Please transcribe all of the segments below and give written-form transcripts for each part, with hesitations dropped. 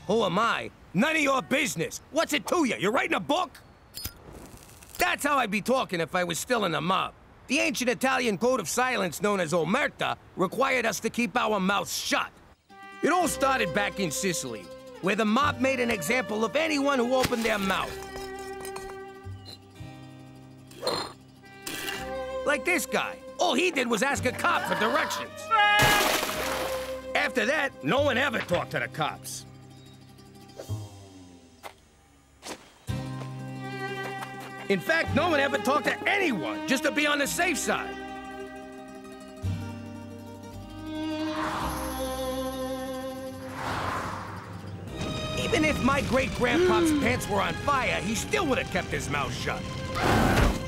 Who am I? None of your business. What's it to you? You're writing a book? That's how I'd be talking if I was still in the mob. The ancient Italian code of silence known as omerta required us to keep our mouths shut. It all started back in Sicily, where the mob made an example of anyone who opened their mouth. Like this guy. All he did was ask a cop for directions. After that, no one ever talked to the cops. In fact, no one ever talked to anyone, just to be on the safe side. Even if my great-grandpa's pants were on fire, he still would have kept his mouth shut.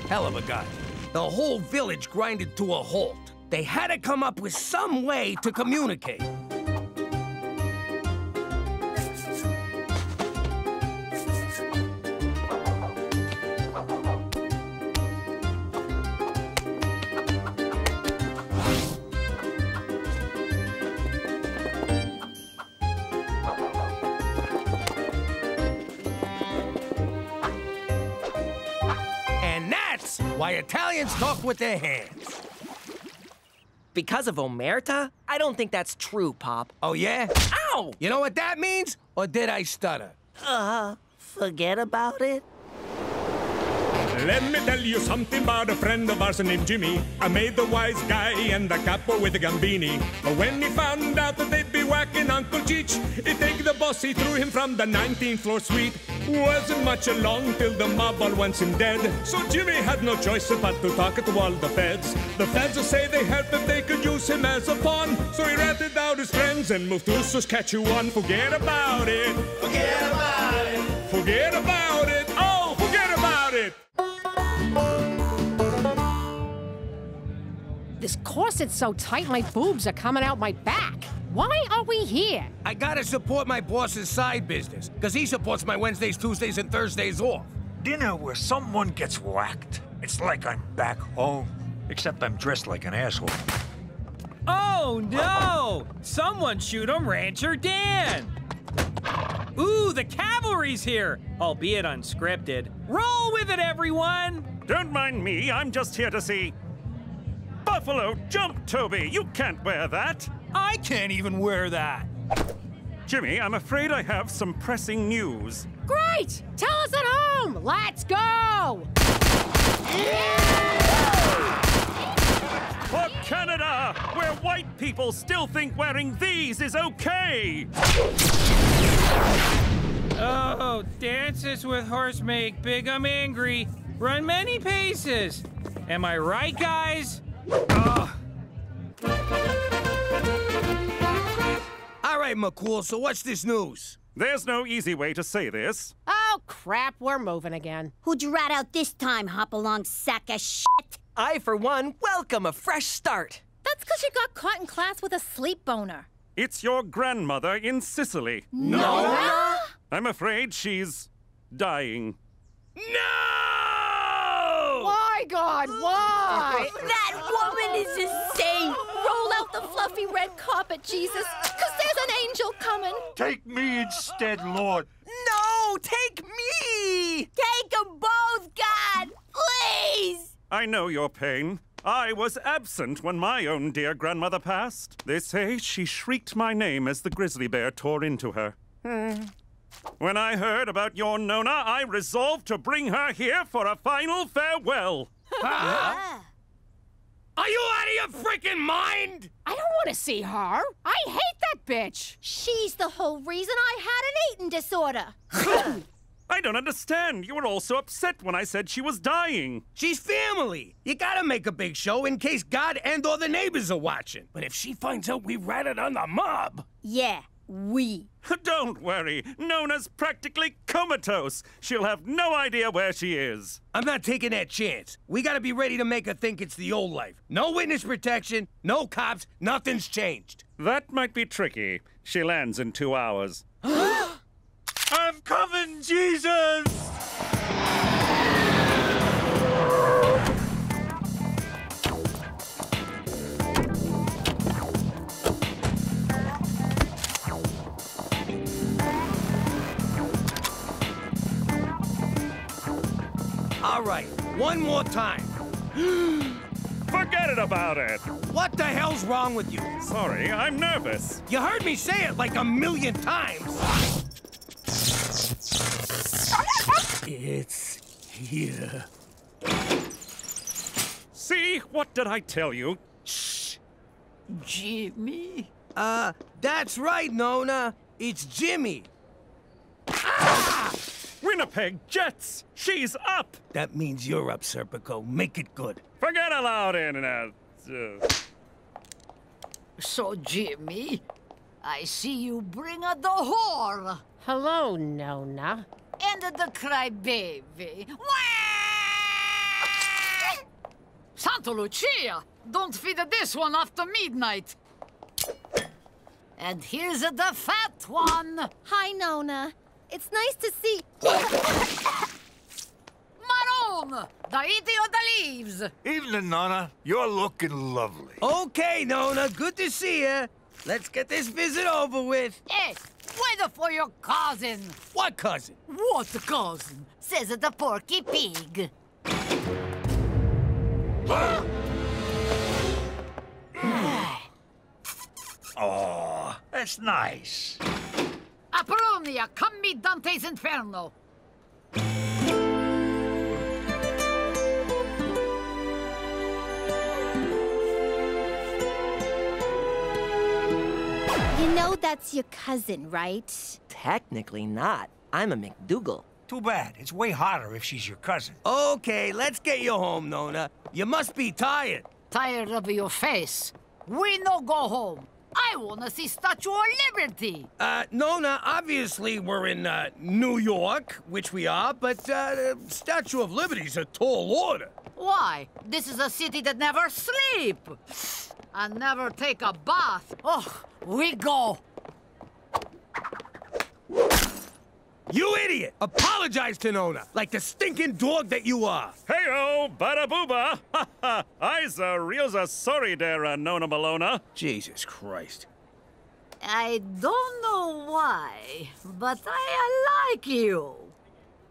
Hell of a guy. The whole village grinded to a halt. They had to come up with some way to communicate. Why Italians talk with their hands. Because of omerta? I don't think that's true, Pop. Oh, yeah? Ow! You know what that means? Or did I stutter? Forget about it. Let me tell you something about a friend of ours named Jimmy. I made the wise guy and the capo with the gambini. But when he found out that they'd be whacking Uncle Cheech, he'd take the boss, he threw him from the 19th floor suite. Wasn't much along till the mob all wants him dead. So Jimmy had no choice but to talk to all the feds. The feds will say they help if they could use him as a pawn. So he ratted out his friends and moved to Saskatchewan. Forget about it. Forget about it. Forget about it. Oh, forget about it. This corset's so tight my boobs are coming out my back. Why are we here? I gotta support my boss's side business, because he supports my Wednesdays, Tuesdays, and Thursdays off. Dinner where someone gets whacked. It's like I'm back home, except I'm dressed like an asshole. Oh, no! Someone shoot him, Rancher Dan! Ooh, the cavalry's here, albeit unscripted. Roll with it, everyone! Don't mind me, I'm just here to see... Buffalo Jump, Toby! You can't wear that! I can't even wear that! Jimmy, I'm afraid I have some pressing news. Great! Tell us at home! Let's go! For Canada, where white people still think wearing these is okay! Oh, dances with horse make big 'em angry. Run many paces. Am I right, guys? All right, McCool, so what's this news? There's no easy way to say this. Oh, crap, we're moving again. Who'd you rat out this time, hop-along sack of shit? I, for one, welcome a fresh start. That's because you got caught in class with a sleep boner. It's your grandmother in Sicily. No! I'm afraid she's dying. No! Why, God, why? That woman is insane! Roll out the fluffy red carpet, Jesus, because there's an angel coming. Take me instead, Lord. No, take me! Take them both, God! Please! I know your pain. I was absent when my own dear grandmother passed. They say she shrieked my name as the grizzly bear tore into her. When I heard about your Nona, I resolved to bring her here for a final farewell. Huh? Are you out of your freaking mind? I don't want to see her. I hate that bitch. She's the whole reason I had an eating disorder. I don't understand. You were all so upset when I said she was dying. She's family. You gotta make a big show in case God and or the neighbors are watching. But if she finds out we ratted on the mob... Yeah, we. Don't worry. Nona's practically comatose. She'll have no idea where she is. I'm not taking that chance. We gotta be ready to make her think it's the old life. No witness protection, no cops, nothing's changed. That might be tricky. She lands in 2 hours. I'm coming, Jesus! All right, one more time. Forget it about it. What the hell's wrong with you? Sorry, I'm nervous. You heard me say it like 1,000,000 times. It's here. See? What did I tell you? Jimmy? That's right, Nona. It's Jimmy. Winnipeg Jets! She's up! That means you're up, Serpico. Make it good. Forget aloud, Internet. So, Jimmy, I see you bring a the whore Hello, Nona. and the crybaby. Santa Lucia! Don't feed this one after midnight. And here's the fat one. Hi, Nona. It's nice to see. Maroon! The eating of the leaves. Evening, Nonna. You're looking lovely. Okay, Nona. Good to see you. Let's get this visit over with. Hey, wait for your cousin. What cousin? What cousin? Says the Porky Pig. Oh, that's nice. Apollonia, come meet Dante's Inferno. You know that's your cousin, right? Technically not. I'm a McDougal. Too bad. It's way hotter if she's your cousin. Okay, let's get you home, Nona. You must be tired. Tired of your face. We no go home. I wanna see Statue of Liberty. Nona, obviously we're in, New York, which we are, but, Statue of Liberty's a tall order. Why? This is a city that never sleep. And never take a bath. Oh, we go. You idiot! Apologize to Nona, like the stinking dog that you are. Hey-oh, bada booba! Ha ha! Iza realza sorry there, Nona Malona. Jesus Christ. I don't know why, but I like you.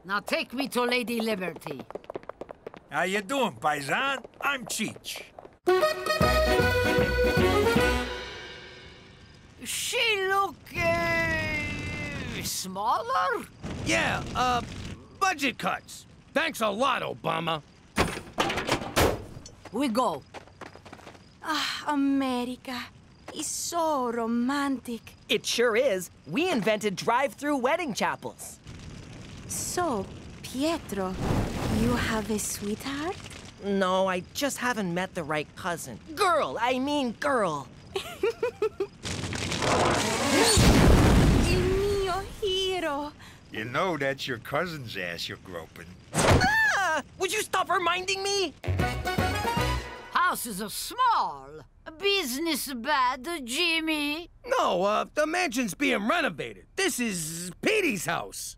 Now take me to Lady Liberty. How you doing, Paisan? I'm Cheech. She look, smaller? Yeah, budget cuts. Thanks a lot, Obama. We go. America is so romantic. It sure is. We invented drive-through wedding chapels. So, Pietro, you have a sweetheart? No, I just haven't met the right cousin. Girl, I mean girl. Il mio hero. You know that's your cousin's ass you're groping. Ah! Would you stop reminding me? House is small. Business bad, Jimmy. No, the mansion's being renovated. This is Petey's house.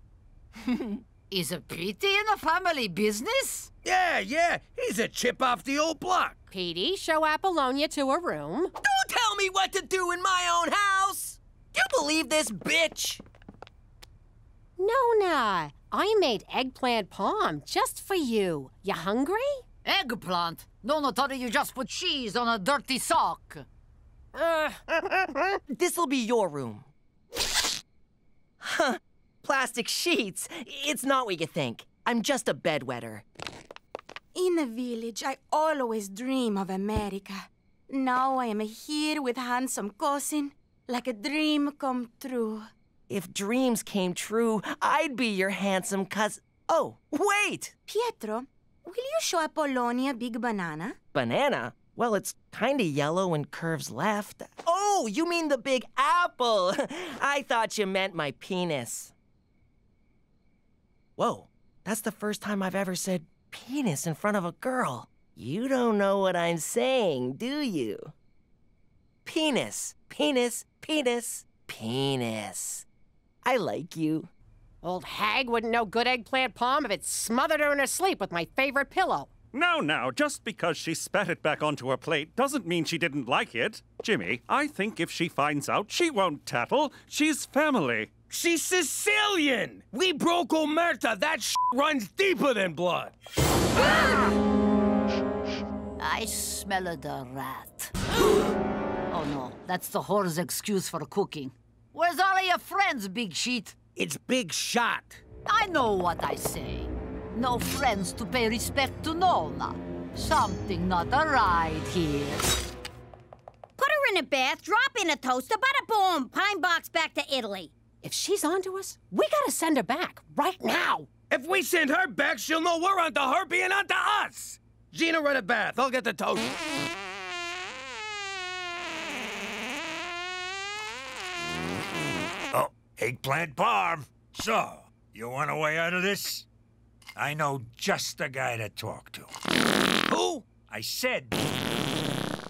Is a Petey in a family business? Yeah, he's a chip off the old block. Petey, show Apollonia to a room. Don't tell me what to do in my own house! You believe this bitch? Nona, I made eggplant palm just for you. You hungry? Eggplant? Nona thought you just put cheese on a dirty sock. This'll be your room. Huh. Plastic sheets. It's not what you think. I'm just a bedwetter. In the village, I always dream of America. Now I am here with handsome cousin, like a dream come true. If dreams came true, I'd be your handsome cousin. Oh, wait! Pietro, will you show Apollonia Big Banana? Banana? Well, it's kinda yellow and curves left. Oh, you mean the big apple! I thought you meant my penis. Whoa, that's the first time I've ever said penis in front of a girl. You don't know what I'm saying, do you? Penis, penis, penis, penis. I like you. Old hag wouldn't know good eggplant palm if it smothered her in her sleep with my favorite pillow. Now, just because she spat it back onto her plate doesn't mean she didn't like it. Jimmy, I think if she finds out, she won't tattle. She's family. She's Sicilian! We broke Omerta. That runs deeper than blood. I smell the rat. Oh no, that's the whore's excuse for cooking. Where's all of your friends, Big Sheet? It's Big Shot. I know what I say. No friends to pay respect to Nona. Something not right here. Put her in a bath, drop in a toaster, bada boom, pine box back to Italy. If she's onto us, we gotta send her back right now. If we send her back, she'll know we're onto her being onto us. Gina, run a bath. I'll get the toast. Oh, eggplant parm. So, you want a way out of this? I know just the guy to talk to. Who? I said...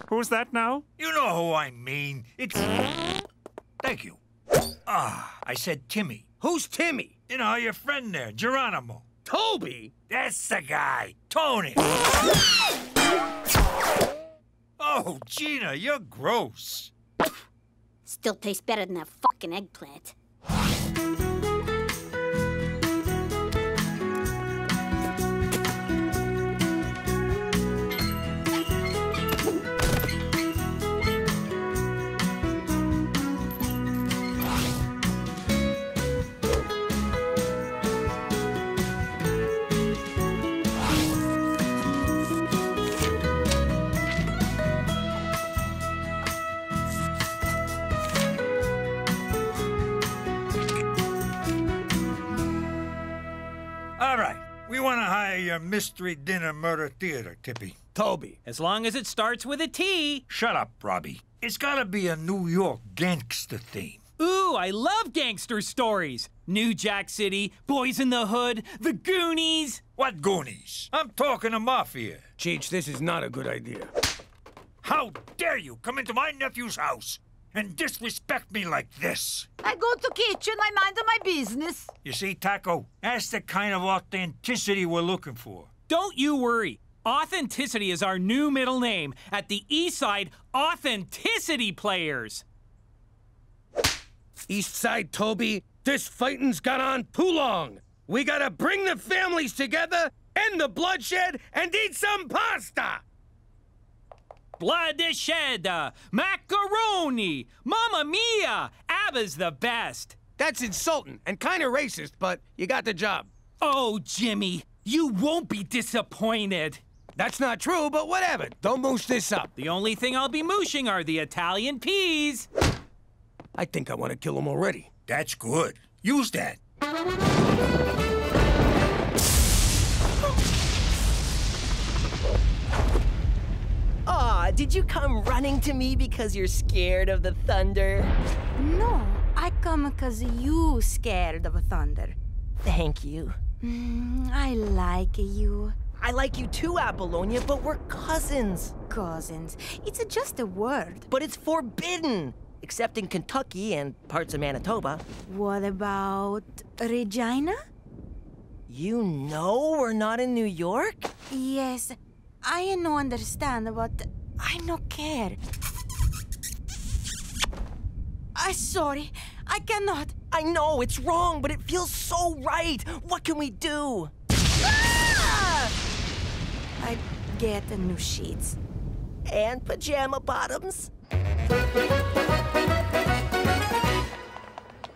Who's that now? You know who I mean. It's... Thank you. I said Timmy. Who's Timmy? You know, your friend there, Geronimo. Toby? That's the guy. Tony. Oh, Gina, you're gross. Still tastes better than that fucking eggplant. All right, we want to hire your mystery dinner murder theater, Tippy. Toby. As long as it starts with a T. Shut up, Robbie. It's gotta be a New York gangster theme. Ooh, I love gangster stories. New Jack City, Boys in the Hood, The Goonies. What Goonies? I'm talking to Mafia. Cheech, this is not a good idea. How dare you come into my nephew's house and disrespect me like this? I go to kitchen, I mind my business. You see, Taco, that's the kind of authenticity we're looking for. Don't you worry. Authenticity is our new middle name at the Eastside Authenticity Players. Eastside, Toby, this fighting's gone on too long. We gotta bring the families together, end the bloodshed, and eat some pasta! Blood is shed, macaroni, Mamma Mia, ABBA's the best. That's insulting and kinda racist, but you got the job. Oh, Jimmy, you won't be disappointed. That's not true, but whatever. Don't moosh this up. The only thing I'll be mooshing are the Italian peas. I think I want to kill him already. That's good. Use that. Aw, did you come running to me because you're scared of the thunder? No, I come because you scared of thunder. Thank you. I like you. I like you too, Apollonia, but we're cousins. Cousins. It's just a word. But it's forbidden, except in Kentucky and parts of Manitoba. What about Regina? You know we're not in New York? Yes, I no understand, but I no care. I'm sorry, I cannot. I know, it's wrong, but it feels so right. What can we do? Ah! I get the new sheets. And pajama bottoms.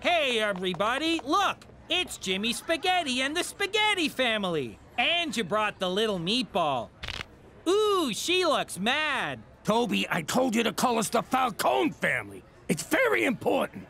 Hey, everybody, look! It's Jimmy Spaghetti and the Spaghetti family. And you brought the little meatball. Ooh, she looks mad. Toby, I told you to call us the Falcone family. It's very important.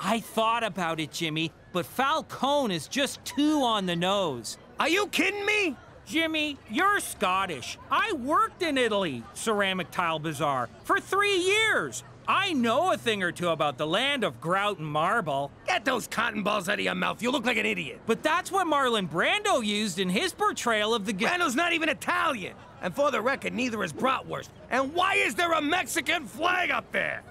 I thought about it, Jimmy, but Falcone is just too on the nose. Are you kidding me? Jimmy, you're Scottish. I worked in Italy, Ceramic Tile Bazaar, for 3 years. I know a thing or two about the land of grout and marble. Get those cotton balls out of your mouth. You look like an idiot. But that's what Marlon Brando used in his portrayal of the... Brando's not even Italian. And for the record, neither is Bratwurst. And why is there a Mexican flag up there?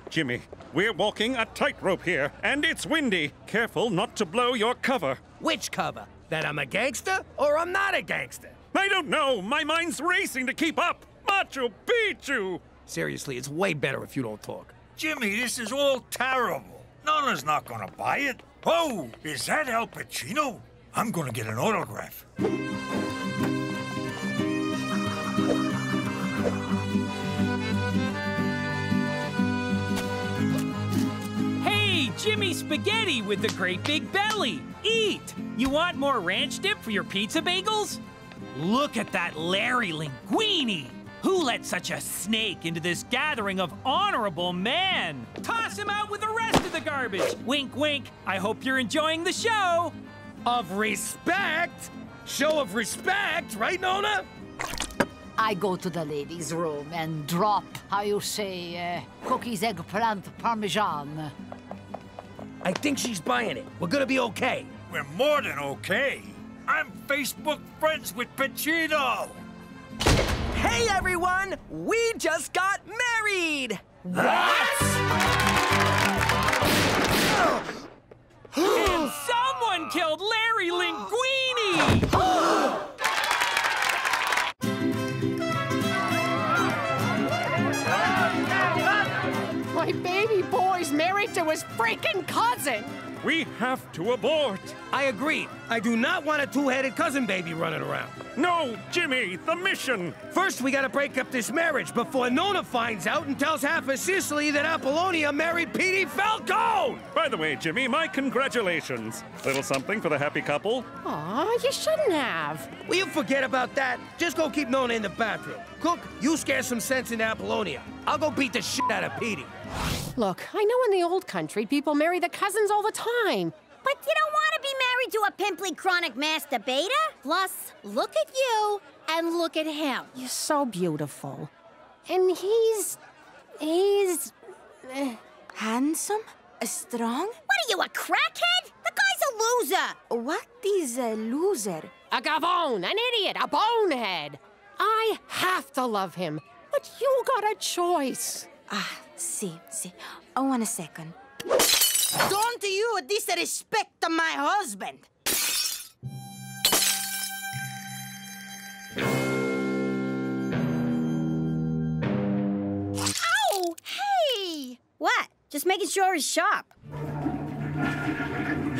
Jimmy, we're walking a tightrope here, and it's windy. Careful not to blow your cover. Which cover? That I'm a gangster or I'm not a gangster? I don't know. My mind's racing to keep up. Machu Picchu! Seriously, it's way better if you don't talk. Jimmy, this is all terrible. Nona's not gonna buy it. Oh, is that Al Pacino? I'm gonna get an autograph. Hey, Jimmy Spaghetti with the great big belly. Eat! You want more ranch dip for your pizza bagels? Look at that Larry Linguini! Who let such a snake into this gathering of honorable men? Toss him out with the rest of the garbage! Wink, wink. I hope you're enjoying the show! Of respect? Show of respect, right, Nona? I go to the ladies' room and drop, how you say, cookies, eggplant, parmesan. I think she's buying it. We're gonna be okay. We're more than okay. I'm Facebook friends with Pacino. Hey, everyone! We just got married! And someone killed Larry Linguini! My baby boy's married to his freaking cousin! We have to abort. I agree. I do not want a two-headed cousin baby running around. No, Jimmy, the mission. First, we gotta break up this marriage before Nona finds out and tells half of Sicily that Apollonia married Petey Falcone! By the way, Jimmy, my congratulations. Little something for the happy couple. Aw, you shouldn't have. Will you forget about that? Just go keep Nona in the bathroom. Cook, you scare some sense into Apollonia. I'll go beat the shit out of Petey. Look, I know in the old country people marry their cousins all the time. But you don't want to be married to a pimply chronic masturbator. Plus, look at you and look at him. You're so beautiful. And he's... Handsome? Strong? What are you, a crackhead? The guy's a loser. What is a loser? A gavone, an idiot, a bonehead. I have to love him, but you got a choice. See. Oh, 1 second. Don't you disrespect my husband! Ow! Hey! What? Just making sure he's sharp.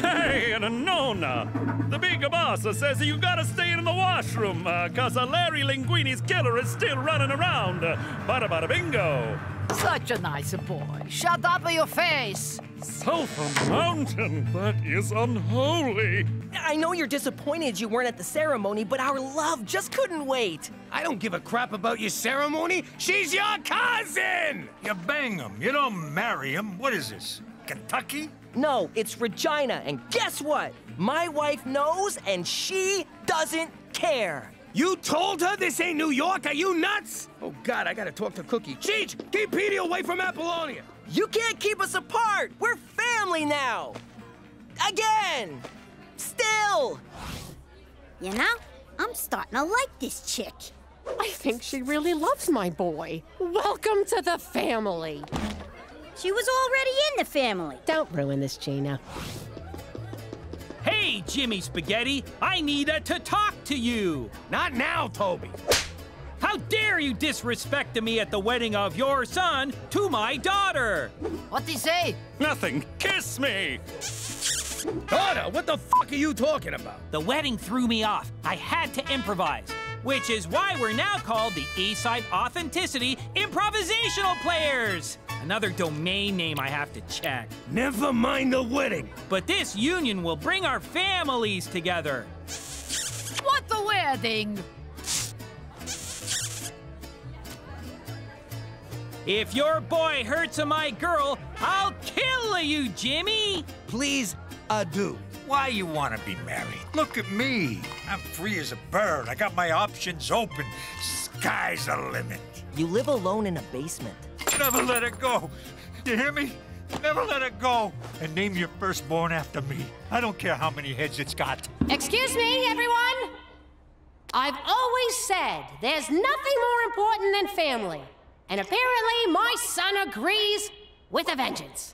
Hey, and Nona. The big boss says you gotta stay in the washroom, cause Larry Linguini's killer is still running around. Bada bada bingo. Such a nice boy. Shut up your face. Sulphur Mountain, that is unholy. I know you're disappointed you weren't at the ceremony, but our love just couldn't wait. I don't give a crap about your ceremony. She's your cousin! You bang him. You don't marry him. What is this, Kentucky? No, it's Regina, and guess what? My wife knows, and she doesn't care. You told her this ain't New York? Are you nuts? Oh, God, I gotta talk to Cookie. Cheech, keep Petey away from Apollonia. You can't keep us apart. We're family now. Again. Still. You know, I'm starting to like this chick. I think she really loves my boy. Welcome to the family. She was already in the family. Don't ruin this, Gina. Hey, Jimmy Spaghetti, I need to talk to you. Not now, Toby. How dare you disrespect me at the wedding of your son to my daughter? What'd he say? Nothing. Kiss me. Daughter, what the fuck are you talking about? The wedding threw me off. I had to improvise, which is why we're now called the Eastside Authenticity Improvisational Players. Another domain name I have to check. Never mind the wedding. But this union will bring our families together. What the wedding? If your boy hurts my girl, I'll kill you, Jimmy! Please, do. Why you want to be married? Look at me. I'm free as a bird. I got my options open. Sky's the limit. You live alone in a basement. Never let it go. You hear me? Never let it go. And name your firstborn after me. I don't care how many heads it's got. Excuse me, everyone. I've always said there's nothing more important than family. And apparently my son agrees with a vengeance.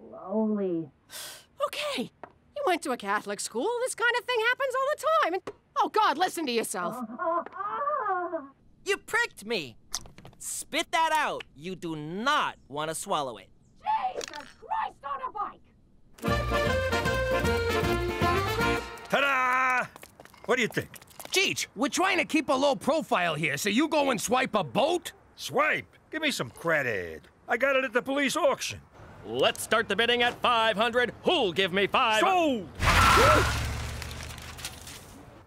slowly. Okay. You went to a Catholic school. This kind of thing happens all the time. And, oh, God, listen to yourself. You pricked me. Spit that out. You do not want to swallow it. Jesus Christ on a bike! Ta-da! What do you think? Cheech, we're trying to keep a low profile here, so you go and swipe a boat? Swipe? Give me some credit. I got it at the police auction. Let's start the bidding at 500. Who'll give me 5? Sold!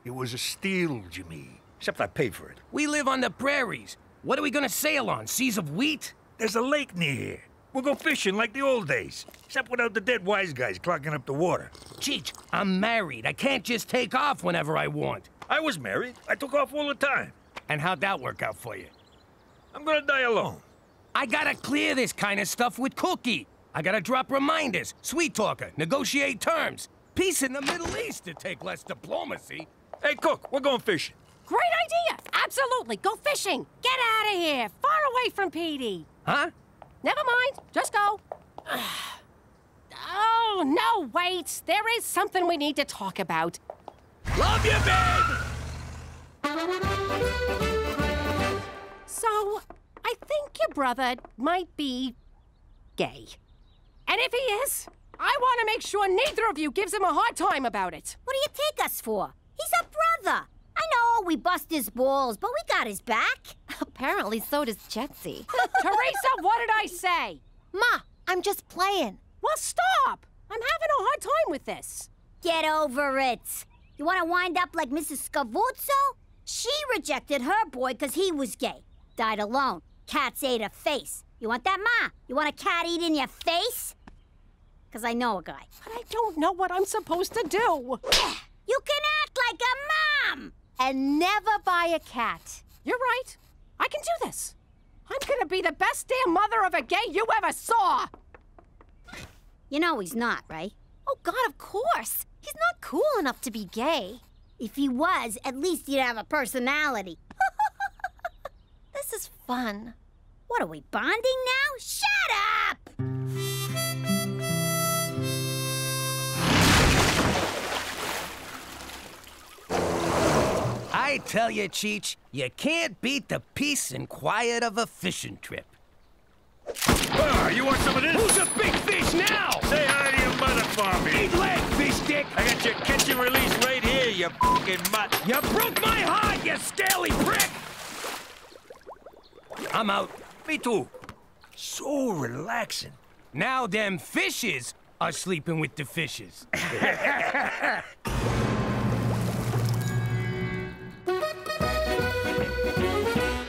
It was a steal, Jimmy. Except I paid for it. We live on the prairies. What are we gonna sail on? Seas of wheat? There's a lake near here. We'll go fishing like the old days. Except without the dead wise guys clogging up the water. Cheech, I'm married. I can't just take off whenever I want. I was married. I took off all the time. And how'd that work out for you? I'm gonna die alone. I gotta clear this kind of stuff with Cookie. I gotta drop reminders, sweet talker, negotiate terms. Peace in the Middle East to take less diplomacy. Hey, Cook, we're going fishing. Great idea! Absolutely! Go fishing! Get out of here! Far away from Petey! Huh? Never mind. Just go. Oh, no, wait. There is something we need to talk about. Love you, babe! So, I think your brother might be gay. And if he is, I want to make sure neither of you gives him a hard time about it. What do you take us for? He's a brother. I know we bust his balls, but we got his back. Apparently so does Jetsy. Teresa, what did I say? Ma, I'm just playing. Well, stop! I'm having a hard time with this. Get over it. You want to wind up like Mrs. Scavuzzo? She rejected her boy because he was gay. Died alone. Cats ate her face. You want that, Ma? You want a cat eat in your face? Because I know a guy. But I don't know what I'm supposed to do. You can act like a mom! And never buy a cat. You're right. I can do this. I'm gonna be the best damn mother of a gay you ever saw! You know he's not, right? Oh, God, of course. He's not cool enough to be gay. If he was, at least he'd have a personality. This is fun. What, are we bonding now? Shut up! I tell you, Cheech, you can't beat the peace and quiet of a fishing trip. You want some of this? Who's a big fish now? Say hi to your mother for me. Eat leg, fish dick! I got your catch and release right here, you fucking mutt. You broke my heart, you scaly prick! I'm out. Me too. So relaxing. Now them fishes are sleeping with the fishes.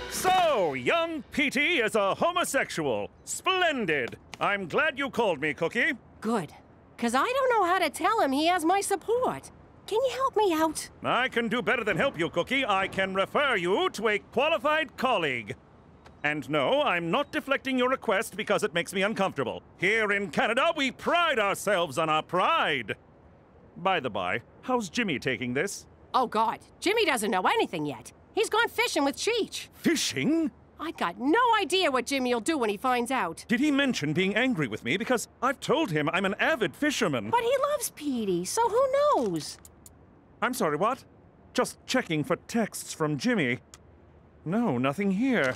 So, young Petey is a homosexual. Splendid. I'm glad you called me, Cookie. Good. Because I don't know how to tell him he has my support. Can you help me out? I can do better than help you, Cookie. I can refer you to a qualified colleague. And no, I'm not deflecting your request because it makes me uncomfortable. Here in Canada, we pride ourselves on our pride. By the by, how's Jimmy taking this? Oh, God. Jimmy doesn't know anything yet. He's gone fishing with Cheech. Fishing? I got no idea what Jimmy'll do when he finds out. Did he mention being angry with me? Because I've told him I'm an avid fisherman. But he loves Petey, so who knows? I'm sorry, what? Just checking for texts from Jimmy. No, nothing here.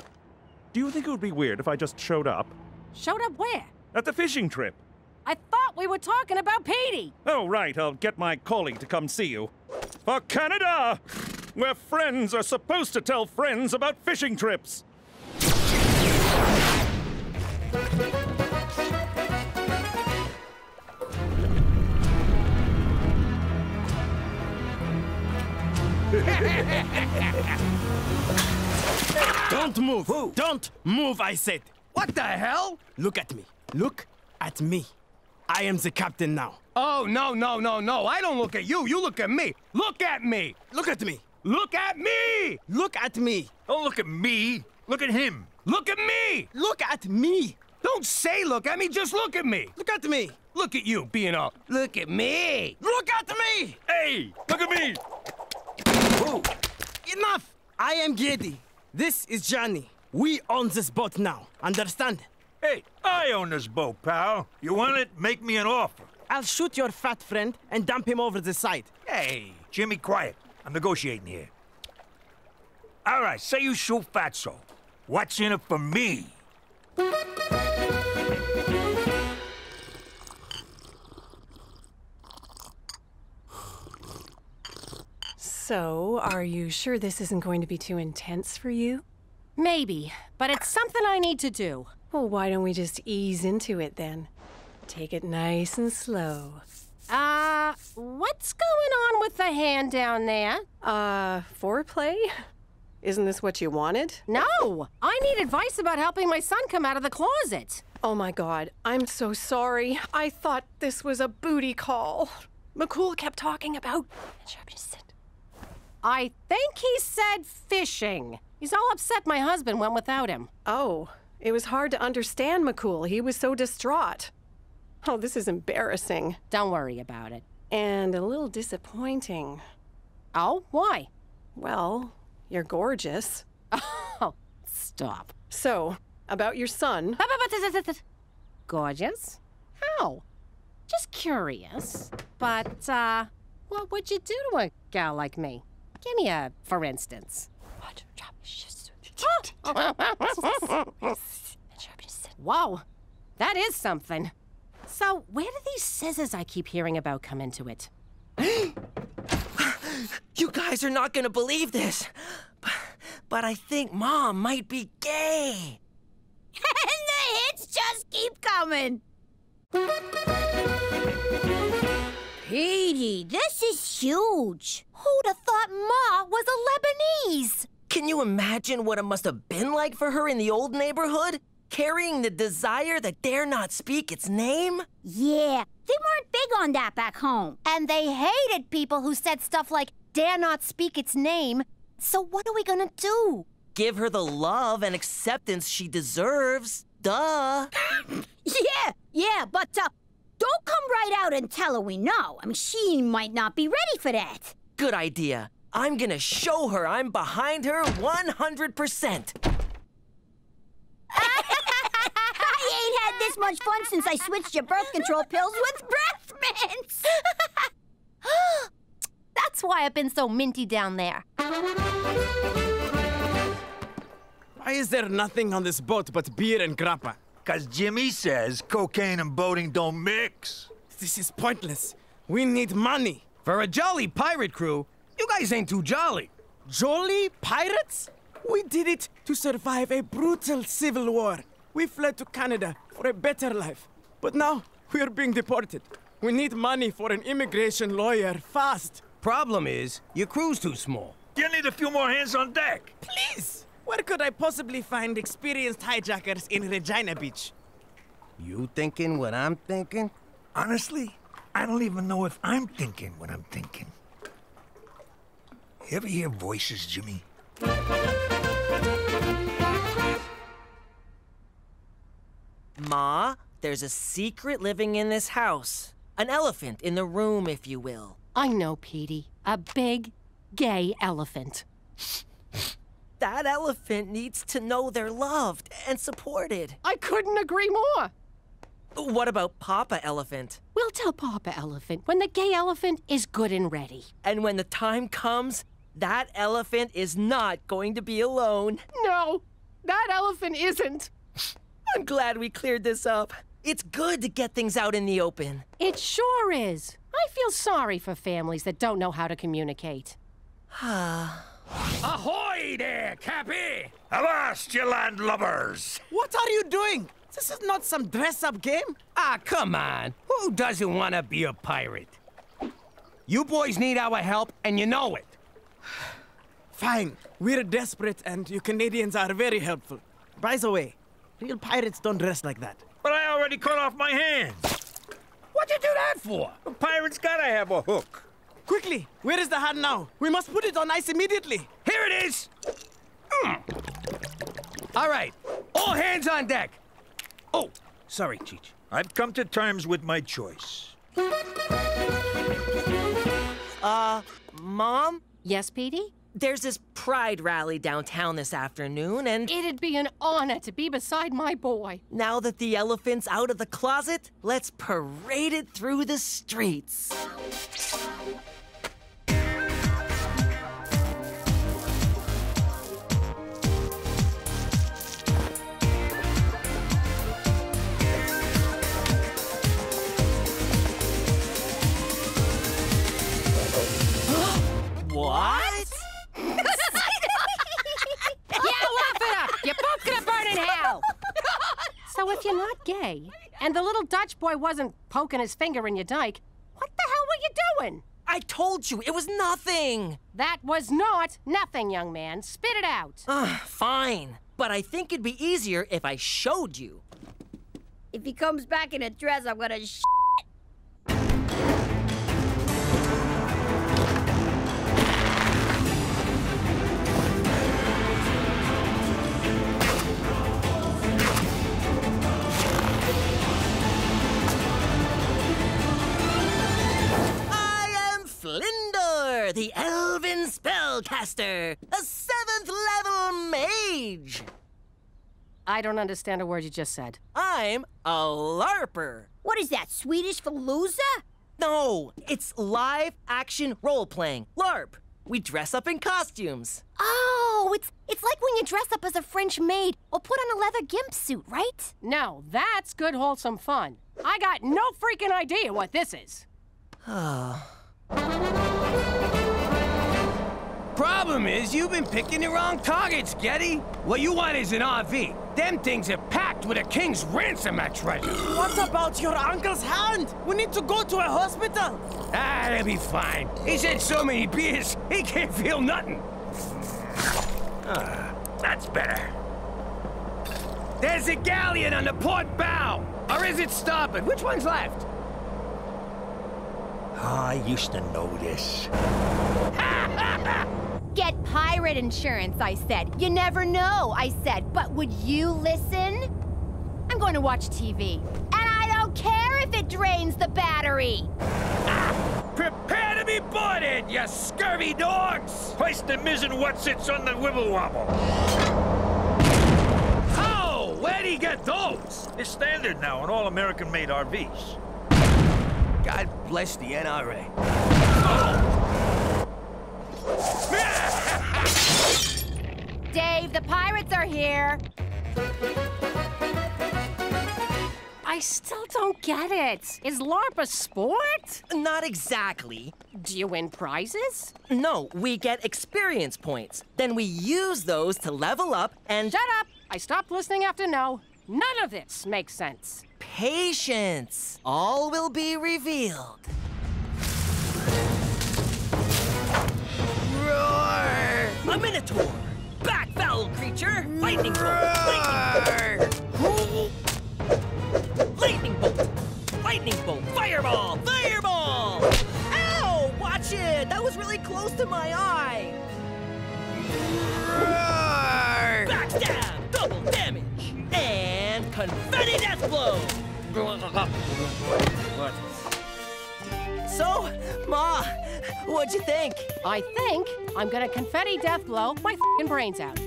Do you think it would be weird if I just showed up? Showed up where? At the fishing trip. I thought we were talking about Petey. Oh, right. I'll get my colleague to come see you. For Canada, where friends are supposed to tell friends about fishing trips. Don't move! Who? Don't move, I said! What the hell? Look at me. Look at me. I am the captain now. Oh, no, no, no, no. I don't look at you. You look at me. Look at me. Look at me. Look at me. Look at me. Don't look at me. Look at him. Look at me. Look at me. Don't say look at me. Just look at me. Look at me. Look at you being all, look at me. Look at me. Hey, look at me. Whoa. Enough. I am Gedi. This is Johnny. We own this boat now. Understand? Hey, I own this boat, pal. You want it? Make me an offer. I'll shoot your fat friend and dump him over the side. Hey, Jimmy, quiet. I'm negotiating here. All right, say you shoot Fatso. What's in it for me? So, are you sure this isn't going to be too intense for you? Maybe, but it's something I need to do. Well, why don't we just ease into it then? Take it nice and slow. What's going on with the hand down there? Foreplay? Isn't this what you wanted? No! I need advice about helping my son come out of the closet. Oh my God, I'm so sorry. I thought this was a booty call. McCool kept talking about... I think he said fishing. He's all upset my husband went without him. Oh, it was hard to understand McCool. He was so distraught. Oh, this is embarrassing. Don't worry about it. And a little disappointing. Oh, why? Well, you're gorgeous. Oh, stop. So, about your son. Gorgeous? How? Just curious. But, what would you do to a gal like me? Give me a for instance. Whoa, that is something. So, where do these scissors I keep hearing about come into it? You guys are not gonna believe this, but I think Mom might be gay. And the hits just keep coming. Petey, this is huge. Who'd have thought Ma was a Lebanese? Can you imagine what it must have been like for her in the old neighborhood? Carrying the desire that dare not speak its name? Yeah, they weren't big on that back home. And they hated people who said stuff like, dare not speak its name. So what are we gonna do? Give her the love and acceptance she deserves. Duh. Yeah, but don't come right out and tell her we know. I mean, she might not be ready for that. Good idea. I'm gonna show her I'm behind her 100%. I ain't had this much fun since I switched your birth control pills with breath mints. That's why I've been so minty down there. Why is there nothing on this boat but beer and grappa? 'Cause Jimmy says cocaine and boating don't mix. This is pointless. We need money. For a jolly pirate crew, you guys ain't too jolly. Jolly pirates? We did it to survive a brutal civil war. We fled to Canada for a better life. But now, we are being deported. We need money for an immigration lawyer, fast. Problem is, your crew's too small. You need a few more hands on deck. Please! Where could I possibly find experienced hijackers in Regina Beach? You thinking what I'm thinking? Honestly, I don't even know if I'm thinking what I'm thinking. You ever hear voices, Jimmy? Ma, there's a secret living in this house. An elephant in the room, if you will. I know, Petey. A big, gay elephant. That elephant needs to know they're loved and supported. I couldn't agree more. What about Papa Elephant? We'll tell Papa Elephant when the gay elephant is good and ready. And when the time comes, that elephant is not going to be alone. No, that elephant isn't. I'm glad we cleared this up. It's good to get things out in the open. It sure is. I feel sorry for families that don't know how to communicate. Ahoy there, Cappy! Avast, you landlubbers! What are you doing? This is not some dress-up game. Ah, come on. Who doesn't want to be a pirate? You boys need our help, and you know it. Fine. We're desperate, and you Canadians are very helpful. By the way, real pirates don't dress like that. But I already cut off my hands. What'd you do that for? A pirate's gotta have a hook. Quickly, where is the hat now? We must put it on ice immediately. Here it is. All right, all hands on deck. Oh, sorry, Cheech. I've come to terms with my choice. Mom? Yes, Petey? there's this pride rally downtown this afternoon, and It'd be an honor to be beside my boy. now that the elephant's out of the closet, let's parade it through the streets. What? Yeah, laugh it up! You're both gonna burn in hell! So if you're not gay, and the little Dutch boy wasn't poking his finger in your dike, what the hell were you doing? I told you, it was nothing! That was not nothing, young man. Spit it out. Fine. But I think it'd be easier if I showed you. If he comes back in a dress, I'm gonna Flindor, the Elven Spellcaster, a 7th level mage. I don't understand a word you just said. I'm a LARPer. What is that, Swedish for loser? No, it's live action role playing. LARP. We dress up in costumes. Oh, it's like when you dress up as a French maid or put on a leather gimp suit, right? No, that's good, wholesome fun. I got no freaking idea what this is. Problem is, you've been picking the wrong targets, Getty. What you want is an RV. Them things are packed with a king's ransom at treasure. What about your uncle's hand? We need to go to a hospital. They'll be fine. He's had so many beers, he can't feel nothing. That's better. There's a galleon on the port bow. Or is it starboard? Which one's left? I used to know this. Get pirate insurance, I said. You never know, I said. But would you listen? I'm going to watch TV. And I don't care if it drains the battery. Prepare to be boarded, you scurvy dogs! Hoist the mizzen what sits on the wibble wobble. Oh, where'd he get those? It's standard now on all American-made RVs. God bless the NRA. Dave, the pirates are here. I still don't get it. Is LARP a sport? Not exactly. Do you win prizes? No, we get experience points. Then we use those to level up and... Shut up! I stopped listening after no. None of this makes sense. Patience. All will be revealed. Roar! A Minotaur! Back, foul creature! Lightning bolt! Lightning bolt! Lightning bolt! Fireball! Fireball! Ow! Watch it! That was really close to my eye! Roar! Backstab! Double damage! And confetti death blow! What? So, Ma, what'd you think? I think I'm gonna confetti death blow my f***ing brains out.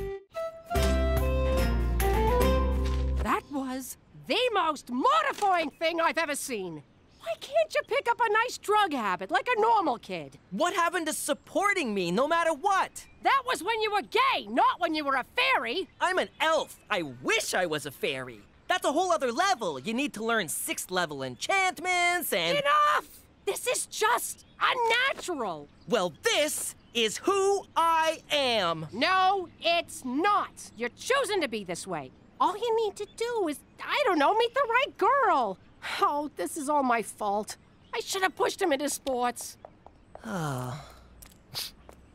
That was the most mortifying thing I've ever seen. Why can't you pick up a nice drug habit like a normal kid? What happened to supporting me no matter what? That was when you were gay, not when you were a fairy. I'm an elf. I wish I was a fairy. That's a whole other level. You need to learn 6th level enchantments and... Enough! This is just unnatural. Well, this is who I am. No, it's not. You're choosing to be this way. All you need to do is, I don't know, meet the right girl. Oh, this is all my fault. I should have pushed him into sports.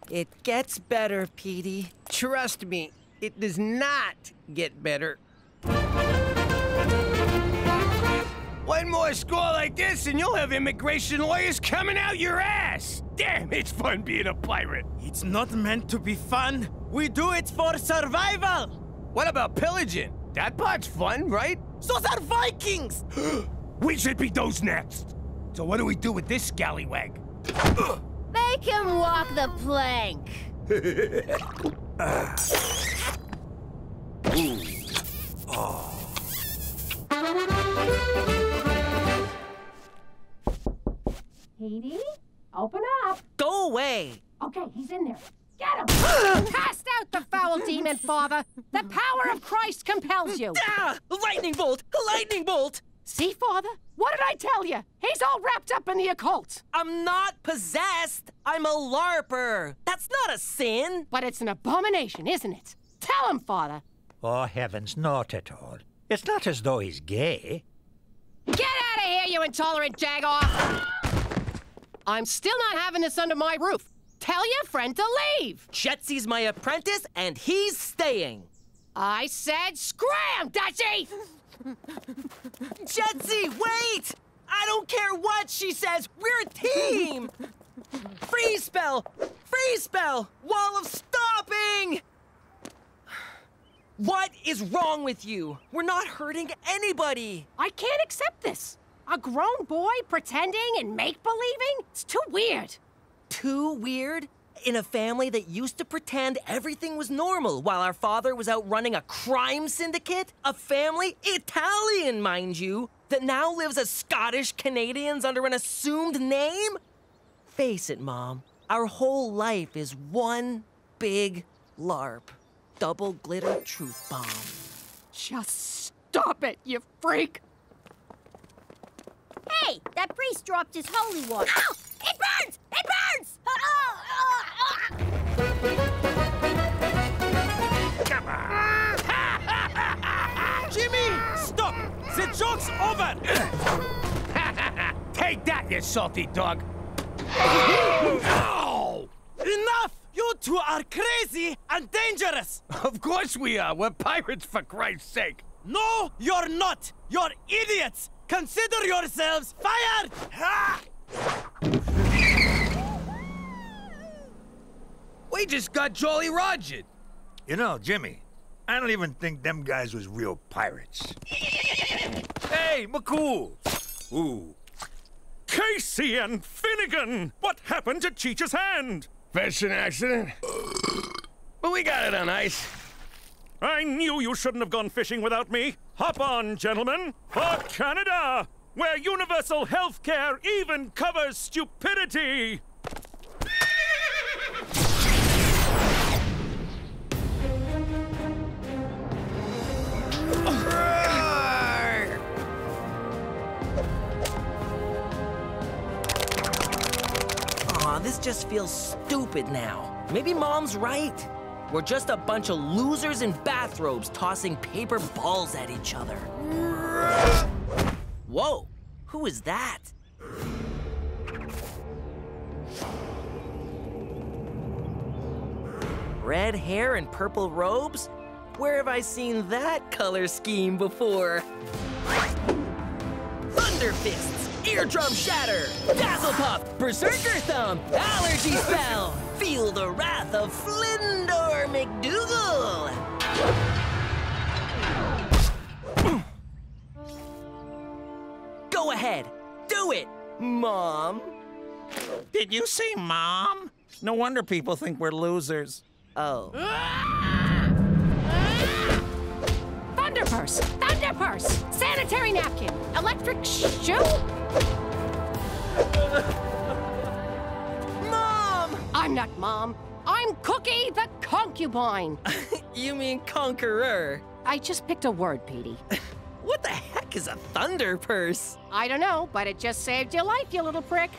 It gets better, Petey. Trust me, it does not get better. One more score like this and you'll have immigration lawyers coming out your ass! Damn, it's fun being a pirate! It's not meant to be fun. We do it for survival. What about pillaging? That part's fun, right? Those are Vikings! We should be those next! So what do we do with this scallywag? Make him walk the plank. Petey, open up. Go away. Okay, he's in there. Get him! Cast out the foul demon, Father. The power of Christ compels you. Ah! Lightning bolt! Lightning bolt! See, Father? What did I tell you? He's all wrapped up in the occult. I'm not possessed. I'm a LARPer. That's not a sin. But it's an abomination, isn't it? Tell him, Father. Oh, heavens, not at all. It's not as though he's gay. Get out of here, you intolerant jagoff! I'm still not having this under my roof. Tell your friend to leave. Jetsy's my apprentice, and he's staying. I said scram, Dutchie! Jetsy, wait! I don't care what she says. We're a team! Freeze spell! Freeze spell! Wall of stopping! What is wrong with you? We're not hurting anybody. I can't accept this. A grown boy pretending and make-believing? It's too weird. Too weird? In a family that used to pretend everything was normal while our father was out running a crime syndicate? A family, Italian, mind you, that now lives as Scottish Canadians under an assumed name? Face it, Mom. Our whole life is one big LARP. Double glitter truth bomb. Just stop it, you freak! Hey, that priest dropped his holy water. Ow! It burns! It burns! Come on! Jimmy! Stop! The joke's over! Take that, you salty dog! Ow! Enough! You two are crazy and dangerous! Of course we are. We're pirates, for Christ's sake. No, you're not! You're idiots! Consider yourselves fired! Ha! We just got Jolly Rogered. You know, Jimmy, I don't even think them guys was real pirates. Hey, McCool! Ooh. Casey and Finnegan! What happened to Cheech's hand? Fishing accident. But we got it on ice. I knew you shouldn't have gone fishing without me. Hop on, gentlemen, for Canada, where universal health care even covers stupidity. Aw, this just feels stupid now. Maybe Mom's right. We're just a bunch of losers in bathrobes tossing paper balls at each other. Whoa, who is that? Red hair and purple robes? Where have I seen that color scheme before? Thunder Fists, Eardrum Shatter, Dazzle Puff, Berserker Thumb, Allergy Spell! Feel the wrath of Flindor McDougal! Go ahead, do it, Mom. Did you say Mom? No wonder people think we're losers. Oh. Thunderpurse! Thunderpurse! Sanitary napkin! Electric shoe? Mom! I'm not Mom. I'm Cookie the Concubine. You mean conqueror? I just picked a word, Petey. What the heck is a thunderpurse? I don't know, but it just saved your life, you little prick.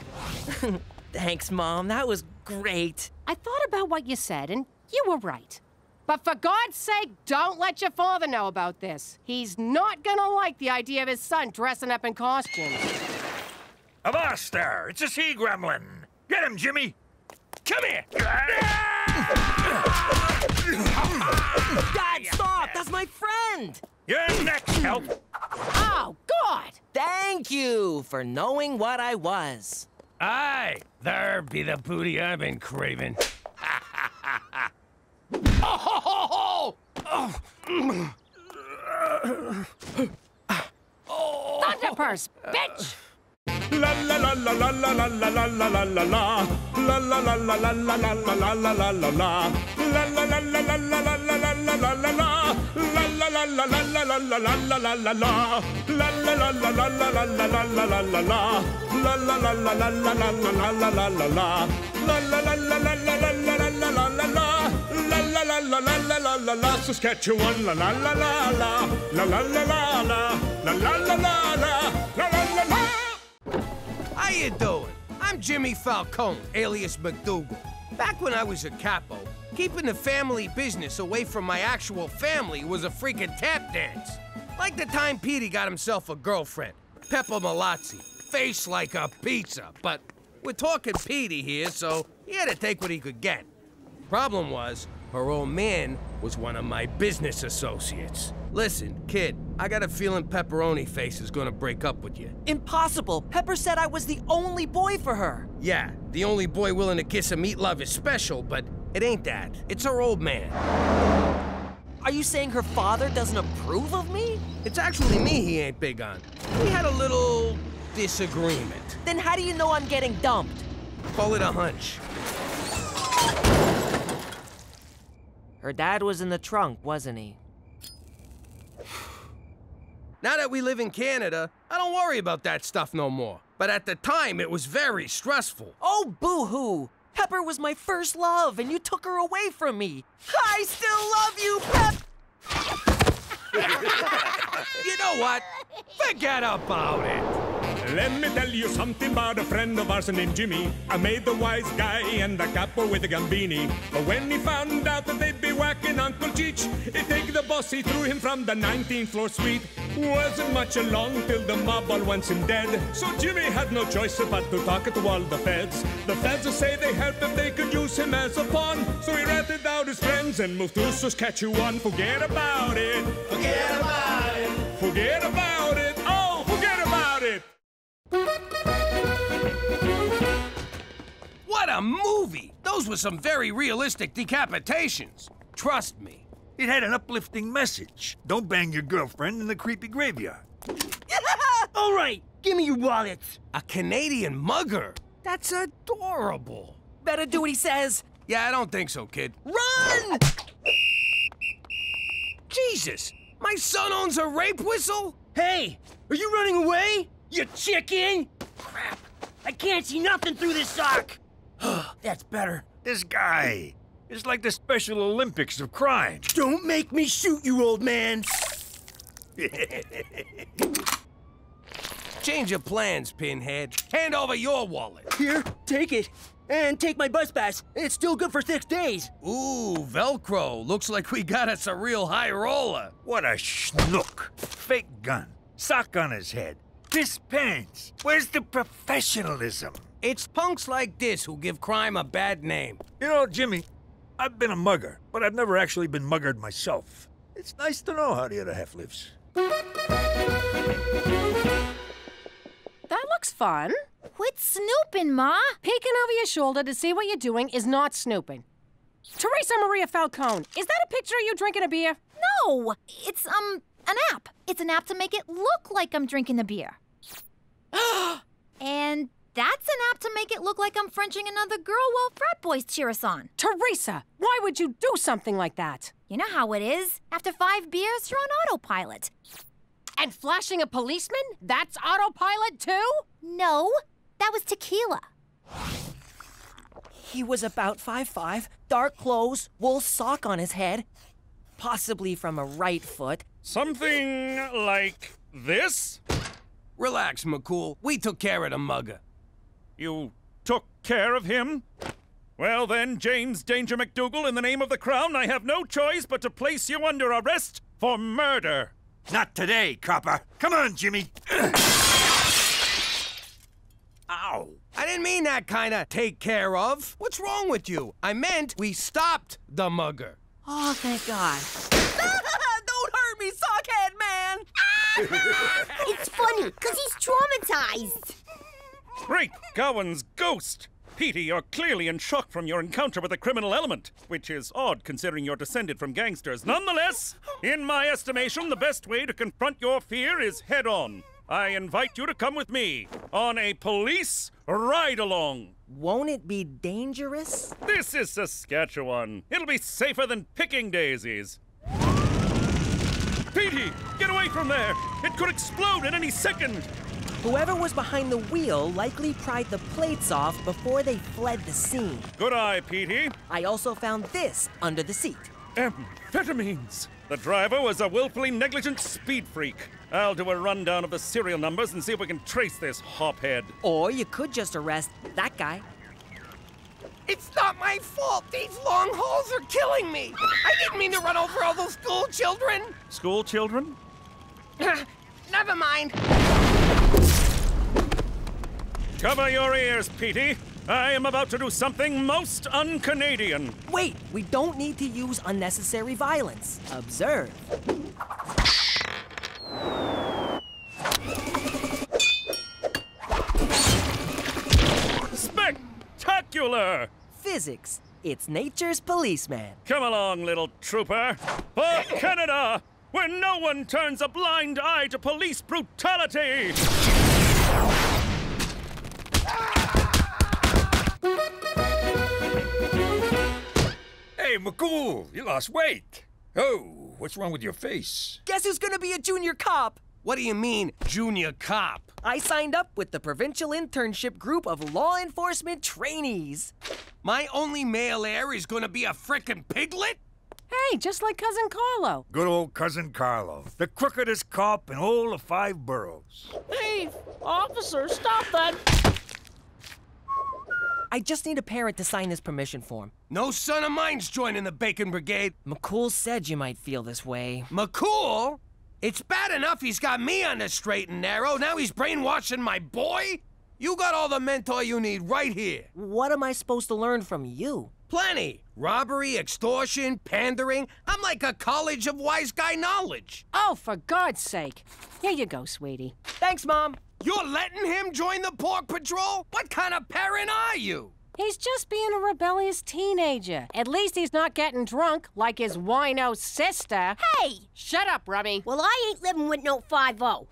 Thanks, Mom. That was great. I thought about what you said, and you were right. But for God's sake, don't let your father know about this. He's not gonna like the idea of his son dressing up in costumes. Avast there! It's a sea gremlin! Get him, Jimmy! Come here! Dad, stop! That's my friend! You're next, help! Oh, God! Thank you for knowing what I was. Aye, there be the booty I've been craving. Thunderpurse, bitch! La la la la la la la la la la la la la. La la la la la la la la la la la la la. La la la la la la la la la la la la la. La la la la la la la la la la la la. La la la la la la la la la la la la la. La la la la la la la la la la la la la. La la la la la la la la la la la la. La la la la la la la la la. Saskatchewan. La la la la la. La la la la la. La la la la la. La la la la. How you doing? I'm Jimmy Falcone, alias McDougal. Back when I was a capo, keeping the family business away from my actual family was a freaking tap dance. Like the time Petey got himself a girlfriend, Peppa Malazzi, face like a pizza. But we're talking Petey here, so he had to take what he could get. Problem was, her old man was one of my business associates. Listen, kid, I got a feeling Pepperoni Face is gonna break up with you. Impossible! Pepper said I was the only boy for her. Yeah, the only boy willing to kiss and meet love is special, but it ain't that. It's her old man. Are you saying her father doesn't approve of me? It's actually me he ain't big on. We had a little disagreement. Then how do you know I'm getting dumped? Call it a hunch. Her dad was in the trunk, wasn't he? Now that we live in Canada, I don't worry about that stuff no more. But at the time, it was very stressful. Oh, boo-hoo! Pepper was my first love, and you took her away from me. I still love you, Pep! You know what? Forget about it. Let me tell you something about a friend of ours named Jimmy. I made the wise guy and the capo with the gambini. But when he found out that they'd be whacking Uncle Cheech, he take the boss, he threw him from the 19th floor suite. Wasn't much along till the mob all went him dead. So Jimmy had no choice but to talk to all the feds. The feds will say they helped if they could use him as a pawn. So he ratted out his friends and moved to Saskatchewan. Forget about it. Forget about it. Forget about it. Oh, forget about it. What a movie! Those were some very realistic decapitations. Trust me. It had an uplifting message. Don't bang your girlfriend in the creepy graveyard. All right, give me your wallets. A Canadian mugger? That's adorable. Better do what he says. Yeah, I don't think so, kid. Run! Jesus! My son owns a rape whistle? Hey, are you running away? You chicken! Crap, I can't see nothing through this sock. That's better. This guy is like the Special Olympics of crime. Don't make me shoot you, old man. Change of plans, Pinhead. Hand over your wallet. Here, take it. And take my bus pass. It's still good for 6 days. Ooh, Velcro. Looks like we got us a real high roller. What a schnook. Fake gun. Sock on his head. Piss pants. Where's the professionalism? It's punks like this who give crime a bad name. You know, Jimmy, I've been a mugger, but I've never actually been muggered myself. It's nice to know how the other half lives. That looks fun. Quit snooping, Ma. Peeking over your shoulder to see what you're doing is not snooping. Teresa Maria Falcone, is that a picture of you drinking a beer? No, it's, an app. It's an app to make it look like I'm drinking the beer. And that's an app to make it look like I'm Frenching another girl while frat boys cheer us on. Teresa, why would you do something like that? You know how it is. After 5 beers, you're on autopilot. And flashing a policeman? That's autopilot too? No, that was tequila. He was about 5'5", dark clothes, wool sock on his head, possibly from a right foot. Something like this? Relax, McCool. We took care of the mugger. You took care of him? Well then, James Danger McDougal, in the name of the Crown, I have no choice but to place you under arrest for murder. Not today, copper. Come on, Jimmy. Ow. I didn't mean that kind of take care of. What's wrong with you? I meant we stopped the mugger. Oh, thank God. Don't hurt me, sockhead man! It's funny, because he's traumatized. Great Gowan's ghost! Petey, you're clearly in shock from your encounter with the criminal element, which is odd considering you're descended from gangsters. Nonetheless, in my estimation, the best way to confront your fear is head-on. I invite you to come with me on a police ride-along. Won't it be dangerous? This is Saskatchewan. It'll be safer than picking daisies. Petey, get away from there! It could explode at any second! Whoever was behind the wheel likely pried the plates off before they fled the scene. Good eye, Petey. I also found this under the seat. Amphetamines. The driver was a willfully negligent speed freak. I'll do a rundown of the serial numbers and see if we can trace this hophead. Or you could just arrest that guy. It's not my fault. These long hauls are killing me. I didn't mean to run over all those school children. School children? Never mind. Cover your ears, Petey. I am about to do something most un-Canadian. Wait, we don't need to use unnecessary violence. Observe. Spectacular! Physics. It's nature's policeman. Come along, little trooper. For Canada, where no one turns a blind eye to police brutality! Hey, McCool, you lost weight. Oh, what's wrong with your face? Guess who's gonna be a junior cop? What do you mean, junior cop? I signed up with the provincial internship group of law enforcement trainees. My only male heir is gonna be a frickin' piglet? Hey, just like Cousin Carlo. Good old Cousin Carlo. The crookedest cop in all the 5 boroughs. Hey, officer, stop that. I just need a parent to sign this permission form. No son of mine's joining the Bacon Brigade. McCool said you might feel this way. McCool? It's bad enough he's got me on the straight and narrow. Now he's brainwashing my boy? You got all the mentor you need right here. What am I supposed to learn from you? Plenty. Robbery, extortion, pandering. I'm like a college of wise guy knowledge. Oh, for God's sake. Here you go, sweetie. Thanks, Mom. You're letting him join the Pork Patrol? What kind of parent are you? He's just being a rebellious teenager. At least he's not getting drunk like his wino sister. Hey! Shut up, Rummy. Well, I ain't living with no 5-0.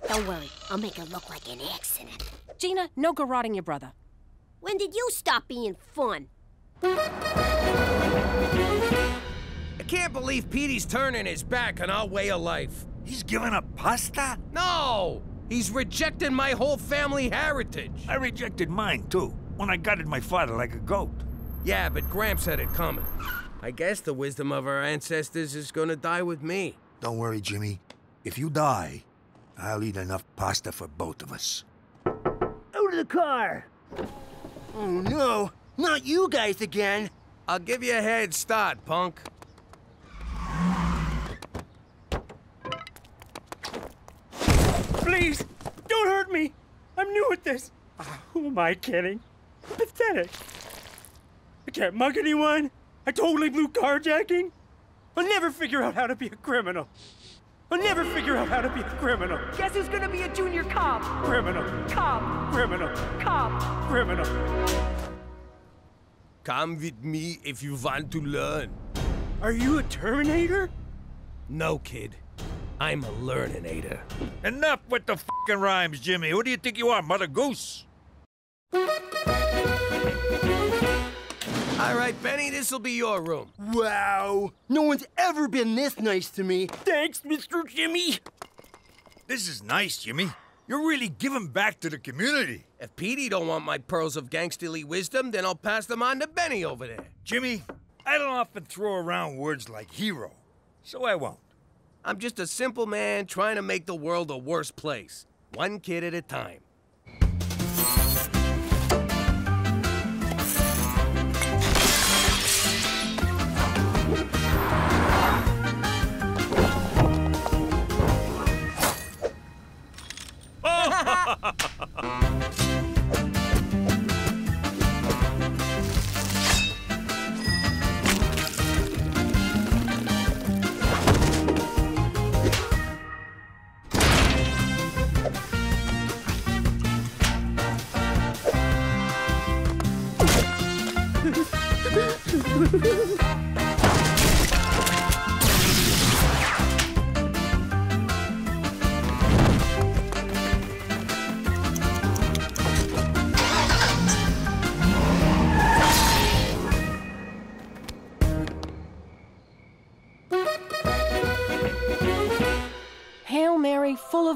Don't worry, I'll make it look like an accident. Gina, no garroting your brother. When did you stop being fun? I can't believe Petey's turning his back on our way of life. He's giving up pasta? No! He's rejecting my whole family heritage. I rejected mine, too, when I gutted my father like a goat. Yeah, but Gramps had it coming. I guess the wisdom of our ancestors is gonna die with me. Don't worry, Jimmy. If you die, I'll eat enough pasta for both of us. Out of the car! Oh no, not you guys again! I'll give you a head start, punk. Please, don't hurt me! I'm new at this! Who am I kidding? I'm pathetic. I can't mug anyone. I totally blew carjacking. I'll never figure out how to be a criminal. I'll never figure out how to be a criminal. Guess who's gonna be a junior cop? Criminal. Cop. Criminal. Cop. Criminal. Come with me if you want to learn. Are you a Terminator? No, kid. I'm a learninator. Enough with the f***ing rhymes, Jimmy. Who do you think you are, Mother Goose? All right, Benny, this'll be your room. Wow. No one's ever been this nice to me. Thanks, Mr. Jimmy. This is nice, Jimmy. You're really giving back to the community. If Petey don't want my pearls of gangsterly wisdom, then I'll pass them on to Benny over there. Jimmy, I don't often throw around words like hero, so I won't. I'm just a simple man trying to make the world a worse place. One kid at a time.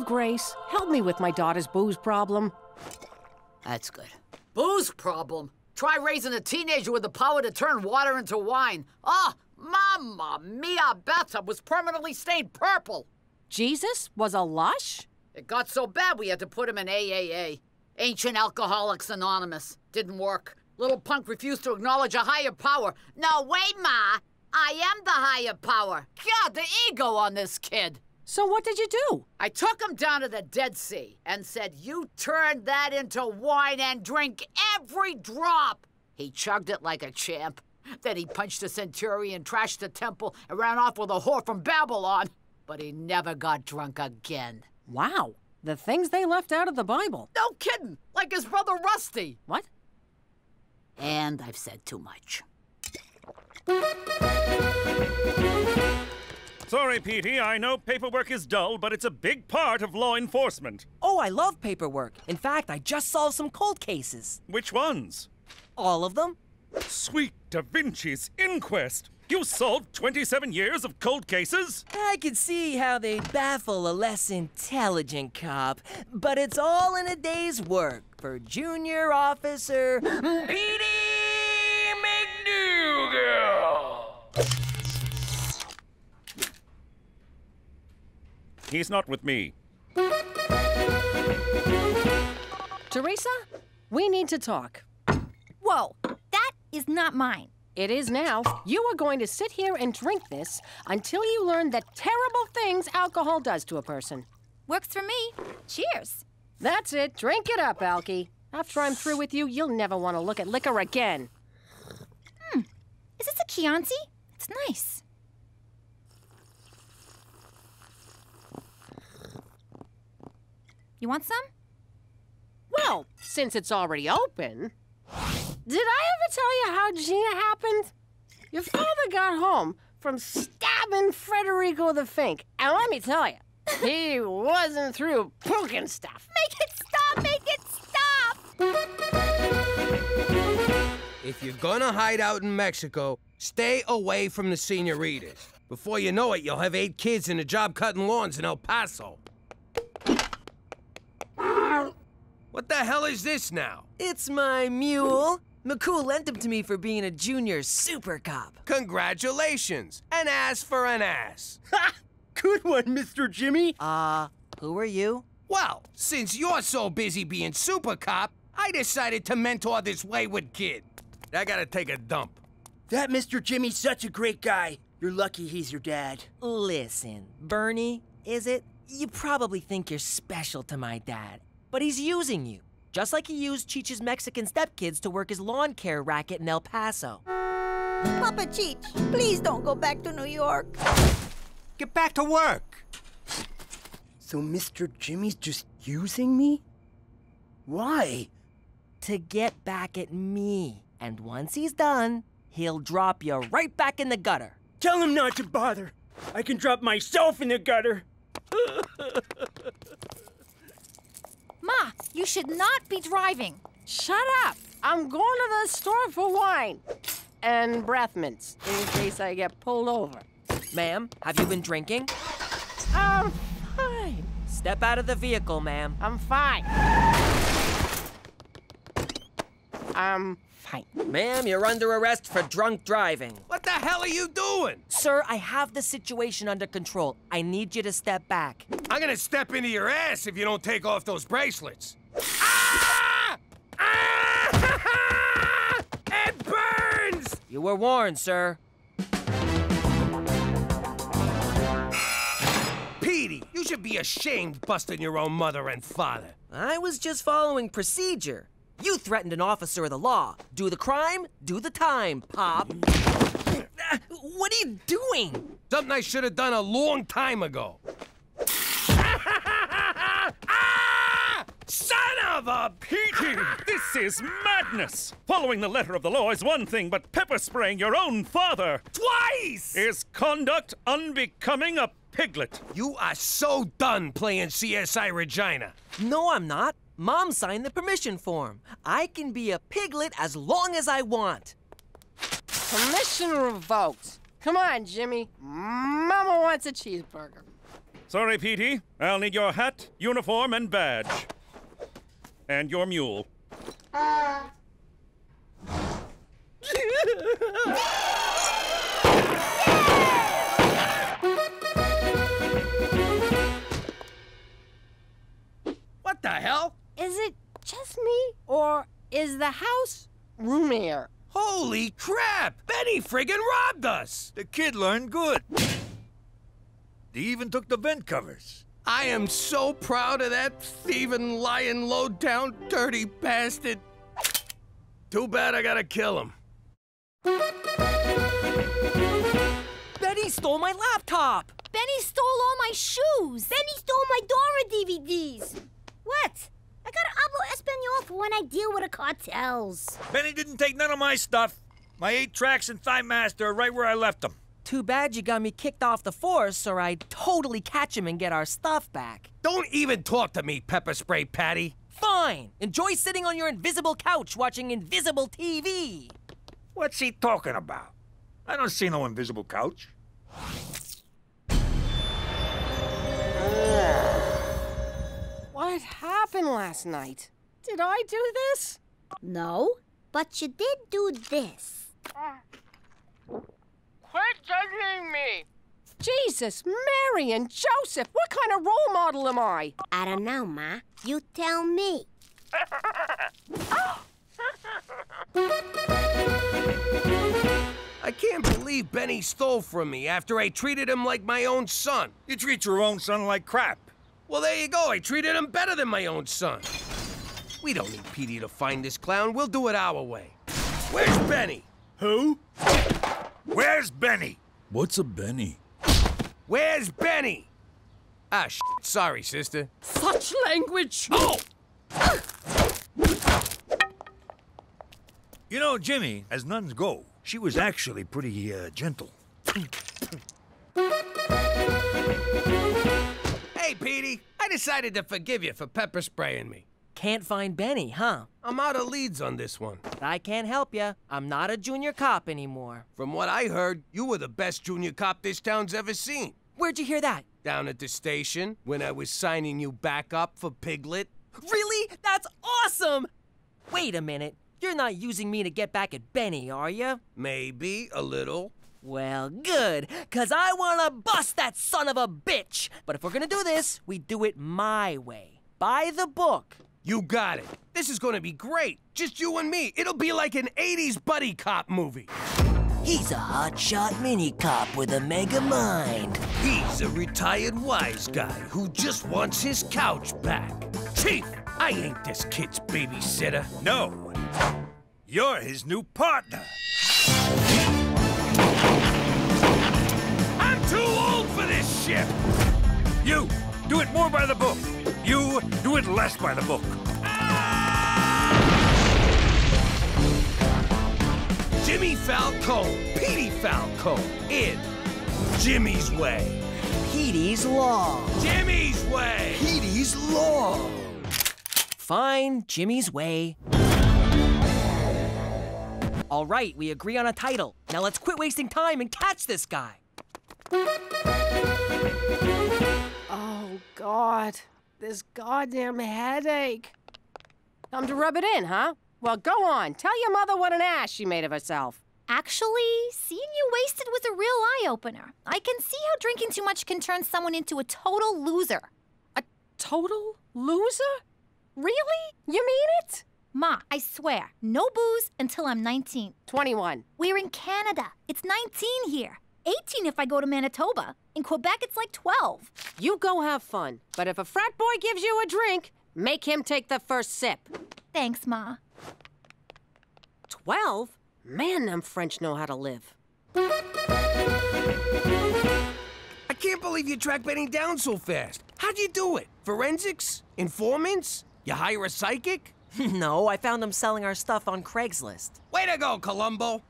Grace, help me with my daughter's booze problem. That's good. Booze problem? Try raising a teenager with the power to turn water into wine. Oh, Mamma Mia, bathtub was permanently stained purple. Jesus was a lush? It got so bad we had to put him in AAA. Ancient Alcoholics Anonymous. Didn't work. Little punk refused to acknowledge a higher power. No, wait, Ma. I am the higher power. God, the ego on this kid. So what did you do? I took him down to the Dead Sea and said, you turn that into wine and drink every drop. He chugged it like a champ. Then he punched a centurion, trashed the temple, and ran off with a whore from Babylon. But he never got drunk again. Wow. The things they left out of the Bible. No kidding. Like his brother Rusty. What? And I've said too much. Sorry, Petey, I know paperwork is dull, but it's a big part of law enforcement. Oh, I love paperwork. In fact, I just solved some cold cases. Which ones? All of them. Sweet Da Vinci's inquest. You solved 27 years of cold cases? I could see how they'd baffle a less intelligent cop, but it's all in a day's work for Junior Officer Petey McDougal. He's not with me. Teresa, we need to talk. Whoa, that is not mine. It is now. You are going to sit here and drink this until you learn the terrible things alcohol does to a person. Works for me. Cheers. That's it. Drink it up, Alky. After I'm through with you, you'll never want to look at liquor again. Is this a Chianti? It's nice. You want some? Well, since it's already open... Did I ever tell you how Gina happened? Your father got home from stabbing Federico the Fink. And let me tell you, he wasn't through poking stuff. Make it stop! Make it stop! If you're gonna hide out in Mexico, stay away from the senoritas. Before you know it, you'll have 8 kids and a job cutting lawns in El Paso. What the hell is this now? It's my mule. McCool lent him to me for being a junior super cop. Congratulations! An ass for an ass. Ha! Good one, Mr. Jimmy. Who are you? Well, since you're so busy being super cop, I decided to mentor this wayward kid. I gotta take a dump. That Mr. Jimmy's such a great guy. You're lucky he's your dad. Listen, Bernie, is it? You probably think you're special to my dad, but he's using you. Just like he used Cheech's Mexican stepkids to work his lawn care racket in El Paso. Papa Cheech, please don't go back to New York. Get back to work. So Mr. Jimmy's just using me? Why? To get back at me. And once he's done, he'll drop you right back in the gutter. Tell him not to bother. I can drop myself in the gutter. Ma, you should not be driving. Shut up! I'm going to the store for wine. And breath mints, in case I get pulled over. Ma'am, have you been drinking? I'm fine. Step out of the vehicle, ma'am. I'm fine. I'm fine. Ma'am, you're under arrest for drunk driving. What the hell are you doing? Sir, I have the situation under control. I need you to step back. I'm gonna step into your ass if you don't take off those bracelets. Ah! Ah! It burns! You were warned, sir. Petey, you should be ashamed busting your own mother and father. I was just following procedure. You threatened an officer of the law. Do the crime, do the time, Pop. What are you doing? Something I should have done a long time ago. Son of a... Petey, this is madness! Following the letter of the law is one thing, but pepper spraying your own father... Twice! ...is conduct unbecoming a piglet. You are so done playing CSI Regina. No, I'm not. Mom signed the permission form. I can be a piglet as long as I want. Permission revoked. Come on, Jimmy. Mama wants a cheeseburger. Sorry, Petey. I'll need your hat, uniform, and badge. And your mule. What the hell? Is it just me, or is the house roomier? Holy crap! Benny friggin' robbed us! The kid learned good. They even took the vent covers. I am so proud of that thieving, lying, low-down, dirty bastard. Too bad I gotta kill him. Benny stole my laptop! Benny stole all my shoes! Benny stole my Dora DVDs! What? I gotta hablo Espanol for when I deal with the cartels. Benny didn't take none of my stuff. My 8 tracks and Thigh Master are right where I left them. Too bad you got me kicked off the force, or I'd totally catch him and get our stuff back. Don't even talk to me, Pepper Spray Patty. Fine. Enjoy sitting on your invisible couch watching invisible TV. What's he talking about? I don't see no invisible couch. What happened last night? Did I do this? No, but you did do this. Quit judging me! Jesus, Mary and Joseph, what kind of role model am I? I don't know, Ma. You tell me. I can't believe Benny stole from me after I treated him like my own son. You treat your own son like crap. Well, there you go. I treated him better than my own son. We don't need Petey to find this clown. We'll do it our way. Where's Benny? Who? Where's Benny? What's a Benny? Where's Benny? Ah, shit. Sorry, sister. Such language! Oh! You know, Jimmy, as nuns go, she was actually pretty, gentle. Hey, Petey. I decided to forgive you for pepper spraying me. Can't find Benny, huh? I'm out of leads on this one. But I can't help you. I'm not a junior cop anymore. From what I heard, you were the best junior cop this town's ever seen. Where'd you hear that? Down at the station, when I was signing you back up for Piglet. Really? That's awesome! Wait a minute. You're not using me to get back at Benny, are you? Maybe a little. Well, good, 'cause I wanna bust that son of a bitch! But if we're gonna do this, we do it my way. By the book. You got it. This is gonna be great. Just you and me. It'll be like an 80s buddy cop movie. He's a hotshot mini cop with a mega mind. He's a retired wise guy who just wants his couch back. Chief, I ain't this kid's babysitter. No. You're his new partner. I'm too old for this shit. You, do it more by the book. You, do it less by the book. Jimmy Falcone, Petey Falcone, in Jimmy's Way. Petey's Law. Jimmy's Way. Petey's Law. Fine, Jimmy's Way. All right, we agree on a title. Now let's quit wasting time and catch this guy. Oh, God. This goddamn headache. Time to rub it in, huh? Well, go on. Tell your mother what an ass she made of herself. Actually, seeing you wasted was a real eye-opener. I can see how drinking too much can turn someone into a total loser. A total loser? Really? You mean it? Ma, I swear, no booze until I'm 19. 21. We're in Canada. It's 19 here. 18 if I go to Manitoba. In Quebec, it's like 12. You go have fun. But if a frat boy gives you a drink, make him take the first sip. Thanks, Ma. 12? Man, them French know how to live. I can't believe you tracked Benny down so fast. How'd you do it? Forensics? Informants? You hire a psychic? No, I found him selling our stuff on Craigslist. Way to go, Columbo.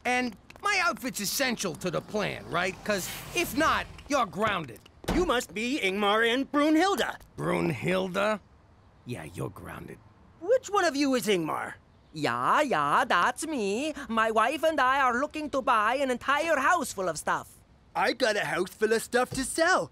And my outfit's essential to the plan, right? Because if not, you're grounded. You must be Ingmar and Brunhilde. Brunhilde? Yeah, you're grounded. Which one of you is Ingmar? Yeah, that's me. My wife and I are looking to buy an entire house full of stuff. I got a house full of stuff to sell.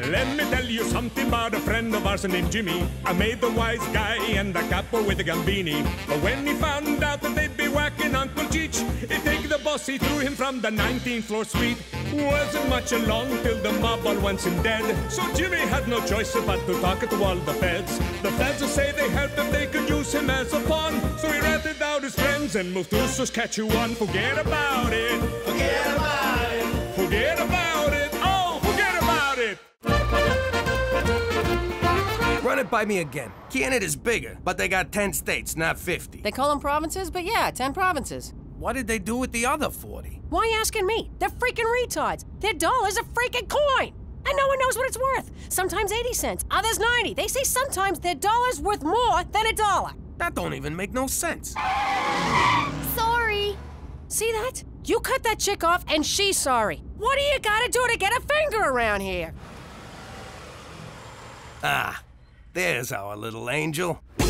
Let me tell you something about a friend of ours named Jimmy. I made the wise guy and the capo with the gambini. But when he found out that they'd be whacking Uncle Cheech, he'd take the boss, he threw him from the 19th floor suite. Wasn't much along till the mob all wants him dead. So Jimmy had no choice but to talk to all the feds. The feds say they helped him, they could use him as a pawn. So he ratted out his friends and moved to Saskatchewan. Forget about it. Forget about it. Forget about it. Oh, forget about it. Run it by me again. Canada's bigger, but they got 10 states, not 50. They call them provinces, but yeah, 10 provinces. What did they do with the other 40? Why asking me? They're freaking retards. Their dollar's a freaking coin. And no one knows what it's worth. Sometimes 80 cents, others 90. They say sometimes their dollar's worth more than a dollar. That don't even make no sense. Sorry. See that? You cut that chick off and she's sorry. What do you gotta do to get a finger around here? Ah, there's our little angel. You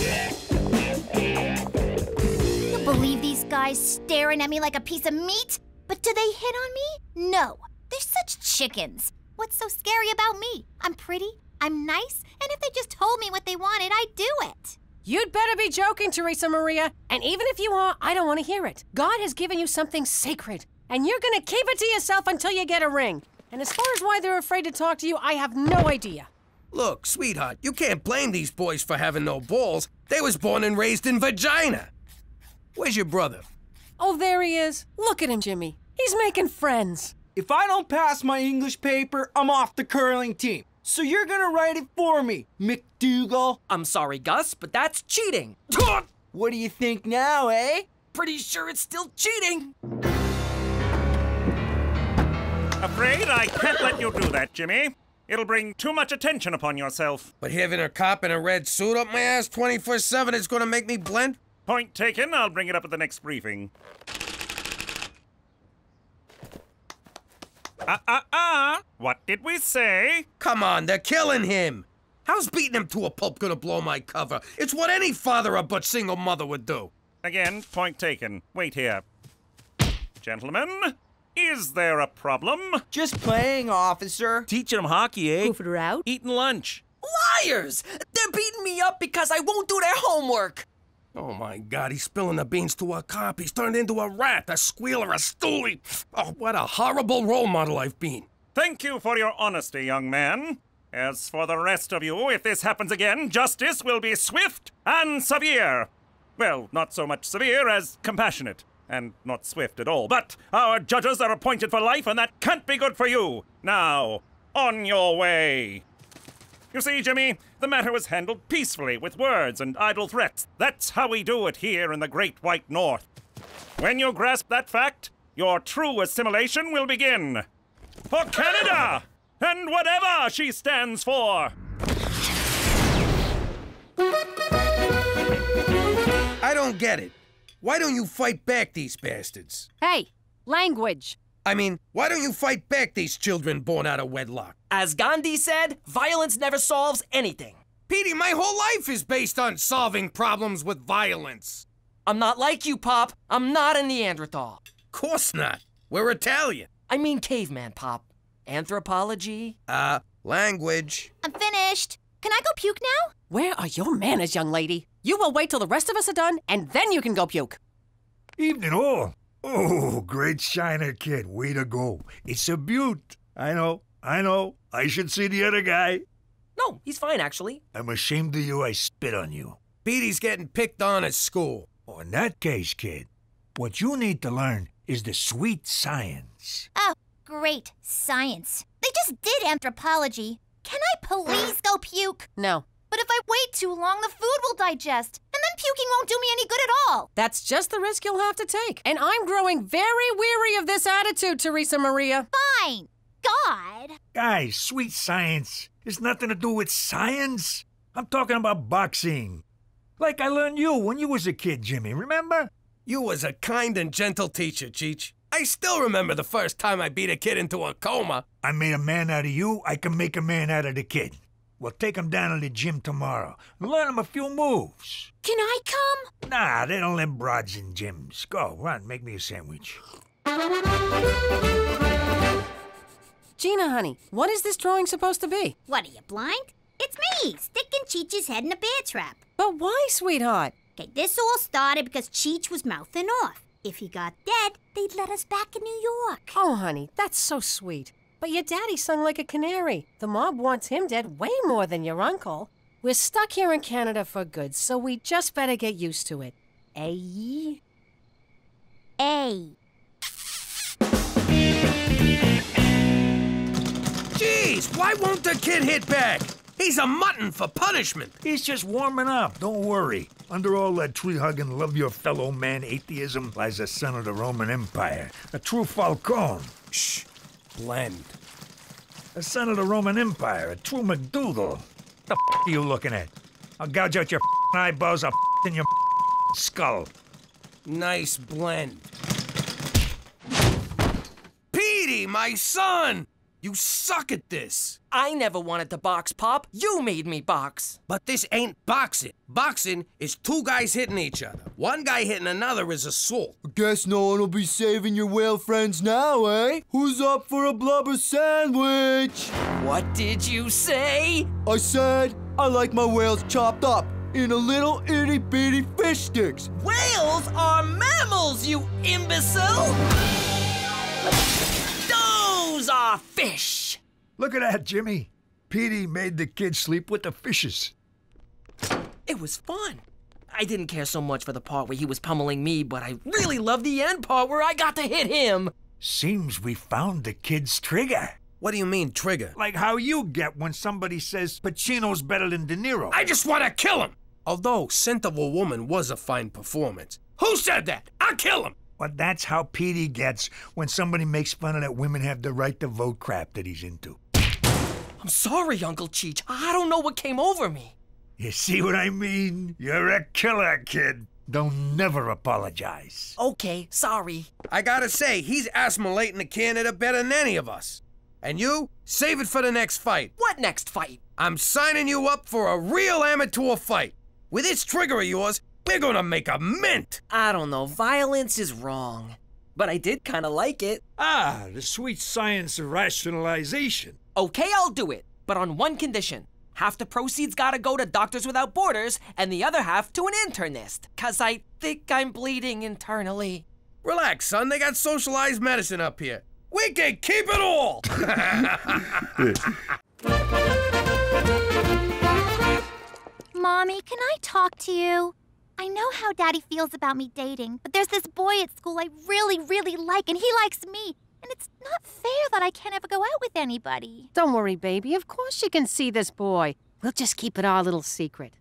believe these guys staring at me like a piece of meat? But do they hit on me? No. They're such chickens. What's so scary about me? I'm pretty, I'm nice, and if they just told me what they wanted, I'd do it. You'd better be joking, Teresa Maria. And even if you are, I don't want to hear it. God has given you something sacred, and you're gonna keep it to yourself until you get a ring. And as far as why they're afraid to talk to you, I have no idea. Look, sweetheart, you can't blame these boys for having no balls. They was born and raised in vagina. Where's your brother? Oh, there he is. Look at him, Jimmy. He's making friends. If I don't pass my English paper, I'm off the curling team. So you're gonna write it for me, McDougal. I'm sorry, Gus, but that's cheating. What do you think now, eh? Pretty sure it's still cheating. Afraid I can't let you do that, Jimmy. It'll bring too much attention upon yourself. But having a cop in a red suit up my ass 24/7 is gonna make me blend? Point taken. I'll bring it up at the next briefing. What did we say? Come on, they're killing him. How's beating him to a pulp gonna blow my cover? It's what any father or but single mother would do. Again, point taken. Wait here. Gentlemen, is there a problem? Just playing, officer. Teaching them hockey, eh? Goofing around? Eating lunch. Liars! They're beating me up because I won't do their homework. Oh my God, he's spilling the beans to a cop. He's turned into a rat, a squealer, a stoolie. Oh, what a horrible role model I've been. Thank you for your honesty, young man. As for the rest of you, if this happens again, justice will be swift and severe. Well, not so much severe as compassionate. And not swift at all. But our judges are appointed for life, and that can't be good for you. Now, on your way. You see, Jimmy, the matter was handled peacefully with words and idle threats. That's how we do it here in the Great White North. When you grasp that fact, your true assimilation will begin. For Canada! And whatever she stands for! I don't get it. Why don't you fight back these bastards? Hey, language. I mean, why don't you fight back these children born out of wedlock? As Gandhi said, violence never solves anything. Petey, my whole life is based on solving problems with violence. I'm not like you, Pop. I'm not a Neanderthal. Course not. We're Italian. I mean caveman, Pop. Anthropology. Language. I'm finished. Can I go puke now? Where are your manners, young lady? You will wait till the rest of us are done, and then you can go puke. Evening all. Oh, great shiner, kid. Way to go. It's a beaut. I know. I should see the other guy. No, he's fine, actually. I'm ashamed of you. I spit on you. Petey's getting picked on at school. Oh, in that case, kid, what you need to learn is the sweet science. Oh, great. Science. They just did anthropology. Can I please go puke? No. But if I wait too long, the food will digest. And then puking won't do me any good at all. That's just the risk you'll have to take. And I'm growing very weary of this attitude, Teresa Maria. Fine. God. Guys, sweet science has nothing to do with science. I'm talking about boxing. Like I learned you when you was a kid, Jimmy, remember? You was a kind and gentle teacher, Cheech. I still remember the first time I beat a kid into a coma. I made a man out of you, I can make a man out of the kid. We'll take him down to the gym tomorrow and learn him a few moves. Can I come? Nah, they don't let broads in gyms. Go, run, make me a sandwich. Gina, honey, what is this drawing supposed to be? What, are you blind? It's me, sticking Cheech's head in a bear trap. But why, sweetheart? Okay, this all started because Cheech was mouthing off. If he got dead, they'd let us back in New York. Oh, honey, that's so sweet. But your daddy sung like a canary. The mob wants him dead way more than your uncle. We're stuck here in Canada for good, so we just better get used to it. Eh? Jeez, why won't the kid hit back? He's a mutton for punishment. He's just warming up, don't worry. Under all that tree-hugging, love-your-fellow-man atheism lies the son of the Roman Empire, a true Falcone. Shh, blend. A son of the Roman Empire, a true McDougal. The are you looking at? I'll gouge out your eyeballs, I'll in your skull. Nice blend. Petey, my son! You suck at this. I never wanted to box, Pop. You made me box. But this ain't boxing. Boxing is two guys hitting each other. One guy hitting another is assault. Guess no one will be saving your whale friends now, eh? Who's up for a blubber sandwich? What did you say? I said I like my whales chopped up in a little itty-bitty fish sticks. Whales are mammals, you imbecile! Those are fish! Look at that, Jimmy. Petey made the kid sleep with the fishes. It was fun. I didn't care so much for the part where he was pummeling me, but I really loved the end part where I got to hit him. Seems we found the kid's trigger. What do you mean, trigger? Like how you get when somebody says Pacino's better than De Niro. I just want to kill him! Although Scent of a Woman was a fine performance. Who said that? I'll kill him! But that's how Petey gets when somebody makes fun of that women have the right to vote crap that he's into. I'm sorry, Uncle Cheech. I don't know what came over me. You see what I mean? You're a killer, kid. Don't never apologize. Okay, sorry. I gotta say, he's assimilating to Canada better than any of us. And you, save it for the next fight. What next fight? I'm signing you up for a real amateur fight. With this trigger of yours, we're gonna make a mint. I don't know, violence is wrong. But I did kind of like it. Ah, the sweet science of rationalization. Okay, I'll do it, but on one condition. Half the proceeds gotta go to Doctors Without Borders, and the other half to an internist. 'Cause I think I'm bleeding internally. Relax, son, they got socialized medicine up here. We can keep it all! Mommy, can I talk to you? I know how Daddy feels about me dating, but there's this boy at school I really, really like, and he likes me. And it's not fair that I can't ever go out with anybody. Don't worry, baby. Of course you can see this boy. We'll just keep it our little secret.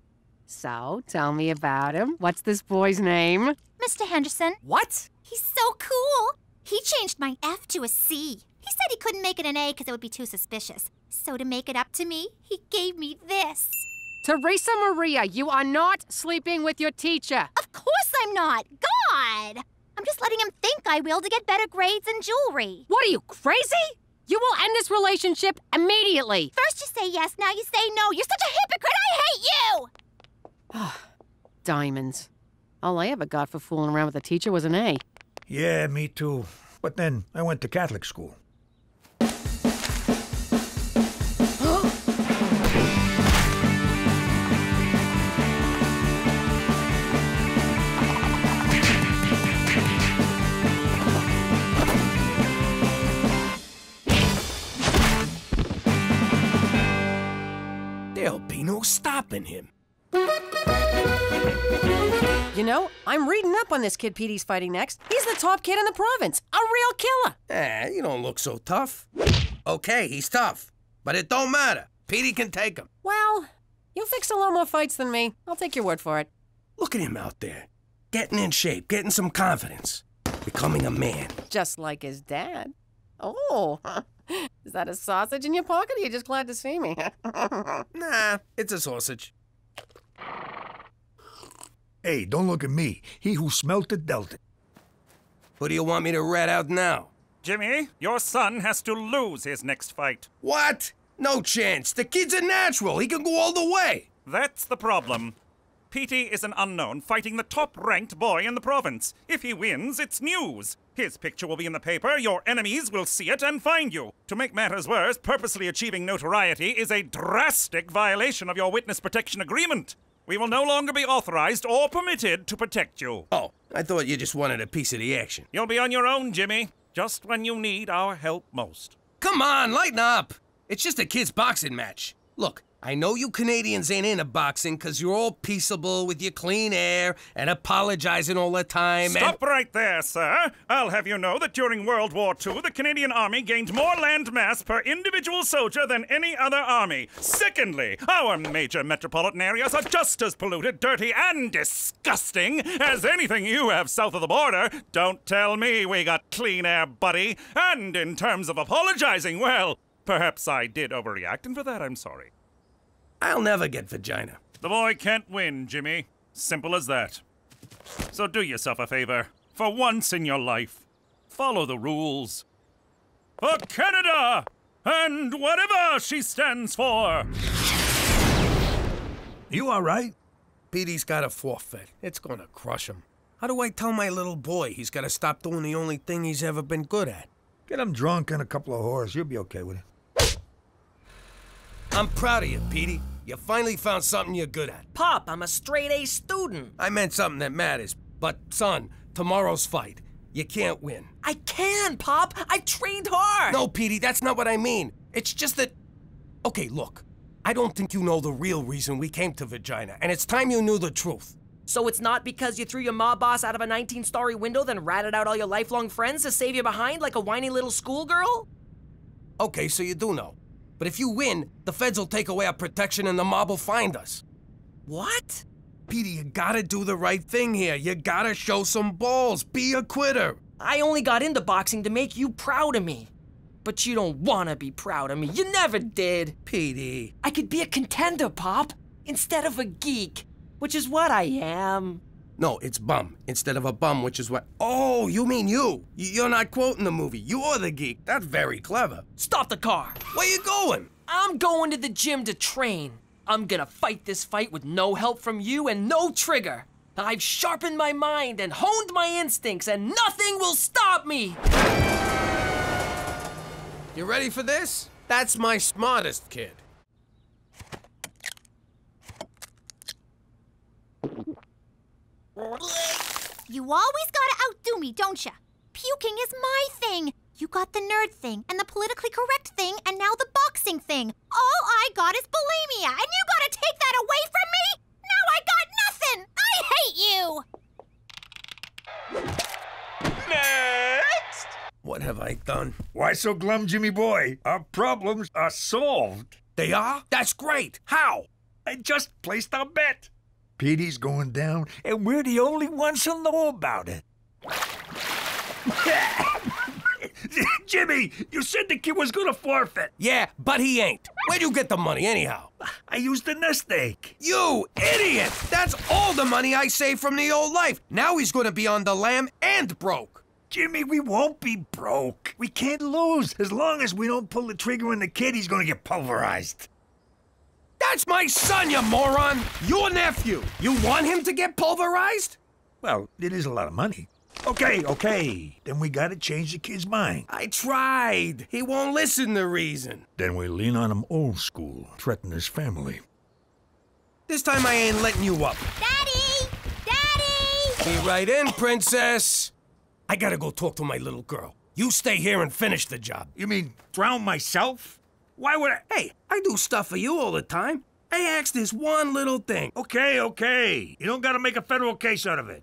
So, tell me about him. What's this boy's name? Mr. Henderson. What? He's so cool. He changed my F to a C. He said he couldn't make it an A because it would be too suspicious. So to make it up to me, he gave me this. Teresa Maria, you are not sleeping with your teacher. Of course I'm not. God! I'm just letting him think I will to get better grades and jewelry. What are you, crazy? You will end this relationship immediately. First you say yes, now you say no. You're such a hypocrite. I hate you! Diamonds. All I ever got for fooling around with a teacher was an A. Yeah, me too. But then I went to Catholic school. There'll be no stopping him. You know, I'm reading up on this kid Petey's fighting next. He's the top kid in the province. A real killer. You don't look so tough. Okay, he's tough. But it don't matter. Petey can take him. Well, you fixed a lot more fights than me. I'll take your word for it. Look at him out there. Getting in shape, getting some confidence. Becoming a man. Just like his dad. Oh, is that a sausage in your pocket or are you just glad to see me? Nah, it's a sausage. Hey, don't look at me. He who smelt it dealt it. Who do you want me to rat out now? Jimmy, your son has to lose his next fight. What? No chance. The kid's a natural. He can go all the way. That's the problem. Petey is an unknown fighting the top-ranked boy in the province. If he wins, it's news. His picture will be in the paper, your enemies will see it and find you. To make matters worse, purposely achieving notoriety is a drastic violation of your witness protection agreement. We will no longer be authorized or permitted to protect you. Oh, I thought you just wanted a piece of the action. You'll be on your own, Jimmy, just when you need our help most. Come on, lighten up. It's just a kid's boxing match. Look, I know you Canadians ain't into boxing because you're all peaceable with your clean air and apologizing all the time. Stop right there, sir. I'll have you know that during World War II, the Canadian Army gained more land mass per individual soldier than any other army. Secondly, our major metropolitan areas are just as polluted, dirty, and disgusting as anything you have south of the border. Don't tell me we got clean air, buddy. And in terms of apologizing, well, perhaps I did overreact, and for that I'm sorry. I'll never get vagina. The boy can't win, Jimmy. Simple as that. So do yourself a favor. For once in your life, follow the rules. For Canada! And whatever she stands for! You all right? Petey's got a forfeit. It's gonna crush him. How do I tell my little boy he's gotta stop doing the only thing he's ever been good at? Get him drunk and a couple of whores. You'll be okay with it. I'm proud of you, Petey. You finally found something you're good at. Pop, I'm a straight-A student. I meant something that matters. But, son, tomorrow's fight. You can't win. I can, Pop. I trained hard. No, Petey, that's not what I mean. It's just that... Okay, look. I don't think you know the real reason we came to Vagina, and it's time you knew the truth. So it's not because you threw your mob boss out of a 19-story window, then ratted out all your lifelong friends to save you behind like a whiny little schoolgirl? Okay, so you do know. But if you win, the feds will take away our protection and the mob will find us. What? Petey, you gotta do the right thing here. You gotta show some balls. Be a quitter. I only got into boxing to make you proud of me. But you don't wanna be proud of me. You never did. Petey. I could be a contender, Pop, instead of a geek, which is what I am. No, it's bum instead of a bum, which is what... Oh, you mean you. You're not quoting the movie. You're the geek. That's very clever. Stop the car. Where you going? I'm going to the gym to train. I'm gonna fight this fight with no help from you and no trigger. I've sharpened my mind and honed my instincts, and nothing will stop me. You ready for this? That's my smartest kid. You always gotta outdo me, don't ya? Puking is my thing. You got the nerd thing, and the politically correct thing, and now the boxing thing. All I got is bulimia, and you gotta take that away from me? Now I got nothing! I hate you! Next! What have I done? Why so glum, Jimmy boy? Our problems are solved. They are? That's great. How? I just placed our bet. Petey's going down, and we're the only ones who know about it. Jimmy, you said the kid was gonna forfeit. Yeah, but he ain't. Where'd you get the money anyhow? I used the nest egg. You idiot! That's all the money I saved from the old life. Now he's gonna be on the lam and broke. Jimmy, we won't be broke. We can't lose. As long as we don't pull the trigger on the kid, he's gonna get pulverized. That's my son, you moron! Your nephew! You want him to get pulverized? Well, it is a lot of money. Okay. Then we gotta change the kid's mind. I tried. He won't listen to reason. Then we lean on him old school, threaten his family. This time I ain't letting you up. Daddy! Daddy! Be right in, princess. I gotta go talk to my little girl. You stay here and finish the job. You mean drown myself? Why would I? Hey, I do stuff for you all the time. I asked this one little thing. Okay. You don't gotta make a federal case out of it.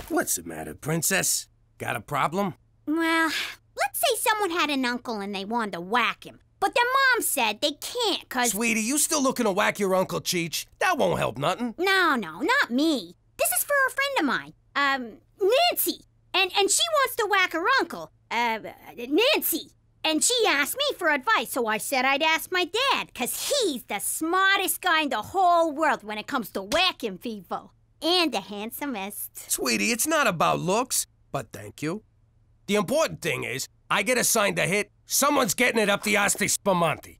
What's the matter, princess? Got a problem? Well, let's say someone had an uncle and they wanted to whack him. But their mom said they can't, 'cause... Sweetie, you still looking to whack your Uncle Cheech? That won't help nothing. No, not me. This is for a friend of mine, Nancy. And she wants to whack her uncle, Nancy. And she asked me for advice, so I said I'd ask my dad, 'cause he's the smartest guy in the whole world when it comes to whacking people. And the handsomest. Sweetie, it's not about looks, but thank you. The important thing is, I get assigned a hit, someone's getting it up the Asti Spumante.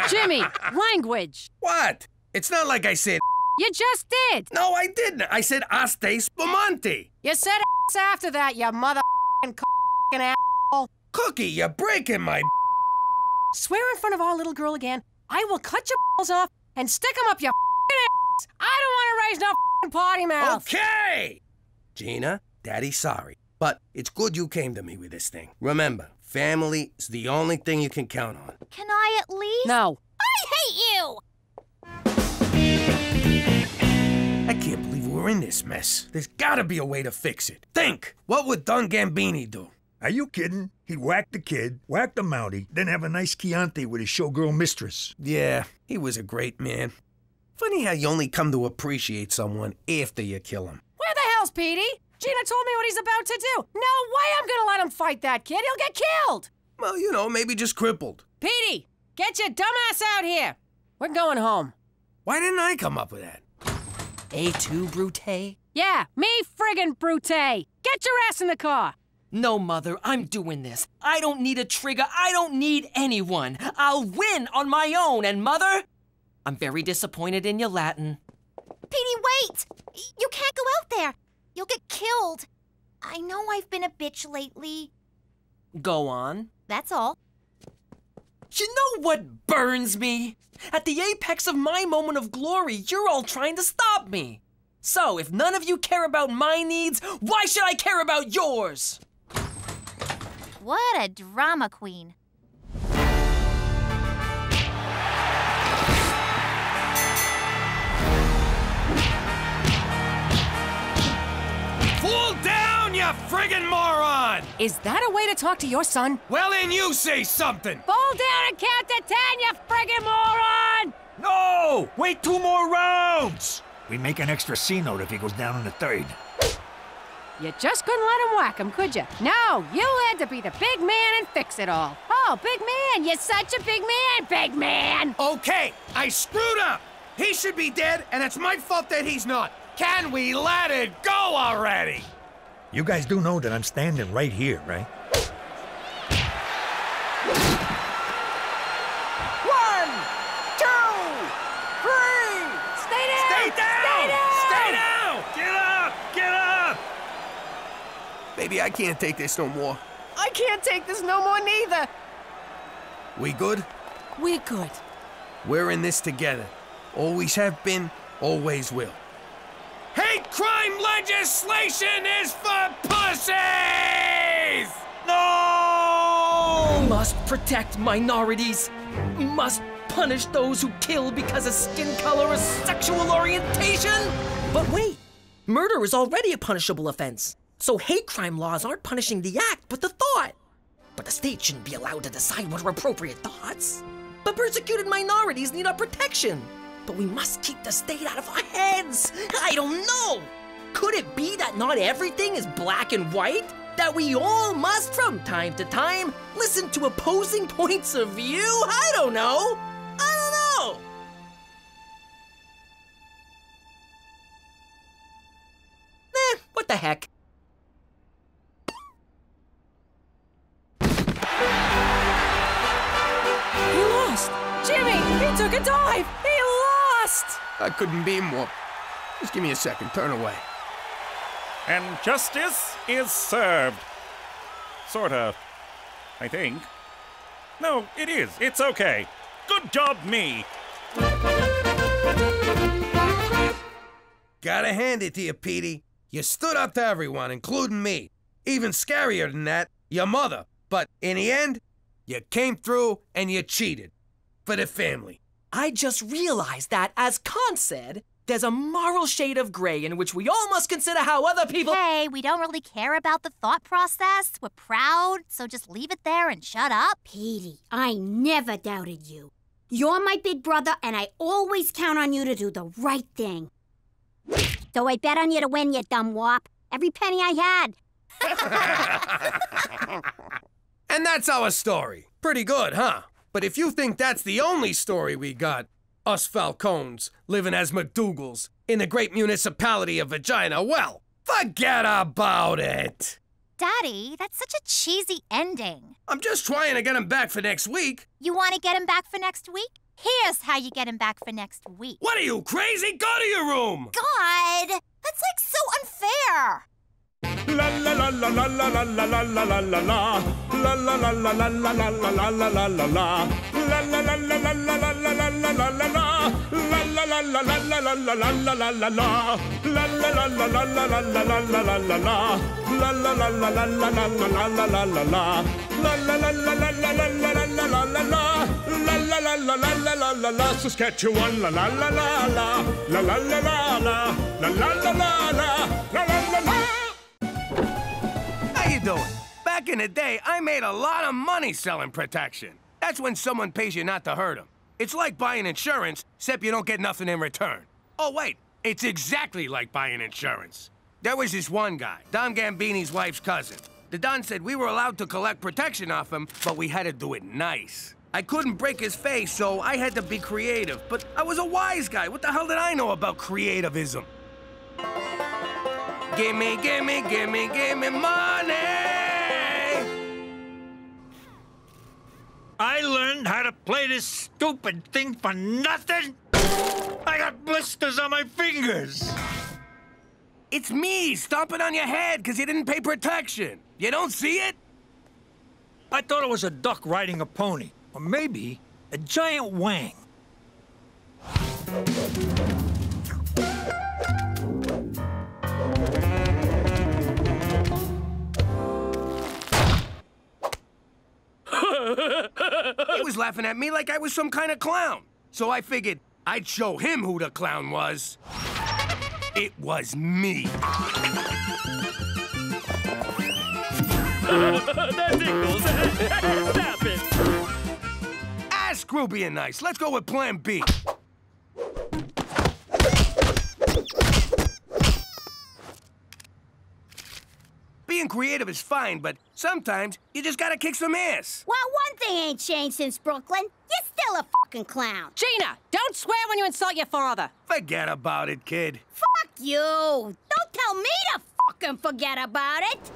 Jimmy, language. What? It's not like I said You just did. No, I didn't. I said hasta spumante. You said ass after that, you mother***ing asshole. Cookie, you're breaking my Swear in front of our little girl again, I will cut your balls off and stick them up your ass. I don't want to raise no potty mouth. Okay! Gina, Daddy's sorry. But it's good you came to me with this thing. Remember, family is the only thing you can count on. Can I at least? No. I hate you! I can't believe we're in this mess. There's gotta be a way to fix it. Think! What would Don Gambini do? Are you kidding? He'd whack the kid, whack the Mountie, then have a nice Chianti with his showgirl mistress. Yeah, he was a great man. Funny how you only come to appreciate someone after you kill him. Where the hell's Petey? Gina told me what he's about to do. No way I'm gonna let him fight that kid. He'll get killed. Well, you know, maybe just crippled. Petey, get your dumbass out here. We're going home. Why didn't I come up with that? A2, Brute? Yeah, me friggin' Brute. Get your ass in the car. No, Mother, I'm doing this. I don't need a trigger. I don't need anyone. I'll win on my own. And Mother, I'm very disappointed in your Latin. Petey, wait! You can't go out there. You'll get killed. I know I've been a bitch lately. Go on. That's all. You know what burns me? At the apex of my moment of glory, you're all trying to stop me. So, if none of you care about my needs, why should I care about yours? What a drama queen. Fall down, you friggin' moron! Is that a way to talk to your son? Well, then you say something! Fall down and count to 10, you friggin' moron! No! Wait 2 more rounds! We make an extra C note if he goes down in the 3rd. You just couldn't let him whack him, could you? No, you had to be the big man and fix it all. Oh, big man, you're such a big man! Okay, I screwed up! He should be dead, and it's my fault that he's not. Can we let it go already? You guys do know that I'm standing right here, right? 1, 2, 3! Stay down! Stay down! Stay down! Get up! Get up! Baby, I can't take this no more. I can't take this no more neither. We good? We good. We're in this together. Always have been, always will. Hate crime legislation is for pussies! No! Must protect minorities. Must punish those who kill because of skin color or sexual orientation. But wait, murder is already a punishable offense. So hate crime laws aren't punishing the act, but the thought. But the state shouldn't be allowed to decide what are appropriate thoughts. But persecuted minorities need our protection. But we must keep the state out of our heads. I don't know. Could it be that not everything is black and white? That we all must, from time to time, listen to opposing points of view? I don't know. What the heck? He lost! Jimmy, he took a dive! He lost! I couldn't be more. Just give me a second. Turn away. And justice is served. Sorta, I think. No, it is. It's okay. Good job, me. Gotta hand it to you, Petey. You stood up to everyone, including me. Even scarier than that, your mother. But in the end, you came through and you cheated. For the family. I just realized that, as Kant said, there's a moral shade of gray in which we all must consider how other people— Hey, we don't really care about the thought process. We're proud, so just leave it there and shut up. Petey, I never doubted you. You're my big brother, and I always count on you to do the right thing. So I bet on you to win, you dumb wop. Every penny I had. And that's our story. Pretty good, huh? But if you think that's the only story we got, us Falcones living as McDougalls in the great municipality of Vagina, well, forget about it. Daddy, that's such a cheesy ending. I'm just trying to get him back for next week. You want to get him back for next week? Here's how you get him back for next week. What are you, crazy? Go to your room! God! That's like so unfair! La la la la la la la la la la la la la. La la la la la la la la la la la la la. La la la la la la la la la la la la la. La la la la la la la la la la la la la. La la la la la la la la la la la la la. La la la la la la la la la la la la la. La la la la la la la la la la la la la. La la la la la la la la la. Saskatchewan la la la la la. La la la la la. La la la la la. La la la la. How you doing? Back in the day, I made a lot of money selling protection. That's when someone pays you not to hurt them. It's like buying insurance, except you don't get nothing in return. Oh, wait, it's exactly like buying insurance. There was this one guy, Don Gambini's wife's cousin. The Don said we were allowed to collect protection off him, but we had to do it nice. I couldn't break his face, so I had to be creative. But I was a wise guy. What the hell did I know about creativism? Gimme, gimme, gimme, gimme money! I learned how to play this stupid thing for nothing? I got blisters on my fingers. It's me stomping on your head because you didn't pay protection. You don't see it? I thought it was a duck riding a pony. Or maybe a giant wang. He was laughing at me like I was some kind of clown. So I figured I'd show him who the clown was. It was me. That tickles. Stop it. Ah, screw being nice. Let's go with plan B. Being creative is fine, but sometimes you just gotta kick some ass. Well, one thing ain't changed since Brooklyn. You're still a fucking clown. Gina, don't swear when you insult your father. Forget about it, kid. Fuck you. Don't tell me to fucking forget about it.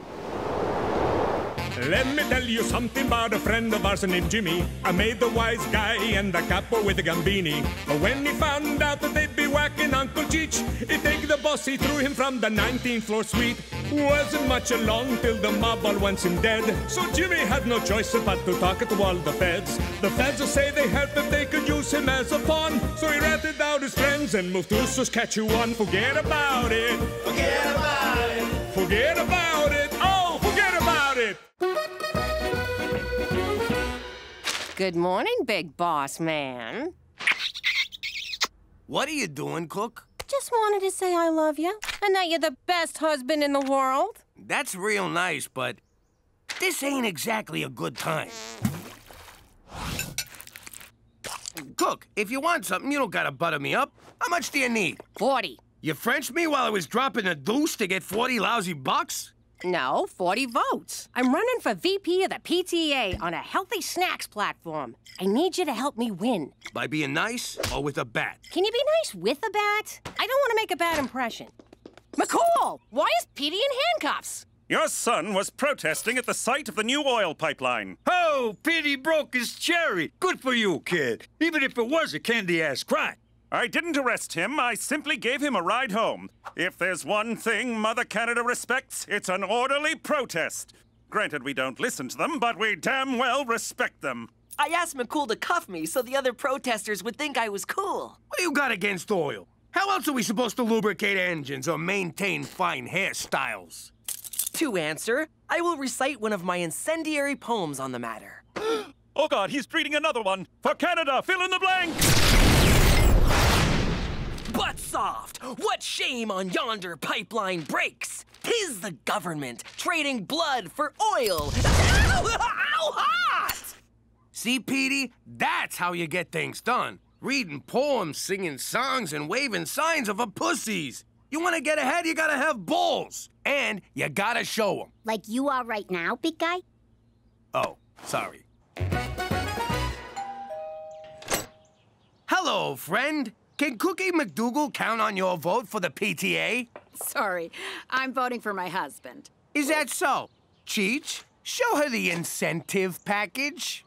Let me tell you something about a friend of ours named Jimmy. I made the wise guy and the capo with the Gambini. But when he found out that they'd be whacking Uncle Cheech, he take the boss, he threw him from the 19th floor suite. Wasn't much along till the mob all wants him dead. So Jimmy had no choice but to talk to all the feds. The feds say they heard that they could use him as a pawn. So he ratted out his friends and moved to Saskatchewan. Forget about it. Forget about it. Forget about it. Oh, forget about it. Good morning, big boss man. What are you doing, Cook? Just wanted to say I love you and that you're the best husband in the world. That's real nice, but this ain't exactly a good time. Cook, if you want something, you don't gotta butter me up. How much do you need? 40. You Frenched me while I was dropping a deuce to get 40 lousy bucks? No, 40 votes. I'm running for VP of the PTA on a healthy snacks platform. I need you to help me win. By being nice or with a bat? Can you be nice with a bat? I don't want to make a bad impression. McCool, why is Petey in handcuffs? Your son was protesting at the site of the new oil pipeline. Oh, Petey broke his cherry. Good for you, kid. Even if it was a candy-ass crime. I didn't arrest him. I simply gave him a ride home. If there's one thing Mother Canada respects, it's an orderly protest. Granted, we don't listen to them, but we damn well respect them. I asked McCool to cuff me so the other protesters would think I was cool. What do you got against oil? How else are we supposed to lubricate engines or maintain fine hairstyles? To answer, I will recite one of my incendiary poems on the matter. Oh God, he's reading another one. For Canada, fill in the blank! Butt soft! What shame on yonder pipeline breaks! 'Tis the government trading blood for oil. Ow! Ow! Hot! See, Petey? That's how you get things done. Reading poems, singing songs, and waving signs of a pussies. You want to get ahead, you gotta have balls. And you gotta show them. Like you are right now, big guy? Oh, sorry. Hello, friend. Can Cookie McDougal count on your vote for the PTA? Sorry, I'm voting for my husband. Is that so? Cheech, show her the incentive package.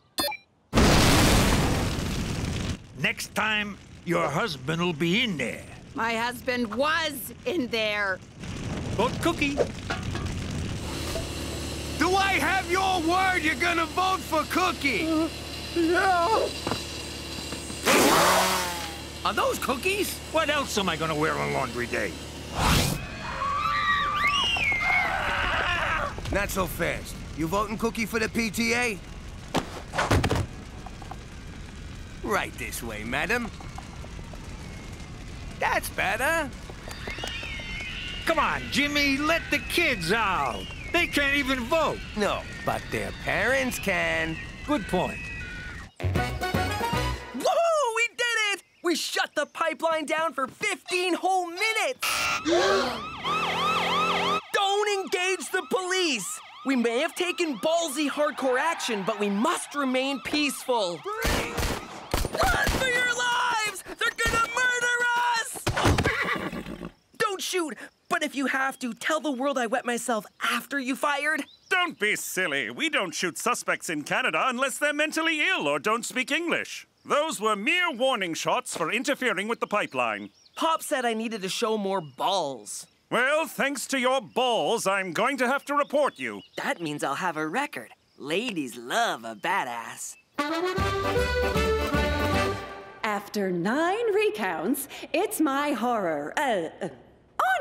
Next time, your husband will be in there. My husband was in there. Vote Cookie. Do I have your word you're gonna vote for Cookie? No. Are those cookies? What else am I gonna wear on laundry day? Not so fast. You voting Cookie for the PTA? Right this way, madam. That's better. Come on, Jimmy, let the kids out. They can't even vote. No, but their parents can. Good point. Woohoo! We did it! We shut the pipeline down for 15 whole minutes! Don't engage the police! We may have taken ballsy hardcore action, but we must remain peaceful. Run for your lives! They're gonna murder us! Don't shoot, but if you have to, tell the world I wet myself after you fired. Don't be silly. We don't shoot suspects in Canada unless they're mentally ill or don't speak English. Those were mere warning shots for interfering with the pipeline. Pop said I needed to show more balls. Well, thanks to your balls, I'm going to have to report you. That means I'll have a record. Ladies love a badass. After 9 recounts, it's my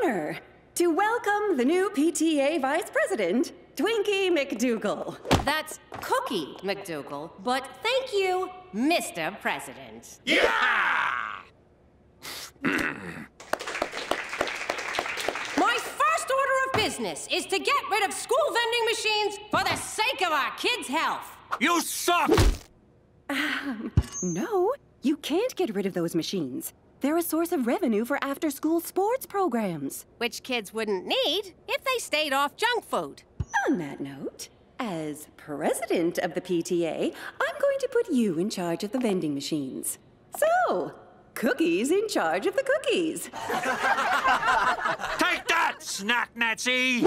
honor to welcome the new PTA Vice President, Twinkie McDougal. That's Cookie McDougal, but thank you, Mr. President. My first order of business is to get rid of school vending machines for the sake of our kids' health. You suck! No, you can't get rid of those machines. They're a source of revenue for after-school sports programs. Which kids wouldn't need if they stayed off junk food. On that note, as president of the PTA, I'm going to put you in charge of the vending machines. So, Cookie's in charge of the cookies. Take that, snack Nazi!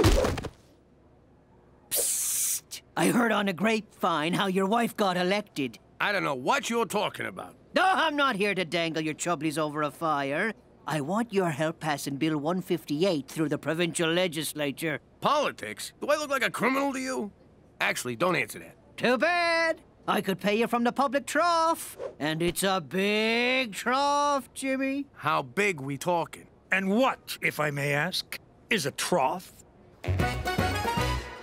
Psst! I heard on the grapevine how your wife got elected. I don't know what you're talking about. No, I'm not here to dangle your chubblies over a fire. I want your help passing Bill 158 through the provincial legislature. Politics? Do I look like a criminal to you? Actually, don't answer that. Too bad. I could pay you from the public trough. And it's a big trough, Jimmy. How big we talking? And what, if I may ask, is a trough?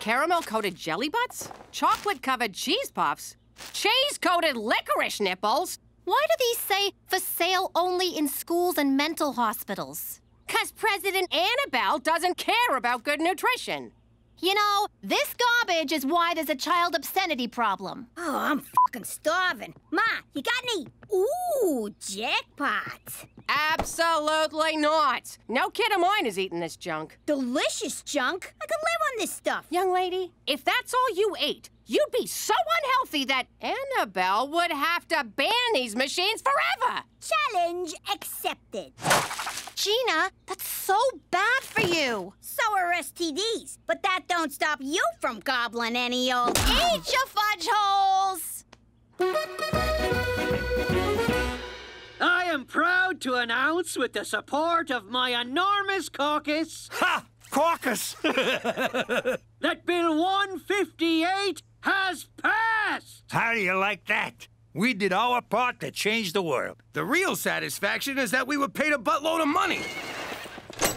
Caramel-coated jelly butts? Chocolate-covered cheese puffs? Cheese-coated licorice nipples? Why do these say for sale only in schools and mental hospitals? 'Cause President Annabelle doesn't care about good nutrition. You know, this garbage is why there's a child obscenity problem. Oh, I'm fucking starving. Ma, you got any? Ooh, jackpot. Absolutely not. No kid of mine is eating this junk. Delicious junk. I could live on this stuff. Young lady, if that's all you ate, you'd be so unhealthy that Annabelle would have to ban these machines forever. Challenge accepted. Gina, that's so bad for you. So are STDs, but that don't stop you from gobbling any old... Eat your fudge holes! I am proud to announce, with the support of my enormous caucus... Ha! Caucus! that Bill 158 has passed! How do you like that? We did our part to change the world. The real satisfaction is that we were paid a buttload of money.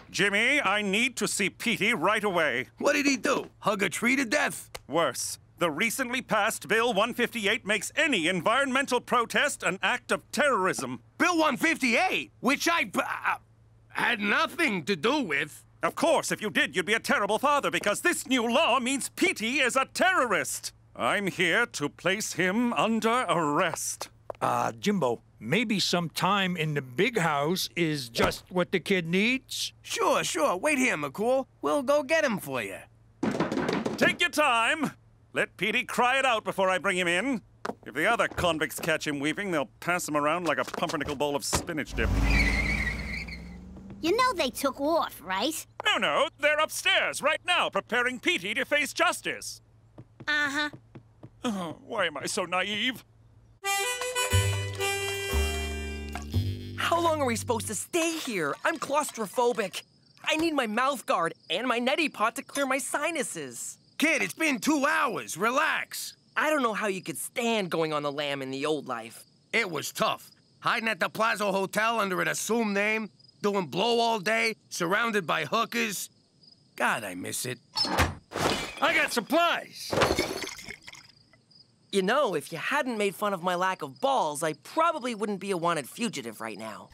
Jimmy, I need to see Petey right away. What did he do? Hug a tree to death? Worse. The recently passed Bill 158 makes any environmental protest an act of terrorism. Bill 158? Which I had nothing to do with. Of course, if you did, you'd be a terrible father, because this new law means Petey is a terrorist. I'm here to place him under arrest. Jimbo, maybe some time in the big house is just what the kid needs? Sure. Wait here, McCool. We'll go get him for you. Take your time. Let Petey cry it out before I bring him in. If the other convicts catch him weeping, they'll pass him around like a pumpernickel bowl of spinach dip. You know they took off, right? No, they're upstairs right now preparing Petey to face justice. Uh-huh. Oh, why am I so naive? How long are we supposed to stay here? I'm claustrophobic. I need my mouth guard and my neti pot to clear my sinuses. Kid, it's been 2 hours. Relax. I don't know how you could stand going on the lam in the old life. It was tough. Hiding at the Plaza Hotel under an assumed name, doing blow all day, surrounded by hookers. God, I miss it. I got supplies. You know, if you hadn't made fun of my lack of balls, I probably wouldn't be a wanted fugitive right now.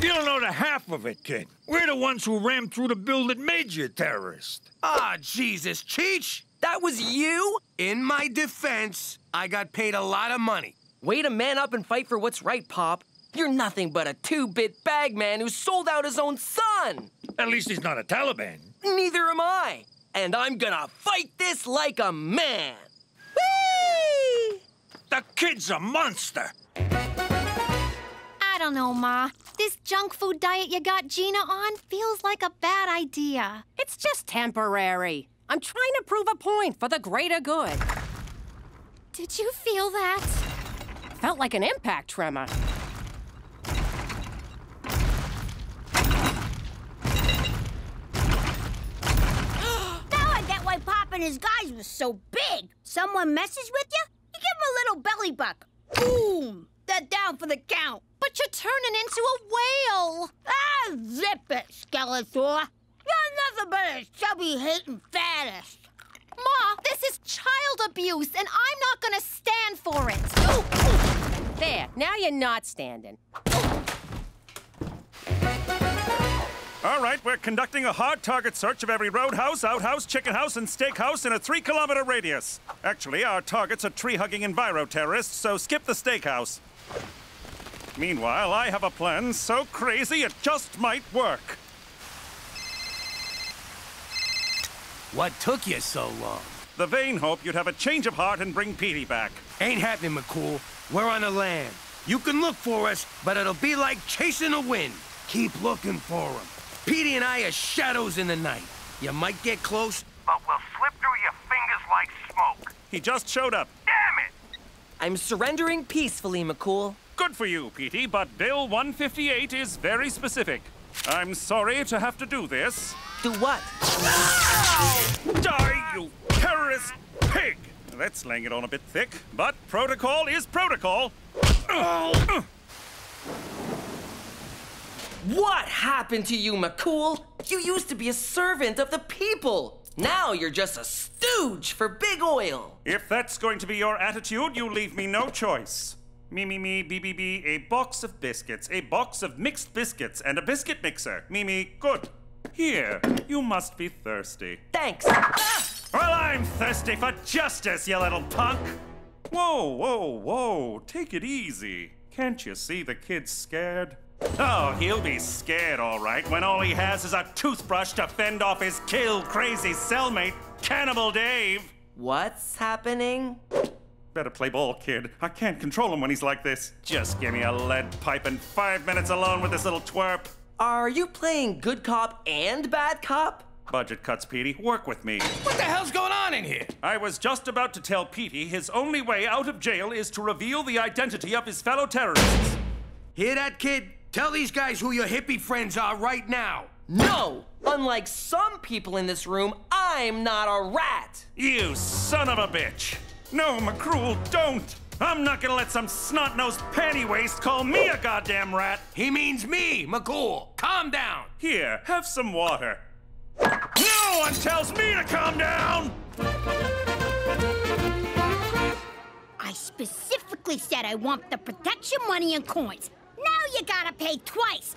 You don't know the half of it, kid. We're the ones who rammed through the bill that made you a terrorist. Ah, Jesus, Cheech! That was you? In my defense, I got paid a lot of money. Way to man up and fight for what's right, Pop. You're nothing but a 2-bit bagman who sold out his own son. At least he's not a Taliban. Neither am I. And I'm gonna fight this like a man. Whee! The kid's a monster. I don't know, Ma. This junk food diet you got Gina on feels like a bad idea. It's just temporary. I'm trying to prove a point for the greater good. Did you feel that? Felt like an impact tremor. Now I get why Pop and his guys was so big. Someone messes with you, you give him a little belly buck. Boom! They're down for the count. But you're turning into a whale. Ah, zip it, Skeletor. You're nothing but a chubby, hating fattest. Ma, this is child abuse, and I'm not gonna stand for it. There, now you're not standing. All right, we're conducting a hard target search of every roadhouse, outhouse, chicken house, and steakhouse in a 3-kilometer radius. Actually, our targets are tree-hugging enviro-terrorists, so skip the steakhouse. Meanwhile, I have a plan so crazy it just might work. What took you so long? The vain hope you'd have a change of heart and bring Petey back. Ain't happening, McCool. We're on the land. You can look for us, but it'll be like chasing the wind. Keep looking for him. Petey and I are shadows in the night. You might get close, but we'll slip through your fingers like smoke. He just showed up. Damn it! I'm surrendering peacefully, McCool. Good for you, Petey, but Bill 158 is very specific. I'm sorry to have to do this. Do what? Die, you terrorist pig! That's laying it on a bit thick, but protocol is protocol. What happened to you, McCool? You used to be a servant of the people. Now you're just a stooge for Big Oil. If that's going to be your attitude, you leave me no choice. Me, B, a box of biscuits, a box of mixed biscuits, and a biscuit mixer. Me, good. Here, you must be thirsty. Thanks. Well, I'm thirsty for justice, you little punk. Whoa. Take it easy. Can't you see the kid's scared? Oh, he'll be scared, all right, when all he has is a toothbrush to fend off his kill-crazy cellmate, Cannibal Dave. What's happening? Better play ball, kid. I can't control him when he's like this. Just give me a lead pipe and 5 minutes alone with this little twerp. Are you playing good cop and bad cop? Budget cuts, Petey. Work with me. What the hell's going on in here? I was just about to tell Petey his only way out of jail is to reveal the identity of his fellow terrorists. Hear that, kid? Tell these guys who your hippie friends are right now. No! Unlike some people in this room, I'm not a rat! You son of a bitch! No, McCrool, don't! I'm not gonna let some snot-nosed panty waste call me a goddamn rat! He means me, McCool! Calm down! Here, have some water. No one tells me to calm down! I specifically said I want the protection money and coins. Now you gotta pay twice.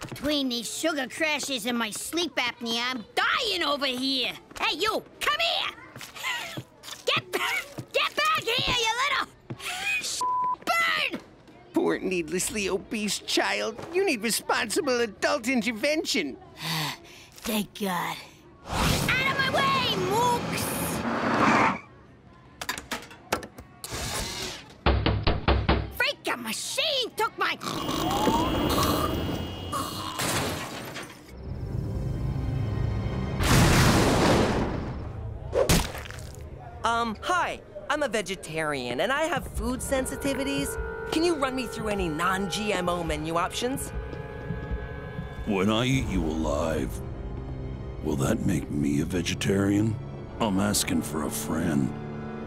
Between these sugar crashes and my sleep apnea, I'm dying over here. Hey, you, come here. Get back here, you little bird. Poor needlessly obese child. You need responsible adult intervention. Thank God. Out of my way, mooks! Freaking machine took my... Hi. I'm a vegetarian and I have food sensitivities. Can you run me through any non-GMO menu options? When I eat you alive, will that make me a vegetarian? I'm asking for a friend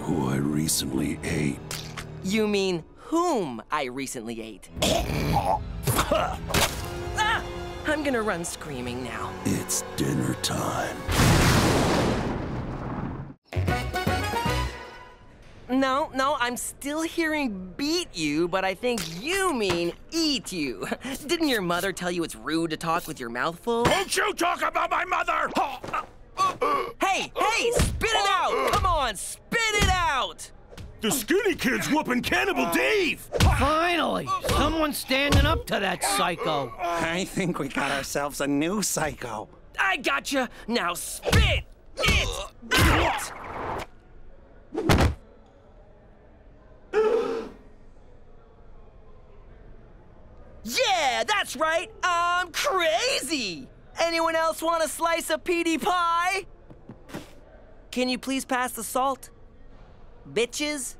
who I recently ate. You mean whom I recently ate? Ah! I'm gonna run screaming now. It's dinner time. No, I'm still hearing beat you, but I think you mean eat you. Didn't your mother tell you it's rude to talk with your mouth full? Don't you talk about my mother! Hey, spit it out! Come on, spit it out! The skinny kid's whooping Cannibal Dave! Finally! Someone's standing up to that psycho. I think we got ourselves a new psycho. I gotcha! Now spit it out! Yeah, that's right! I'm crazy! Anyone else want a slice of PD pie? Can you please pass the salt? Bitches?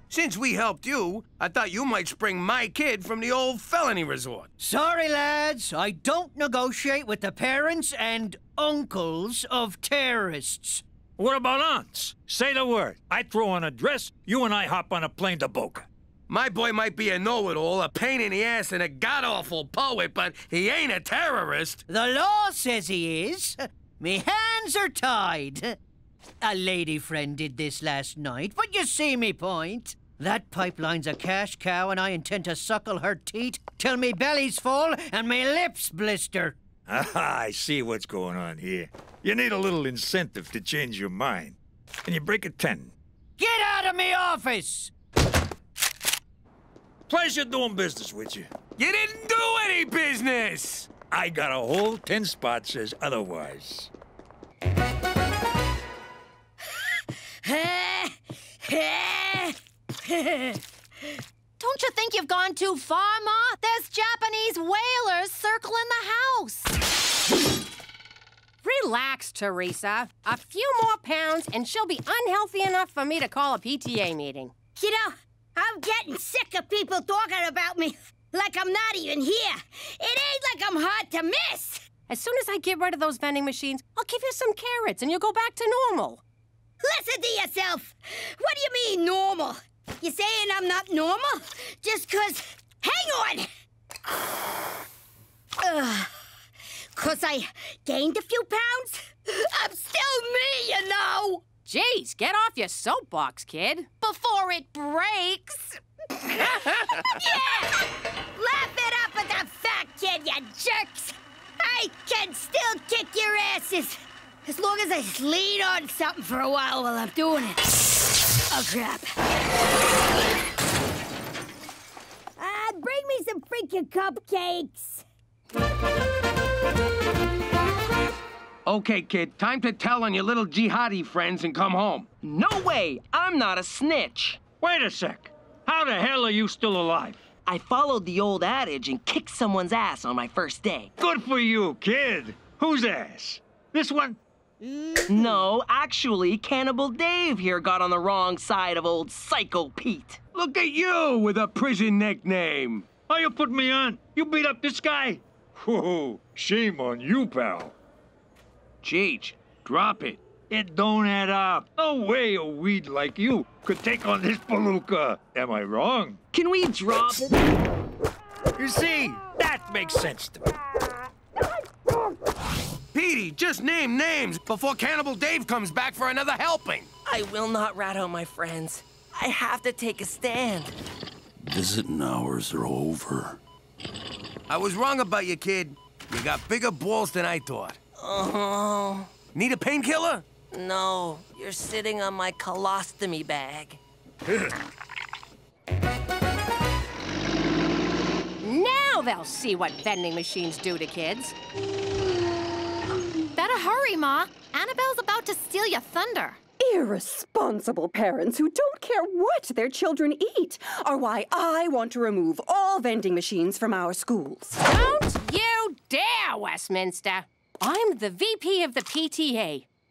Since we helped you, I thought you might spring my kid from the old felony resort. Sorry, lads. I don't negotiate with the parents and uncles of terrorists. What about aunts? Say the word. I throw on a dress, you and I hop on a plane to Boca. My boy might be a know-it-all, a pain in the ass, and a god-awful poet, but he ain't a terrorist. The law says he is. Me hands are tied. A lady friend did this last night, but you see me point. That pipeline's a cash cow, and I intend to suckle her teat till me belly's full and me lips blister. Ah, I see what's going on here. You need a little incentive to change your mind. And you break a 10. Get out of me office! Pleasure doing business with you. You didn't do any business! I got a whole 10 spot says otherwise. Don't you think you've gone too far, Ma? There's Japanese whalers circling the house. Relax, Teresa. A few more pounds and she'll be unhealthy enough for me to call a PTA meeting. You know, I'm getting sick of people talking about me like I'm not even here. It ain't like I'm hard to miss. As soon as I get rid of those vending machines, I'll give you some carrots and you'll go back to normal. Listen to yourself. What do you mean, normal? You saying I'm not normal? Just 'cause... Hang on! 'Cause I gained a few pounds? I'm still me, you know! Jeez, get off your soapbox, kid. Before it breaks. Yeah! Laugh it up at the fat kid, you jerks! I can still kick your asses! As long as I lean on something for a while I'm doing it. Oh, crap. Bring me some freaking cupcakes! Okay, kid, time to tell on your little jihadi friends and come home. No way! I'm not a snitch. Wait a sec. How the hell are you still alive? I followed the old adage and kicked someone's ass on my first day. Good for you, kid. Whose ass? This one? No, actually, Cannibal Dave here got on the wrong side of old Psycho Pete. Look at you with a prison nickname. Oh, you put me on? You beat up this guy? Whoa, shame on you, pal. Cheech, drop it. It don't add up. No way a weed like you could take on this palooka. Am I wrong? Can we drop it? You see, that makes sense to me. Petey, just name names before Cannibal Dave comes back for another helping. I will not rat out my friends. I have to take a stand. Visiting hours are over. I was wrong about you, kid. You got bigger balls than I thought. Oh. Need a painkiller? No, you're sitting on my colostomy bag. Now they'll see what vending machines do to kids. Better hurry, Ma. Annabelle's about to steal your thunder. Irresponsible parents who don't care what their children eat are why I want to remove all vending machines from our schools. Don't you dare, Westminster. I'm the VP of the PTA.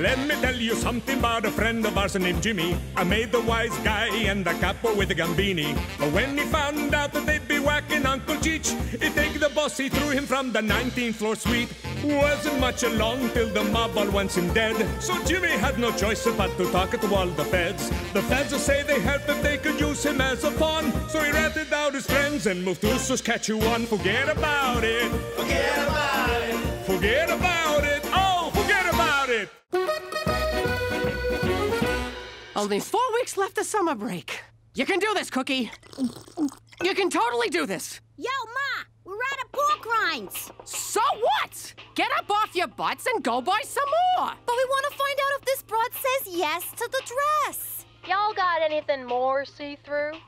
Let me tell you something about a friend of ours named Jimmy. I made the wise guy and the capo with the gambini. But when he found out that they'd be whacking Uncle Cheech, he take the boss, he threw him from the 19th floor suite. Wasn't much along till the mob all wants him dead. So Jimmy had no choice but to talk to all the feds. The feds say they help if they could use him as a pawn. So he ratted out his friends and moved to Saskatchewan. Forget about it. Forget about it. Forget about it. Oh, forget about it. Only 4 weeks left of summer break. You can do this, Cookie. You can totally do this. Yo, Ma, we're out of pork rinds. So what? Get up off your butts and go buy some more. But we want to find out if this broad says yes to the dress. Y'all got anything more see-through?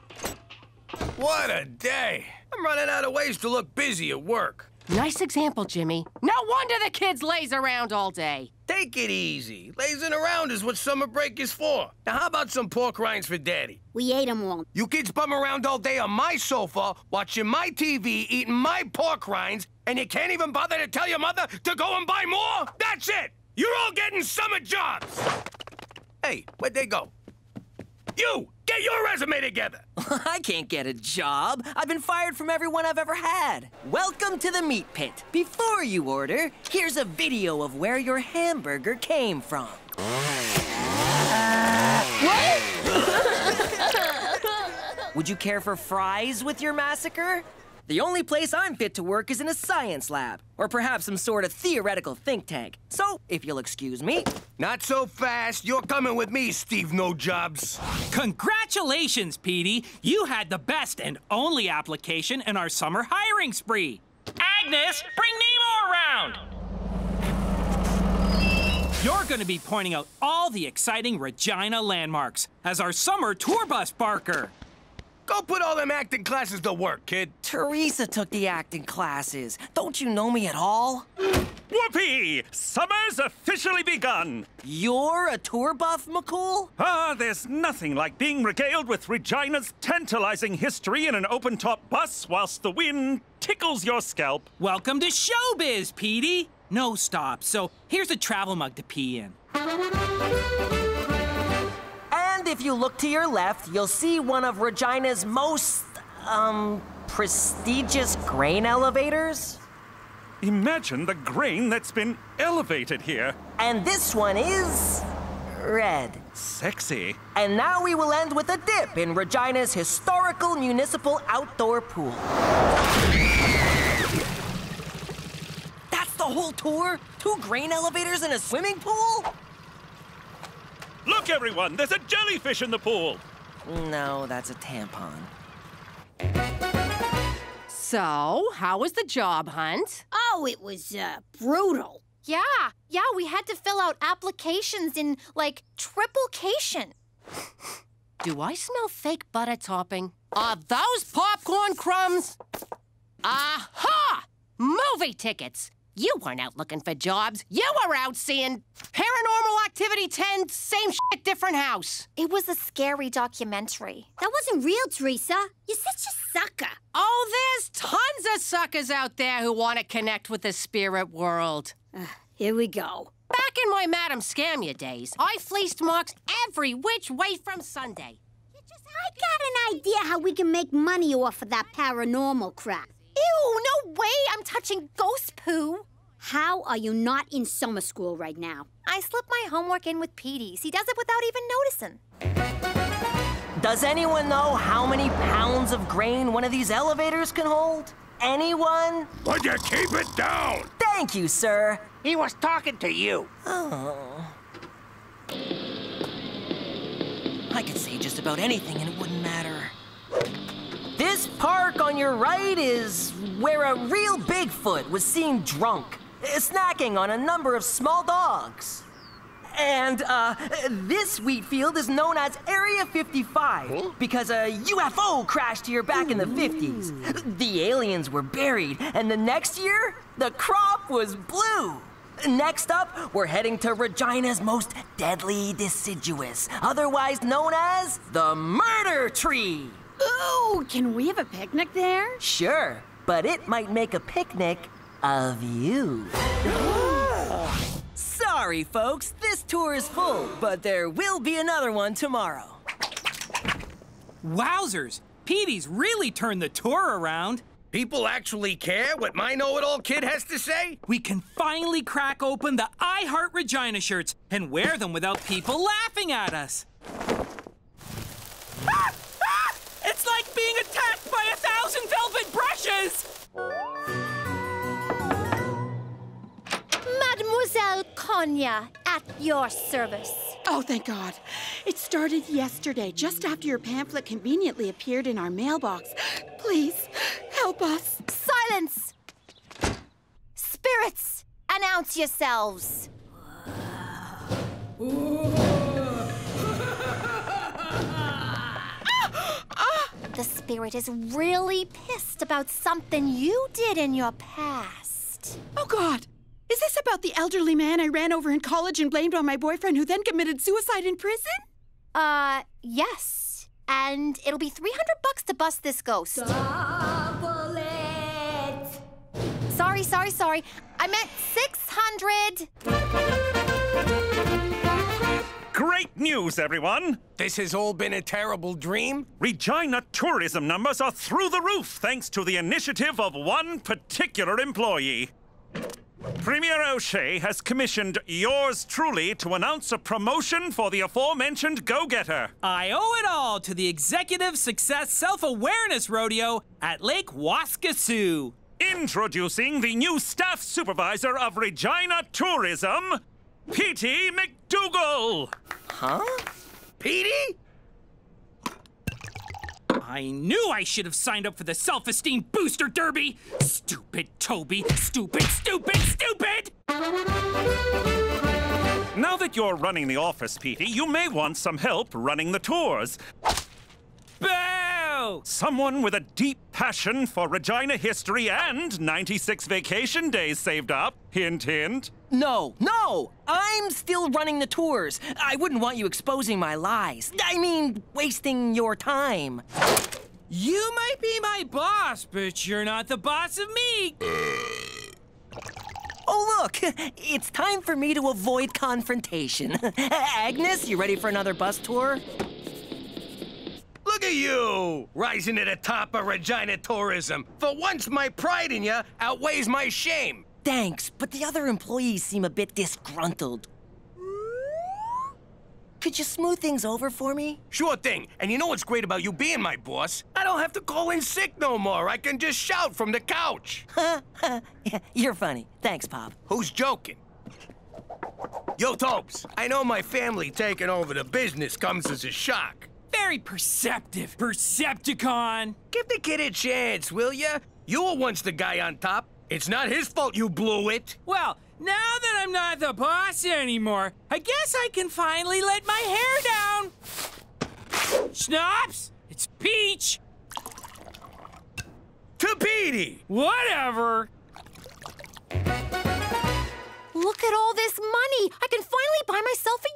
What a day. I'm running out of ways to look busy at work. Nice example, Jimmy. No wonder the kids laze around all day. Take it easy. Lazing around is what summer break is for. Now, how about some pork rinds for Daddy? We ate them all. You kids bum around all day on my sofa, watching my TV, eating my pork rinds, and you can't even bother to tell your mother to go and buy more? That's it! You're all getting summer jobs! Hey, where'd they go? You! Get your resume together! I can't get a job. I've been fired from everyone I've ever had. Welcome to the meat pit. Before you order, here's a video of where your hamburger came from. What? Would you care for fries with your massacre? The only place I'm fit to work is in a science lab, or perhaps some sort of theoretical think tank. So, if you'll excuse me. Not so fast. You're coming with me, Steve No Jobs. Congratulations, Petey. You had the best and only application in our summer hiring spree. Agnes, bring Nemo around! You're going to be pointing out all the exciting Regina landmarks as our summer tour bus barker. Go put all them acting classes to work, kid. Teresa took the acting classes. Don't you know me at all? Whoopee! Summer's officially begun! You're a tour buff, McCool? Ah, there's nothing like being regaled with Regina's tantalizing history in an open-top bus whilst the wind tickles your scalp. Welcome to showbiz, Petey. No stops, so here's a travel mug to pee in. And if you look to your left, you'll see one of Regina's most, prestigious grain elevators. Imagine the grain that's been elevated here. And this one is red. Sexy. And now we will end with a dip in Regina's historical municipal outdoor pool. That's the whole tour? 2 grain elevators and a swimming pool? Look, everyone, there's a jellyfish in the pool. No, that's a tampon. So, how was the job hunt? Oh, it was, brutal. Yeah, we had to fill out applications in, like, triplication. Do I smell fake butter topping? Are those popcorn crumbs? Aha! Movie tickets! You weren't out looking for jobs. You were out seeing Paranormal Activity 10, same shit, different house. It was a scary documentary. That wasn't real, Teresa. You're such a sucker. Oh, there's tons of suckers out there who want to connect with the spirit world. Here we go. Back in my Madam Scamia days, I fleeced marks every which way from Sunday. I got an idea how we can make money off of that paranormal crap. Ew, no way! I'm touching ghost poo. How are you not in summer school right now? I slip my homework in with Petey's. He does it without even noticing. Does anyone know how many pounds of grain one of these elevators can hold? Anyone? Would you keep it down? Thank you, sir. He was talking to you. Oh. I could say just about anything and it wouldn't matter. This park on your right is where a real Bigfoot was seen drunk, snacking on a number of small dogs. And, this wheat field is known as Area 55 because a UFO crashed here back in the 50s. The aliens were buried, and the next year, the crop was blue. Next up, we're heading to Regina's most deadly deciduous, otherwise known as the Murder Tree. Ooh, can we have a picnic there? Sure, but it might make a picnic of you. Sorry. Sorry, folks. This tour is full, but there will be another one tomorrow. Wowzers! Petey's really turned the tour around. People actually care what my know-it-all kid has to say? We can finally crack open the I Heart Regina shirts and wear them without people laughing at us. Ah! Ah! It's like being attacked by 1,000 velvet brushes! Mademoiselle Konya, at your service. Oh, thank God. It started yesterday, just after your pamphlet conveniently appeared in our mailbox. Please, help us. Silence! Spirits, announce yourselves. The spirit is really pissed about something you did in your past. Oh, God. Is this about the elderly man I ran over in college and blamed on my boyfriend who then committed suicide in prison? Yes. And it'll be $300 to bust this ghost. Double it. Sorry. I meant 600. Great news, everyone! This has all been a terrible dream? Regina tourism numbers are through the roof thanks to the initiative of one particular employee. Premier O'Shea has commissioned yours truly to announce a promotion for the aforementioned go-getter. I owe it all to the Executive Success Self-Awareness Rodeo at Lake Waskesiu. Introducing the new staff supervisor of Regina Tourism, Petey McDougal. Huh? Petey? I knew I should have signed up for the Self-Esteem Booster Derby! Stupid Toby! Stupid! Now that you're running the office, Petey, you may want some help running the tours. Boo! Someone with a deep passion for Regina history and 96 vacation days saved up. Hint, hint. No! I'm still running the tours. I wouldn't want you exposing my lies. I mean, wasting your time. You might be my boss, but you're not the boss of me! Oh, look! It's time for me to avoid confrontation. Agnes, you ready for another bus tour? Look at you! Rising to the top of Regina tourism. For once, my pride in you outweighs my shame. Thanks, but the other employees seem a bit disgruntled. Could you smooth things over for me? Sure thing. And you know what's great about you being my boss? I don't have to call in sick no more. I can just shout from the couch. You're funny. Thanks, Pop. Who's joking? Yo, Topes, I know my family taking over the business comes as a shock. Very perceptive, Percepticon. Give the kid a chance, will ya? You were once the guy on top. It's not his fault you blew it. Well, now that I'm not the boss anymore, I guess I can finally let my hair down. Schnapps, it's Peach. To Petey. Whatever. Look at all this money! I can finally buy myself a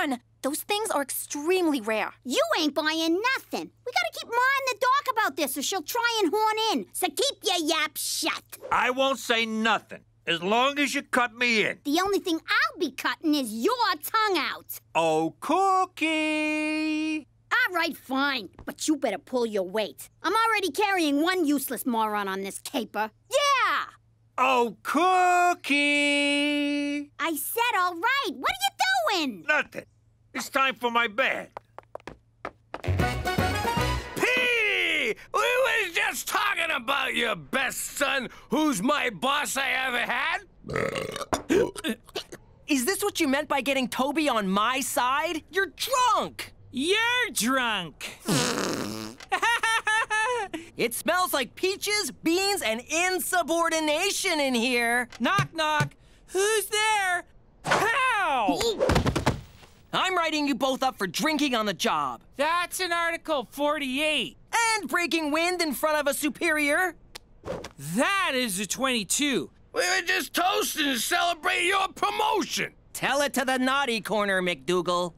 unicorn! Those things are extremely rare. You ain't buying nothing. We gotta keep Ma in the dark about this or she'll try and horn in. So keep your yap shut. I won't say nothing, as long as you cut me in. The only thing I'll be cutting is your tongue out. Oh, Cookie! All right, fine. But you better pull your weight. I'm already carrying one useless moron on this caper. Yeah! Oh, Cookie! I said all right. What are you doing? Nothing. It's time for my bed. Petey! We was just talking about your best son, who's my boss I ever had. Is this what you meant by getting Toby on my side? You're drunk! You're drunk! It smells like peaches, beans, and insubordination in here. Knock, knock. Who's there? Pow! I'm writing you both up for drinking on the job. That's in Article 48. And breaking wind in front of a superior. That is a 22. We were just toasting to celebrate your promotion. Tell it to the naughty corner, McDougal.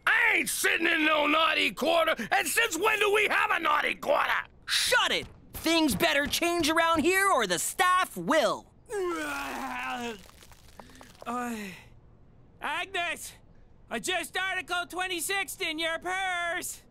I ain't sitting in no naughty quarter, and since when do we have a naughty quarter? Shut it! Things better change around here or the staff will. Agnes! Just Article 26 in your purse!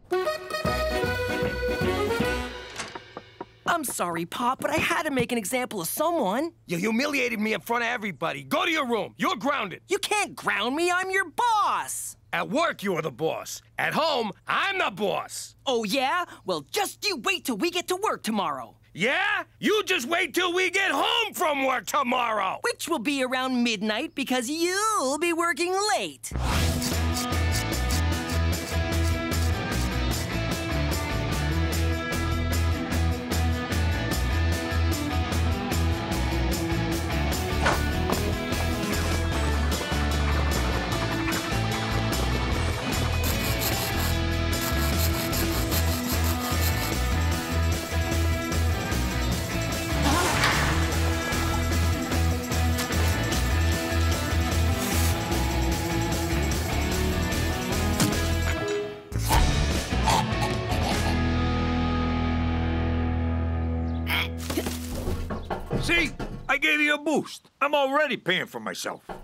I'm sorry, Pop, but I had to make an example of someone. You humiliated me in front of everybody. Go to your room. You're grounded. You can't ground me. I'm your boss. At work, you're the boss. At home, I'm the boss. Oh, yeah? Well, just you wait till we get to work tomorrow. Yeah? You just wait till we get home from work tomorrow. Which will be around midnight because you'll be working late. See? I gave you a boost. I'm already paying for myself. Ow!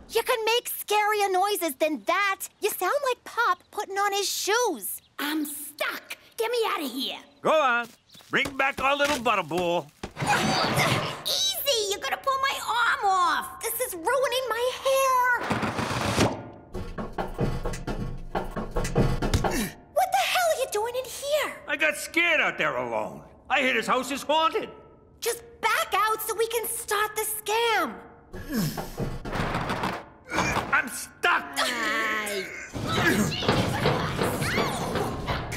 You can make scarier noises than that. You sound like Pop putting on his shoes. I'm stuck. Get me out of here. Go on. Bring back our little butterball. Easy! You're gonna pull my arm off. This is ruining my hair. What the hell are you doing in here? I got scared out there alone. I hear this house is haunted. Just back out so we can start the scam. I'm stuck.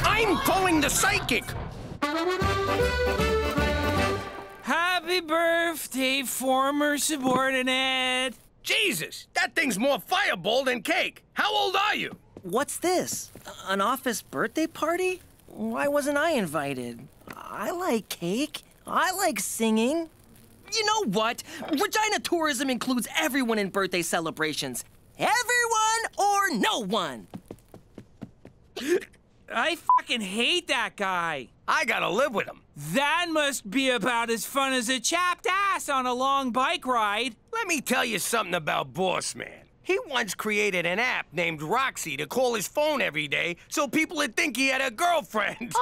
I'm calling the psychic. Happy birthday, former subordinate. Jesus, that thing's more fireball than cake. How old are you? What's this? An office birthday party? Why wasn't I invited? I like cake. I like singing. You know what? Regina Tourism includes everyone in birthday celebrations. Everyone or no one. I fucking hate that guy. I gotta live with him. That must be about as fun as a chapped ass on a long bike ride. Let me tell you something about Boss Man. He once created an app named Roxy to call his phone every day so people would think he had a girlfriend.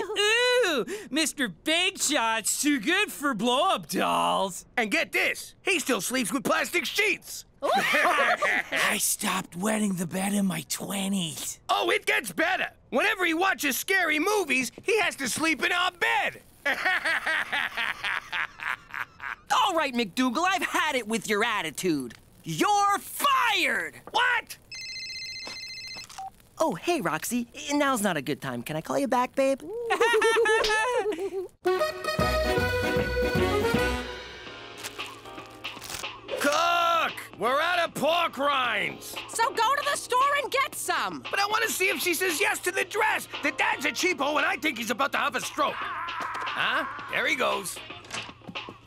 Ooh, Mr. Big Shot's too good for blow-up dolls. And get this, he still sleeps with plastic sheets. I stopped wetting the bed in my 20s. Oh, it gets better. Whenever he watches scary movies, he has to sleep in our bed. All right, McDougal, I've had it with your attitude. You're fired! What? Oh, hey, Roxy. Now's not a good time. Can I call you back, babe? Cook! We're out of pork rinds. So go to the store and get some. But I want to see if she says yes to the dress. The dad's a cheapo, and I think he's about to have a stroke. Huh? There he goes.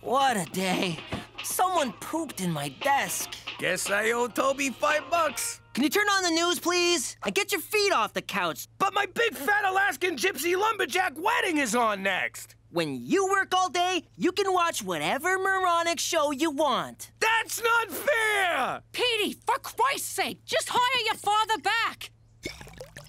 What a day. Someone pooped in my desk. Guess I owe Toby $5. Can you turn on the news, please? And get your feet off the couch. But my big fat Alaskan gypsy lumberjack wedding is on next. When you work all day, you can watch whatever moronic show you want. That's not fair! Petey, for Christ's sake, just hire your father back.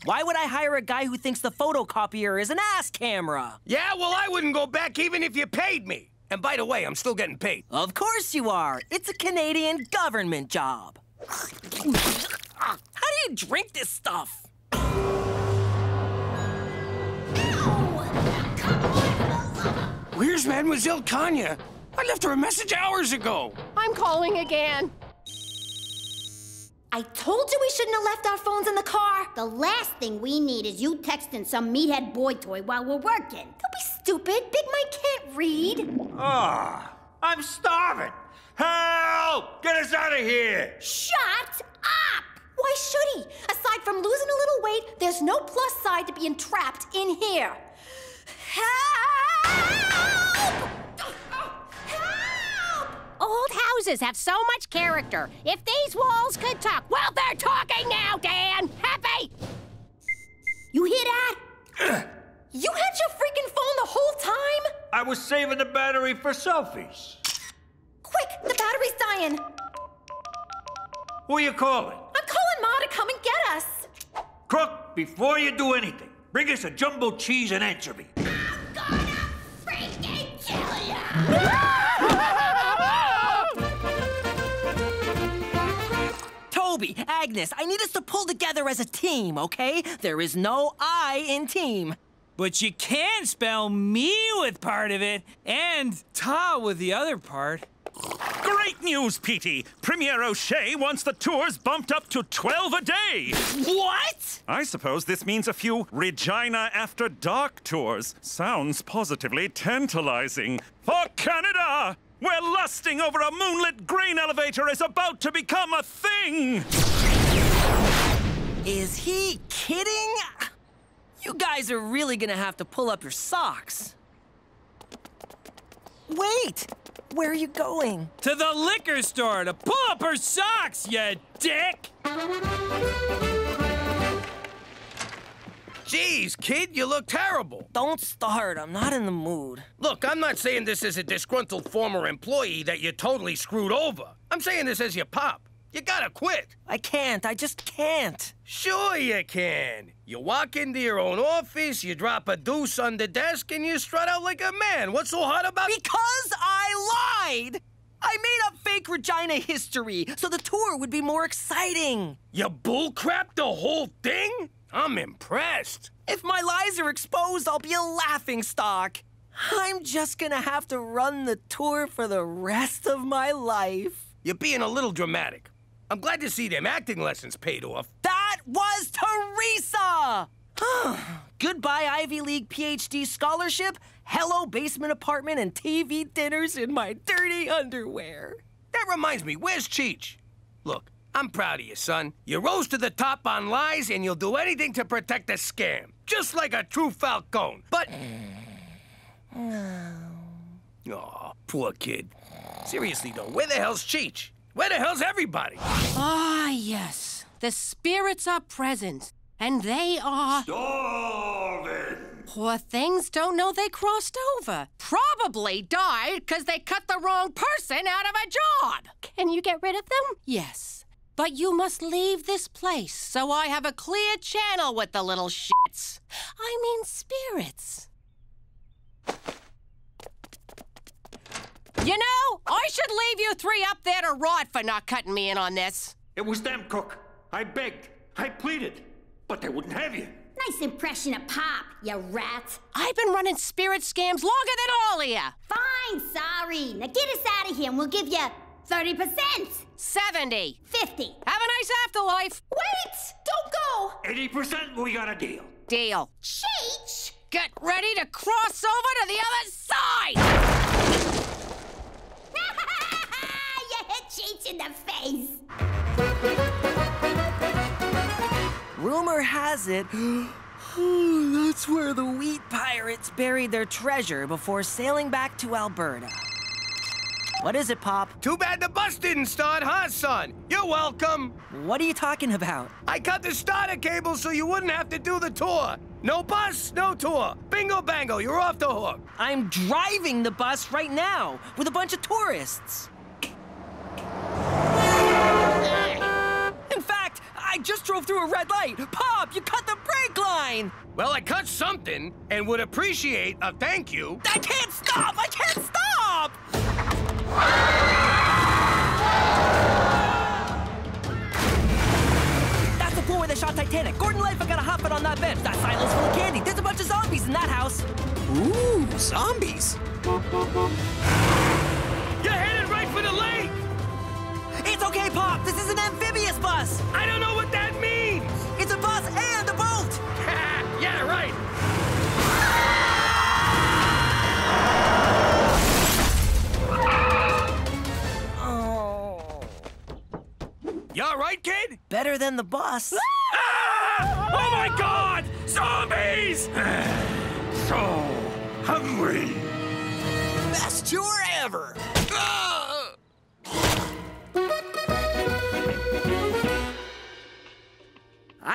Why would I hire a guy who thinks the photocopier is an ass camera? Yeah, well, I wouldn't go back even if you paid me. And by the way, I'm still getting paid. Of course you are. It's a Canadian government job. How do you drink this stuff? Where's Mademoiselle Tanya? I left her a message hours ago. I'm calling again. I told you we shouldn't have left our phones in the car. The last thing we need is you texting some meathead boy toy while we're working. Don't be stupid. Big Mike can't read. I'm starving. Help! Get us out of here! Shut up! Why should he? Aside from losing a little weight, there's no plus side to being trapped in here. Help! Old houses have so much character. If these walls could talk, well, they're talking now, Dan. Happy? You hear that? You had your freaking phone the whole time? I was saving the battery for selfies. Quick, the battery's dying. Who are you calling? I'm calling Ma to come and get us. Crook, before you do anything, bring us a jumbo cheese and anchovy. Toby, Agnes, I need us to pull together as a team, okay? There is no I in team. But you can spell me with part of it, and Ta with the other part. Great news, Petey! Premier O'Shea wants the tours bumped up to 12 a day! What? I suppose this means a few Regina After Dark tours. Sounds positively tantalizing. For Canada, where lusting over a moonlit grain elevator is about to become a thing! Is he kidding? You guys are really gonna have to pull up your socks. Wait! Where are you going? To the liquor store to pull up her socks, you dick! Jeez, kid, you look terrible. Don't start. I'm not in the mood. Look, I'm not saying this as a disgruntled former employee that you totally screwed over. I'm saying this as your pop. You gotta quit. I can't. I just can't. Sure you can. You walk into your own office, you drop a deuce on the desk, and you strut out like a man. What's so hard about... Because I lied! I made up fake Regina history so the tour would be more exciting. You bullcrap the whole thing? I'm impressed. If my lies are exposed, I'll be a laughingstock. I'm just gonna have to run the tour for the rest of my life. You're being a little dramatic. I'm glad to see them acting lessons paid off. That was Teresa! Goodbye Ivy League PhD scholarship, hello basement apartment, and TV dinners in my dirty underwear. That reminds me, where's Cheech? Look, I'm proud of you, son. You rose to the top on lies, and you'll do anything to protect the scam. Just like a true Falcone. But... Oh, poor kid. Seriously, though, where the hell's Cheech? Where the hell's everybody? Ah, yes. The spirits are present, and they are... Starving! Poor things don't know they crossed over. Probably died because they cut the wrong person out of a job. Can you get rid of them? Yes. But you must leave this place so I have a clear channel with the little shits. I mean spirits. You know, I should leave you three up there to rot for not cutting me in on this. It was them, Cook. I begged. I pleaded. But they wouldn't have you. Nice impression of Pop, you rat. I've been running spirit scams longer than all of you. Fine, sorry. Now get us out of here and we'll give you 30%. 70. 50. Have a nice afterlife. Wait! Don't go! 80%, we got a deal. Deal. Cheech! Get ready to cross over to the other side! You hit Cheech in the face. Rumor has it, that's where the wheat pirates buried their treasure before sailing back to Alberta. What is it, Pop? Too bad the bus didn't start, huh, son? You're welcome. What are you talking about? I cut the starter cable so you wouldn't have to do the tour. No bus, no tour. Bingo bango, you're off the hook. I'm driving the bus right now with a bunch of tourists. In fact, I just drove through a red light. Pop, you cut the brake line. Well, I cut something and would appreciate a thank you. I can't stop! I can't stop! That's the floor where they shot Titanic. Gordon Lightfoot got a hot foot on that bench. That silo's full of candy. There's a bunch of zombies in that house. Ooh, zombies. You're headed right for the lake. It's okay, Pop. This is an amphibious bus. I don't know what that means. It's a bus and a boat. Yeah, right. Oh. You all right, kid? Better than the bus. Ah! Oh, my God! Zombies! So hungry. Best tour ever.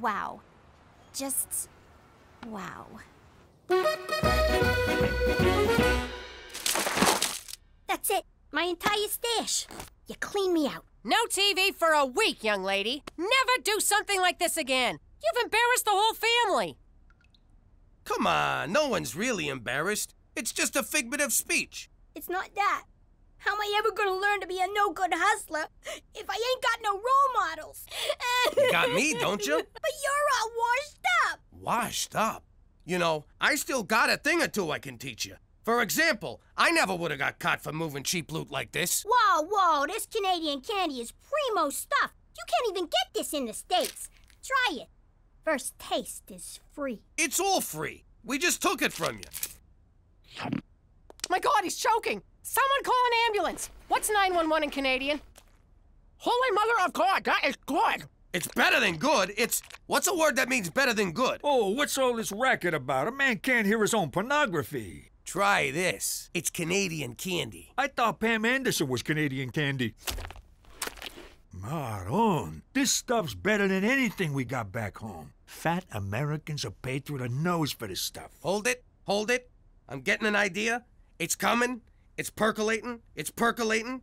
wow. Just wow. That's it. My entire stash. You clean me out. No TV for a week, young lady. Never do something like this again. You've embarrassed the whole family. Come on, no one's really embarrassed. It's just a figment of speech. It's not that. How am I ever gonna learn to be a no-good hustler if I ain't got no role models? You got me, don't you? But you're all washed up. Washed up? You know, I still got a thing or two I can teach you. For example, I never would have got caught for moving cheap loot like this. Whoa, this Canadian candy is primo stuff. You can't even get this in the States. Try it. First taste is free. It's all free. We just took it from you. My God, he's choking. Someone call an ambulance. What's 911 in Canadian? Holy Mother of God, that is good. It's better than good. What's a word that means better than good? Oh, what's all this racket about? A man can't hear his own pornography. Try this. It's Canadian candy. I thought Pam Anderson was Canadian candy. Maron, this stuff's better than anything we got back home. Fat Americans are paid through the nose for this stuff. Hold it. I'm getting an idea. It's coming. It's percolating. It's dripping.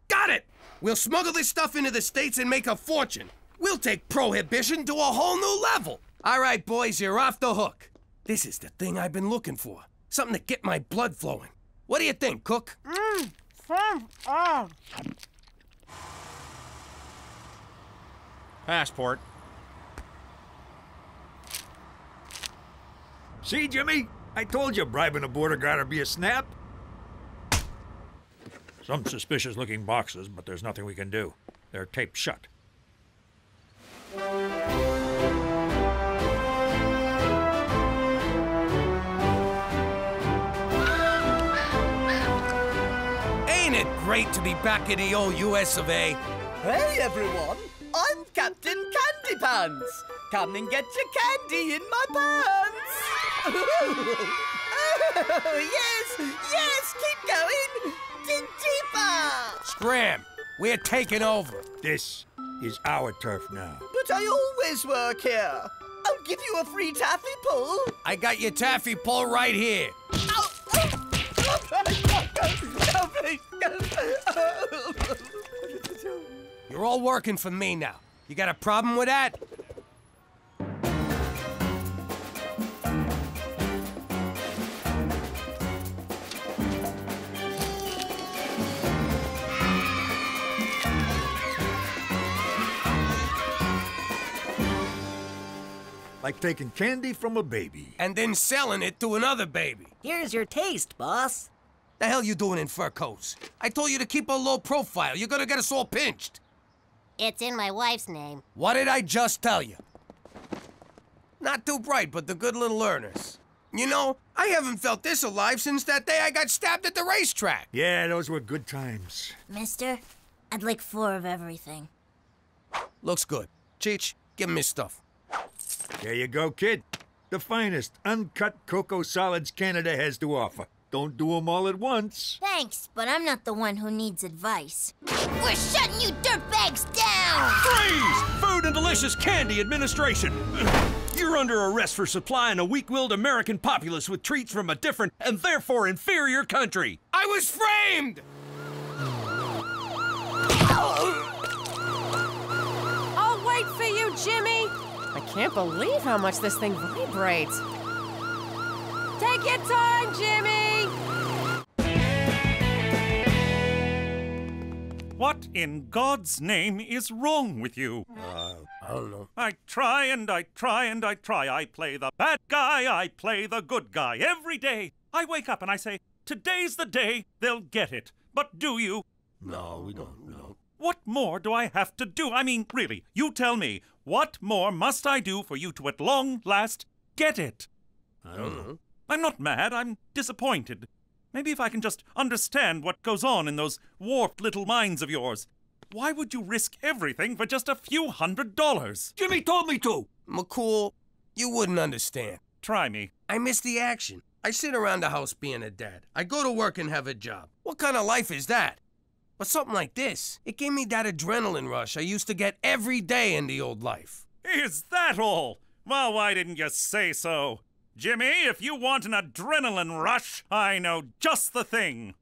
Got it! We'll smuggle this stuff into the States and make a fortune. We'll take prohibition to a whole new level. All right, boys, you're off the hook. This is the thing I've been looking for. Something to get my blood flowing. What do you think, Cook? Passport. See, Jimmy? I told you bribing a border guard would be a snap. Some suspicious-looking boxes, but there's nothing we can do. They're taped shut. Ain't it great to be back in the old US of A? Hey, everyone. I'm Captain Candy Pants. Come and get your candy in my pants. Oh, yes, keep going. Dig deeper. Scram, we're taking over. This is our turf now. But I always work here. I'll give you a free taffy pull. I got your taffy pull right here. You're all working for me now. You got a problem with that? Like taking candy from a baby. And then selling it to another baby. Here's your taste, boss. The hell you doing in fur coats? I told you to keep a low profile. You're gonna get us all pinched. It's in my wife's name. What did I just tell you? Not too bright, but the good little learners. You know, I haven't felt this alive since that day I got stabbed at the racetrack. Yeah, those were good times. Mister, I'd like 4 of everything. Looks good. Cheech, give him his stuff. There you go, kid. The finest uncut cocoa solids Canada has to offer. Don't do them all at once. Thanks, but I'm not the one who needs advice. We're shutting you dirtbags down! Freeze! Food and Delicious Candy Administration! You're under arrest for supplying a weak-willed American populace with treats from a different and therefore inferior country. I was framed! I'll wait for you, Jimmy. I can't believe how much this thing vibrates. Take your time, Jimmy! What in God's name is wrong with you? I don't know. I try and I try and I try. I play the bad guy, I play the good guy every day. I wake up and I say, today's the day they'll get it. But do you? No, we don't. No. What more do I have to do? I mean, really, you tell me, what more must I do for you to at long last get it? I don't know. I'm not mad, I'm disappointed. Maybe if I can just understand what goes on in those warped little minds of yours. Why would you risk everything for just a few $100? Jimmy told me to. McCool, you wouldn't understand. Try me. I miss the action. I sit around the house being a dad. I go to work and have a job. What kind of life is that? But something like this, it gave me that adrenaline rush I used to get every day in the old life. Is that all? Well, why didn't you say so? Jimmy, if you want an adrenaline rush, I know just the thing.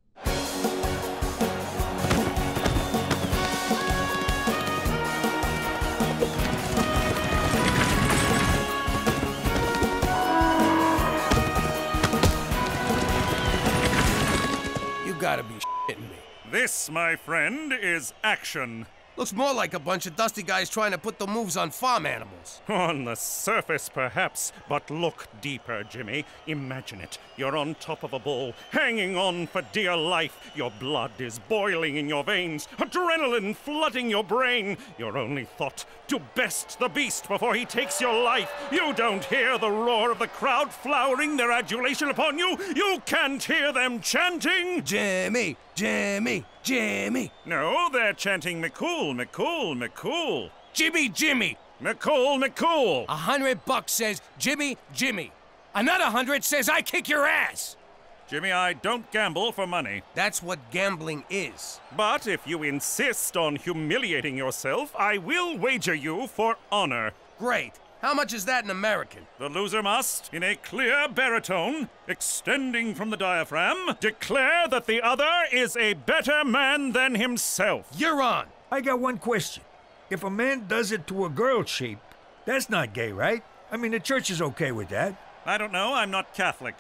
You gotta be shitting me. This, my friend, is action. Looks more like a bunch of dusty guys trying to put the moves on farm animals. On the surface, perhaps, but look deeper, Jimmy. Imagine it. You're on top of a bull, hanging on for dear life. Your blood is boiling in your veins, adrenaline flooding your brain. Your only thought, to best the beast before he takes your life. You don't hear the roar of the crowd flowering their adulation upon you. You can't hear them chanting, Jimmy, Jimmy, Jimmy. No, they're chanting McCool, McCool, McCool. Jimmy, Jimmy. McCool, McCool. $100 says Jimmy, Jimmy. Another 100 says I kick your ass. Jimmy, I don't gamble for money. That's what gambling is. But if you insist on humiliating yourself, I will wager you for honor. Great. How much is that in American? The loser must, in a clear baritone, extending from the diaphragm, declare that the other is a better man than himself. You're on. I got one question. If a man does it to a girl sheep, that's not gay, right? I mean, the church is okay with that. I don't know. I'm not Catholic.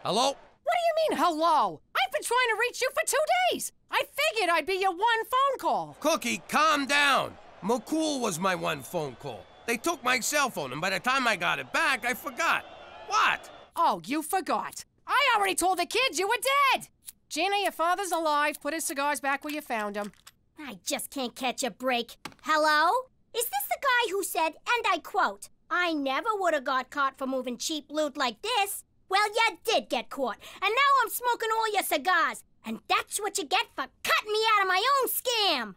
Hello? What do you mean, hello? I've been trying to reach you for 2 days. I figured I'd be your one phone call. Cookie, calm down. McCool was my one phone call. They took my cell phone, and by the time I got it back, I forgot. What? Oh, you forgot. I already told the kids you were dead. Gina, your father's alive. Put his cigars back where you found them. I just can't catch a break. Hello? Is this the guy who said, and I quote, "I never would have got caught for moving cheap loot like this"? Well, you did get caught, and now I'm smoking all your cigars. And that's what you get for cutting me out of my own scam.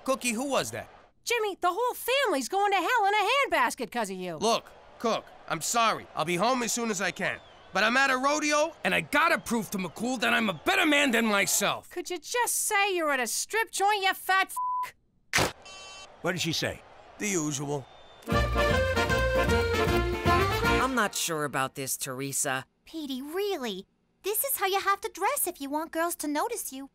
Cookie, who was that? Jimmy, the whole family's going to hell in a handbasket because of you. Look, Cook, I'm sorry. I'll be home as soon as I can. But I'm at a rodeo, and I gotta prove to McCool that I'm a better man than myself. Could you just say you're at a strip joint, you fat f***? What did she say? The usual. I'm not sure about this, Teresa. Petey, really? This is how you have to dress if you want girls to notice you.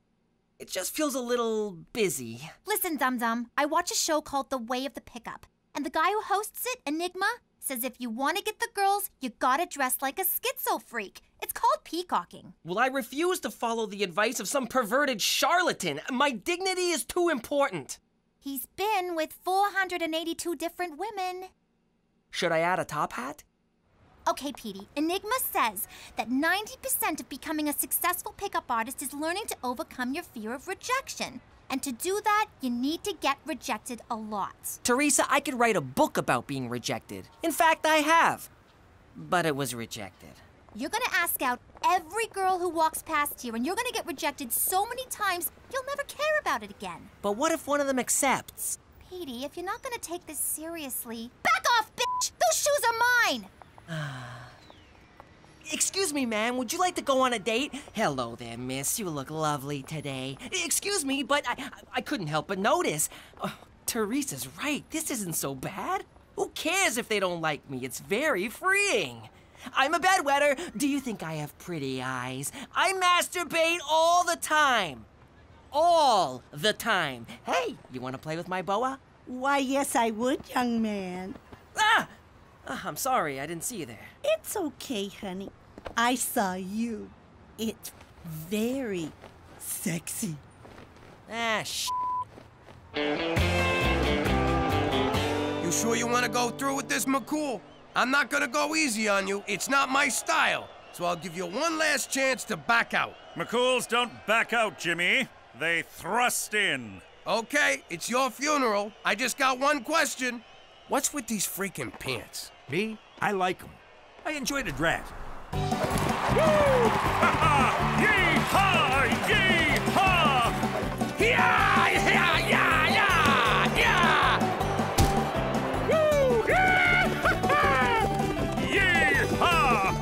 It just feels a little busy. Listen, Dum-Dum, I watch a show called The Way of the Pickup. And the guy who hosts it, Enigma, says if you want to get the girls, you gotta dress like a schizo freak. It's called peacocking. Well, I refuse to follow the advice of some perverted charlatan. My dignity is too important. He's been with 482 different women. Should I add a top hat? Okay, Petey, Enigma says that 90% of becoming a successful pickup artist is learning to overcome your fear of rejection. And to do that, you need to get rejected a lot. Teresa, I could write a book about being rejected. In fact, I have. But it was rejected. You're gonna ask out every girl who walks past here, and you're gonna get rejected so many times, you'll never care about it again. But what if one of them accepts? Petey, if you're not gonna take this seriously, back off, bitch! Those shoes are mine! Excuse me, ma'am, would you like to go on a date? Hello there, miss. You look lovely today. Excuse me, but I couldn't help but notice. Oh, Teresa's right. This isn't so bad. Who cares if they don't like me? It's very freeing. I'm a bedwetter. Do you think I have pretty eyes? I masturbate all the time. All the time. Hey, you want to play with my boa? Why, yes, I would, young man. Ah! I'm sorry, I didn't see you there. It's okay, honey. I saw you. It's very sexy. Ah, sh**. You sure you want to go through with this, McCool? I'm not gonna go easy on you. It's not my style. So I'll give you one last chance to back out. McCools don't back out, Jimmy. They thrust in. Okay, it's your funeral. I just got one question. What's with these freaking pants? Me? I like them. I enjoy the draft. Woo! Ha-ha! Yee-haw! Yee-haw! Yeah! Yeah! Yeah! Yeah! Yeah! Woo! Yeah! Yee-haw!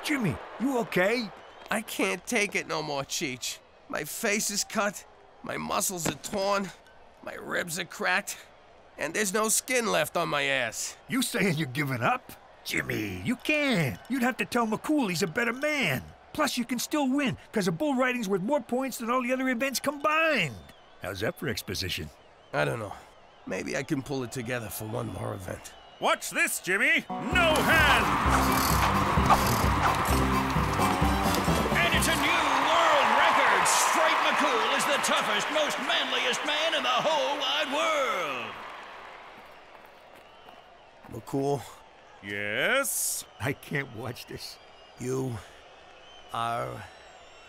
Jimmy, you okay? I can't take it no more, Cheech. My face is cut, my muscles are torn, my ribs are cracked, and there's no skin left on my ass. You saying you're giving up? Jimmy, you can't. You'd have to tell McCool he's a better man. Plus, you can still win, because a bull riding's worth more points than all the other events combined. How's that for exposition? I don't know. Maybe I can pull it together for one more event. Watch this, Jimmy. No hands! And it's a new world record. Straight McCool is the toughest, most manliest man in the whole wide world. McCool? Yes? I can't watch this. You are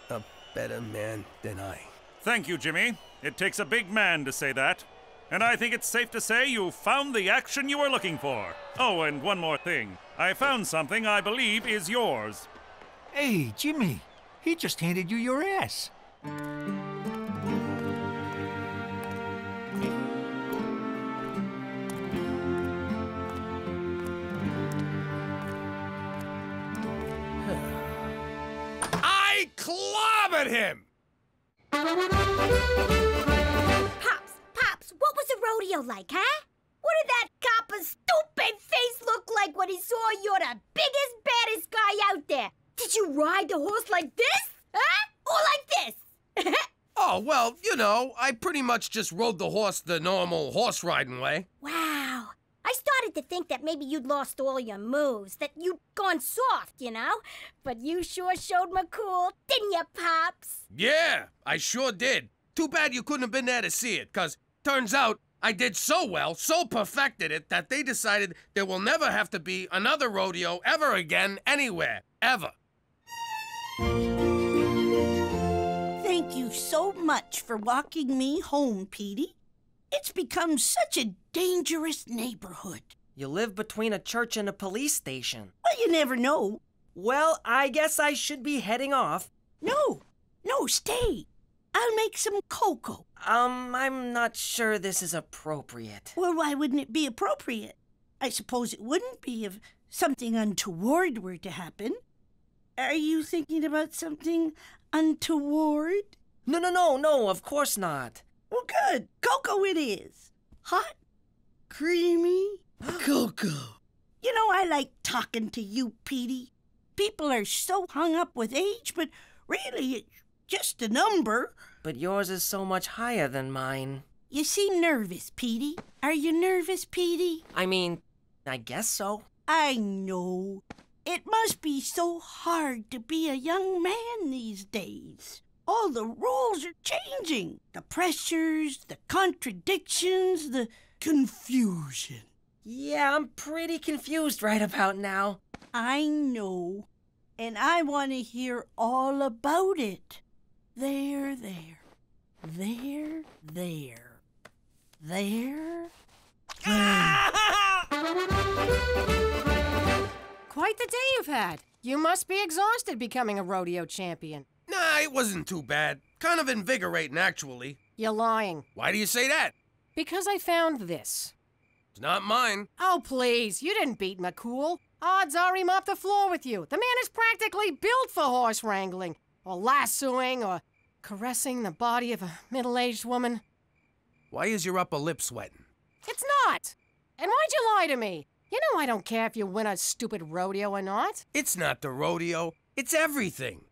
a better man than I. Thank you, Jimmy. It takes a big man to say that. And I think it's safe to say you found the action you were looking for. Oh, and one more thing. I found something I believe is yours. Hey, Jimmy, he just handed you your ass. I clobbered him! Pops, what was the rodeo like, huh? What did that copper's stupid face look like when he saw you're the biggest, baddest guy out there? Did you ride the horse like this? Huh? Or like this? Oh, well, you know, I pretty much just rode the horse the normal horse riding way. Wow. I started to think that maybe you'd lost all your moves, that you'd gone soft, you know? But you sure showed McCool, didn't you, Pops? Yeah, I sure did. Too bad you couldn't have been there to see it, 'cause turns out I did so well, so perfected it, that they decided there will never have to be another rodeo ever again, anywhere, ever. Thank you so much for walking me home, Petey. It's become such a dangerous neighborhood. You live between a church and a police station. Well, you never know. Well, I guess I should be heading off. No, stay. I'll make some cocoa. I'm not sure this is appropriate. Well, why wouldn't it be appropriate? I suppose it wouldn't be if something untoward were to happen. Are you thinking about something untoward? No, of course not. Well, good. Cocoa it is. Hot, creamy cocoa. You know, I like talking to you, Petey. People are so hung up with age, but really, it's just a number. But yours is so much higher than mine. You seem nervous, Petey. Are you nervous, Petey? I mean, I guess so. I know. It must be so hard to be a young man these days. All the rules are changing. The pressures, the contradictions, the confusion. Yeah, I'm pretty confused right about now. I know. And I want to hear all about it. There. Quite the day you've had. You must be exhausted becoming a rodeo champion. Nah, it wasn't too bad. Kind of invigorating, actually. You're lying. Why do you say that? Because I found this. It's not mine. Oh, please. You didn't beat McCool. Odds are he mopped the floor with you. The man is practically built for horse wrangling, or lassoing, or caressing the body of a middle-aged woman. Why is your upper lip sweating? It's not. And why'd you lie to me? You know I don't care if you win a stupid rodeo or not. It's not the rodeo. It's everything.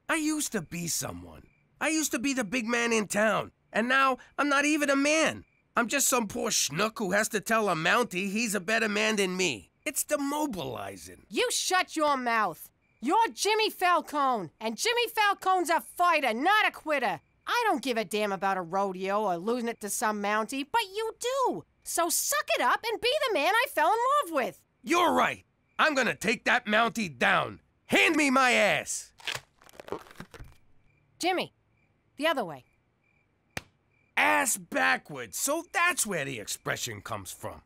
I used to be someone. I used to be the big man in town. And now I'm not even a man. I'm just some poor schnook who has to tell a Mountie he's a better man than me. It's demobilizing. You shut your mouth. You're Jimmy Falcone, and Jimmy Falcone's a fighter, not a quitter. I don't give a damn about a rodeo or losing it to some Mountie, but you do. So suck it up and be the man I fell in love with. You're right. I'm gonna take that Mountie down. Hand me my ass. Jimmy, the other way. Ass backwards. So that's where the expression comes from.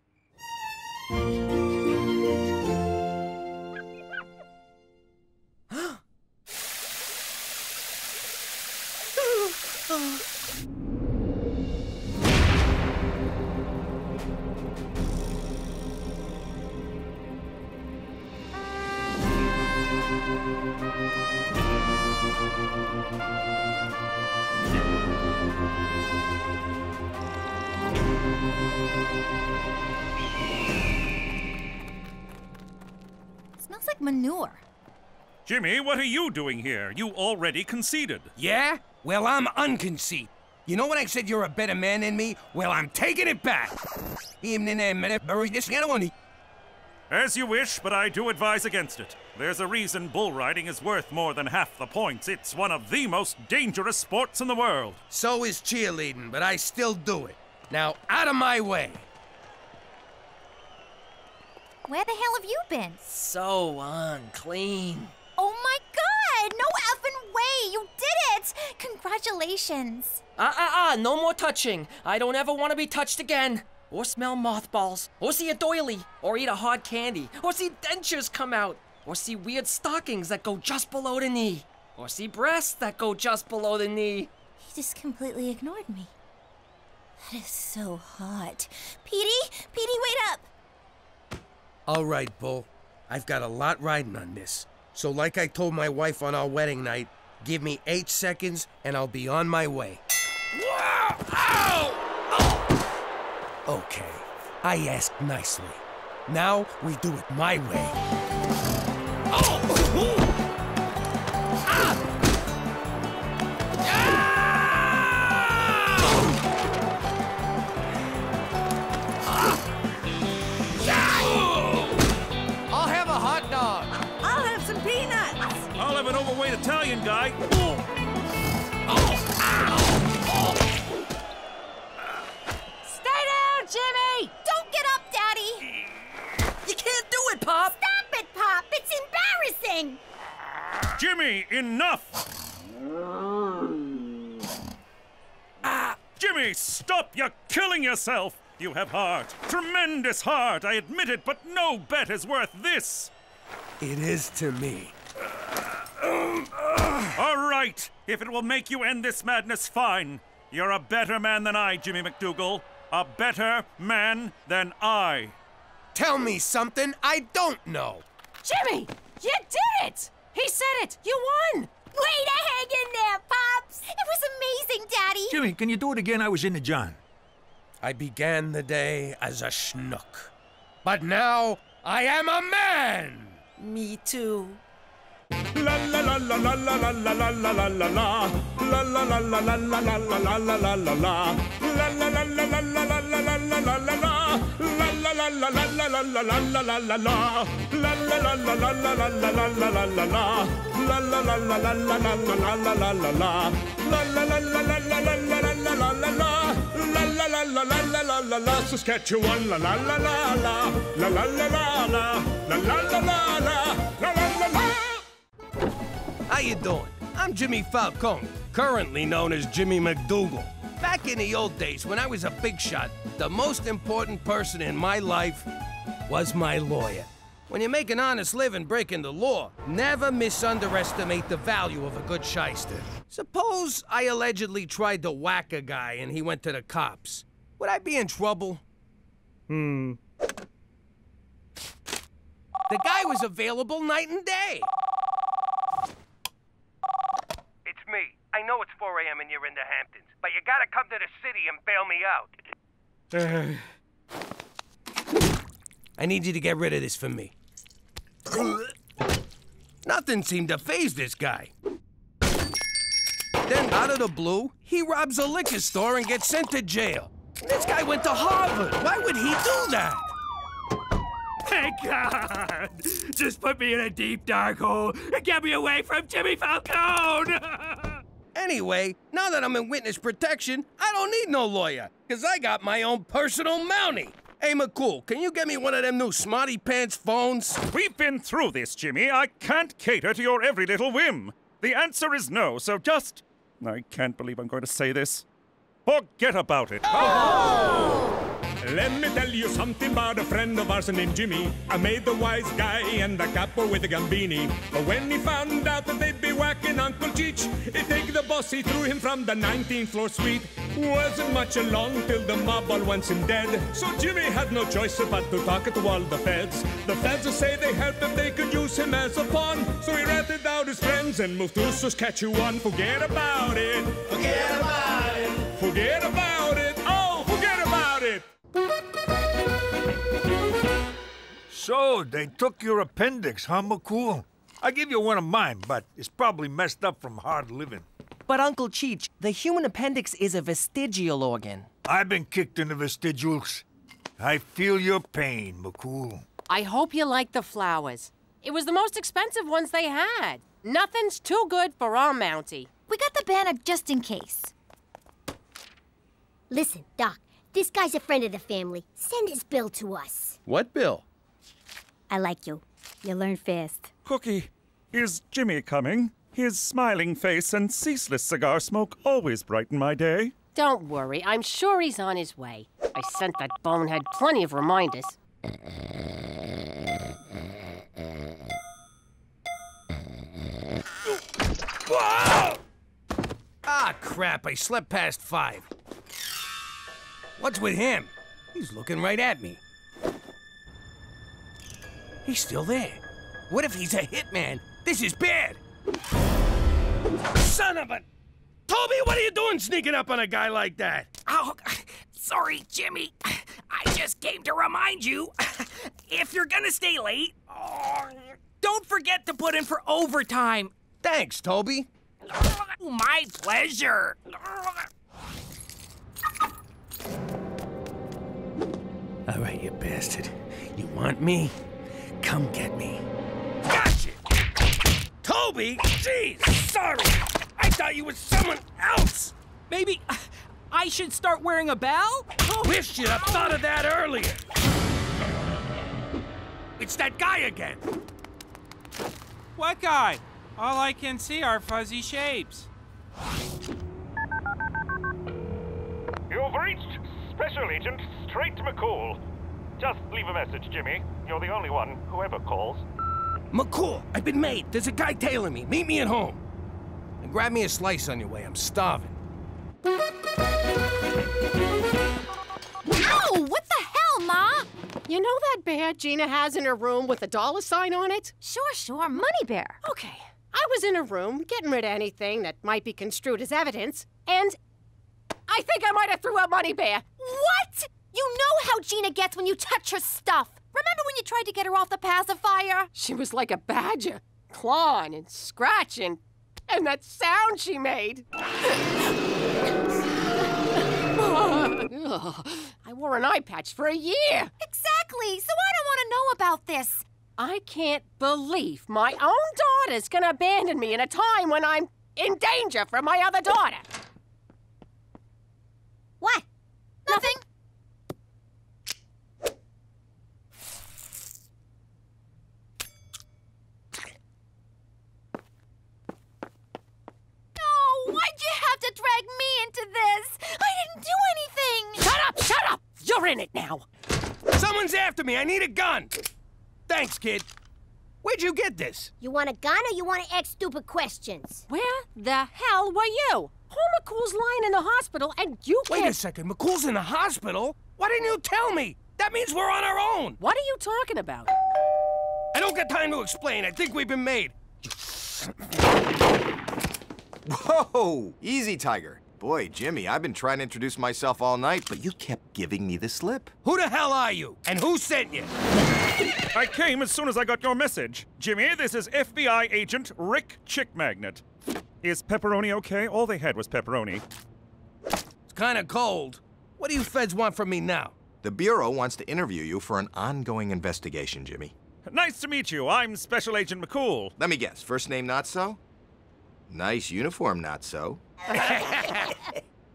Smells like manure. Jimmy, what are you doing here? You already conceded. Yeah? Well, I'm unconceited. You know when I said you're a better man than me? Well, I'm taking it back. As you wish, but I do advise against it. There's a reason bull riding is worth more than half the points. It's one of the most dangerous sports in the world. So is cheerleading, but I still do it. Now, out of my way. Where the hell have you been? So unclean. Oh my God! No effing way! You did it! Congratulations. No more touching. I don't ever want to be touched again. Or smell mothballs. Or see a doily. Or eat a hard candy. Or see dentures come out. Or see weird stockings that go just below the knee. Or see breasts that go just below the knee. He just completely ignored me. That is so hot. Petey, wait up! All right, Bull. I've got a lot riding on this. So like I told my wife on our wedding night, give me 8 seconds and I'll be on my way. Wow! Ow! Oh. Okay, I asked nicely. Now we do it my way. Oh! Ah! I'll have a hot dog. I'll have some peanuts. I'll have an overweight Italian guy. Stay down, Jimmy! Don't get up, Daddy! You can't do it, Pop! Stop it, Pop! It's embarrassing! Jimmy, enough! Jimmy, stop! You're killing yourself! You have heart. Tremendous heart, I admit it, but no bet is worth this! It is to me. All right, if it will make you end this madness, fine. You're a better man than I, Jimmy McDougal. A better man than I. Tell me something I don't know. Jimmy, you did it! He said it! You won! Way to hang in there, Pops! It was amazing, Daddy! Jimmy, can you do it again? I was in the John. I began the day as a schnook. But now, I am a man! Me too. La la la la la la la la la la la la. La la la la la la la la la la la la. La la la la la la la la la la la la. La la la la la la la la la la la la. La la la la la la la la la la la la. La la la la la la la la la la la la. La la la la la la la la la la la la. La la la la la la la la la. Saskatchewan la la la la la. La la la la la. La la la la la. La la la la. How you doing? I'm Jimmy Falcone, currently known as Jimmy McDougal. Back in the old days, when I was a big shot, the most important person in my life was my lawyer. When you make an honest living breaking the law, never underestimate the value of a good shyster. Suppose I allegedly tried to whack a guy and he went to the cops. Would I be in trouble? The guy was available night and day. It's me. I know it's 4 a.m. and you're in the Hamptons, but you gotta come to the city and bail me out. I need you to get rid of this for me. Nothing seemed to faze this guy. Then, out of the blue, he robs a liquor store and gets sent to jail. This guy went to Harvard. Why would he do that? Thank God! Just put me in a deep, dark hole and get me away from Jimmy Falcone! Anyway, now that I'm in witness protection, I don't need no lawyer, because I got my own personal Mountie. Hey, McCool, can you get me one of them new Smarty Pants phones? We've been through this, Jimmy. I can't cater to your every little whim. The answer is no, so just... I can't believe I'm going to say this. Forget about it. Let me tell you something about a friend of ours named Jimmy. I made the wise guy and the capo with the gambini. But when he found out that they'd be whacking Uncle Cheech, he'd take the boss, he threw him from the 19th floor suite. Wasn't much along till the mob all wants him dead. So Jimmy had no choice but to talk to all the feds. The feds say they helped if they could use him as a pawn. So he ratted out his friends and moved to Saskatchewan. Forget about it. Forget about it. Forget about it. Oh, forget about it. So, they took your appendix, huh, McCool? I give you one of mine, but it's probably messed up from hard living. But Uncle Cheech, the human appendix is a vestigial organ. I've been kicked in the vestigials. I feel your pain, McCool. I hope you like the flowers. It was the most expensive ones they had. Nothing's too good for our Mountie. We got the banner just in case. Listen, Doc, this guy's a friend of the family. Send his bill to us. What bill? I like you. You learn fast. Cookie, is Jimmy coming? His smiling face and ceaseless cigar smoke always brighten my day. Don't worry, I'm sure he's on his way. I sent that bonehead plenty of reminders. Whoa! Ah, crap, I slept past 5. What's with him? He's looking right at me. He's still there. What if he's a hitman? This is bad. Son of a... Toby, what are you doing sneaking up on a guy like that? Oh, sorry, Jimmy. I just came to remind you, if you're gonna stay late, don't forget to put in for overtime. Thanks, Toby. My pleasure. All right, you bastard. You want me? Come get me. Gotcha! Toby! Jeez, sorry! I thought you were someone else! Maybe I should start wearing a bell? Wish you'd have thought of that earlier! It's that guy again! What guy? All I can see are fuzzy shapes. You've reached Special Agent Straight McCool. Just leave a message, Jimmy. You're the only one who ever calls. McCool, I've been made. There's a guy tailing me. Meet me at home. And grab me a slice on your way. I'm starving. Ow! What the hell, Ma? You know that bear Gina has in her room with a $sign on it? Sure. Money Bear. Okay. I was in her room getting rid of anything that might be construed as evidence, and I think I might have threw out Money Bear. What? You know how Gina gets when you touch her stuff. Remember when you tried to get her off the pacifier? She was like a badger, clawing and scratching, and that sound she made. I wore an eye patch for a year. Exactly, so I don't want to know about this. I can't believe my own daughter's gonna abandon me in a time when I'm in danger from my other daughter. What? Nothing. No, why'd you have to drag me into this? I didn't do anything. Shut up! You're in it now. Someone's after me. I need a gun. Thanks, kid. Where'd you get this? You want a gun or you want to ask stupid questions? Where the hell were you? McCool's lying in the hospital and you can't... Wait a second, McCool's in the hospital? Why didn't you tell me? That means we're on our own. What are you talking about? I don't got time to explain. I think we've been made. Whoa! Easy, Tiger. Boy, Jimmy, I've been trying to introduce myself all night, but you kept giving me the slip. Who the hell are you? And who sent you? I came as soon as I got your message. Jimmy, this is FBI agent Rick Chickmagnet. Is pepperoni okay? All they had was pepperoni. It's kind of cold. What do you feds want from me now? The Bureau wants to interview you for an ongoing investigation, Jimmy. Nice to meet you. I'm Special Agent McCool. Let me guess. First name, not so? Nice uniform, not so?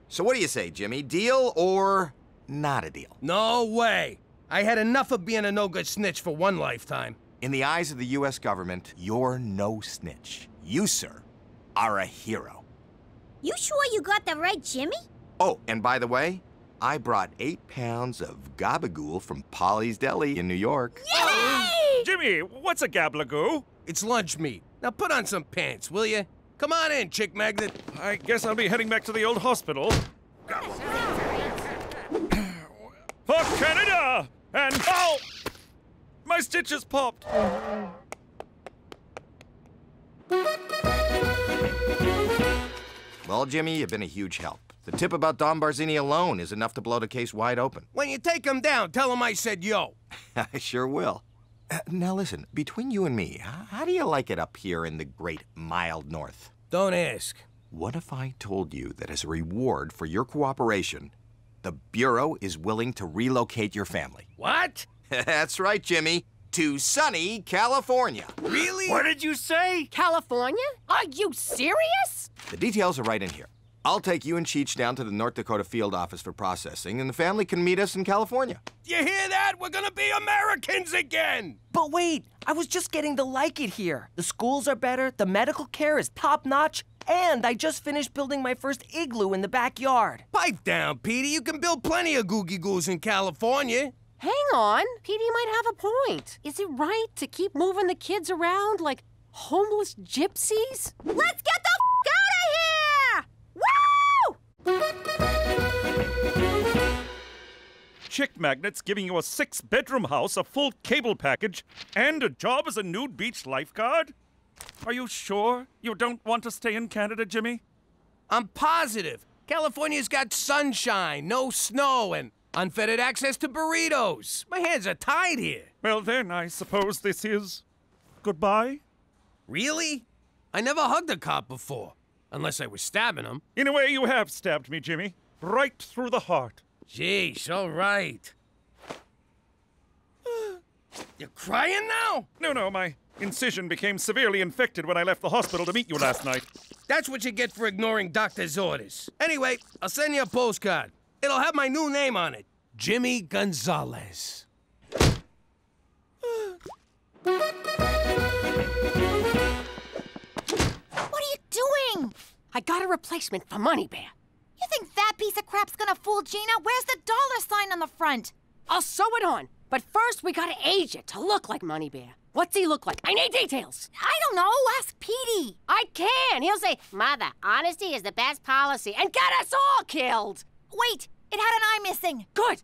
So what do you say, Jimmy? Deal or not a deal? No way. I had enough of being a no-good snitch for one lifetime. In the eyes of the U.S. government, you're no snitch. You, sir, are a hero. You sure you got that right, Jimmy? Oh, and by the way, I brought 8 pounds of gabagool from Polly's Deli in New York. Yay! Jimmy, what's a gablagoo? It's lunch meat. Now put on some pants, will you? Come on in, Chickmagnet. I guess I'll be heading back to the old hospital. For Canada! And oh! My stitches popped. Well, Jimmy, you've been a huge help. The tip about Don Barzini alone is enough to blow the case wide open. When you take him down, tell him I said yo. I sure will. Now listen, between you and me, how do you like it up here in the great mild north? Don't ask. What if I told you that as a reward for your cooperation, the Bureau is willing to relocate your family? What? That's right, Jimmy. To sunny California. Really? What did you say? California? Are you serious? The details are right in here. I'll take you and Cheech down to the North Dakota field office for processing, and the family can meet us in California. You hear that? We're gonna be Americans again! But wait, I was just getting to like it here. The schools are better, the medical care is top-notch, and I just finished building my first igloo in the backyard. Pipe down, Petey. You can build plenty of googie-goos in California. Hang on. Petey might have a point. Is it right to keep moving the kids around like homeless gypsies? Let's get the out of here! Woo! Chick Magnet's giving you a 6-bedroom house, a full cable package, and a job as a nude beach lifeguard? Are you sure you don't want to stay in Canada, Jimmy? I'm positive. California's got sunshine, no snow, and unfettered access to burritos. My hands are tied here. Well, then, I suppose this is goodbye? Really? I never hugged a cop before, unless I was stabbing him. In a way, you have stabbed me, Jimmy. Right through the heart. Jeez, all right. You're crying now? No, my incision became severely infected when I left the hospital to meet you last night. That's what you get for ignoring doctor's orders. Anyway, I'll send you a postcard. It'll have my new name on it, Jimmy Gonzalez. What are you doing? I got a replacement for Money Bear. You think that piece of crap's gonna fool Gina? Where's the dollar sign on the front? I'll sew it on, but first we gotta age it to look like Money Bear. What's he look like? I need details. I don't know. Ask Petey. I can. He'll say, Mother, honesty is the best policy, and get us all killed. Wait, it had an eye missing. Good.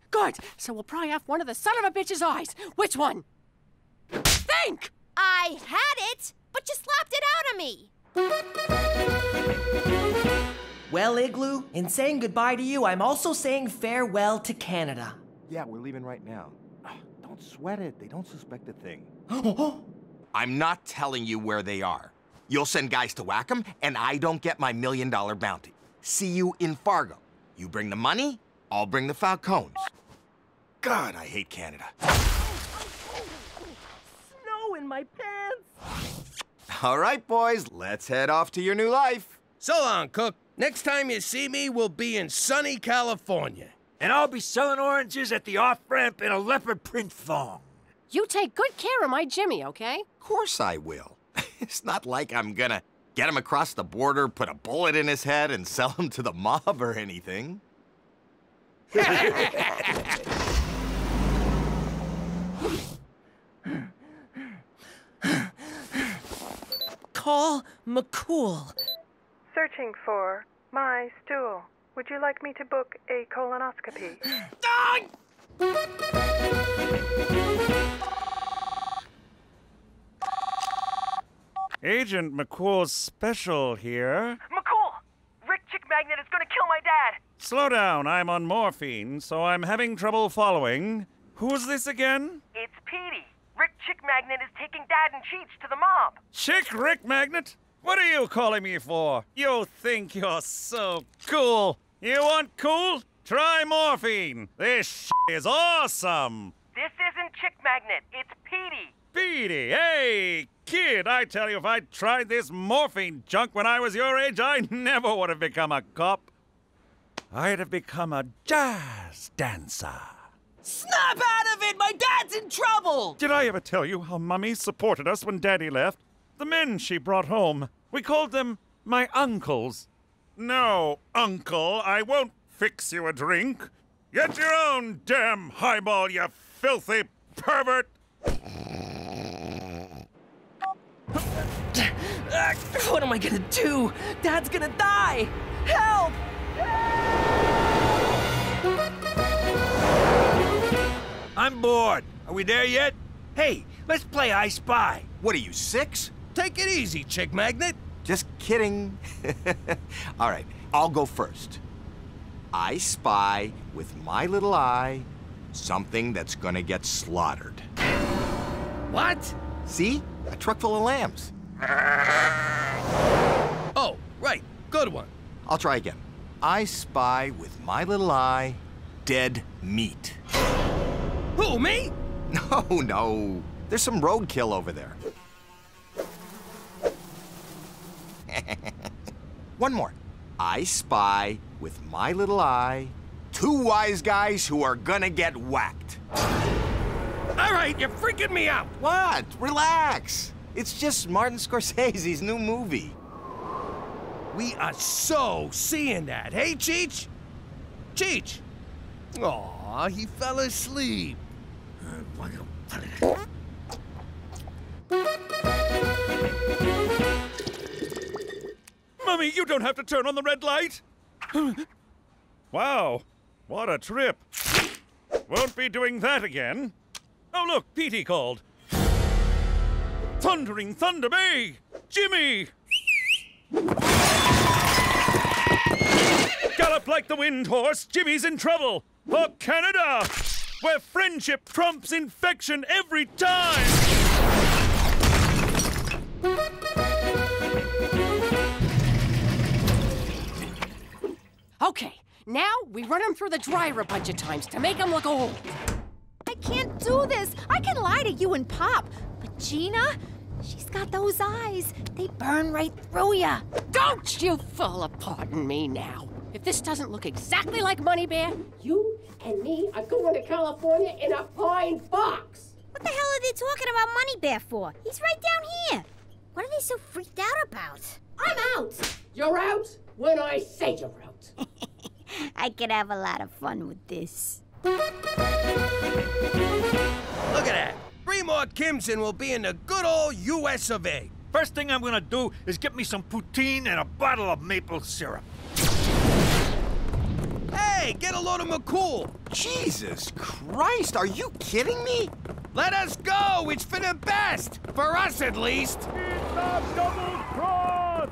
So we'll pry off one of the son of a bitch's eyes. Which one? Think! I had it, but you slapped it out of me. Well, Igloo, in saying goodbye to you, I'm also saying farewell to Canada. Yeah, we're leaving right now. Don't sweat it. They don't suspect a thing. I'm not telling you where they are. You'll send guys to whack them, and I don't get my $1 million bounty. See you in Fargo. You bring the money, I'll bring the Falcons. God, I hate Canada. Snow in my pants. All right, boys, let's head off to your new life. So long, Cook. Next time you see me, we'll be in sunny California. And I'll be selling oranges at the off-ramp in a leopard print thong. You take good care of my Jimmy, okay? Of course I will. It's not like I'm gonna get him across the border, put a bullet in his head, and sell him to the mob or anything. Call McCool. Searching for my stool. Would you like me to book a colonoscopy? Agent McCool's special here. McCool! Rick Chick Magnet is gonna kill my dad! Slow down, I'm on morphine, so I'm having trouble following. Who's this again? It's Petey. Rick Chick Magnet is taking Dad and Cheech to the mob. Chick Rick Magnet? What are you calling me for? You think you're so cool. You want cool? Try morphine. This is awesome. This isn't Chick Magnet, it's Petey. Petey, hey, kid, I tell you, if I'd tried this morphine junk when I was your age, I never would have become a cop. I'd have become a jazz dancer. Snap out of it! My dad's in trouble! Did I ever tell you how Mummy supported us when Daddy left? The men she brought home, we called them my uncles. No, Uncle, I won't fix you a drink. Get your own damn highball, you filthy pervert! What am I gonna do? Dad's gonna die! Help! I'm bored. Are we there yet? Hey, let's play I Spy. What are you, 6? Take it easy, Chick Magnet. Just kidding. All right, I'll go first. I spy with my little eye something that's gonna get slaughtered. What? See? A truck full of lambs. Oh, right. Good one. I'll try again. I spy with my little eye dead meat. Who, me? No. There's some roadkill over there. One more. I spy with my little eye 2 wise guys who are gonna get whacked. All right, you're freaking me out. What? Relax. It's just Martin Scorsese's new movie. We are so seeing that. Hey, Cheech? Cheech! Aw, he fell asleep. Mummy, you don't have to turn on the red light. Wow, what a trip. Won't be doing that again. Oh, look, Petey called. Thundering Thunder Bay! Jimmy! Gallop like the wind horse, Jimmy's in trouble. For Canada, where friendship trumps infection every time. Okay, now we run him through the dryer a bunch of times to make him look old. I can't do this. I can lie to you and Pop. But Gina, she's got those eyes. They burn right through ya. Don't you fall apart on me now. If this doesn't look exactly like Money Bear, you and me are going to California in a pine box. What the hell are they talking about Money Bear for? He's right down here. What are they so freaked out about? I'm out. You're out when I say you're out. I could have a lot of fun with this. Look at that. 3 more Kimson will be in the good old US of A. First thing I'm gonna do is get me some poutine and a bottle of maple syrup. Hey, get a load of McCool. Jesus Christ, are you kidding me? Let us go. It's for the best. For us, at least. It's a double cross!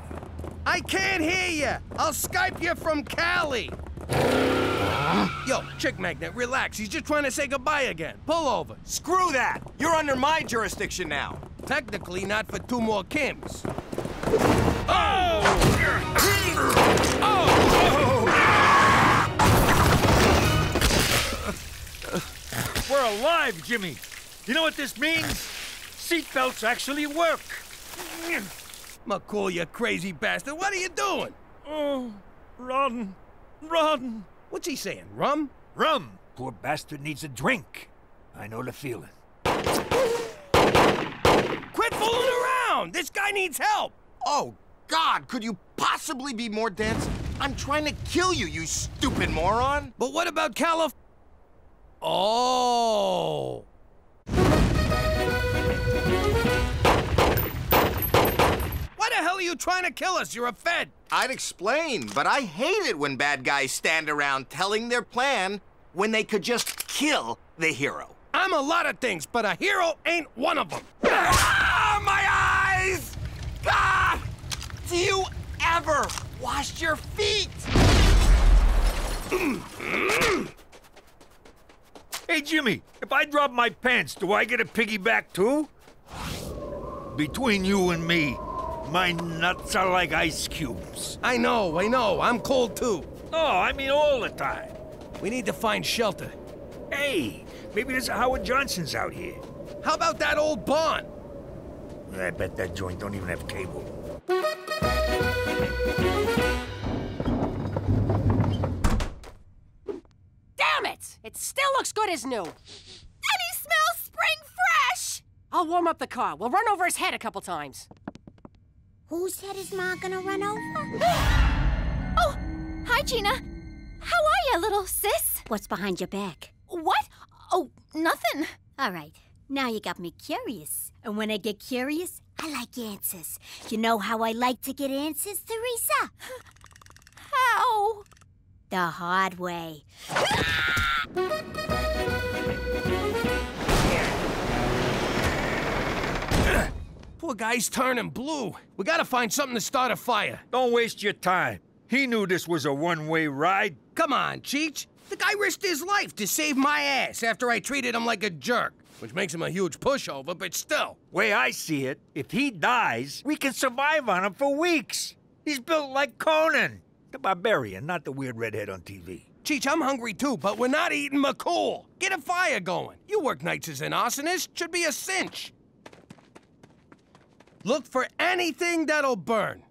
I can't hear you. I'll Skype you from Cali. Yo, Chick Magnet, relax. He's just trying to say goodbye again. Pull over. Screw that! You're under my jurisdiction now. Technically, not for 2 more Kims. Oh! We're alive, Jimmy. You know what this means? Seatbelts actually work. McCool, you crazy bastard. What are you doing? Oh, run. Run. What's he saying, rum? Rum. Poor bastard needs a drink. I know the feeling. Quit fooling around! This guy needs help! Oh, God, could you possibly be more dense? I'm trying to kill you, you stupid moron! But what about Calif... Oh! Why the hell are you trying to kill us? You're a Fed! I'd explain, but I hate it when bad guys stand around telling their plan when they could just kill the hero. I'm a lot of things, but a hero ain't one of them. Ah, my eyes! God! Do you ever wash your feet? Hey, Jimmy, if I drop my pants, do I get a piggyback too? Between you and me, my nuts are like ice cubes. I know. I'm cold too. Oh, I mean all the time. We need to find shelter. Hey, maybe there's a Howard Johnson's out here. How about that old barn? I bet that joint don't even have cable. Damn it! It still looks good as new. And he smells spring fresh! I'll warm up the car. We'll run over his head a couple times. Whose head is Ma gonna run over? Oh, hi, Gina. How are you, little sis? What's behind your back? What? Oh, nothing. All right, now you got me curious. And when I get curious, I like answers. You know how I like to get answers, Teresa? How? The hard way. Poor guy's turning blue. We gotta find something to start a fire. Don't waste your time. He knew this was a one-way ride. Come on, Cheech. The guy risked his life to save my ass after I treated him like a jerk. which makes him a huge pushover, but still. Way I see it, if he dies, we can survive on him for weeks. He's built like Conan. The barbarian, not the weird redhead on TV. Cheech, I'm hungry too, but we're not eating McCool. Get a fire going. You work nights as an arsonist, should be a cinch. Look for anything that'll burn.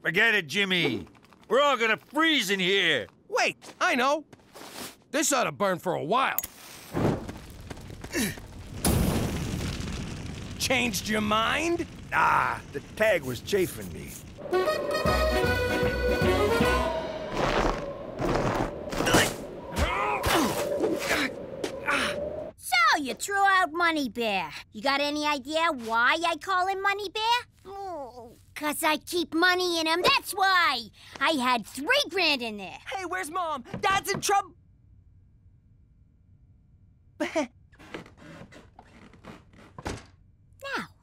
Forget it, Jimmy. We're all gonna freeze in here. Wait, I know. This ought to burn for a while. Changed your mind? Nah, the tag was chafing me. So, you threw out Money Bear. You got any idea why I call him Money Bear? Cause I keep money in him, that's why! I had $3 grand in there. Hey, where's Mom? Dad's in trouble. Now,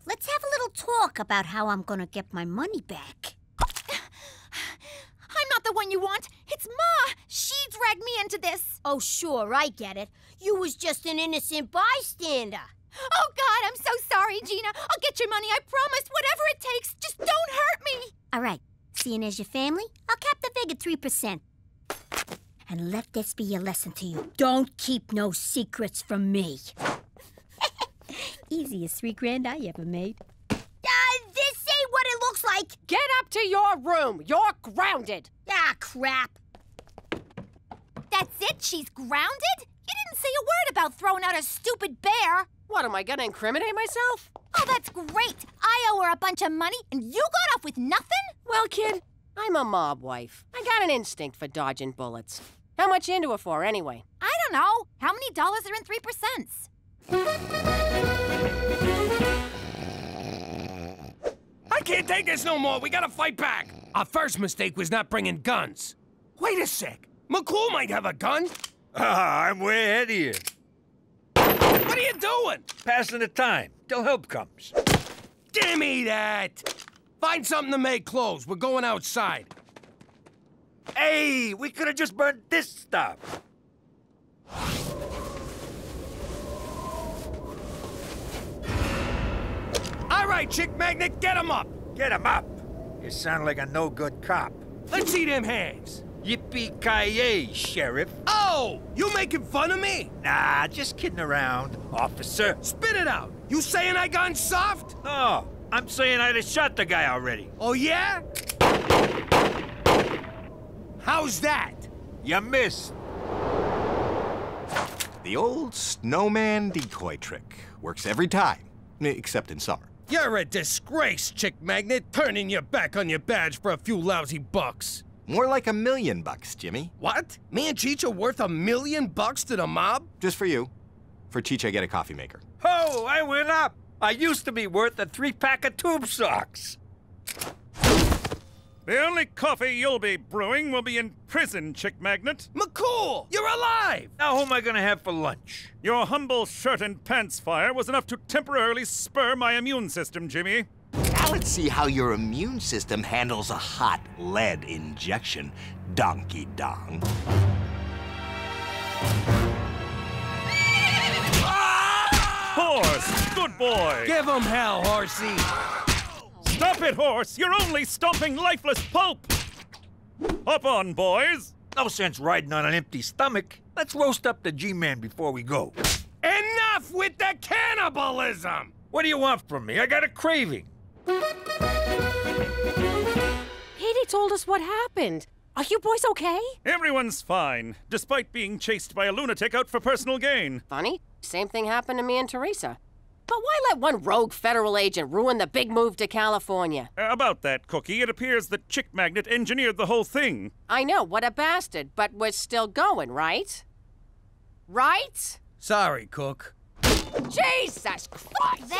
let's have a little talk about how I'm gonna get my money back. I'm not the one you want. It's Ma. She dragged me into this. Oh, sure, I get it. You was just an innocent bystander. Oh, God, I'm so sorry, Gina. I'll get your money, I promise. Whatever it takes, just don't hurt me. All right, seeing as your family, I'll cap the fig at 3%. And let this be your lesson to you. Don't keep no secrets from me. Easiest $3 grand I ever made. This ain't what it looks like. Get up to your room. You're grounded. Ah, crap. That's it? She's grounded? You didn't say a word about throwing out a stupid bear. What, am I gonna incriminate myself? Oh, that's great. I owe her a bunch of money, and you got off with nothing? Well, kid, I'm a mob wife. I got an instinct for dodging bullets. How much you into it for, anyway? I don't know. How many dollars are in 3%? I can't take this no more. We gotta fight back. Our first mistake was not bringing guns. Wait a sec. McCool might have a gun. I'm way ahead of you. What are you doing? Passing the time, till help comes. Give me that! Find something to make clothes. We're going outside. Hey, we could have just burned this stuff. All right, Chick Magnet, get him up. Get him up. You sound like a no-good cop. Let's see them hands. Yippee-ki-yay, Sheriff. Oh, you making fun of me? Nah, just kidding around, officer. Spit it out. You saying I gone soft? No, I'm saying I'd have shot the guy already. Oh, yeah? How's that? You missed. The old snowman decoy trick. Works every time, except in summer. You're a disgrace, Chick Magnet, turning your back on your badge for a few lousy bucks. More like $1 million, Jimmy. What? Me and Cheech are worth $1 million to the mob? Just for you. For Cheech, I get a coffee maker. Oh, I went up. I used to be worth a 3-pack of tube socks. The only coffee you'll be brewing will be in prison, Chick Magnet. McCool, you're alive! Now who am I gonna have for lunch? Your humble shirt and pants fire was enough to temporarily spur my immune system, Jimmy. Now let's see how your immune system handles a hot lead injection, donkey dong. Horse, good boy. Give him hell, horsey. Stop it, horse! You're only stomping lifeless pulp! Hop on, boys! No sense riding on an empty stomach. Let's roast up the G-Man before we go. Enough with the cannibalism! What do you want from me? I got a craving. Petey told us what happened. Are you boys okay? Everyone's fine, despite being chased by a lunatic out for personal gain. Funny, same thing happened to me and Teresa. But why let one rogue federal agent ruin the big move to California? About that, Cookie, it appears that Chick Magnet engineered the whole thing. I know, what a bastard, but we're still going, right? Right? Sorry, Cook. Jesus Christ!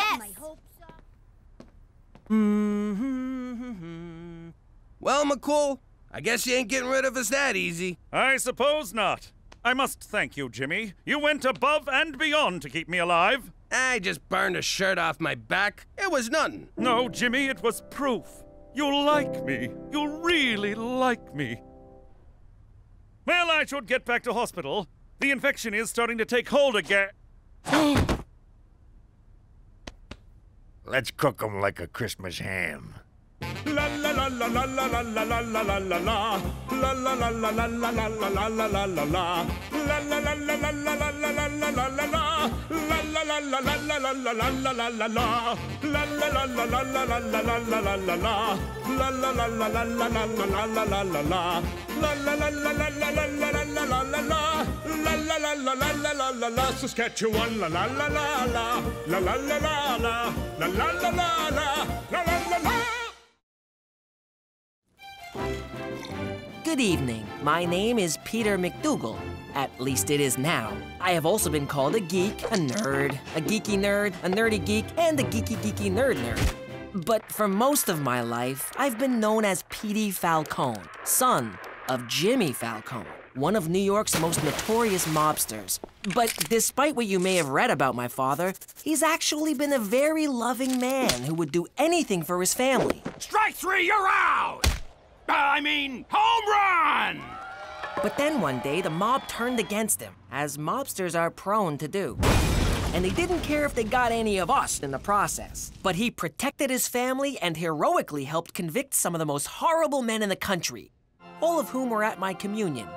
Well, McCool, I guess you ain't getting rid of us that easy. I suppose not. I must thank you, Jimmy. You went above and beyond to keep me alive. I just burned a shirt off my back. It was nothing. No, Jimmy, it was proof. You like me. You really like me. Well, I should get back to hospital. The infection is starting to take hold again. Let's cook 'em like a Christmas ham. La la la la la la la la la la la la la. La la la la la la la la la la la la la. La la la la la la la la la la la la la. La la la la la la la la la la la la la. La la la la la la la la la la la la la. La la la la la la la la la la la la la. La la la la la la la la la la la la. La la la la la la la la la. Saskatchewan, la la la la la. La la la la la. La la la la la. La la la la. Good evening. My name is Peter McDougal. At least it is now. I have also been called a geek, a nerd, a geeky nerd, a nerdy geek, and a geeky nerd. But for most of my life, I've been known as Petey Falcone, son of Jimmy Falcone, one of New York's most notorious mobsters. But despite what you may have read about my father, he's actually been a very loving man who would do anything for his family. Strike three, you're out! Home run! But then one day, the mob turned against him, as mobsters are prone to do. And they didn't care if they got any of us in the process. But he protected his family and heroically helped convict some of the most horrible men in the country, all of whom were at my communion.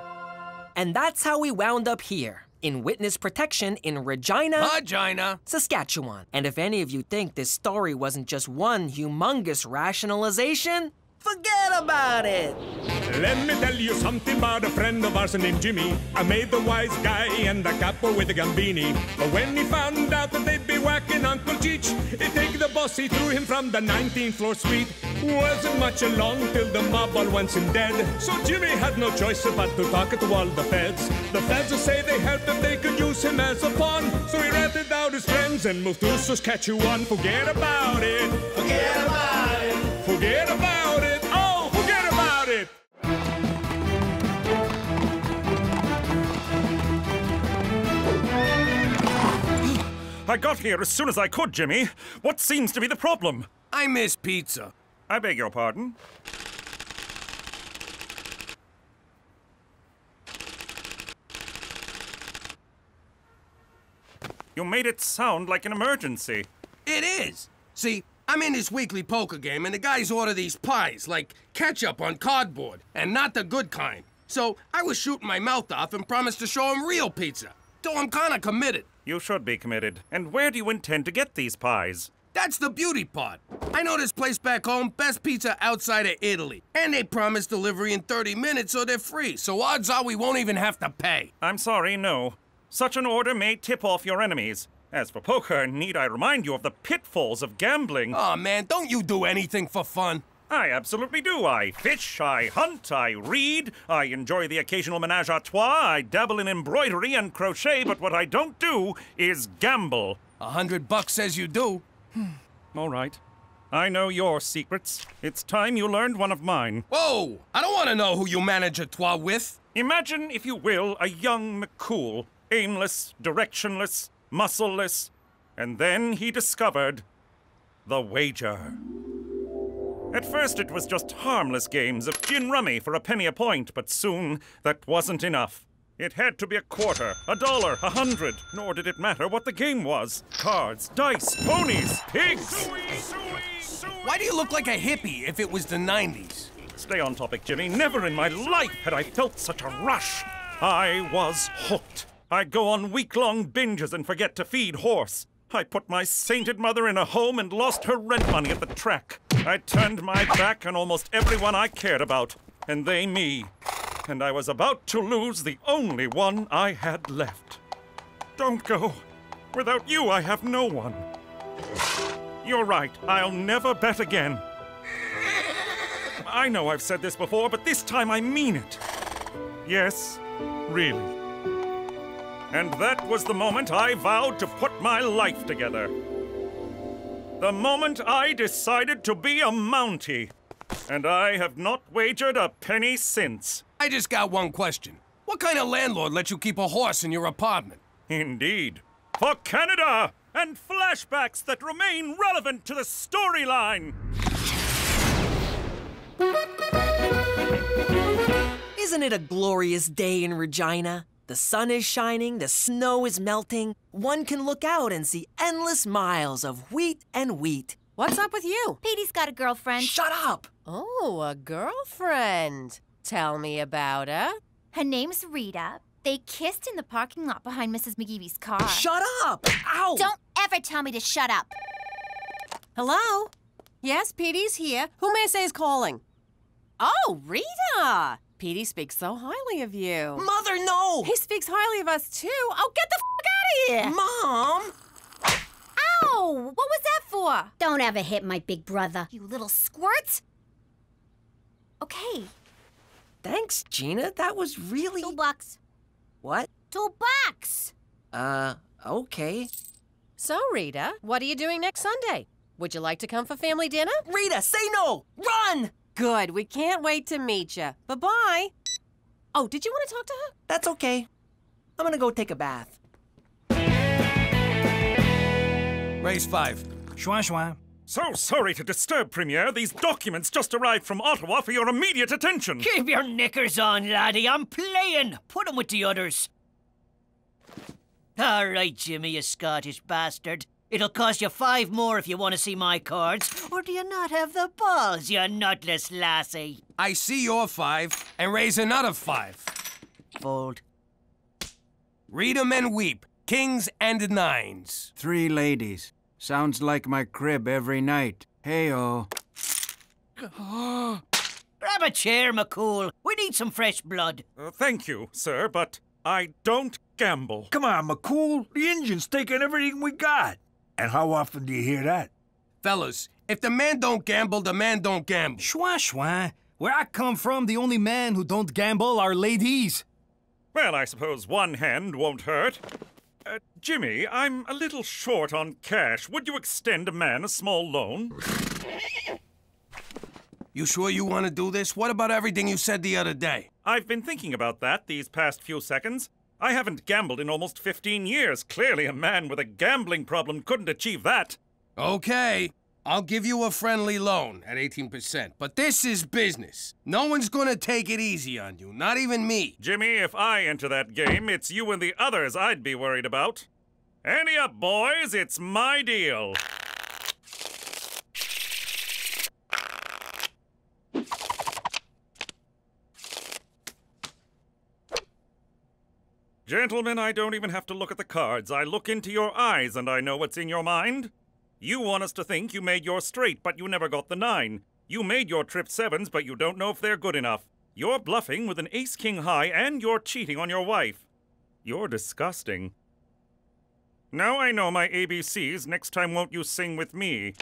And that's how we wound up here, in witness protection in Regina, Saskatchewan. And if any of you think this story wasn't just one humongous rationalization, forget about it! Let me tell you something about a friend of ours named Jimmy. I made the wise guy and the capo with the gambini. But when he found out that they'd be whacking Uncle Cheech, he'd take the boss, he threw him from the 19th floor suite. Wasn't much along till the mob all wants him dead. So Jimmy had no choice but to talk to all the feds. The feds will say they heard that they could use him as a pawn. So he ratted out his friends and moved to Saskatchewan. Forget about it. Forget about it. Forget about it. Oh, forget about it. I got here as soon as I could, Jimmy. What seems to be the problem? I miss pizza. I beg your pardon? You made it sound like an emergency. It is. See, I'm in this weekly poker game, and the guys order these pies, like ketchup on cardboard, and not the good kind. So I was shooting my mouth off and promised to show them real pizza. So I'm kind of committed. You should be committed. And where do you intend to get these pies? That's the beauty part. I know this place back home, best pizza outside of Italy. And they promise delivery in 30 minutes, so they're free. So odds are we won't even have to pay. I'm sorry, no. Such an order may tip off your enemies. As for poker, need I remind you of the pitfalls of gambling? Aw, man, don't you do anything for fun? I absolutely do. I fish, I hunt, I read, I enjoy the occasional menage a trois, I dabble in embroidery and crochet, but what I don't do is gamble. $100 says you do. All right. I know your secrets. It's time you learned one of mine. Whoa! I don't want to know who you manage a trois with. Imagine, if you will, a young McCool, aimless, directionless, muscleless, and then he discovered the wager. At first it was just harmless games of gin rummy for a penny a point, but soon that wasn't enough. It had to be a quarter, $1, 100, nor did it matter what the game was. Cards, dice, ponies, pigs. Why do you look like a hippie if it was the 90s? Stay on topic, Jimmy. Never in my life had I felt such a rush. I was hooked. I'd go on week-long binges and forget to feed horse. I put my sainted mother in a home and lost her rent money at the track. I turned my back on almost everyone I cared about, and they me. And I was about to lose the only one I had left. Don't go. Without you, I have no one. You're right. I'll never bet again. I know I've said this before, but this time I mean it. Yes, really. And that was the moment I vowed to put my life together. The moment I decided to be a Mountie. And I have not wagered a penny since. I just got one question. What kind of landlord lets you keep a horse in your apartment? Indeed. For Canada! And flashbacks that remain relevant to the storyline! Isn't it a glorious day in Regina? The sun is shining, the snow is melting. One can look out and see endless miles of wheat and wheat. What's up with you? Petey's got a girlfriend. Shut up! Oh, a girlfriend. Tell me about her. Her name's Rita. They kissed in the parking lot behind Mrs. McGeevy's car. Shut up! Ow! Don't ever tell me to shut up. Hello? Yes, Petey's here. Who may I say is calling? Oh, Rita! Petey speaks so highly of you. Mother, no! He speaks highly of us, too. Oh, get the f*** out of here! Mom! Ow! What was that for? Don't ever hit my big brother. You little squirt. Okay. Thanks, Gina. That was really... $2. What? $2. Okay. So, Rita, what are you doing next Sunday? Would you like to come for family dinner? Rita, say no! Run! Good. We can't wait to meet you. Bye-bye. Oh, did you want to talk to her? That's okay. I'm gonna go take a bath. Raise 5. Schwan schwan. So sorry to disturb, Premier. These documents just arrived from Ottawa for your immediate attention. Keep your knickers on, laddie. I'm playing. Put 'em with the others. All right, Jimmy, you Scottish bastard. It'll cost you 5 more if you want to see my cards. Or do you not have the balls, you nutless lassie? I see your 5 and raise another 5. Fold. Read 'em and weep. Kings and 9s. 3 ladies. Sounds like my crib every night. Hey-oh. Grab a chair, McCool. We need some fresh blood. Thank you, sir, but I don't gamble. Come on, McCool. The engine's taking everything we got. And how often do you hear that? Fellas, if the man don't gamble, the man don't gamble. Schwan schwan. Where I come from, the only men who don't gamble are ladies. Well, I suppose one hand won't hurt. Jimmy, I'm a little short on cash. Would you extend a man a small loan? You sure you want to do this? What about everything you said the other day? I've been thinking about that these past few seconds. I haven't gambled in almost 15 years. Clearly a man with a gambling problem couldn't achieve that. Okay, I'll give you a friendly loan at 18%, but this is business. No one's gonna take it easy on you, not even me. Jimmy, if I enter that game, it's you and the others I'd be worried about. Ante up, boys, it's my deal. Gentlemen, I don't even have to look at the cards. I look into your eyes and I know what's in your mind. You want us to think you made your straight, but you never got the 9. You made your trip 7s, but you don't know if they're good enough. You're bluffing with an ace-king high, and you're cheating on your wife. You're disgusting. Now I know my ABCs. Next time, won't you sing with me?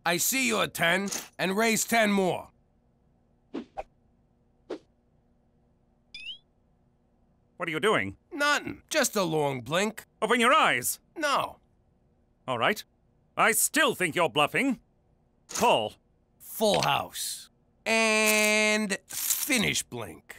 I see your 10, and raise 10 more. What are you doing? Nothing. Just a long blink. Open your eyes. No. All right. I still think you're bluffing. Call. Full house. And finish blink.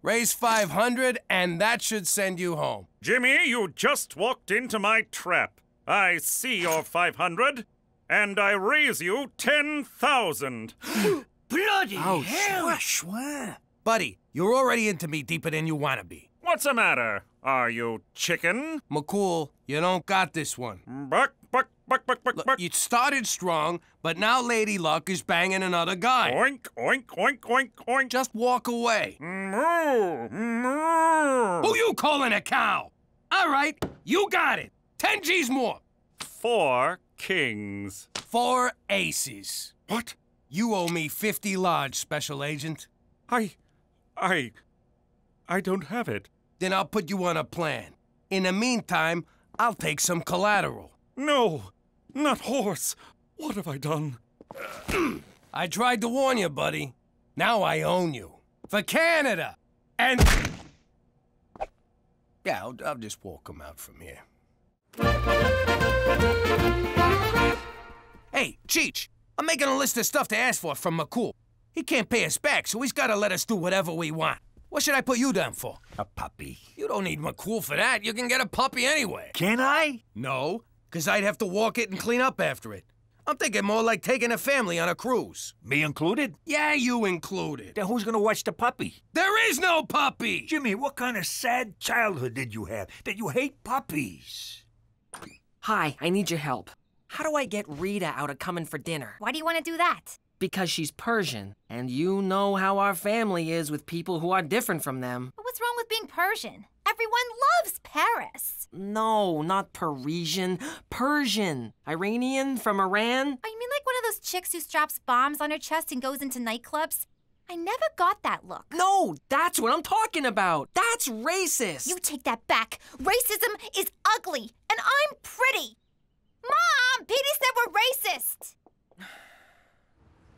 Raise 500, and that should send you home. Jimmy, you just walked into my trap. I see your 500, and I raise you 10,000. Bloody Ouch. hell! Buddy, you're already into me deeper than you want to be. What's the matter? Are you chicken? McCool, you don't got this one. Buck, buck, buck, buck, buck, buck. You started strong, but now Lady Luck is banging another guy. Oink, oink, oink, oink, oink. Just walk away. Moo, moo. Who you calling a cow? All right, you got it. 10 G's more. 4 kings. 4 aces. What? You owe me 50 large, Special Agent. I don't have it. Then I'll put you on a plan. In the meantime, I'll take some collateral. No, not horse. What have I done? I tried to warn you, buddy. Now I own you. For Canada! And... Yeah, I'll just walk him out from here. Hey, Cheech, I'm making a list of stuff to ask for from McCool. He can't pay us back, so he's gotta let us do whatever we want. What should I put you down for? A puppy. You don't need McCool for that. You can get a puppy anyway. Can I? No, because I'd have to walk it and clean up after it. I'm thinking more like taking a family on a cruise. Me included? Yeah, you included. Then who's gonna watch the puppy? There is no puppy! Jimmy, what kind of sad childhood did you have that you hate puppies? Hi, I need your help. How do I get Rita out of coming for dinner? Why do you want to do that? Because she's Persian, and you know how our family is with people who are different from them. But what's wrong with being Persian? Everyone loves Paris. No, not Parisian. Persian. Iranian from Iran. Oh, you mean like one of those chicks who straps bombs on her chest and goes into nightclubs? I never got that look. No, that's what I'm talking about. That's racist. You take that back. Racism is ugly, and I'm pretty. Mom, Petey said we're racist.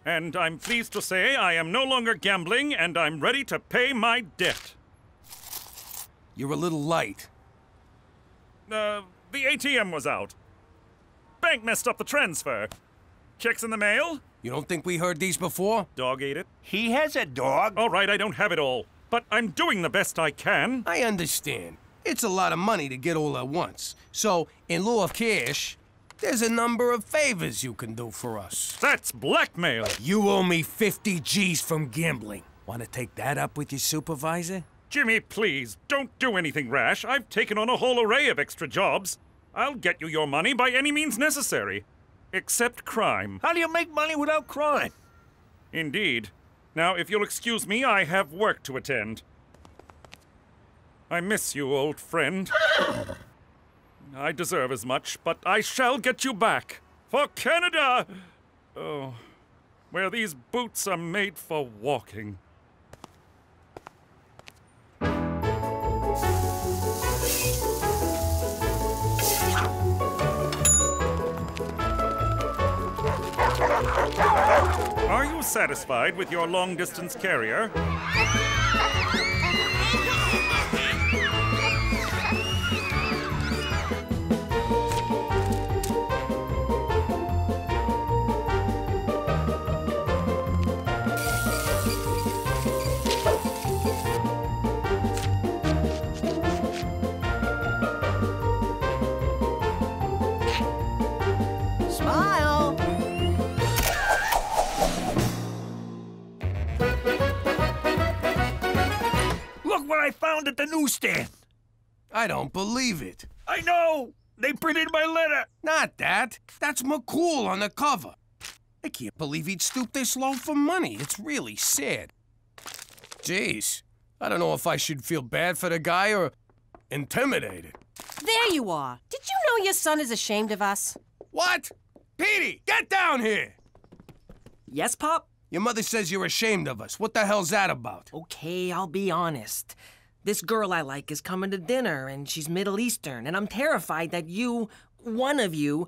And I'm pleased to say I am no longer gambling, and I'm ready to pay my debt. You're a little light. The ATM was out. Bank messed up the transfer. Checks in the mail? You don't think we heard these before? Dog ate it. He has a dog. All right, I don't have it all. But I'm doing the best I can. I understand. It's a lot of money to get all at once. So, in lieu of cash, there's a number of favors you can do for us. That's blackmail. You owe me 50 G's from gambling. Want to take that up with your supervisor? Jimmy, please, don't do anything rash. I've taken on a whole array of extra jobs. I'll get you your money by any means necessary. Except crime. How do you make money without crime? Indeed. Now, if you'll excuse me, I have work to attend. I miss you, old friend. I deserve as much, but I shall get you back. For Canada! Oh, where these boots are made for walking. Are you satisfied with your long-distance carrier? Smile! Look what I found at the newsstand. I don't believe it. I know! They printed my letter. Not that. That's McCool on the cover. I can't believe he'd stoop this low for money. It's really sad. Jeez. I don't know if I should feel bad for the guy or intimidated. There you are. Did you know your son is ashamed of us? What? Petey, get down here! Yes, Pop? Your mother says you're ashamed of us. What the hell's that about? Okay, I'll be honest. This girl I like is coming to dinner, and she's Middle Eastern, and I'm terrified that you, one of you,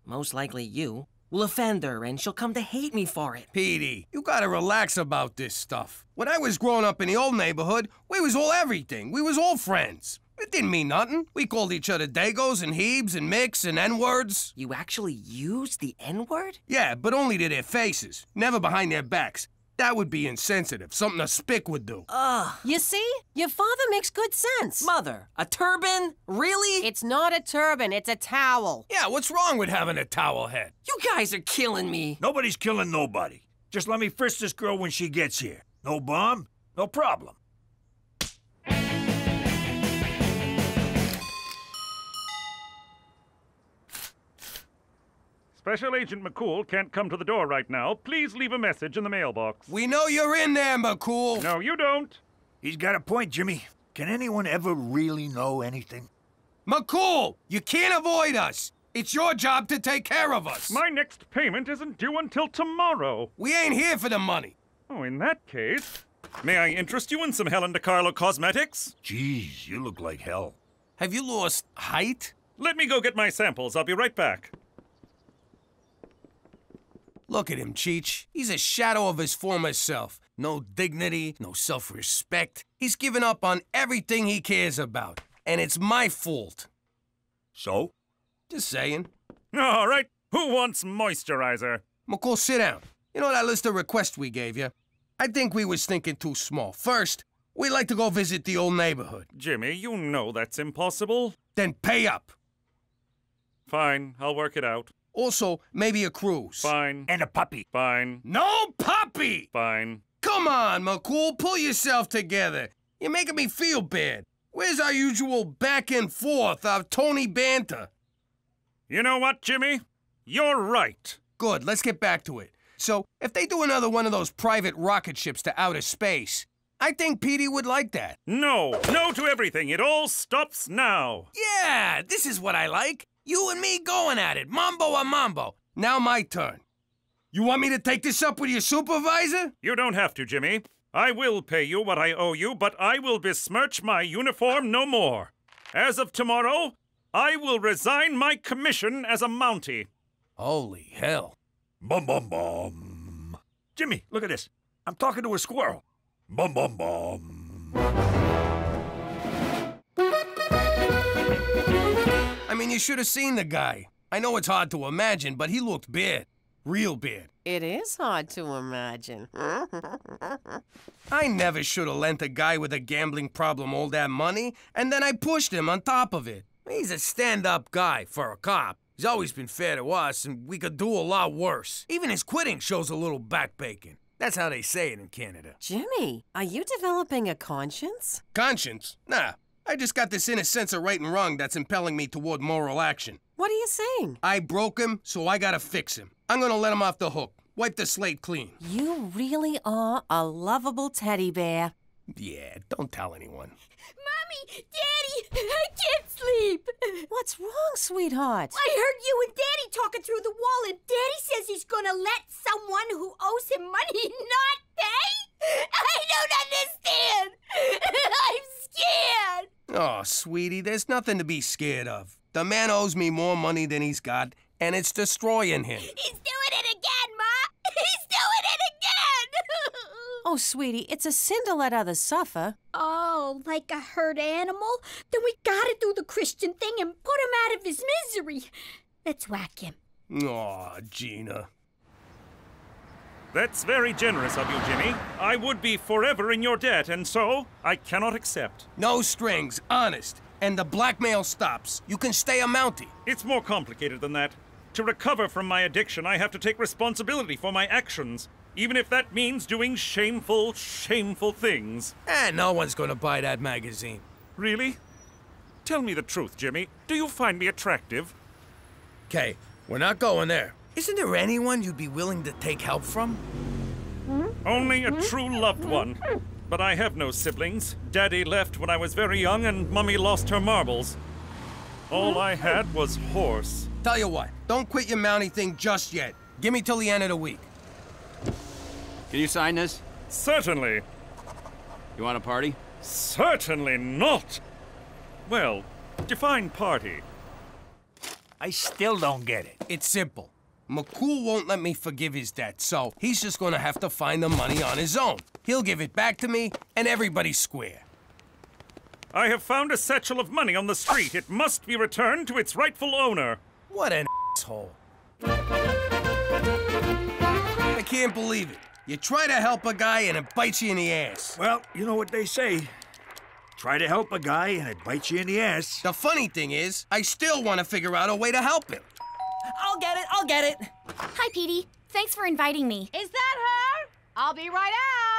most likely you, will offend her, and she'll come to hate me for it. Petey, you gotta relax about this stuff. When I was growing up in the old neighborhood, we was all everything. We was all friends. It didn't mean nothing. We called each other Dagos and Hebes and Micks and N-words. You actually used the N-word? Yeah, but only to their faces, never behind their backs. That would be insensitive, something a spick would do. Ugh. You see? Your father makes good sense. Mother, a turban? Really? It's not a turban, it's a towel. Yeah, what's wrong with having a towel head? You guys are killing me. Nobody's killing nobody. Just let me frisk this girl when she gets here. No bomb, no problem. Special Agent McCool can't come to the door right now. Please leave a message in the mailbox. We know you're in there, McCool. No, you don't. He's got a point, Jimmy. Can anyone ever really know anything? McCool, you can't avoid us. It's your job to take care of us. My next payment isn't due until tomorrow. We ain't here for the money. Oh, in that case, may I interest you in some Helen DeCarlo cosmetics? Jeez, you look like hell. Have you lost height? Let me go get my samples. I'll be right back. Look at him, Cheech. He's a shadow of his former self. No dignity, no self-respect. He's given up on everything he cares about. And it's my fault. So? Just saying. All right. Who wants moisturizer? McCool, sit down. You know that list of requests we gave you? I think we was thinking too small. First, we'd like to go visit the old neighborhood. Jimmy, you know that's impossible. Then pay up. Fine, I'll work it out. Also, maybe a cruise. Fine. And a puppy. Fine. No puppy! Fine. Come on, McCool, pull yourself together. You're making me feel bad. Where's our usual back and forth, our Tony banter? You know what, Jimmy? You're right. Good, let's get back to it. So, if they do another one of those private rocket ships to outer space, I think Petey would like that. No. No to everything. It all stops now. Yeah, this is what I like. You and me going at it, mambo a mambo. Now my turn. You want me to take this up with your supervisor? You don't have to, Jimmy. I will pay you what I owe you, but I will besmirch my uniform no more. As of tomorrow, I will resign my commission as a Mountie. Holy hell. Bum, bum, bum. Jimmy, look at this. I'm talking to a squirrel. Bum, bum, bum. I mean, you should have seen the guy. I know it's hard to imagine, but he looked bad. Real bad. It is hard to imagine. I never should have lent a guy with a gambling problem all that money, and then I pushed him on top of it. He's a stand-up guy for a cop. He's always been fair to us, and we could do a lot worse. Even his quitting shows a little backbacon. That's how they say it in Canada. Jimmy, are you developing a conscience? Conscience? Nah. I just got this inner sense of right and wrong that's impelling me toward moral action. What are you saying? I broke him, so I gotta fix him. I'm gonna let him off the hook. Wipe the slate clean. You really are a lovable teddy bear. Yeah, don't tell anyone. Mommy! Daddy! I can't sleep! What's wrong, sweetheart? I heard you and Daddy talking through the wall, and Daddy says he's gonna let someone who owes him money not pay? I don't understand! I'm scared! Oh, sweetie, there's nothing to be scared of. The man owes me more money than he's got, and it's destroying him. He's doing it again, Ma! He's doing it again! Oh, sweetie, it's a sin to let others suffer. Oh, like a hurt animal? Then we gotta do the Christian thing and put him out of his misery. Let's whack him. Aw, Gina. That's very generous of you, Jimmy. I would be forever in your debt, and so I cannot accept. No strings, honest. And the blackmail stops. You can stay a Mountie. It's more complicated than that. To recover from my addiction, I have to take responsibility for my actions, even if that means doing shameful, shameful things. No one's gonna buy that magazine. Really? Tell me the truth, Jimmy. Do you find me attractive? Okay, we're not going there. Isn't there anyone you'd be willing to take help from? Only a true loved one. But I have no siblings. Daddy left when I was very young, and Mummy lost her marbles. All I had was horse. Tell you what, don't quit your Mountie thing just yet. Give me till the end of the week. Can you sign this? Certainly. You want a party? Certainly not. Well, define party. I still don't get it. It's simple. McCool won't let me forgive his debt, so he's just gonna have to find the money on his own. He'll give it back to me, and everybody's square. I have found a satchel of money on the street. It must be returned to its rightful owner. What an asshole. I can't believe it. You try to help a guy and it bites you in the ass. Well, you know what they say. Try to help a guy and it bites you in the ass. The funny thing is, I still want to figure out a way to help him. I'll get it. Hi, Petey. Thanks for inviting me. Is that her? I'll be right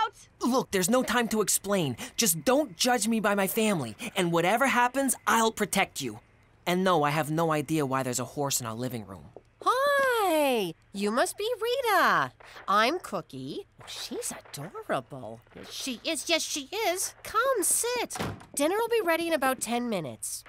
out. Look, there's no time to explain. Just don't judge me by my family. And whatever happens, I'll protect you. And no, I have no idea why there's a horse in our living room. Hi, you must be Rita. I'm Cookie. She's adorable. She is, yes, she is. Come, sit. Dinner will be ready in about 10 minutes.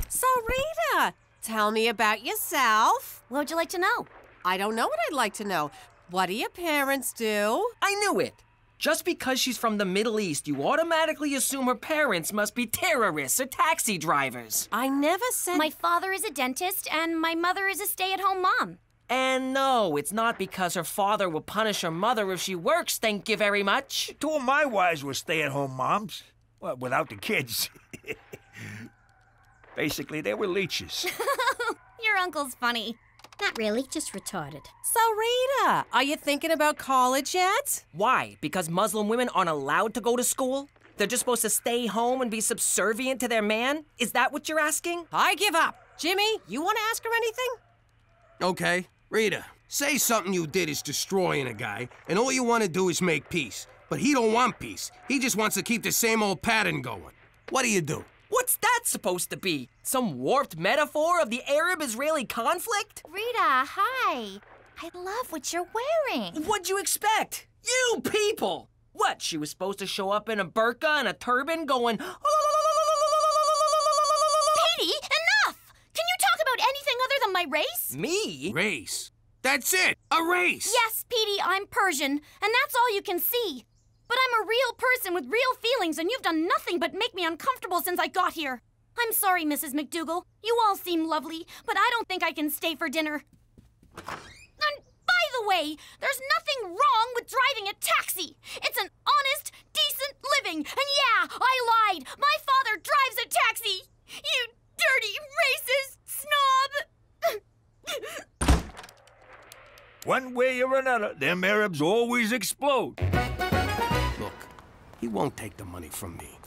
So, Rita, tell me about yourself. What would you like to know? I don't know what I'd like to know. What do your parents do? I knew it. Just because she's from the Middle East, you automatically assume her parents must be terrorists or taxi drivers. I never said... My father is a dentist, and my mother is a stay-at-home mom. And no, it's not because her father will punish her mother if she works, thank you very much. Two of my wives were stay-at-home moms. Well, without the kids. Basically, they were leeches. Your uncle's funny. Not really, just retarded. So, Rita, are you thinking about college yet? Why? Because Muslim women aren't allowed to go to school? They're just supposed to stay home and be subservient to their man? Is that what you're asking? I give up. Jimmy, you want to ask her anything? Okay, Rita, say something you did is destroying a guy, and all you want to do is make peace. But he don't want peace. He just wants to keep the same old pattern going. What do you do? What's that supposed to be? Some warped metaphor of the Arab-Israeli conflict? Rita, hi. I love what you're wearing. What'd you expect? You people! What, she was supposed to show up in a burqa and a turban going... Petey, enough! Can you talk about anything other than my race? Me? Race? That's it! A race! Yes, Petey, I'm Persian, and that's all you can see. But I'm a real person with real feelings, and you've done nothing but make me uncomfortable since I got here. I'm sorry, Mrs. McDougal. You all seem lovely, but I don't think I can stay for dinner. And by the way, there's nothing wrong with driving a taxi. It's an honest, decent living. And yeah, I lied. My father drives a taxi. You dirty, racist snob. One way or another, them Arabs always explode. Look, he won't take the money from me.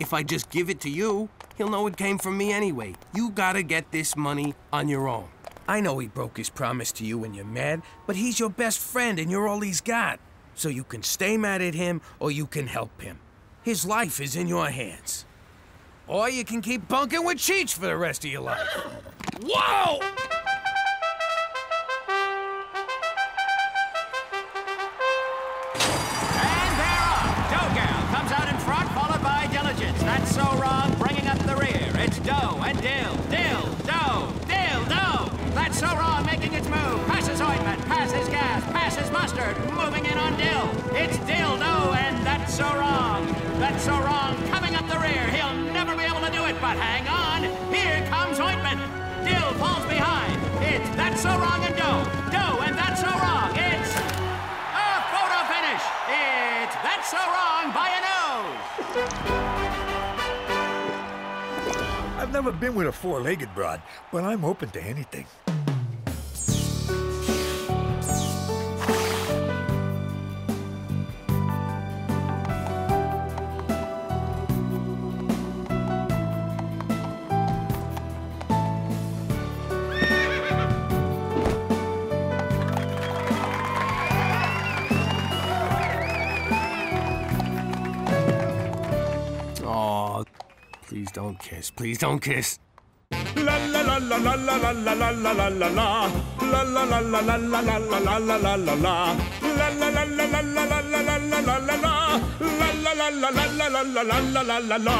If I just give it to you, he'll know it came from me anyway. You gotta get this money on your own. I know he broke his promise to you and you're mad, but he's your best friend and you're all he's got. So you can stay mad at him or you can help him. His life is in your hands. Or you can keep bunking with Cheech for the rest of your life. Whoa! That's so wrong, bringing up the rear. It's dough and dill, dill, dough, dill, dough. That's so wrong, making its move. Passes ointment, passes gas, passes mustard, moving in on dill. It's dill, dough, and that's so wrong. That's so wrong, coming up the rear. He'll never be able to do it, but hang on. Here comes ointment. Dill falls behind. It's that's so wrong and dough, dough, and that's so wrong. It's a photo finish. It's that's so wrong by a nose. I've never been with a four-legged broad, but I'm open to anything. Please don't kiss. Please don't kiss. La la la la la la la la la la la la la. La la la la la la la la la la la la la. La la la la la la la la la la la la la. La la la la la la la la la la la la la.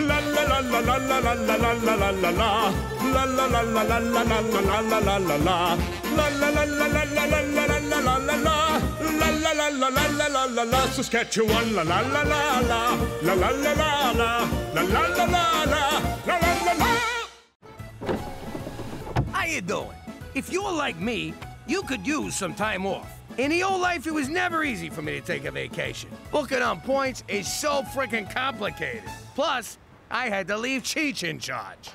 La la la la la la la la la la la la la. La la la la la la la la la la la la la. La la la la la la la la la la la la la. La la la la la la la la la. Saskatchewan la la la la la. La la la la la. La la la la la. La la la la. How you doing? If you're like me, you could use some time off. In the old life, it was never easy for me to take a vacation. Booking on points is so freaking complicated. Plus, I had to leave Cheech in charge.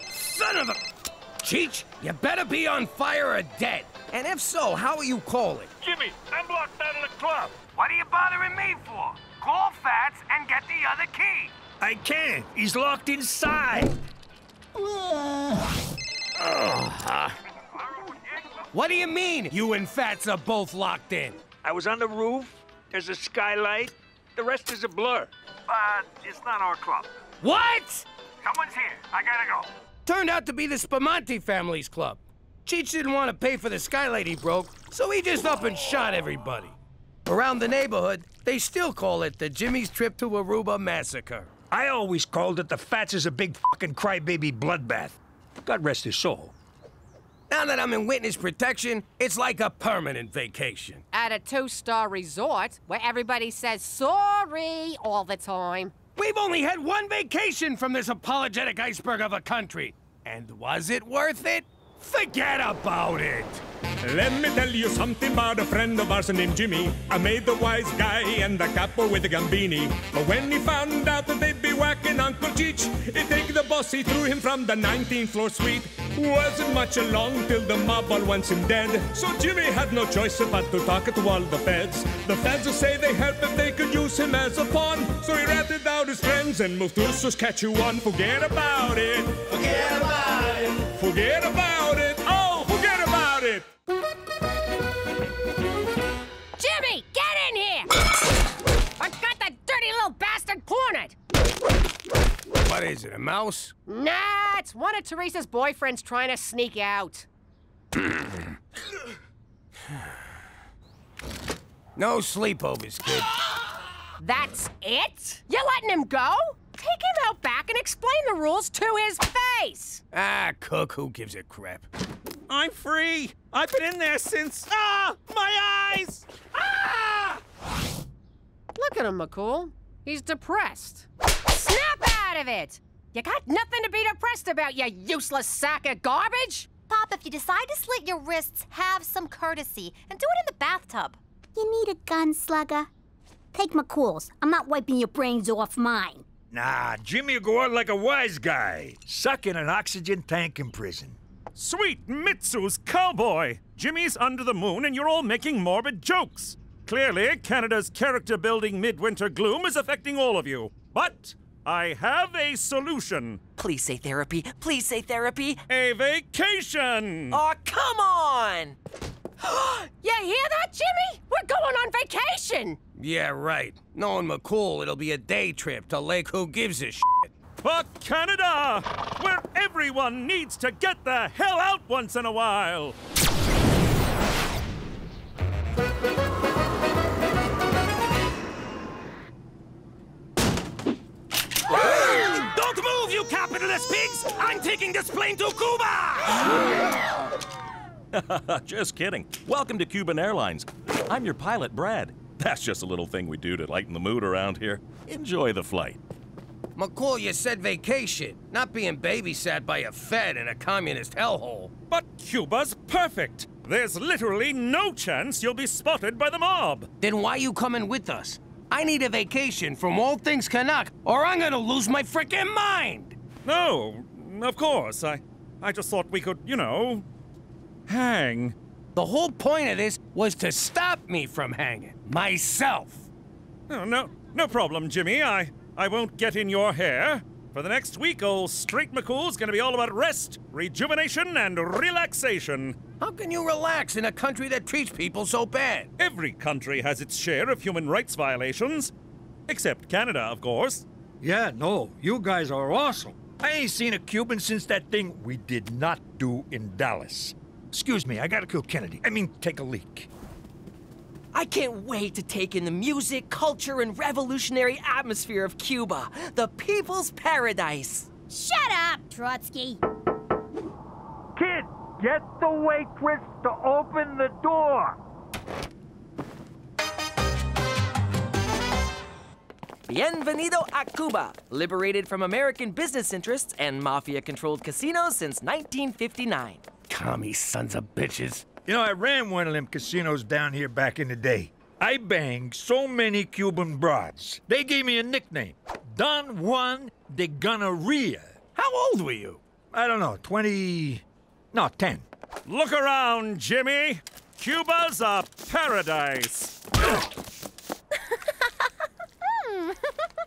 Son of a... Cheech, you better be on fire or dead. And if so, how are you calling? Jimmy, I'm locked out of the club. What are you bothering me for? Call Fats and get the other key. I can't. He's locked inside. What do you mean, you and Fats are both locked in? I was on the roof. There's a skylight. The rest is a blur. But it's not our club. What? Someone's here. I gotta go. Turned out to be the Spamanti family's club. Cheech didn't want to pay for the skylight he broke, so he just up and shot everybody. Around the neighborhood, they still call it the Jimmy's Trip to Aruba Massacre. I always called it the Fats is a big fucking crybaby bloodbath. God rest his soul. Now that I'm in witness protection, it's like a permanent vacation. At a 2-star resort where everybody says sorry all the time. We've only had one vacation from this apologetic iceberg of a country. And was it worth it? Forget about it. Let me tell you something about a friend of ours named Jimmy. I made the wise guy and the capo with the gambini. But when he found out that they'd be whacking Uncle Cheech, he'd take the boss, he threw him from the 19th floor suite. Wasn't much along till the mob all wants him dead. So Jimmy had no choice but to talk to all the feds. The feds say they help if they could use him as a pawn. So he ratted out his friends and moved to Saskatchewan. Forget about it. Forget about it. Forget about it. Oh, forget about it. Jimmy, get in here! I got that dirty little bastard cornered! What is it, a mouse? Nah, it's one of Teresa's boyfriends trying to sneak out. No sleepovers, kid. That's it? You're letting him go? Take him out back and explain the rules to his face! Ah, Cook, who gives a crap? I'm free. I've been in there since... Ah! My eyes! Ah! Look at him, McCool. He's depressed. Snap out of it! You got nothing to be depressed about, you useless sack of garbage! Pop, if you decide to slit your wrists, have some courtesy and do it in the bathtub. You need a gun, Slugger. Take McCool's. I'm not wiping your brains off mine. Nah, Jimmy will go out like a wise guy, stuck in an oxygen tank in prison. Sweet Mitsu's cowboy! Jimmy's under the moon and you're all making morbid jokes. Clearly, Canada's character-building midwinter gloom is affecting all of you. But I have a solution. Please say therapy. Please say therapy. A vacation! Aw, come on! You hear that, Jimmy? We're going on vacation! Yeah, right. Knowing McCool, it'll be a day trip to Lake Who Gives a Shit. For Canada, where everyone needs to get the hell out once in a while. Don't move, you capitalist pigs! I'm taking this plane to Cuba! Just kidding. Welcome to Cuban Airlines. I'm your pilot, Brad. That's just a little thing we do to lighten the mood around here. Enjoy the flight. McCool, you said vacation, not being babysat by a Fed in a communist hellhole. But Cuba's perfect. There's literally no chance you'll be spotted by the mob. Then why you coming with us? I need a vacation from all things Canuck, or I'm gonna lose my frickin' mind! No, of course. I just thought we could, you know, hang. The whole point of this was to stop me from hanging. Myself. Oh, no problem, Jimmy. I won't get in your hair. For the next week, old Straight McCool's gonna be all about rest, rejuvenation, and relaxation. How can you relax in a country that treats people so bad? Every country has its share of human rights violations. Except Canada, of course. Yeah, no, you guys are awesome. I ain't seen a Cuban since that thing we did not do in Dallas. Excuse me, I gotta kill Kennedy. I mean, take a leak. I can't wait to take in the music, culture, and revolutionary atmosphere of Cuba, the people's paradise. Shut up, Trotsky. Kid, get the waitress to open the door. Bienvenido a Cuba, liberated from American business interests and mafia-controlled casinos since 1959. Commie sons of bitches. You know, I ran one of them casinos down here back in the day. I banged so many Cuban broads. They gave me a nickname, Don Juan de Gonorrhea. How old were you? I don't know, 10. Look around, Jimmy. Cuba's a paradise.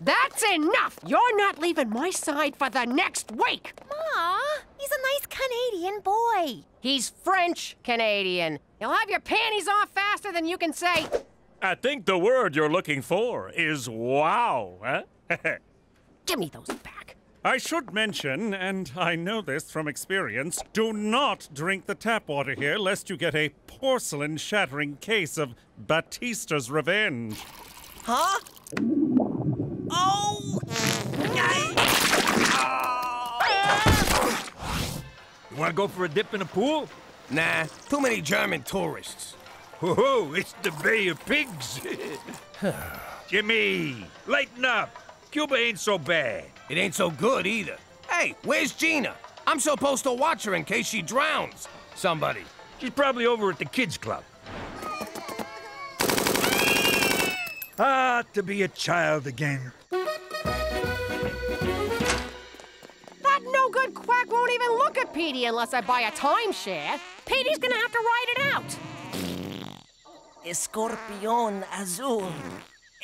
That's enough! You're not leaving my side for the next week! Ma, he's a nice Canadian boy. He's French Canadian. You'll have your panties off faster than you can say... I think the word you're looking for is wow, huh? Give me those back. I should mention, and I know this from experience, do not drink the tap water here lest you get a porcelain-shattering case of Batista's revenge. Huh? Oh! You wanna go for a dip in the pool? Nah, too many German tourists. Whoa, it's the Bay of Pigs. Jimmy, lighten up. Cuba ain't so bad. It ain't so good either. Hey, where's Gina? I'm supposed to watch her in case she drowns. Somebody. She's probably over at the kids' club. Ah, to be a child again. That no-good quack won't even look at Petey unless I buy a timeshare. Petey's gonna have to ride it out. Escorpión azul.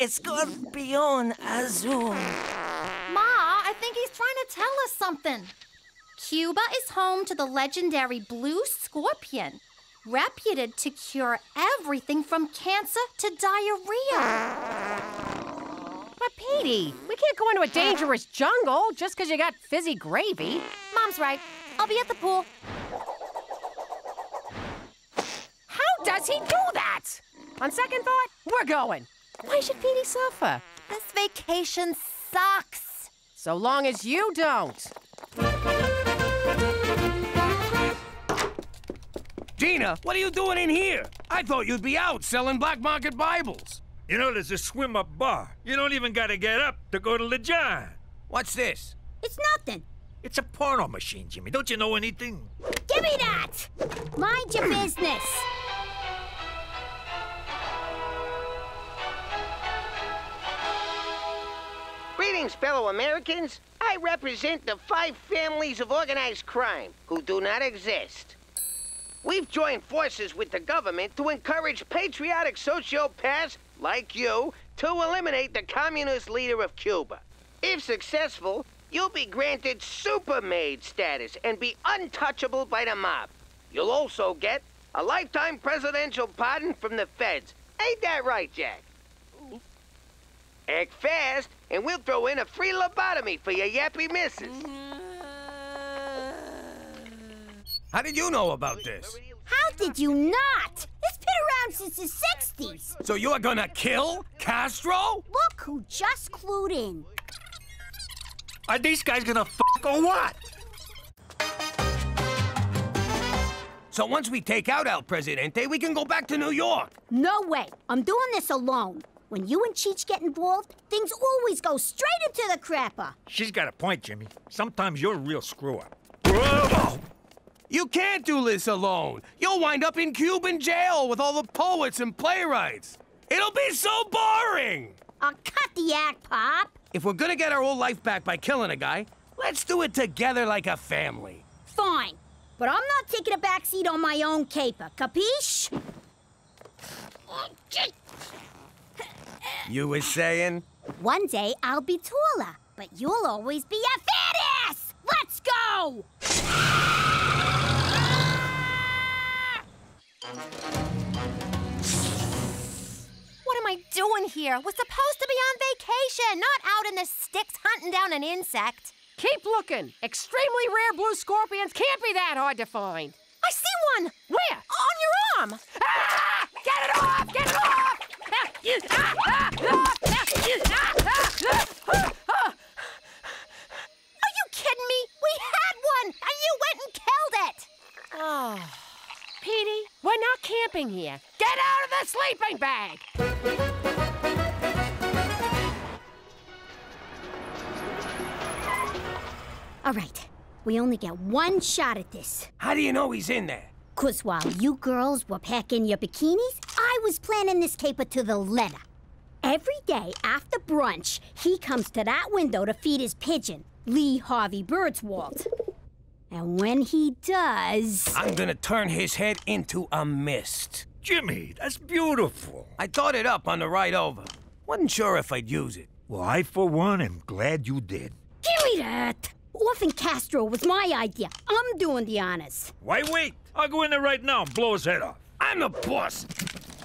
Escorpión azul. Ma, I think he's trying to tell us something. Cuba is home to the legendary blue scorpion, reputed to cure everything from cancer to diarrhea. But Petey, we can't go into a dangerous jungle just because you got fizzy gravy. Mom's right. I'll be at the pool. How does he do that? On second thought, we're going. Why should Petey suffer? This vacation sucks. So long as you don't. Gina, what are you doing in here? I thought you'd be out selling black market Bibles. You know, there's a swim-up bar. You don't even gotta get up to go to the John. What's this? It's nothing. It's a porno machine, Jimmy. Don't you know anything? Give me that! Mind your business. Greetings, fellow Americans. I represent the 5 families of organized crime who do not exist. We've joined forces with the government to encourage patriotic sociopaths like you to eliminate the communist leader of Cuba. If successful, you'll be granted supermaid status and be untouchable by the mob. You'll also get a lifetime presidential pardon from the feds. Ain't that right, Jack? Act fast, and we'll throw in a free lobotomy for your yappy missus. How did you know about this? How did you not? It's been around since the 60s. So you're gonna kill Castro? Look who just clued in. Are these guys gonna f*** or what? So once we take out El Presidente, we can go back to New York. No way. I'm doing this alone. When you and Cheech get involved, things always go straight into the crapper. She's got a point, Jimmy. Sometimes you're a real screw-up. Whoa! You can't do this alone. You'll wind up in Cuban jail with all the poets and playwrights. It'll be so boring! I'll cut the act, Pop. If we're gonna get our old life back by killing a guy, let's do it together like a family. Fine. But I'm not taking a backseat on my own caper, capiche? You was saying? One day I'll be taller, but you'll always be a fat ass! Let's go! What am I doing here? We're supposed to be on vacation, not out in the sticks hunting down an insect. Keep looking. Extremely rare blue scorpions can't be that hard to find. I see one! Where? On your arm! Ah! Get it off! Get it off! Are you kidding me? We had one, and you went and killed it! Oh. Petey, we're not camping here. Get out of the sleeping bag! All right. We only get one shot at this. How do you know he's in there? 'Cause while you girls were packing your bikinis, I was planning this caper to the letter. Every day after brunch, he comes to that window to feed his pigeon, Lee Harvey Birdswald. And when he does... I'm gonna turn his head into a mist. Jimmy, that's beautiful. I thought it up on the ride over. Wasn't sure if I'd use it. Well, I, for one, am glad you did. Give me that! Orphan Castro was my idea. I'm doing the honors. Why wait? I'll go in there right now and blow his head off. I'm the boss.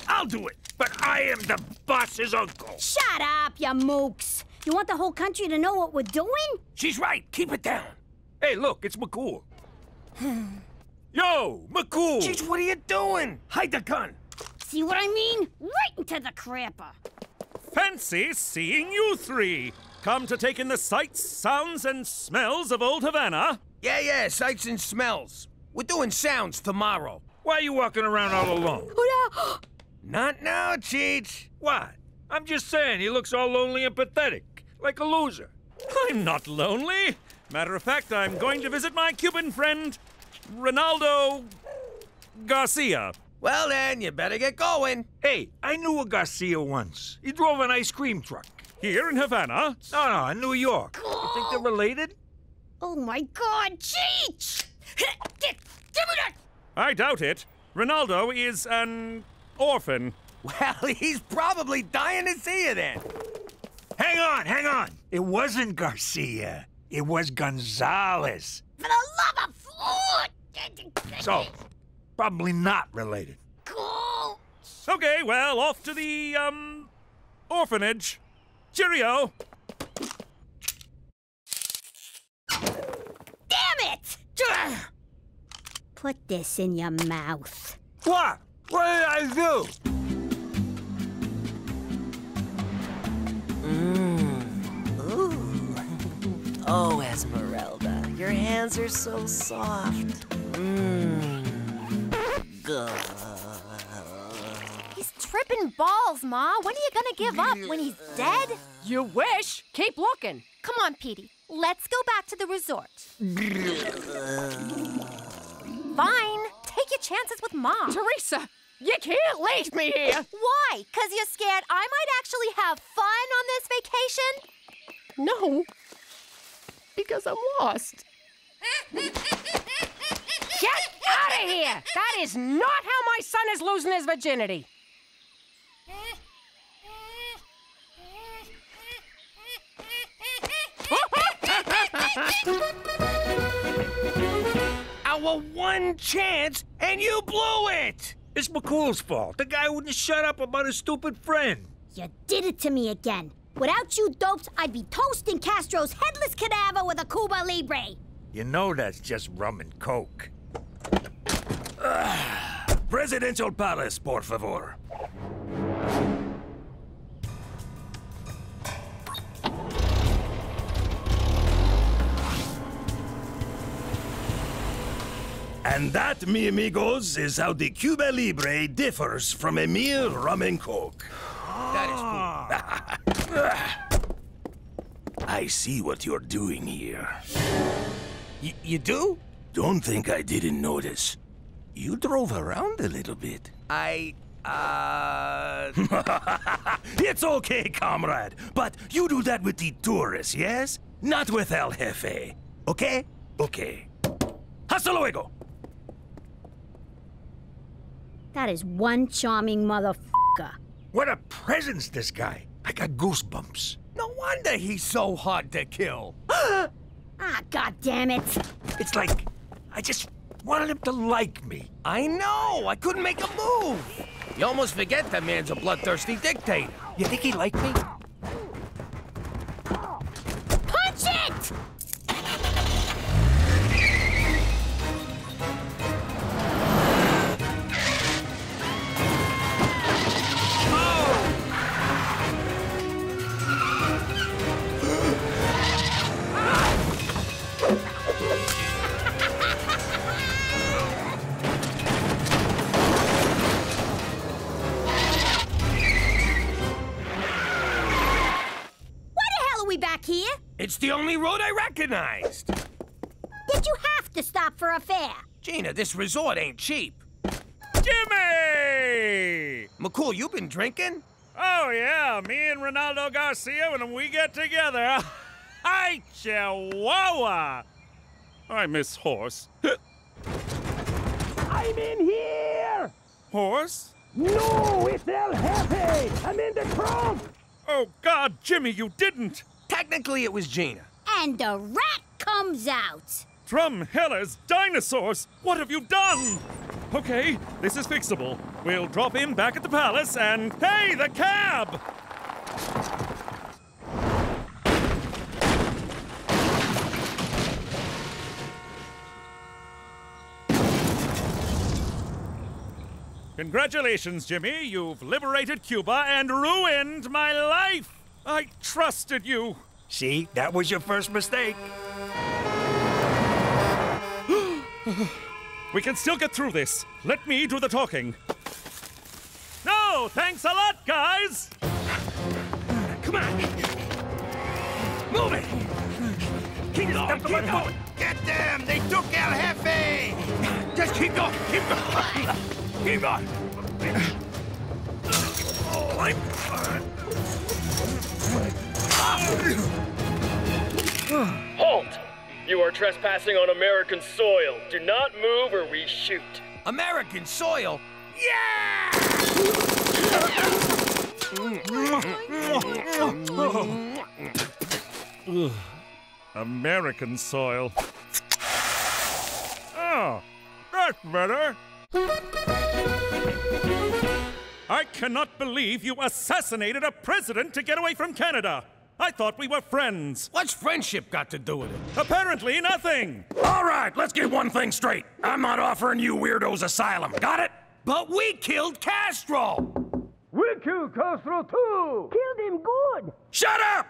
I'll do it. But I am the boss's uncle. Shut up, you mooks. You want the whole country to know what we're doing? She's right. Keep it down. Hey, look, it's McCool. Yo, McCool! Jeez, what are you doing? Hide the gun. See what I mean? Right into the crapper. Fancy seeing you three. Come to take in the sights, sounds, and smells of Old Havana? Yeah, sights and smells. We're doing sounds tomorrow. Why are you walking around all alone? Not now, Cheech. What? I'm just saying, he looks all lonely and pathetic, like a loser. I'm not lonely. Matter of fact, I'm going to visit my Cuban friend, Ronaldo Garcia. Well then, you better get going. Hey, I knew a Garcia once. He drove an ice cream truck. Here in Havana? No, in New York. You think they're related? Oh my God, Cheech! Give me that! I doubt it. Ronaldo is an orphan. Well, he's probably dying to see you then. Hang on. It wasn't Garcia. It was Gonzalez. For the love of food! So, probably not related. Cool. Okay, well, off to the, orphanage. Cheerio. Damn it! Put this in your mouth. What? What did I do? Oh, Esmeralda, your hands are so soft. He's tripping balls, Ma. When are you gonna give up? When he's dead? You wish. Keep looking. Come on, Petey. Let's go back to the resort. Fine. Take your chances with Mom. Teresa, you can't leave me here. Why? 'Cause you're scared I might actually have fun on this vacation? No, because I'm lost. Get out of here! That is not how my son is losing his virginity. Our one chance, and you blew it! It's McCool's fault. The guy wouldn't shut up about his stupid friend. You did it to me again. Without you dopes, I'd be toasting Castro's headless cadaver with a Cuba Libre. You know that's just rum and coke. Presidential Palace, por favor. And that, mi amigos, is how the Cuba Libre differs from a mere rum and coke. That is cool. I see what you're doing here. You do? Don't think I didn't notice. You drove around a little bit. It's okay, comrade. But you do that with the tourists, yes? Not with El Jefe. Okay? Okay. Hasta luego. That is one charming motherfucker. What a presence, this guy. I got goosebumps. No wonder he's so hard to kill. Ah, God damn it. It's like I just wanted him to like me. I know. I couldn't make a move. You almost forget that man's a bloodthirsty dictator. You think he liked me? Punch it! Back here? It's the only road I recognized. Did you have to stop for a fare? Gina, this resort ain't cheap. Jimmy! McCool, you been drinking? Oh, yeah. Me and Ronaldo Garcia, when we get together. Hi, Chihuahua! I miss Horse. I'm in here! Horse? No, it's El Jefe! I'm in the trunk! Oh, God, Jimmy, you didn't! Technically, it was Gina. And the rat comes out. Drumheller's dinosaurs! What have you done? Okay, this is fixable. We'll drop him back at the palace and... Hey, the cab! Congratulations, Jimmy. You've liberated Cuba and ruined my life! I trusted you. See, that was your first mistake. We can still get through this. Let me do the talking. No, thanks a lot, guys! Come on! Move it! Keep going, keep going! Get them! They took El Jefe! Just Keep going, keep going. Keep going. Halt! You are trespassing on American soil. Do not move or we shoot. American soil? Yeah! American soil. Oh, that's better. I cannot believe you assassinated a president to get away from Canada. I thought we were friends. What's friendship got to do with it? Apparently nothing. All right, let's get one thing straight. I'm not offering you weirdos asylum. Got it? But we killed Castro. We killed Castro too. Killed him good. Shut up!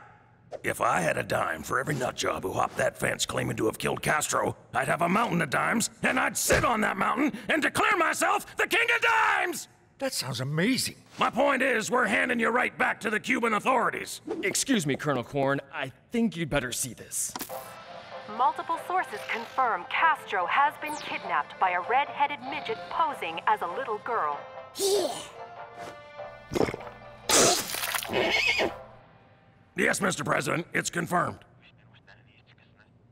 If I had a dime for every nutjob who hopped that fence claiming to have killed Castro, I'd have a mountain of dimes, and I'd sit on that mountain and declare myself the king of dimes! That sounds amazing. My point is, we're handing you right back to the Cuban authorities. Excuse me, Colonel Korn. I think you'd better see this. Multiple sources confirm Castro has been kidnapped by a red-headed midget posing as a little girl. Yes, Mr. President, it's confirmed.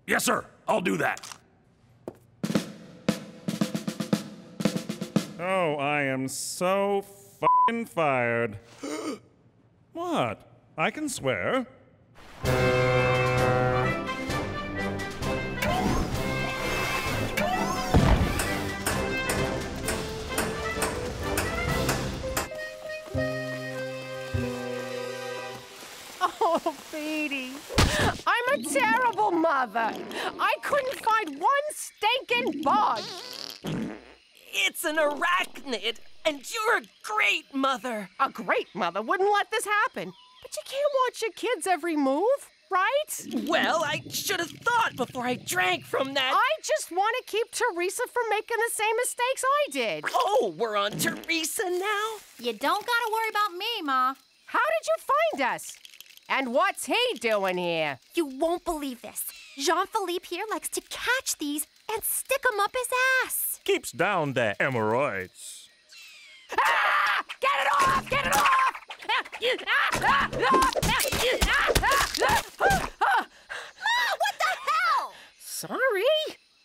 Yes, sir, I'll do that. Oh, I am so f***ing fired. What? I can swear. Oh, Petey, I'm a terrible mother. I couldn't find one stinking bug. It's an arachnid, and you're a great mother. A great mother wouldn't let this happen. But you can't watch your kids' every move, right? Well, I should have thought before I drank from that. I just want to keep Teresa from making the same mistakes I did. Oh, we're on Teresa now? You don't gotta worry about me, Ma. How did you find us? And what's he doing here? You won't believe this. Jean-Philippe here likes to catch these and stick them up his ass. Keeps down the hemorrhoids. Ah! Get it off! Get it off! What the hell? Sorry.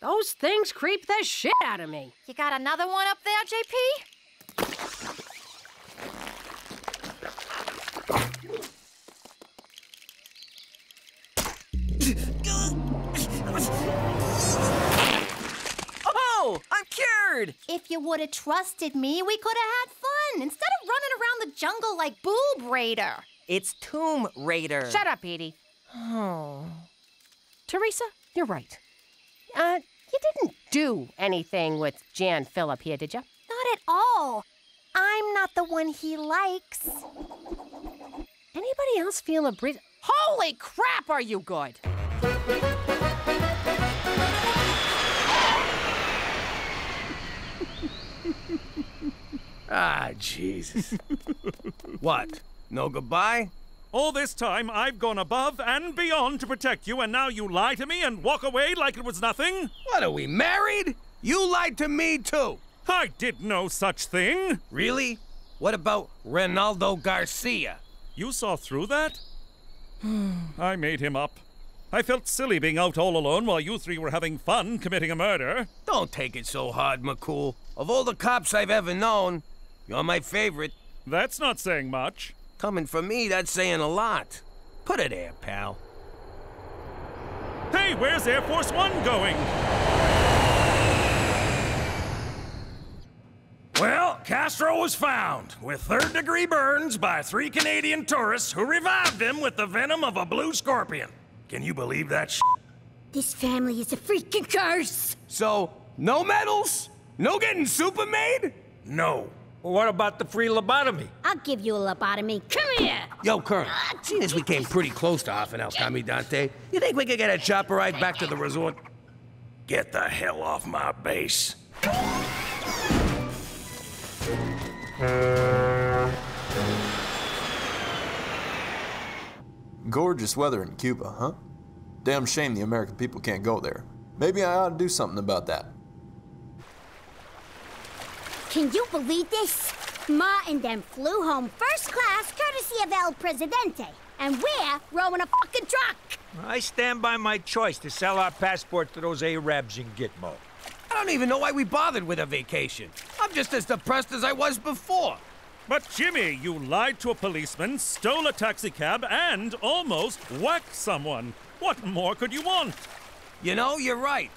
Those things creep the shit out of me. You got another one up there, JP? Oh, I'm cured! If you would have trusted me, we could have had fun instead of running around the jungle like Boob Raider. It's Tomb Raider. Shut up, Edie. Oh. Teresa, you're right. You didn't do anything with Jan Phillip here, did you? Not at all. I'm not the one he likes. Anybody else feel a breeze? Holy crap, are you good? Ah, Jesus. What? No goodbye? All this time, I've gone above and beyond to protect you, and now you lie to me and walk away like it was nothing? What, are we married? You lied to me, too. I did no such thing. Really? What about Ronaldo Garcia? You saw through that? I made him up. I felt silly being out all alone while you three were having fun committing a murder. Don't take it so hard, McCool. Of all the cops I've ever known, you're my favorite. That's not saying much. Coming from me, that's saying a lot. Put it there, pal. Hey, where's Air Force One going? Well, Castro was found with third-degree burns by 3 Canadian tourists who revived him with the venom of a blue scorpion. Can you believe that shit? This family is a freaking curse. So, no medals? No getting super made? No. Well, what about the free lobotomy? I'll give you a lobotomy. Come here. Yo, Colonel, seeing as we came pretty close to Half an El Commandante, you think we could get a chopper ride back to the resort? Get the hell off my base. Gorgeous weather in Cuba, huh? Damn shame the American people can't go there. Maybe I ought to do something about that. Can you believe this? Ma and them flew home first class courtesy of El Presidente. And we're rowing a fucking truck. I stand by my choice to sell our passport to those Arabs in Gitmo. I don't even know why we bothered with a vacation. I'm just as depressed as I was before. But Jimmy, you lied to a policeman, stole a taxicab, and almost whacked someone. What more could you want? You know, you're right.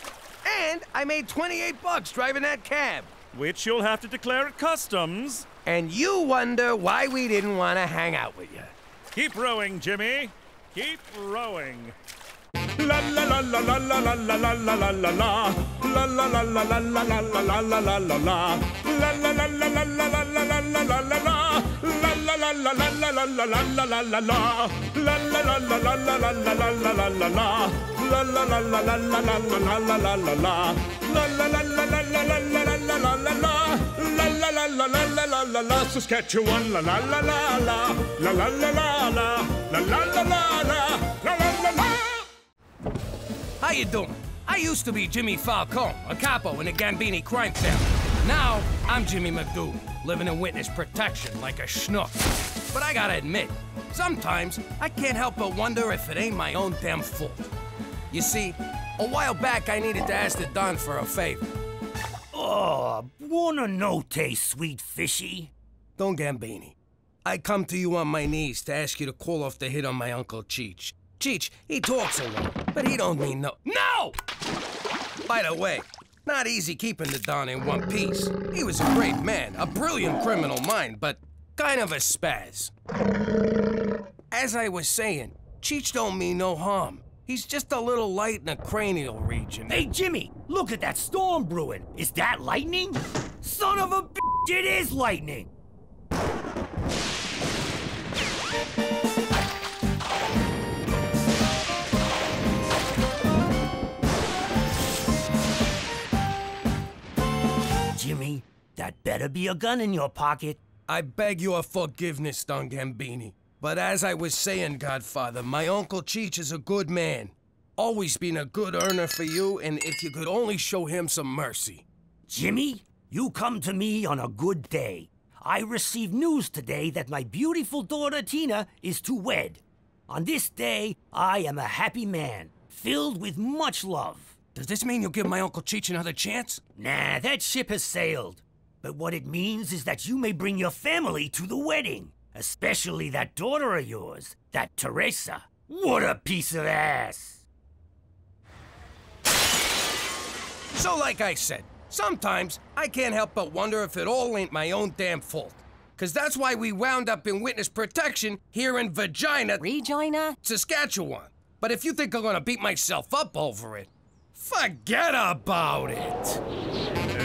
And I made $28 driving that cab. Which you'll have to declare at customs. And you wonder why we didn't want to hang out with you. Keep rowing, Jimmy. Keep rowing. La la la la la la la la la la la la la. La la la la la la la la la la la la la. La la la la la la la la la la la la la. La la la la la la la la la la la la la. La la la la la la la la la la la la la. La la la la la la la la la la la la la. La la la la la la la la la la la la. La la la la la la la la la. Saskatchewan la la la la la. La la la la la. La la la la la. La la la la. How you doing? I used to be Jimmy Falcone, a capo in the Gambini crime family. Now, I'm Jimmy McDougal, living in witness protection like a schnook. But I gotta admit, sometimes I can't help but wonder if it ain't my own damn fault. You see, a while back I needed to ask the Don for a favor. Oh, buona notte, sweet fishy. Don Gambini, I come to you on my knees to ask you to call off the hit on my Uncle Cheech. Cheech, he talks a lot, but he don't mean no. No! By the way, not easy keeping the Don in one piece. He was a great man, a brilliant criminal mind, but kind of a spaz. As I was saying, Cheech don't mean no harm. He's just a little light in the cranial region. Hey, Jimmy, look at that storm brewing. Is that lightning? Son of a bitch, it is lightning! Jimmy, that better be a gun in your pocket. I beg your forgiveness, Don Gambini. But as I was saying, Godfather, my Uncle Cheech is a good man. Always been a good earner for you, and if you could only show him some mercy. Jimmy, you come to me on a good day. I received news today that my beautiful daughter Tina is to wed. On this day, I am a happy man, filled with much love. Does this mean you'll give my Uncle Cheech another chance? Nah, that ship has sailed. But what it means is that you may bring your family to the wedding. Especially that daughter of yours, that Teresa. What a piece of ass! So like I said, sometimes I can't help but wonder if it all ain't my own damn fault. 'Cause that's why we wound up in witness protection here in Regina, Saskatchewan. But if you think I'm gonna beat myself up over it, forget about it.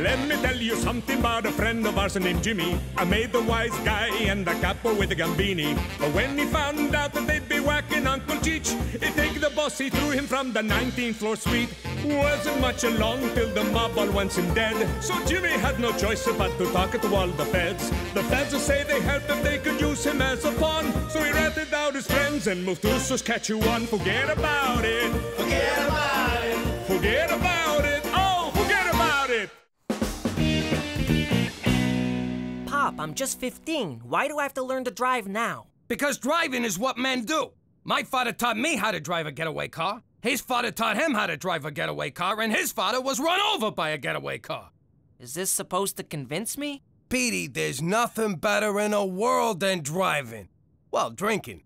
Let me tell you something about a friend of ours named Jimmy. I made the wise guy and the capo with the Gambini. But when he found out that they'd be whacking Uncle Cheech, he'd take the boss, he threw him from the 19th floor suite. Wasn't much along till the mob all wants him dead. So Jimmy had no choice but to talk to all the feds. The feds say they helped if they could use him as a pawn. So he ratted out his friends and moved to Saskatchewan. Forget about it. Forget about it. Forget about it. Oh, forget about it. Pop, I'm just 15. Why do I have to learn to drive now? Because driving is what men do. My father taught me how to drive a getaway car. His father taught him how to drive a getaway car, and his father was run over by a getaway car. Is this supposed to convince me? Petey, there's nothing better in the world than driving. Well, drinking.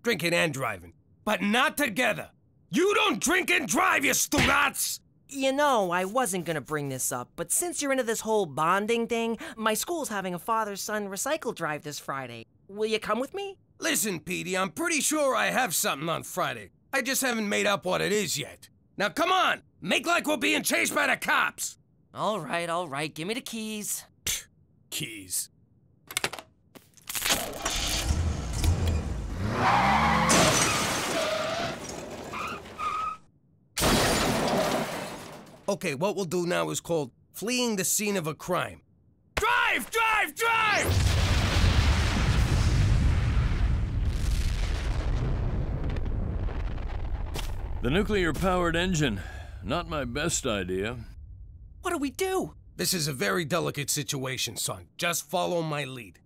Drinking and driving. But not together. You don't drink and drive, you stugats! You know, I wasn't gonna bring this up, but since you're into this whole bonding thing, my school's having a father-son recycle drive this Friday. Will you come with me? Listen, Petey, I'm pretty sure I have something on Friday. I just haven't made up what it is yet. Now come on, make like we're being chased by the cops. All right, give me the keys. Keys. Okay, what we'll do now is called fleeing the scene of a crime. Drive, drive, drive! The nuclear-powered engine. Not my best idea. What do we do? This is a very delicate situation, son. Just follow my lead.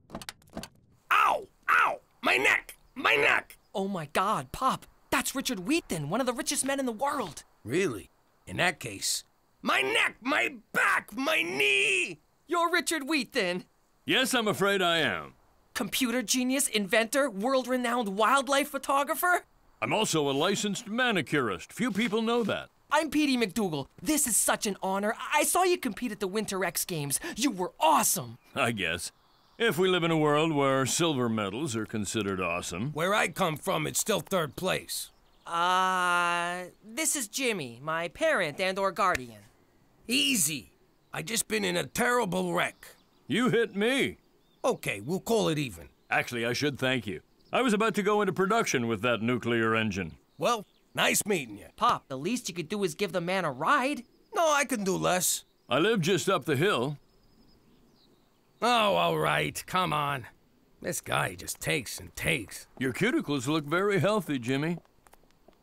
Ow! Ow! My neck! My neck! Oh my God, Pop. That's Richard Wheaton, one of the richest men in the world. Really? In that case, my neck, my back, my knee! You're Richard Wheaton. Yes, I'm afraid I am. Computer genius, inventor, world-renowned wildlife photographer? I'm also a licensed manicurist. Few people know that. I'm Petey McDougal. This is such an honor. I saw you compete at the Winter X Games. You were awesome. I guess. If we live in a world where silver medals are considered awesome. Where I come from, it's still third place. This is Jimmy, my parent and/or guardian. Easy. I just been in a terrible wreck. You hit me. Okay, we'll call it even. Actually, I should thank you. I was about to go into production with that nuclear engine. Well, nice meeting you. Pop, the least you could do is give the man a ride. No, I can do less. I live just up the hill. Oh, all right. Come on. This guy just takes and takes. Your cuticles look very healthy, Jimmy.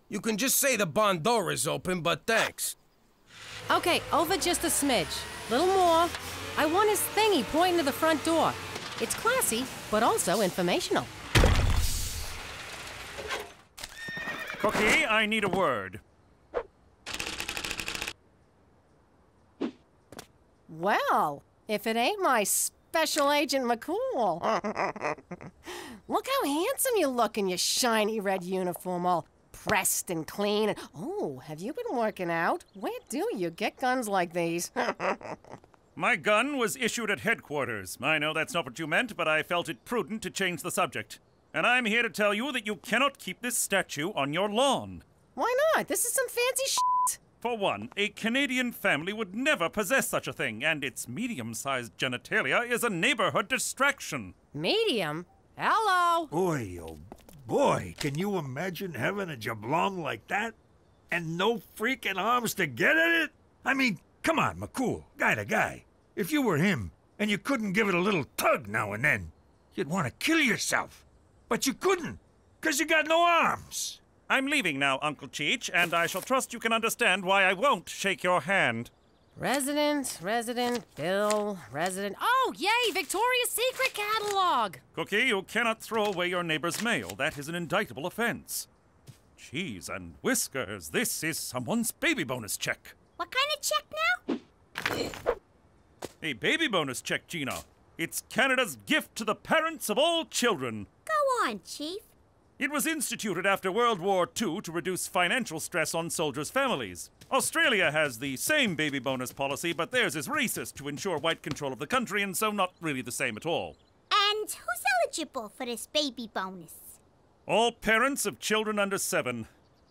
You can just say the barn door is open, but thanks. Okay, over just a smidge. Little more. I want his thingy pointing to the front door. It's classy, but also informational. Cookie, I need a word. Well, if it ain't my Special Agent McCool. Look how handsome you look in your shiny red uniform, all pressed and clean. Oh, have you been working out? Where do you get guns like these? My gun was issued at headquarters. I know that's not what you meant, but I felt it prudent to change the subject. And I'm here to tell you that you cannot keep this statue on your lawn. Why not? This is some fancy shit. For one, a Canadian family would never possess such a thing, and its medium-sized genitalia is a neighborhood distraction. Medium? Hello? Boy, oh boy, can you imagine having a jablong like that? And no freaking arms to get at it? I mean, come on, McCool, guy to guy. If you were him, and you couldn't give it a little tug now and then, you'd want to kill yourself. But you couldn't, because you got no arms. I'm leaving now, Uncle Cheech, and I shall trust you can understand why I won't shake your hand. Resident, Bill, resident. Oh, yay, Victoria's Secret catalog! Cookie, you cannot throw away your neighbor's mail. That is an indictable offense. Cheese and whiskers, this is someone's baby bonus check. What kind of check now? A baby bonus check, Gina. It's Canada's gift to the parents of all children. Go on, Chief. It was instituted after World War II to reduce financial stress on soldiers' families. Australia has the same baby bonus policy, but theirs is racist to ensure white control of the country, and so not really the same at all. And who's eligible for this baby bonus? All parents of children under 7.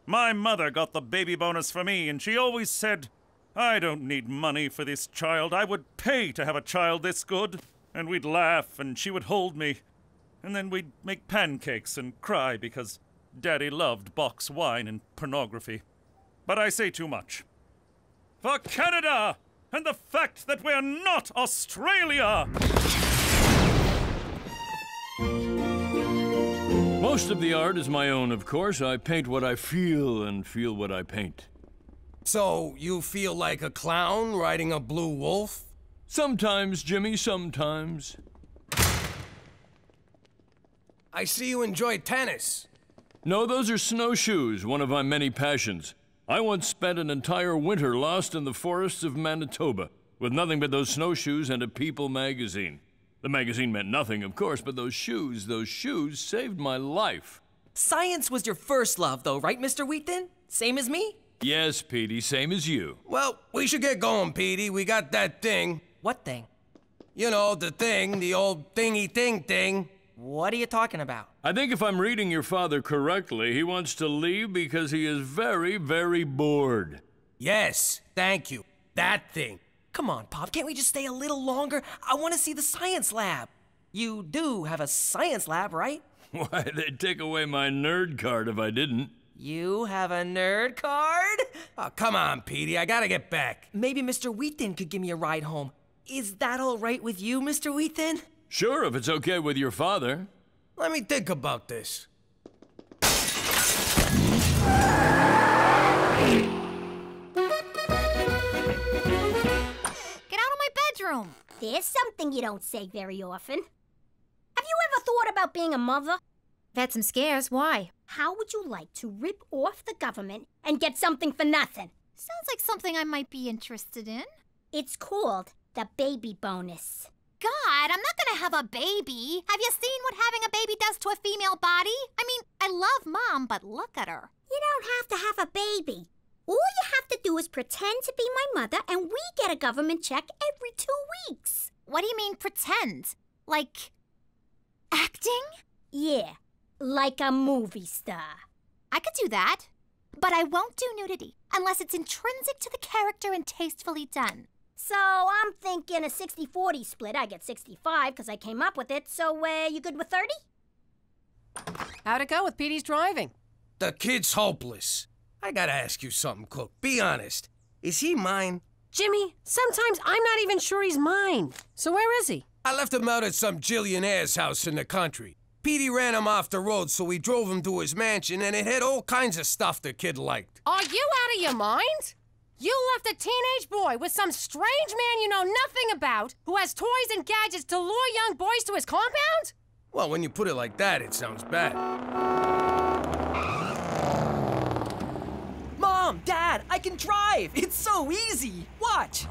My mother got the baby bonus for me, and she always said, I don't need money for this child. I would pay to have a child this good. And we'd laugh, and she would hold me. And then we'd make pancakes and cry because Daddy loved box wine and pornography. But I say too much. For Canada, and the fact that we're not Australia! Most of the art is my own, of course. I paint what I feel and feel what I paint. So, you feel like a clown riding a blue wolf? Sometimes, Jimmy, sometimes. I see you enjoy tennis. No, those are snowshoes, one of my many passions. I once spent an entire winter lost in the forests of Manitoba, with nothing but those snowshoes and a People magazine. The magazine meant nothing, of course, but those shoes saved my life. Science was your first love, though, right, Mr. Wheaton? Same as me? Yes, Petey, same as you. Well, we should get going, Petey. We got that thing. What thing? You know, the thing, the old thingy thing. What are you talking about? I think if I'm reading your father correctly, he wants to leave because he is very, very bored. Yes, thank you. That thing. Come on, Pop, can't we just stay a little longer? I want to see the science lab. You do have a science lab, right? Why, they'd take away my nerd card if I didn't. You have a nerd card? Oh, come on, Petey, I gotta get back. Maybe Mr. Wheaton could give me a ride home. Is that all right with you, Mr. Wheaton? Sure, if it's okay with your father. Let me think about this. Get out of my There's something you don't say very often. Have you ever thought about being a mother? I've had some scares. Why? How would you like to rip off the government and get something for nothing? Sounds like something I might be interested in. It's called the baby bonus. God, I'm not gonna have a baby. Have you seen what having a baby does to a female body? I mean, I love Mom, but look at her. You don't have to have a baby. All you have to do is pretend to be my mother, and we get a government check every 2 weeks. What do you mean, pretend? Like, acting? Yeah, like a movie star. I could do that, but I won't do nudity unless it's intrinsic to the character and tastefully done. So I'm thinking a 60-40 split. I get 65 because I came up with it. So you good with 30? How'd it go with Petey's driving? The kid's hopeless. I gotta ask you something, Cook. Be honest. Is he mine? Jimmy, sometimes I'm not even sure he's mine. So where is he? I left him out at some jillionaire's house in the country. Petey ran him off the road, so we drove him to his mansion, and it had all kinds of stuff the kid liked. Are you out of your mind? You left a teenage boy with some strange man you know nothing about, who has toys and gadgets to lure young boys to his compound? Well, when you put it like that, it sounds bad. Mom, Dad, I can drive! It's so easy! Watch!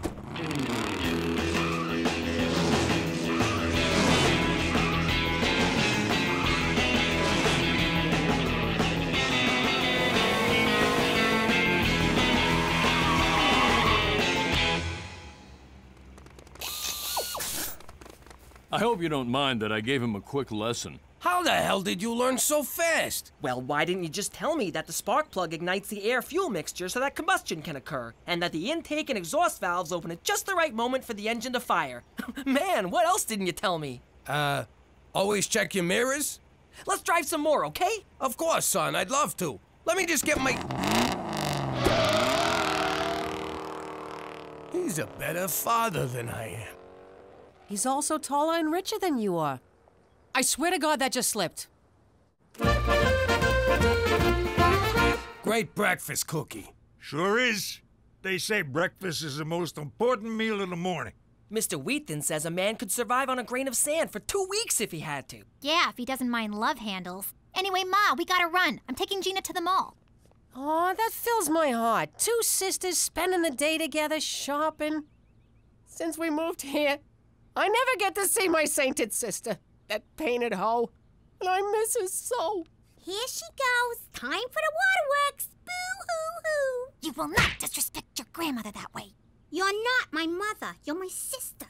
I hope you don't mind that I gave him a quick lesson. How the hell did you learn so fast? Well, why didn't you just tell me that the spark plug ignites the air-fuel mixture so that combustion can occur, and that the intake and exhaust valves open at just the right moment for the engine to fire? Man, what else didn't you tell me? Always check your mirrors? Let's drive some more, okay? Of course, son, I'd love to. Let me just get my... He's a better father than I am. He's also taller and richer than you are. I swear to God that just slipped. Great breakfast, Cookie. Sure is. They say breakfast is the most important meal in the morning. Mr. Wheaton says a man could survive on a grain of sand for 2 weeks if he had to. Yeah, if he doesn't mind love handles. Anyway, Ma, we gotta run. I'm taking Gina to the mall. Oh, that fills my heart. 2 sisters spending the day together shopping. Since we moved here, I never get to see my sainted sister, that painted hoe, and I miss her so. Here she goes. Time for the waterworks. Boo-hoo-hoo. You will not disrespect your grandmother that way. You're not my mother. You're my sister.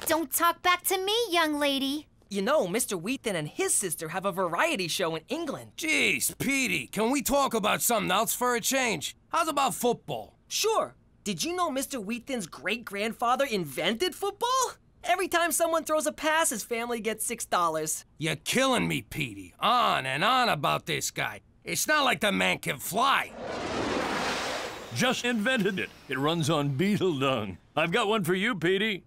Don't talk back to me, young lady. You know, Mr. Wheaton and his sister have a variety show in England. Jeez, Petey, can we talk about something else for a change? How's about football? Sure. Did you know Mr. Wheaton's great-grandfather invented football? Every time someone throws a pass, his family gets $6. You're killing me, Petey. On and on about this guy. It's not like the man can fly. Just invented it. It runs on beetle dung. I've got one for you, Petey.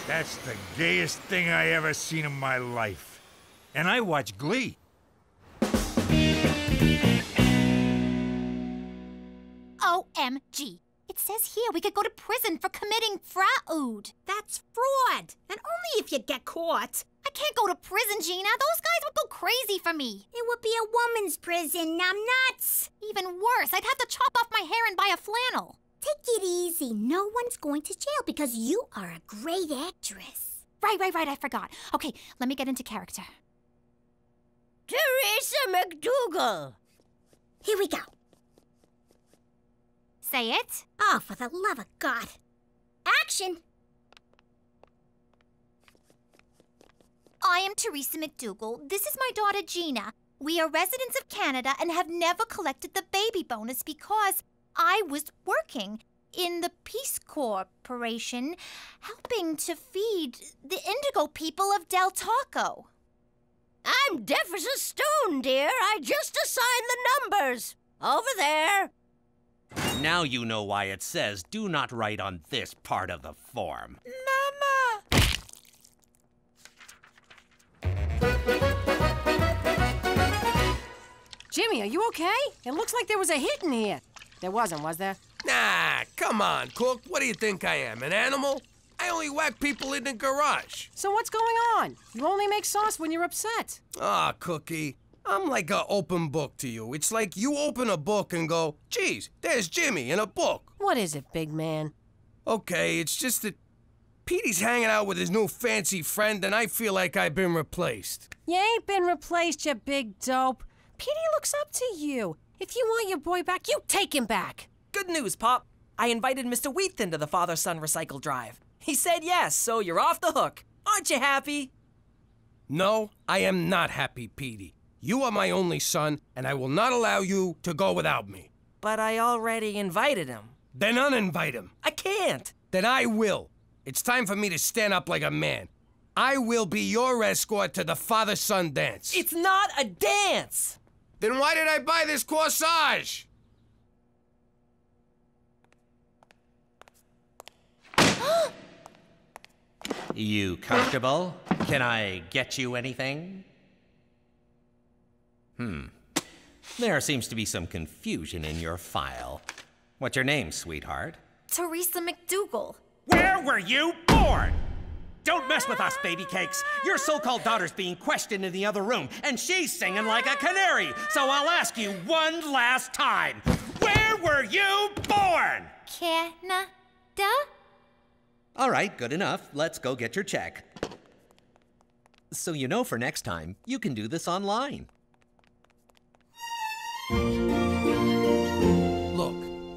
That's the gayest thing I ever seen in my life. And I watch Glee. OMG. It says here we could go to prison for committing fraud. That's fraud. And only if you get caught. I can't go to prison, Gina. Those guys would go crazy for me. It would be a woman's prison, numbnuts. Even worse, I'd have to chop off my hair and buy a flannel. Take it easy. No one's going to jail because you are a great actress. Right. I forgot. Okay, let me get into character. Teresa McDougal. Here we go. Say it. Oh, for the love of God. Action. I am Teresa McDougal. This is my daughter, Gina. We are residents of Canada and have never collected the baby bonus because I was working in the Peace Corporation helping to feed the indigo people of Del Taco. I'm deaf as a stone, dear. I just assigned the numbers. Over there. Now you know why it says do not write on this part of the form. Mama! Jimmy, are you okay? It looks like there was a hit in here. There wasn't, was there? Nah, come on, Cook. What do you think I am, an animal? I only whack people in the garage. So what's going on? You only make sauce when you're upset. Ah, Cookie, I'm like an open book to you. It's like you open a book and go, geez, there's Jimmy in a book. What is it, big man? Okay, it's just that Petey's hanging out with his new fancy friend and I feel like I've been replaced. You ain't been replaced, you big dope. Petey looks up to you. If you want your boy back, you take him back. Good news, Pop. I invited Mr. Wheaton to the father-son recycle drive. He said yes, so you're off the hook. Aren't you happy? No, I am not happy, Petey. You are my only son, and I will not allow you to go without me. But I already invited him. Then uninvite him. I can't. Then I will. It's time for me to stand up like a man. I will be your escort to the father-son dance. It's not a dance! Then why did I buy this corsage? You comfortable? Can I get you anything? There seems to be some confusion in your file. What's your name, sweetheart? Teresa McDougal. Where were you born? Don't mess with us, baby cakes. Your so-called daughter's being questioned in the other room, and she's singing like a canary. So I'll ask you one last time. Where were you born? Canada? All right, good enough. Let's go get your check. So you know for next time, you can do this online. Look,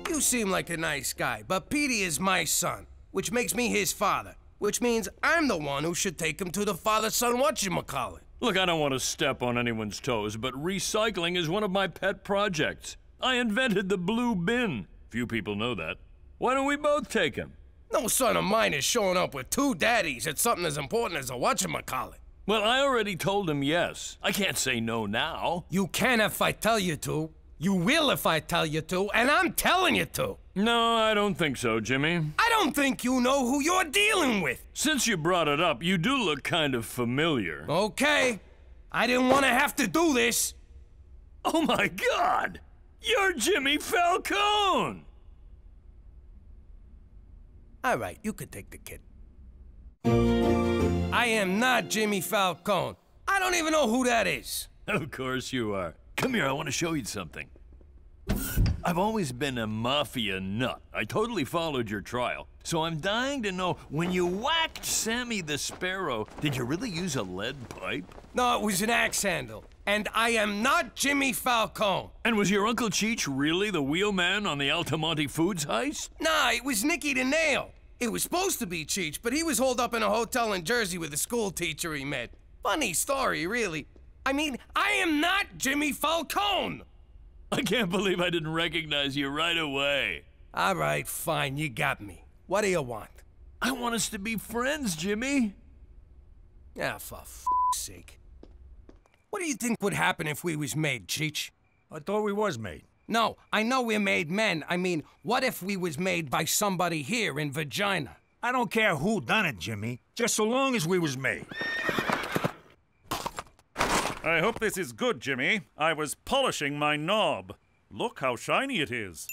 you seem like a nice guy, but Petey is my son, which makes me his father, which means I'm the one who should take him to the father-son whatchamacallit. Look, I don't want to step on anyone's toes, but recycling is one of my pet projects. I invented the blue bin. Few people know that. Why don't we both take him? No son of mine is showing up with two daddies at something as important as a whatchamacallit. Well, I already told him yes. I can't say no now. You can if I tell you to. You will if I tell you to, and I'm telling you to. No, I don't think so, Jimmy. I don't think you know who you're dealing with. Since you brought it up, you do look kind of familiar. Okay. I didn't want to have to do this. Oh my God! You're Jimmy Falcone! All right, you could take the kid. I am not Jimmy Falcone. I don't even know who that is. Of course you are. Come here, I want to show you something. I've always been a mafia nut. I totally followed your trial. So I'm dying to know, when you whacked Sammy the Sparrow, did you really use a lead pipe? No, it was an axe handle. And I am not Jimmy Falcone. And was your Uncle Cheech really the wheelman on the Altamonte Foods heist? Nah, it was Nicky the Nail. It was supposed to be Cheech, but he was holed up in a hotel in Jersey with a school teacher he met. Funny story, really. I mean, I am not Jimmy Falcone! I can't believe I didn't recognize you right away. All right, fine, you got me. What do you want? I want us to be friends, Jimmy. Ah, for f***'s sake. What do you think would happen if we was made, Cheech? I thought we was made. No, I know we're made men. I mean, what if we was made by somebody here in Vagina? I don't care who done it, Jimmy. Just so long as we was made. I hope this is good, Jimmy. I was polishing my knob. Look how shiny it is.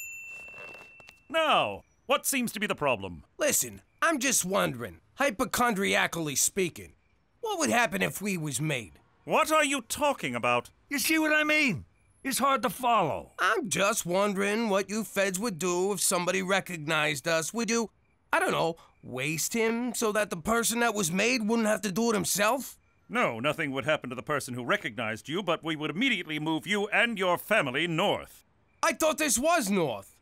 Now, what seems to be the problem? Listen, I'm just wondering, hypochondriacally speaking, what would happen if we was made? What are you talking about? You see what I mean? It's hard to follow. I'm just wondering what you feds would do if somebody recognized us. Would you, I don't know, waste him so that the person that was made wouldn't have to do it himself? No, nothing would happen to the person who recognized you, but we would immediately move you and your family north. I thought this was north.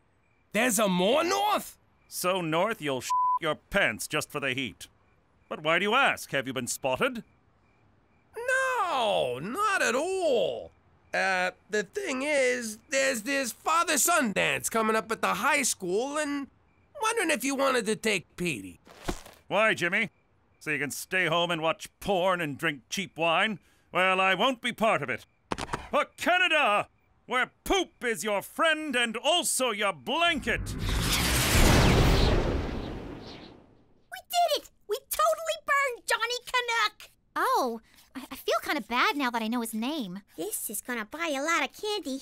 There's a more north? So north you'll your pants just for the heat. But why do you ask? Have you been spotted? No, not at all. The thing is, there's this father-son dance coming up at the high school, and wondering if you wanted to take Petey. Why, Jimmy? So you can stay home and watch porn and drink cheap wine? Well, I won't be part of it. For Canada, where poop is your friend and also your blanket. We did it! We totally burned Johnny Canuck! Oh, I feel kind of bad now that I know his name. This is gonna buy a lot of candy.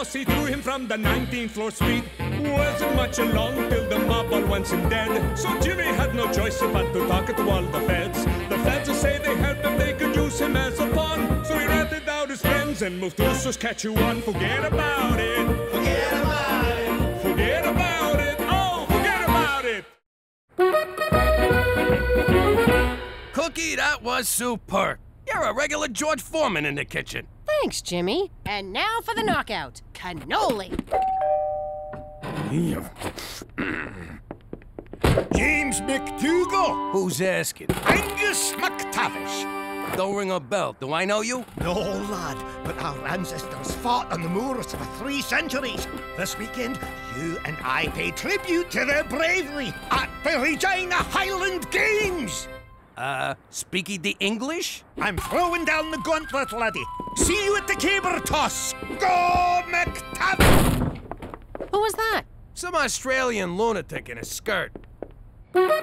toss, he threw him from the 19th floor suite. Wasn't much along till the mob all went and dead. So Jimmy had no choice but to talk to all the feds. The feds will say they helped him, they could use him as a pawn. So he ratted out his friends and moved to Saskatchewan. Forget about it. Forget about it. Forget about it. Oh, forget about it. Cookie, that was superb. You're a regular George Foreman in the kitchen. Thanks, Jimmy. And now for the knockout. Cannoli. James McDougal. Who's asking? Angus McTavish. Don't ring a bell. Do I know you? No, lad, but our ancestors fought on the moors for 3 centuries. This weekend, you and I pay tribute to their bravery at the Regina Highland Games. Speaky the English? I'm throwing down the gauntlet, laddie. See you at the caber toss. Go, McTavish! Who was that? Some Australian lunatic in a skirt. I'm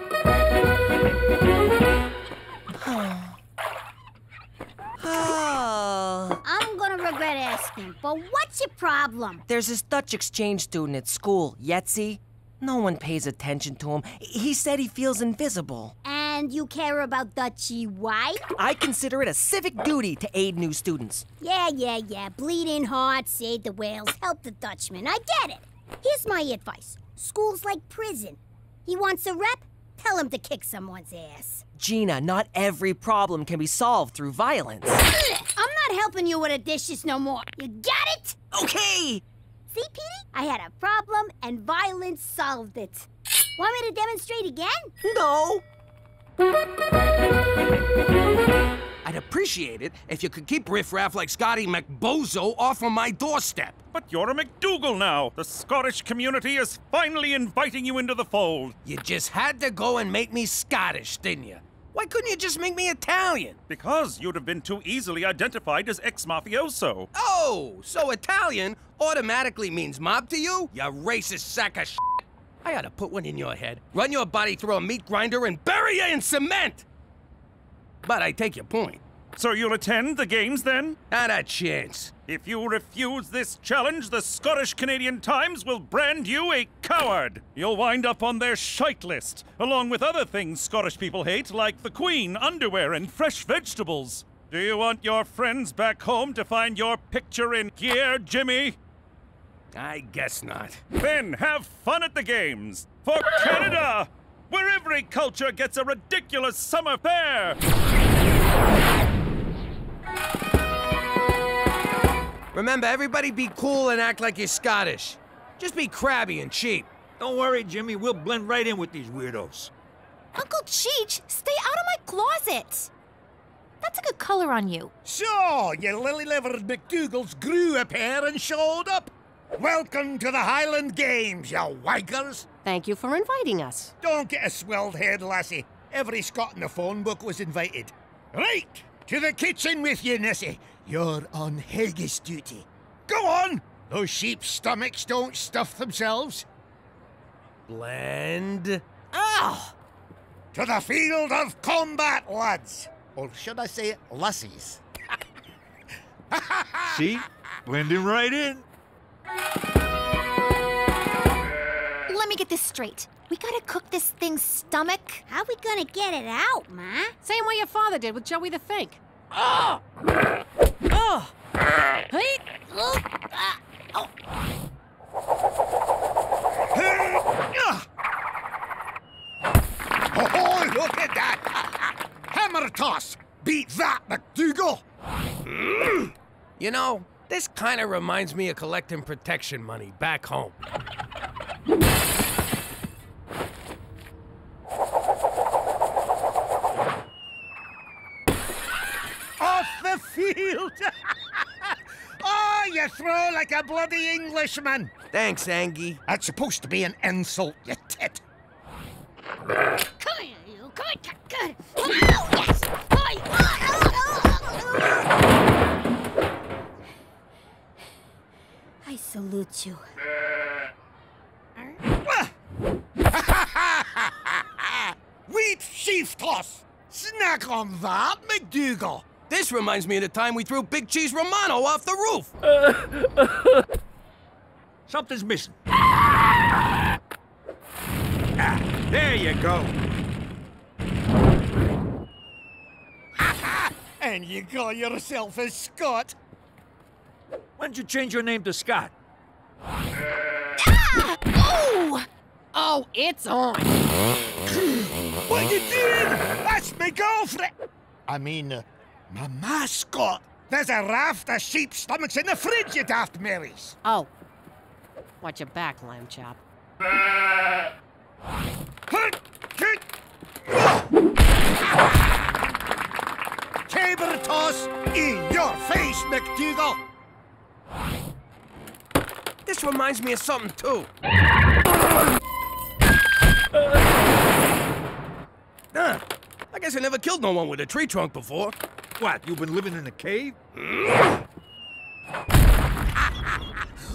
gonna regret asking, but what's your problem? There's this Dutch exchange student at school, Yetzi. No one pays attention to him. He said he feels invisible. And you care about Dutchie why? I consider it a civic duty to aid new students. Yeah. Bleeding heart, save the whales, help the Dutchman. I get it. Here's my advice. School's like prison. He wants a rep? Tell him to kick someone's ass. Gina, not every problem can be solved through violence. I'm not helping you with the dishes no more. You got it? Okay. See, Petey? I had a problem and violence solved it. Want me to demonstrate again? No. I'd appreciate it if you could keep riffraff like Scotty McBozo off of my doorstep. But you're a McDougal now. The Scottish community is finally inviting you into the fold. You just had to go and make me Scottish, didn't you? Why couldn't you just make me Italian? Because you'd have been too easily identified as ex-mafioso. Oh, so Italian automatically means mob to you? You racist sack of shit. I ought to put one in your head, run your body through a meat grinder, and bury you in cement! But I take your point. So you'll attend the games then? Not a chance. If you refuse this challenge, the Scottish Canadian Times will brand you a coward. You'll wind up on their shite list, along with other things Scottish people hate, like the Queen, underwear, and fresh vegetables. Do you want your friends back home to find your picture in gear, Jimmy? I guess not. Then have fun at the games. For Canada, where every culture gets a ridiculous summer fair. Remember, everybody be cool and act like you're Scottish. Just be crabby and cheap. Don't worry, Jimmy. We'll blend right in with these weirdos. Uncle Cheech, stay out of my closet. That's a good color on you. So, you lily-livered McDougals grew a pair and showed up. Welcome to the Highland Games, you wankers. Thank you for inviting us. Don't get a swelled head, lassie. Every Scot in the phone book was invited. Right, to the kitchen with you, Nessie. You're on haggis duty. Go on! Those sheep's stomachs don't stuff themselves. Blend. Ah! To the field of combat, lads. Or should I say lassies? See? Blending right in. Let me get this straight. We gotta cook this thing's stomach. How we gonna get it out, Ma? Same way your father did with Joey the Fink. Oh! Oh! Hey! Oh, look at that! Hammer toss! Beat that, McDougal! You know, this kind of reminds me of collecting protection money back home. Off the field! Oh, you throw like a bloody Englishman! Thanks, Angie. That's supposed to be an insult, you tit. Come here, you. Come on, good. Oh, yes! I salute you. Wheat sheaf toss! Snack on that, McDougal! This reminds me of the time we threw Big Cheese Romano off the roof. Something's missing. Ah, there you go. And you call yourself a Scot? When'd you change your name to Scott? Oh! Oh, it's on. What you doing? That's my girlfriend. I mean, my mascot. There's a raft of sheep stomachs in the fridge, you daft Marys. Oh. Watch your back, lamb chop. Caber toss in your face, McDougal. This reminds me of something, too. I guess I never killed no one with a tree trunk before. What, you've been living in a cave?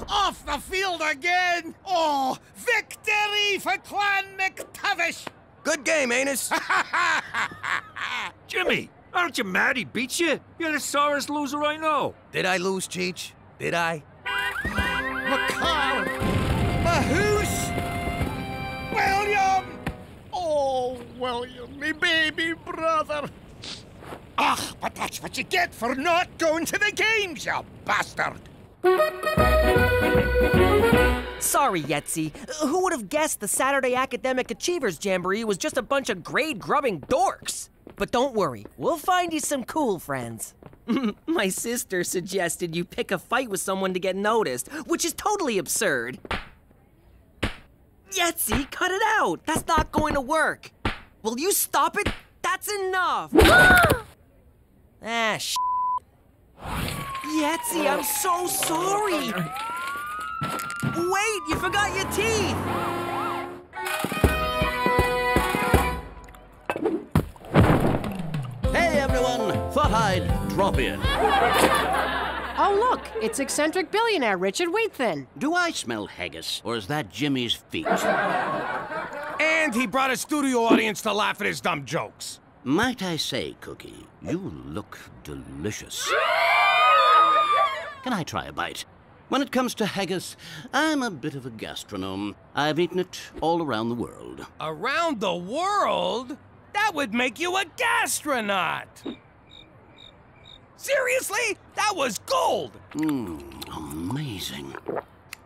Off the field again! Oh, victory for Clan McTavish! Good game, Anus. Jimmy, aren't you mad he beat you? You're the sorest loser I know. Did I lose, Cheech? Did I? McCall! Mahoose! William! Oh, William, me baby brother! Ah, but that's what you get for not going to the games, you bastard! Sorry, Yetzi. Who would have guessed the Saturday Academic Achievers Jamboree was just a bunch of grade-grubbing dorks? But don't worry, we'll find you some cool friends. My sister suggested you pick a fight with someone to get noticed, which is totally absurd. Yetzi, cut it out! That's not going to work! Will you stop it? That's enough! Ah, sh**. Yetzi, I'm so sorry! Wait, you forgot your teeth! Hey, everyone! Thought I'd drop in. Oh, look, it's eccentric billionaire Richard Wheatthin. Do I smell haggis, or is that Jimmy's feet? And he brought a studio audience to laugh at his dumb jokes. Might I say, Cookie, you look delicious. Can I try a bite? When it comes to haggis, I'm a bit of a gastronome. I've eaten it all around the world. Around the world? That would make you a gastronaut! Seriously? That was gold! Amazing.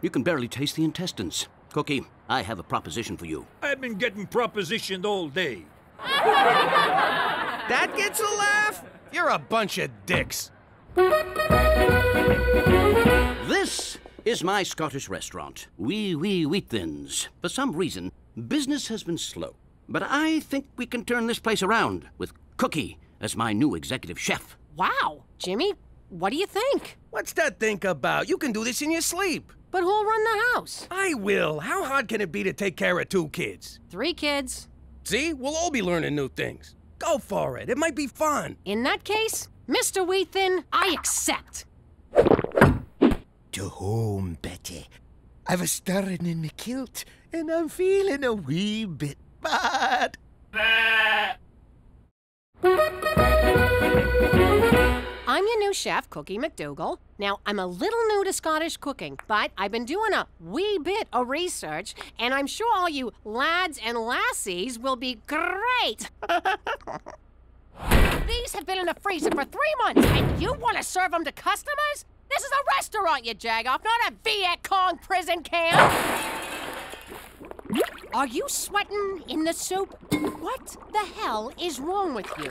You can barely taste the intestines. Cookie, I have a proposition for you. I've been getting propositioned all day. That gets a laugh? You're a bunch of dicks. This is my Scottish restaurant, Wee Wheatthin's. For some reason, business has been slow. But I think we can turn this place around with Cookie as my new executive chef. Wow, Jimmy, what do you think? What's that think about? You can do this in your sleep. But who'll run the house? I will. How hard can it be to take care of 2 kids? 3 kids. See? We'll all be learning new things. Go for it. It might be fun. In that case, Mr. Wheatthin, I accept. To home, Betty. I've a stirring in me kilt, and I'm feeling a wee bit bad. I'm your new chef, Cookie McDougal. Now, I'm a little new to Scottish cooking, but I've been doing a wee bit of research, and I'm sure all you lads and lassies will be great. These have been in the freezer for 3 months, and you want to serve them to customers? This is a restaurant, you jagoff, not a Viet Cong prison camp. Are you sweating in the soup? What the hell is wrong with you?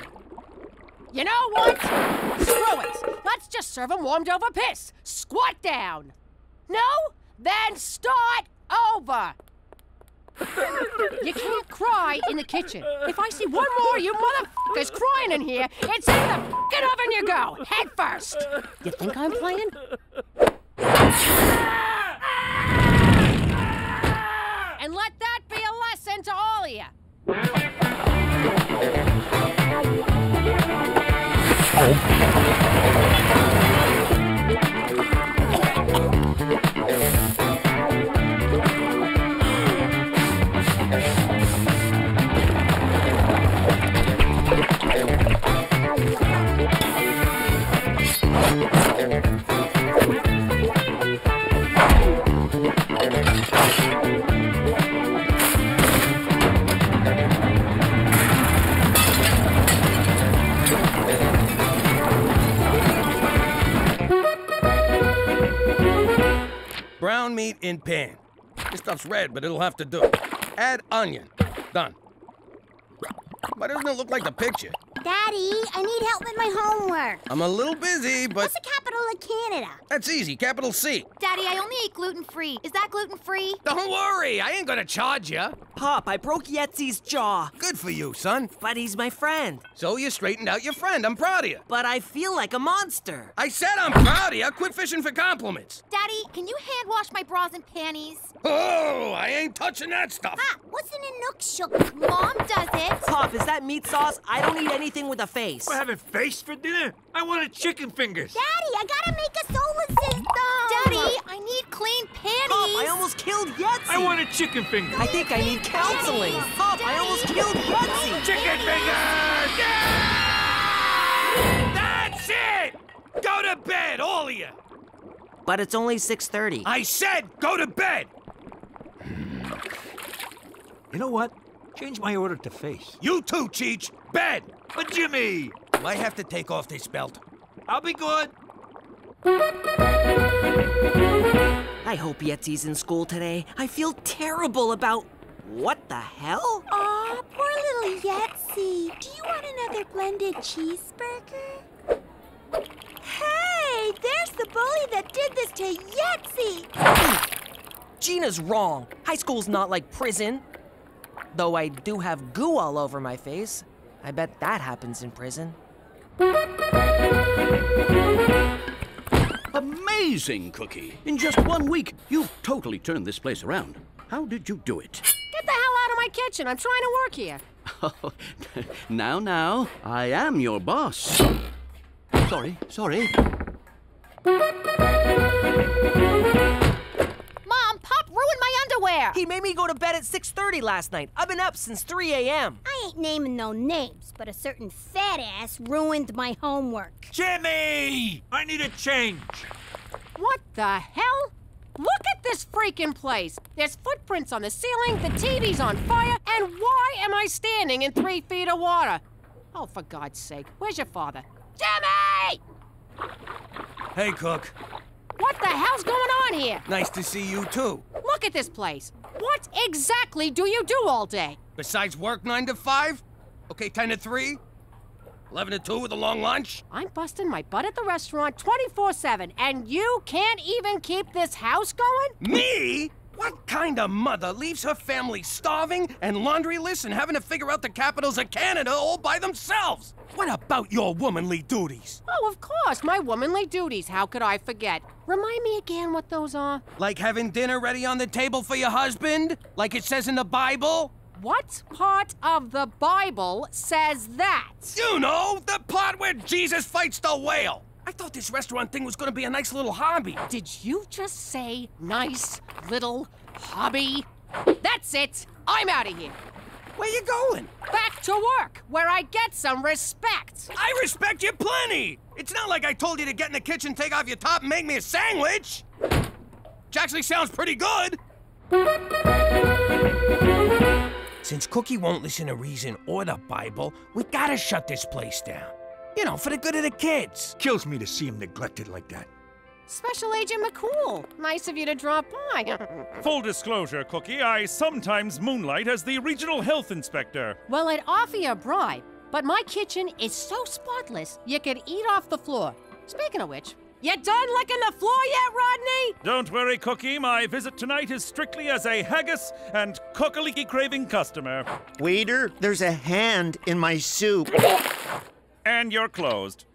You know what? Screw it. Let's just serve them warmed over piss. Squat down. No? Then start over. You can't cry in the kitchen. If I see one more of you motherfuckers crying in here, it's in the fucking oven you go, head first. You think I'm playing? And let that be a lesson to all of you. ground meat in pan. This stuff's red, but it'll have to do. Add onion. Done. Why doesn't it look like the picture? Daddy, I need help with my homework. I'm a little busy, but... What's the capital of Canada? That's easy, capital C. Daddy, I only eat gluten-free. Is that gluten-free? Don't worry, I ain't gonna charge you. Pop, I broke Yetzi's jaw. Good for you, son. But he's my friend. So you straightened out your friend. I'm proud of you. But I feel like a monster. I said I'm proud of you. Quit fishing for compliments. Daddy, can you hand wash my bras and panties? Oh, I ain't touching that stuff. Pop, what's in a Nook Shook? Mom does it. Pop, is that meat sauce? I don't eat anything with a face. We're having face for dinner? I wanted chicken fingers. Daddy, I gotta make a solar system. Daddy, I need clean panties. Pop, I almost killed Yetzi. I wanted chicken fingers. I think I need counseling. Pop, I almost killed Yetzi. Chicken fingers! Yeah! That's it! Go to bed, all of you. But it's only 6:30. I said go to bed. You know what? Change my order to face. You too, Cheech. Bed. But Jimmy! I have to take off this belt. I'll be good. I hope Yetzi's in school today. I feel terrible about... What the hell? Aw, poor little Yetzi. Do you want another blended cheeseburger? Hey, there's the bully that did this to Yetzi. Gina's wrong. High school's not like prison. Though I do have goo all over my face. I bet that happens in prison. Amazing, Cookie. In just 1 week, you've totally turned this place around. How did you do it? Get the hell out of my kitchen. I'm trying to work here. Oh, now, I am your boss. Sorry. Mom, Pop ruined my underwear. He made me go to bed at 6:30 last night. I've been up since 3 a.m. I ain't naming no names, but a certain fat ass ruined my homework. Jimmy! I need a change. What the hell? Look at this freaking place. There's footprints on the ceiling, the TV's on fire, and why am I standing in 3 feet of water? Oh, for God's sake, where's your father? Jimmy! Hey, Cook. What the hell's going on here? Nice to see you, too. Look at this place. What exactly do you do all day? Besides work 9 to 5? Okay, 10 to 3? 11 to 2 with a long lunch? I'm busting my butt at the restaurant 24/7, and you can't even keep this house going? Me? What kind of mother leaves her family starving and laundryless and having to figure out the capitals of Canada all by themselves? What about your womanly duties? Oh, of course, my womanly duties. How could I forget? Remind me again what those are. Like having dinner ready on the table for your husband? Like it says in the Bible? What part of the Bible says that? You know, the part where Jesus fights the whale. I thought this restaurant thing was gonna be a nice little hobby. Did you just say nice little hobby? That's it. I'm out of here. Where you going? Back to work, where I get some respect. I respect you plenty. It's not like I told you to get in the kitchen, take off your top, and make me a sandwich. Which actually sounds pretty good. Since Cookie won't listen to reason or the Bible, we gotta shut this place down. You know, for the good of the kids. Kills me to see him neglected like that. Special Agent McCool, nice of you to drop by. Full disclosure, Cookie, I sometimes moonlight as the regional health inspector. Well, I'd offer you a bribe, but my kitchen is so spotless, you could eat off the floor. Speaking of which, you done licking the floor yet, Rodney? Don't worry, Cookie, my visit tonight is strictly as a haggis and cockaliki craving customer. Waiter, there's a hand in my soup. And you're closed.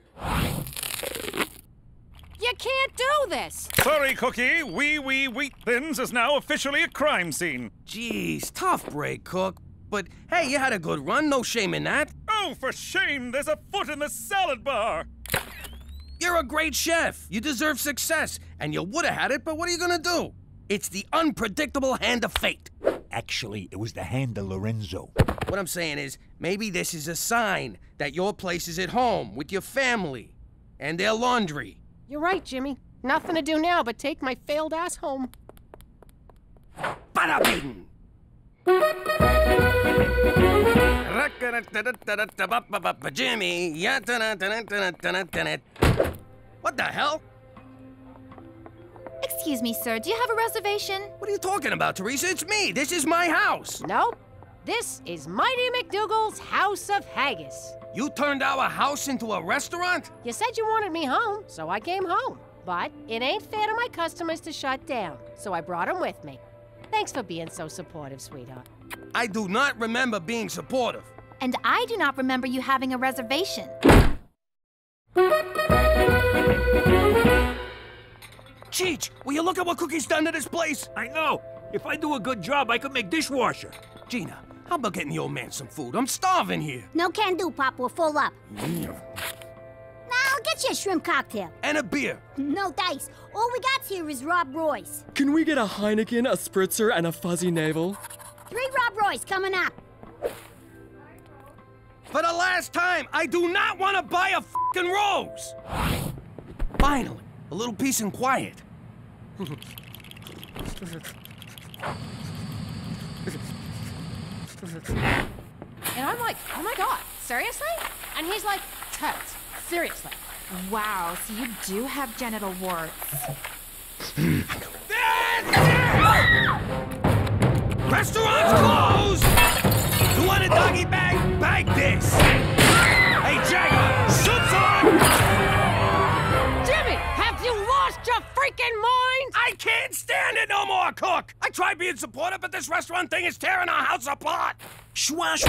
You can't do this! Sorry, Cookie. Wheat Thins is now officially a crime scene. Jeez, tough break, Cook. But hey, you had a good run, no shame in that. Oh, for shame, there's a foot in the salad bar. You're a great chef. You deserve success. And you would have had it, but what are you gonna do? It's the unpredictable hand of fate. Actually, it was the hand of Lorenzo. What I'm saying is, maybe this is a sign that your place is at home with your family and their laundry. You're right, Jimmy. Nothing to do now but take my failed ass home. Bada bing! Jimmy, what the hell? Excuse me, sir. Do you have a reservation? What are you talking about, Teresa? It's me. This is my house. Nope. This is Mighty McDougal's House of Haggis. You turned our house into a restaurant? You said you wanted me home, so I came home. But it ain't fair to my customers to shut down, so I brought them with me. Thanks for being so supportive, sweetheart. I do not remember being supportive. And I do not remember you having a reservation. Cheech, will you look at what Cookie's done to this place? I know. If I do a good job, I could make dishwasher. Gina, how about getting the old man some food? I'm starving here. No can do, Pop. We're full up. Now, I'll get you a shrimp cocktail. And a beer. No dice. All we got here is Rob Royce. Can we get a Heineken, a Spritzer, and a Fuzzy Navel? 3 Rob Royce coming up. For the last time, I do not want to buy a f***ing rose. Finally, a little peace and quiet. And I'm like, oh my God, seriously? And he's like, totes, seriously. Wow, so you do have genital warts. Restaurant's closed! You want a doggy bag? Bag this! Hey, Jagger, soup's on! Jimmy, have you lost your freaking mind? I can't stand it no more, Cook! I tried being supportive, but this restaurant thing is tearing our house apart! Schwash!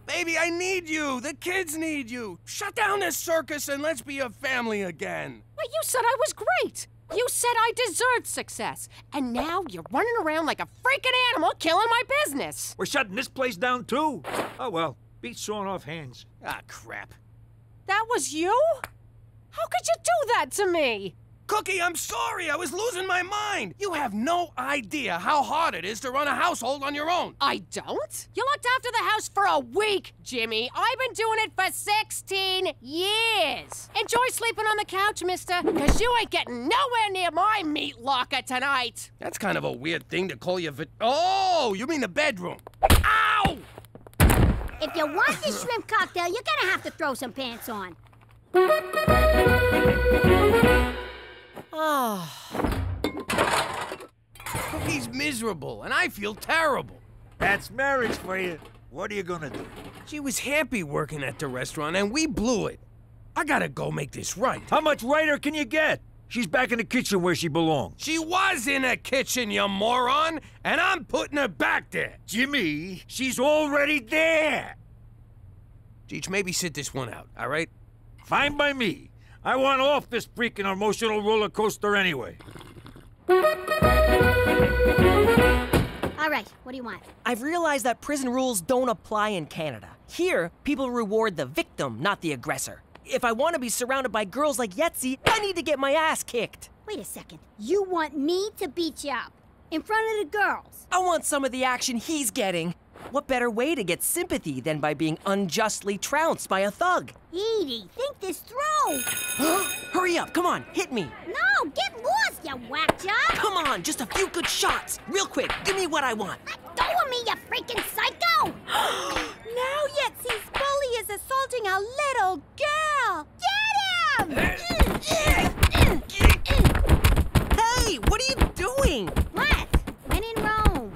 Baby, I need you! The kids need you! Shut down this circus and let's be a family again! Well, you said I was great! You said I deserved success, and now you're running around like a freaking animal killing my business! We're shutting this place down, too. Oh, well, beat sawing off hands. Ah, crap. That was you? How could you do that to me? Cookie, I'm sorry. I was losing my mind. You have no idea how hard it is to run a household on your own. I don't? You looked after the house for a week, Jimmy. I've been doing it for 16 years. Enjoy sleeping on the couch, mister, because you ain't getting nowhere near my meat locker tonight. That's kind of a weird thing to call your Oh, you mean the bedroom. Ow! If you want this shrimp cocktail, you're gonna have to throw some pants on. Cookie's miserable, and I feel terrible. That's marriage for you. What are you gonna do? She was happy working at the restaurant, and we blew it. I gotta go make this right. How much righter can you get? She's back in the kitchen where she belongs. She was in the kitchen, you moron, and I'm putting her back there. Jimmy, she's already there. Cheech, maybe sit this one out, all right? Fine by me. I want off this freaking emotional roller coaster anyway. All right, what do you want? I've realized that prison rules don't apply in Canada. Here, people reward the victim, not the aggressor. If I want to be surrounded by girls like Yetzi, I need to get my ass kicked. Wait a second. You want me to beat you up in front of the girls? I want some of the action he's getting. What better way to get sympathy than by being unjustly trounced by a thug? Edie, think this through. Hurry up, come on, hit me. No, get lost, you whack job. Come on, just a few good shots. Real quick, give me what I want. Let go of me, you freaking psycho. Now Yetzi's bully is assaulting a little girl. Get him! Hey, what are you doing? What? When in Rome.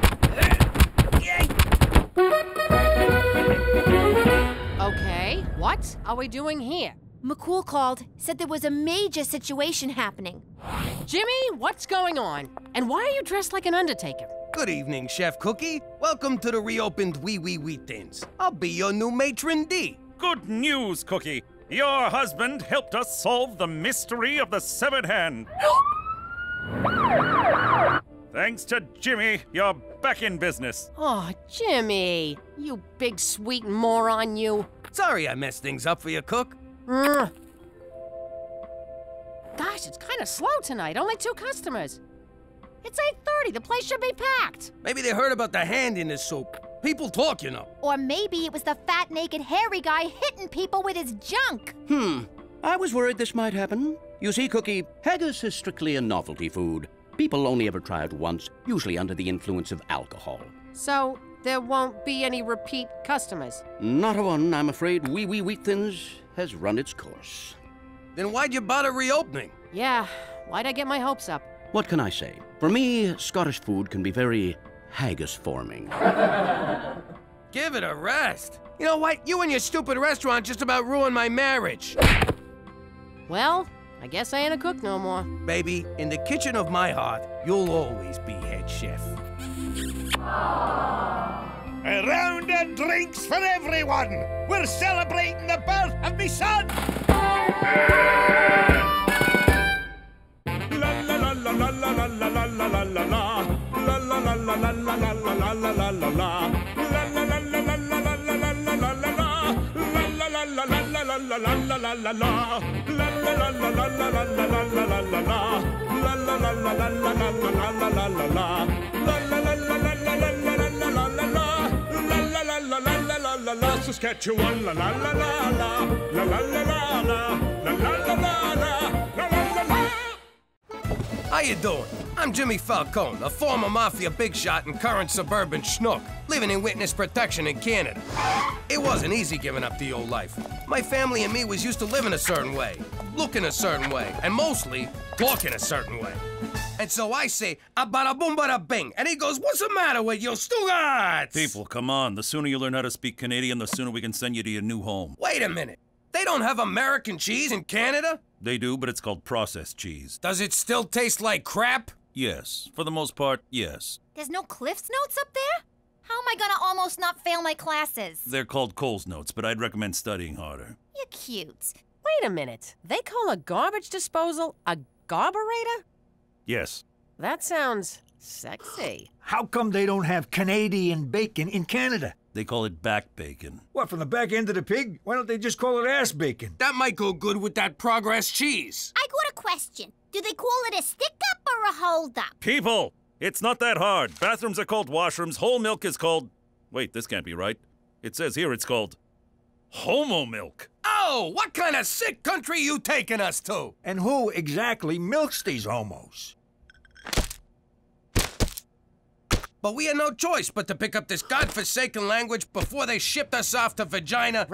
Okay, what are we doing here? McCool called, said there was a major situation happening. Jimmy, what's going on? And why are you dressed like an undertaker? Good evening, Chef Cookie. Welcome to the reopened Wee Wee Wheat Thins. I'll be your new matron d'. Good news, Cookie. Your husband helped us solve the mystery of the severed hand. Thanks to Jimmy, you're back in business. Oh, Jimmy, you big sweet moron, you. Sorry I messed things up for you, Cook. Gosh, it's kind of slow tonight. Only 2 customers. It's 8:30. The place should be packed. Maybe they heard about the hand in the soup. People talk, you know. Or maybe it was the fat, naked, hairy guy hitting people with his junk. I was worried this might happen. You see, Cookie, haggis is strictly a novelty food. People only ever try it once, usually under the influence of alcohol. So, there won't be any repeat customers? Not a one, I'm afraid. Wee Wee Wheat Thins has run its course. Then why'd you bother reopening? Yeah, why'd I get my hopes up? What can I say? For me, Scottish food can be very haggis-forming. Give it a rest. You know what? You and your stupid restaurant just about ruined my marriage. Well, I guess I ain't a cook no more. Baby, in the kitchen of my heart, you'll always be head chef. A round of drinks for everyone! We're celebrating the birth of me son! Saskatchewan, la la la la la, la la la la la, la la la la la, la la la. How you doing? I'm Jimmy Falcone, a former mafia big shot and current suburban schnook, living in witness protection in Canada. It wasn't easy giving up the old life. My family and me was used to living a certain way, looking a certain way, and mostly talking a certain way. And so I say, a bada boom bada bing, and he goes, what's the matter with you, Stugarts? People, come on. The sooner you learn how to speak Canadian, the sooner we can send you to your new home. Wait a minute. They don't have American cheese in Canada? They do, but it's called processed cheese. Does it still taste like crap? Yes. For the most part, yes. There's no Cliff's Notes up there? How am I gonna almost not fail my classes? They're called Coles Notes, but I'd recommend studying harder. You're cute. Wait a minute. They call a garbage disposal a garburator? Yes. That sounds sexy. How come they don't have Canadian bacon in Canada? They call it back bacon. What, from the back end of the pig? Why don't they just call it ass bacon? That might go good with that Progress cheese. I got a question. Do they call it a stick-up or a hold-up? People! It's not that hard. Bathrooms are called washrooms. Whole milk is called... Wait, this can't be right. It says here it's called... homo milk. Oh, what kind of sick country you taking us to? And who exactly milks these homos? But we had no choice but to pick up this godforsaken language before they shipped us off to Regina,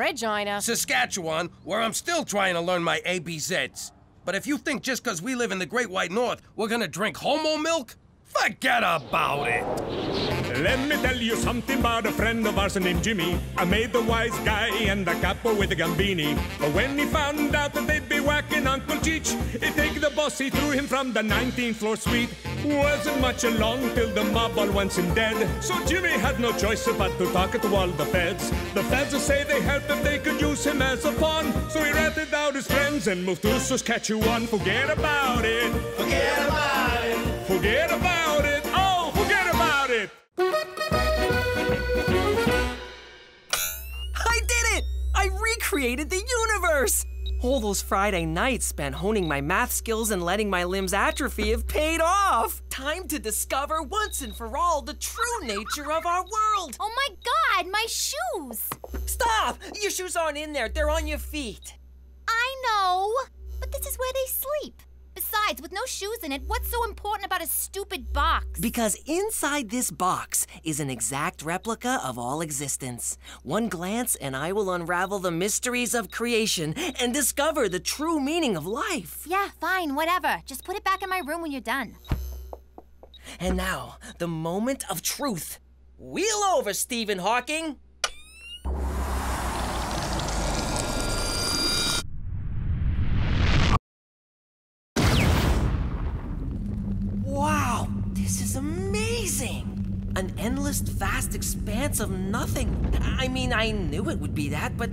Saskatchewan, where I'm still trying to learn my ABZs. But if you think just because we live in the Great White North, we're gonna drink homo milk, forget about it. Let me tell you something about a friend of ours named Jimmy. I made the wise guy and the capo with the gambini. But when he found out that they'd be whacking Uncle Cheech, he'd take the bus, he threw him from the 19th floor suite. Wasn't much along till the mob all wants him dead. So Jimmy had no choice but to talk to all the feds. The feds will say they helped if they could use him as a pawn. So he ratted out his friends and moved to Saskatchewan. Forget about it. Forget about it. Forget about it. Oh, forget about it. I did it! I recreated the universe! All those Friday nights spent honing my math skills and letting my limbs atrophy have paid off! Time to discover once and for all the true nature of our world! Oh my God, my shoes! Stop! Your shoes aren't in there, they're on your feet. I know, but this is where they sleep. Besides, with no shoes in it, what's so important about a stupid box? Because inside this box is an exact replica of all existence. One glance and I will unravel the mysteries of creation and discover the true meaning of life. Yeah, fine, whatever. Just put it back in my room when you're done. And now, the moment of truth. Wheel over, Stephen Hawking. Wow, this is amazing! An endless, vast expanse of nothing. I mean, I knew it would be that, but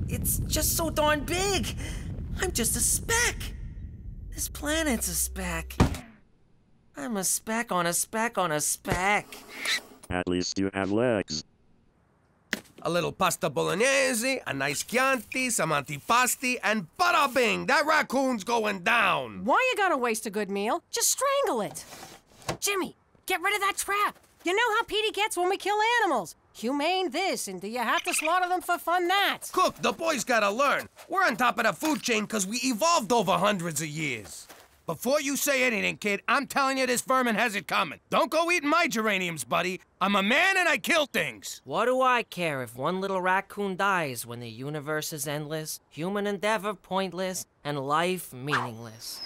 it's just so darn big. I'm just a speck. This planet's a speck. I'm a speck on a speck on a speck. At least you have legs. A little pasta bolognese, a nice Chianti, some antipasti, and bada bing! That raccoon's going down! Why you gotta waste a good meal? Just strangle it. Jimmy, get rid of that trap. You know how Petey gets when we kill animals. Humane this, and do you have to slaughter them for fun that? Cook, the boys gotta learn. We're on top of the food chain because we evolved over hundreds of years. Before you say anything, kid, I'm telling you this vermin has it coming. Don't go eating my geraniums, buddy. I'm a man and I kill things. What do I care if one little raccoon dies when the universe is endless, human endeavor pointless, and life meaningless?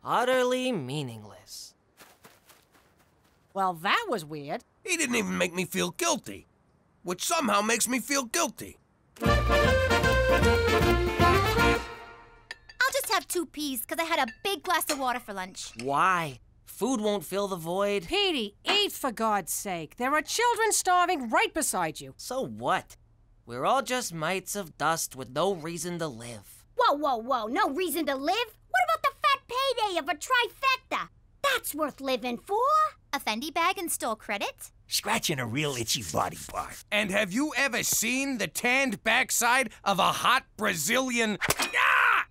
Utterly meaningless. Well, that was weird. He didn't even make me feel guilty, which somehow makes me feel guilty. I'll just have 2 peas, because I had a big glass of water for lunch. Why? Food won't fill the void. Petey, eat for God's sake. There are children starving right beside you. So what? We're all just mites of dust with no reason to live. Whoa, whoa, whoa, no reason to live? What about the fat payday of a trifecta? That's worth living for. A Fendi bag and store credit? Scratching a real itchy body part. And have you ever seen the tanned backside of a hot Brazilian...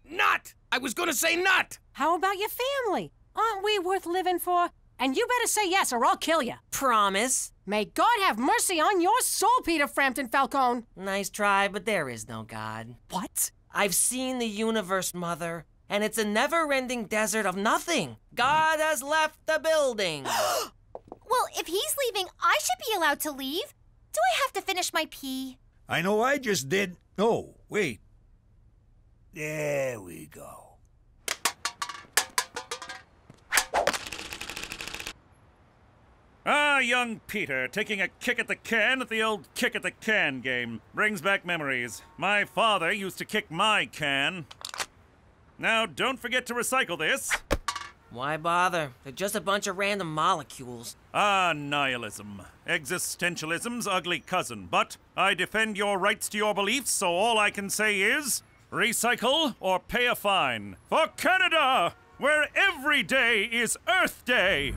nut! I was gonna say nut! How about your family? Aren't we worth living for? And you better say yes or I'll kill you. Promise? May God have mercy on your soul, Peter Frampton Falcone. Nice try, but there is no God. What? I've seen the universe, Mother, and it's a never-ending desert of nothing. God has left the building. Well, if he's leaving, I should be allowed to leave. Do I have to finish my pee? I know I just did. Oh, wait. There we go. Ah, young Peter, taking a kick at the can at the old kick at the can game. Brings back memories. My father used to kick my can. Now, don't forget to recycle this. Why bother? They're just a bunch of random molecules. Ah, nihilism. Existentialism's ugly cousin. But I defend your rights to your beliefs, so all I can say is... recycle or pay a fine. For Canada, where every day is Earth Day.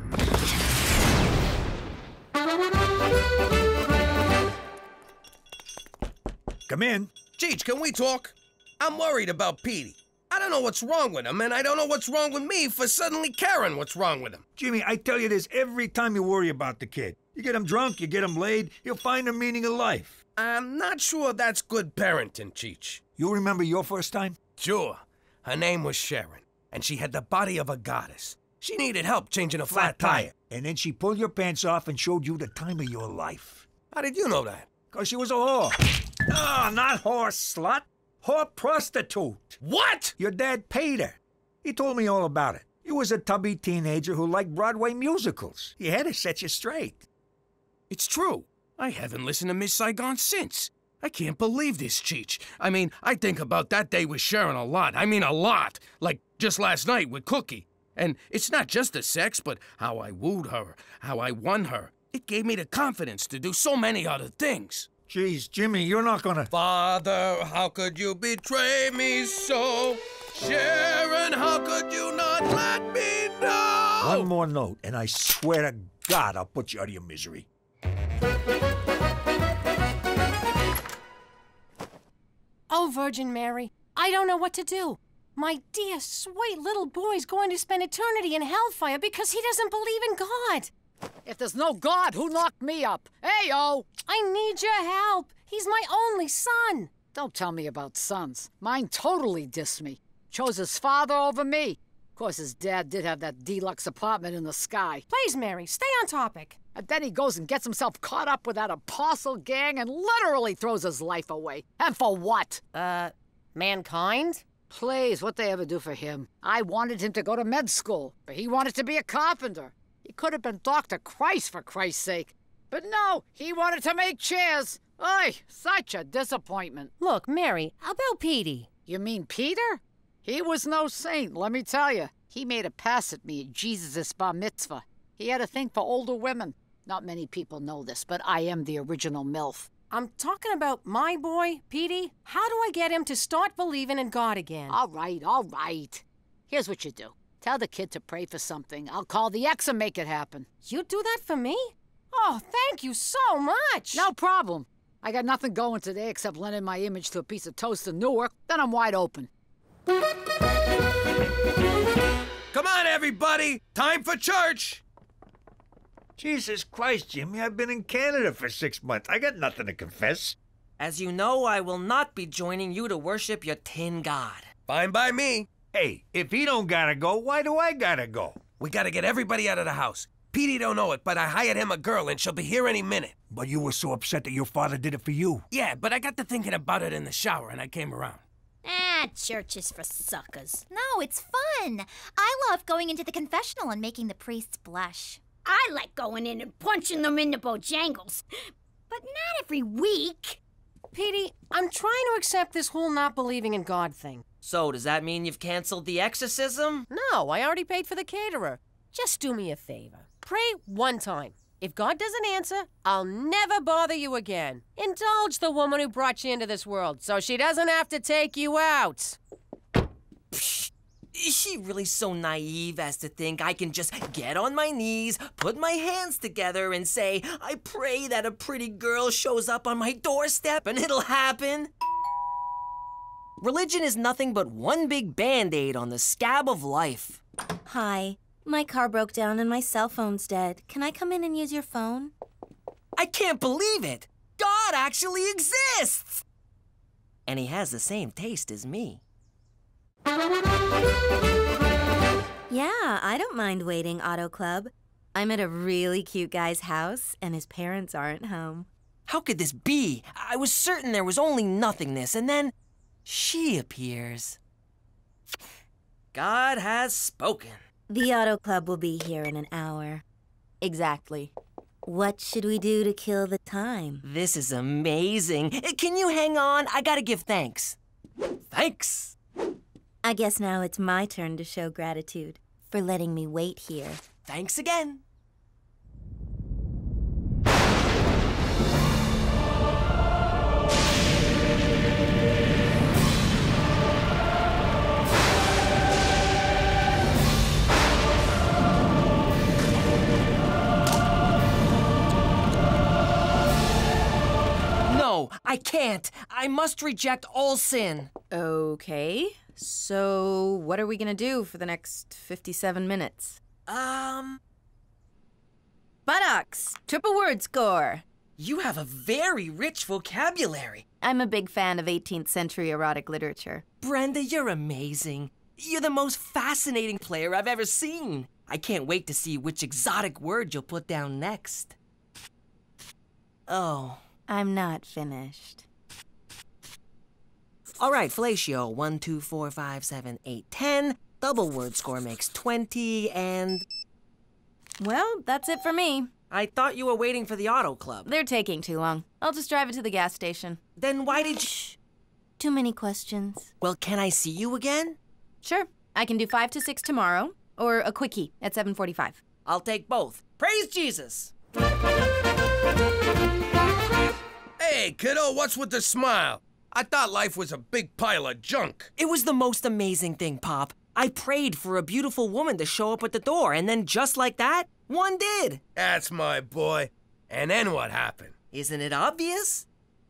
Come in. Cheech, can we talk? I'm worried about Petey. I don't know what's wrong with him, and I don't know what's wrong with me for suddenly caring what's wrong with him. Jimmy, I tell you this every time you worry about the kid. You get him drunk, you get him laid, he'll find the meaning of life. I'm not sure that's good parenting, Cheech. You remember your first time? Sure. Her name was Sharon, and she had the body of a goddess. She needed help changing a flat tire. And then she pulled your pants off and showed you the time of your life. How did you know that? Because she was a whore. Oh, not whore, slut. Whore prostitute. What? Your dad paid her. He told me all about it. He was a tubby teenager who liked Broadway musicals. He had to set you straight. It's true. I haven't listened to Miss Saigon since. I can't believe this, Cheech. I mean, I think about that day with Sharon a lot. I mean, a lot. Like just last night with Cookie. And it's not just the sex, but how I wooed her, how I won her. It gave me the confidence to do so many other things. Jeez, Jimmy, you're not gonna... Father, how could you betray me so? Sharon, how could you not let me know? One more note, and I swear to God I'll put you out of your misery. Oh, Virgin Mary, I don't know what to do. My dear, sweet little boy's going to spend eternity in hellfire because he doesn't believe in God. If there's no God, who knocked me up? Hey-o! I need your help. He's my only son. Don't tell me about sons. Mine totally dissed me. Chose his father over me. Of course, his dad did have that deluxe apartment in the sky. Please, Mary, stay on topic. And then he goes and gets himself caught up with that apostle gang and literally throws his life away. And for what? Mankind? Please, what'd they ever do for him? I wanted him to go to med school, but he wanted to be a carpenter. He could have been Dr. Christ, for Christ's sake. But no, he wanted to make chairs. Oy, such a disappointment. Look, Mary, how about Petey? You mean Peter? He was no saint, let me tell you. He made a pass at me at Jesus' bar mitzvah. He had a thing for older women. Not many people know this, but I am the original MILF. I'm talking about my boy, Petey. How do I get him to start believing in God again? All right. Here's what you do. Tell the kid to pray for something. I'll call the ex and make it happen. You do that for me? Oh, thank you so much. No problem. I got nothing going today except lending my image to a piece of toast in Newark. Then I'm wide open. Come on, everybody! Time for church! Jesus Christ, Jimmy, I've been in Canada for 6 months. I got nothing to confess. As you know, I will not be joining you to worship your tin god. Fine by me. Hey, if he don't gotta go, why do I gotta go? We gotta get everybody out of the house. Petey don't know it, but I hired him a girl and she'll be here any minute. But you were so upset that your father did it for you. Yeah, but I got to thinking about it in the shower and I came around. Church is for suckers. No, it's fun. fun. I love going into the confessional and making the priests blush. I like going in and punching them in the Bojangles. But not every week. Petey, I'm trying to accept this whole not believing in God thing. So, does that mean you've canceled the exorcism? No, I already paid for the caterer. Just do me a favor. Pray one time. If God doesn't answer, I'll never bother you again. Indulge the woman who brought you into this world so she doesn't have to take you out. Is she really so naive as to think I can just get on my knees, put my hands together, and say, I pray that a pretty girl shows up on my doorstep and it'll happen? Religion is nothing but one big Band-Aid on the scab of life. Hi. My car broke down and my cell phone's dead. Can I come in and use your phone? I can't believe it! God actually exists! And he has the same taste as me. Yeah, I don't mind waiting, Auto Club. I'm at a really cute guy's house, and his parents aren't home. How could this be? I was certain there was only nothingness, and then she appears. God has spoken. The Auto Club will be here in an hour. Exactly. What should we do to kill the time? This is amazing. Can you hang on? I gotta give thanks. Thanks. I guess now it's my turn to show gratitude for letting me wait here. Thanks again. No, I can't. I must reject all sin. Okay. So, what are we gonna do for the next 57 minutes? Buttocks! Triple word score! You have a very rich vocabulary. I'm a big fan of 18th century erotic literature. Brenda, you're amazing. You're the most fascinating player I've ever seen. I can't wait to see which exotic word you'll put down next. Oh. I'm not finished. All right, fellatio. 1, 2, 4, 5, 7, 8, 10. Double word score makes 20, and... Well, that's it for me. I thought you were waiting for the Auto Club. They're taking too long. I'll just drive it to the gas station. Then why did you... Too many questions. Well, can I see you again? Sure. I can do 5 to 6 tomorrow, or a quickie at 7:45. I'll take both. Praise Jesus! Hey, kiddo, what's with the smile? I thought life was a big pile of junk. It was the most amazing thing, Pop. I prayed for a beautiful woman to show up at the door, and then just like that, one did. That's my boy. And then what happened? Isn't it obvious?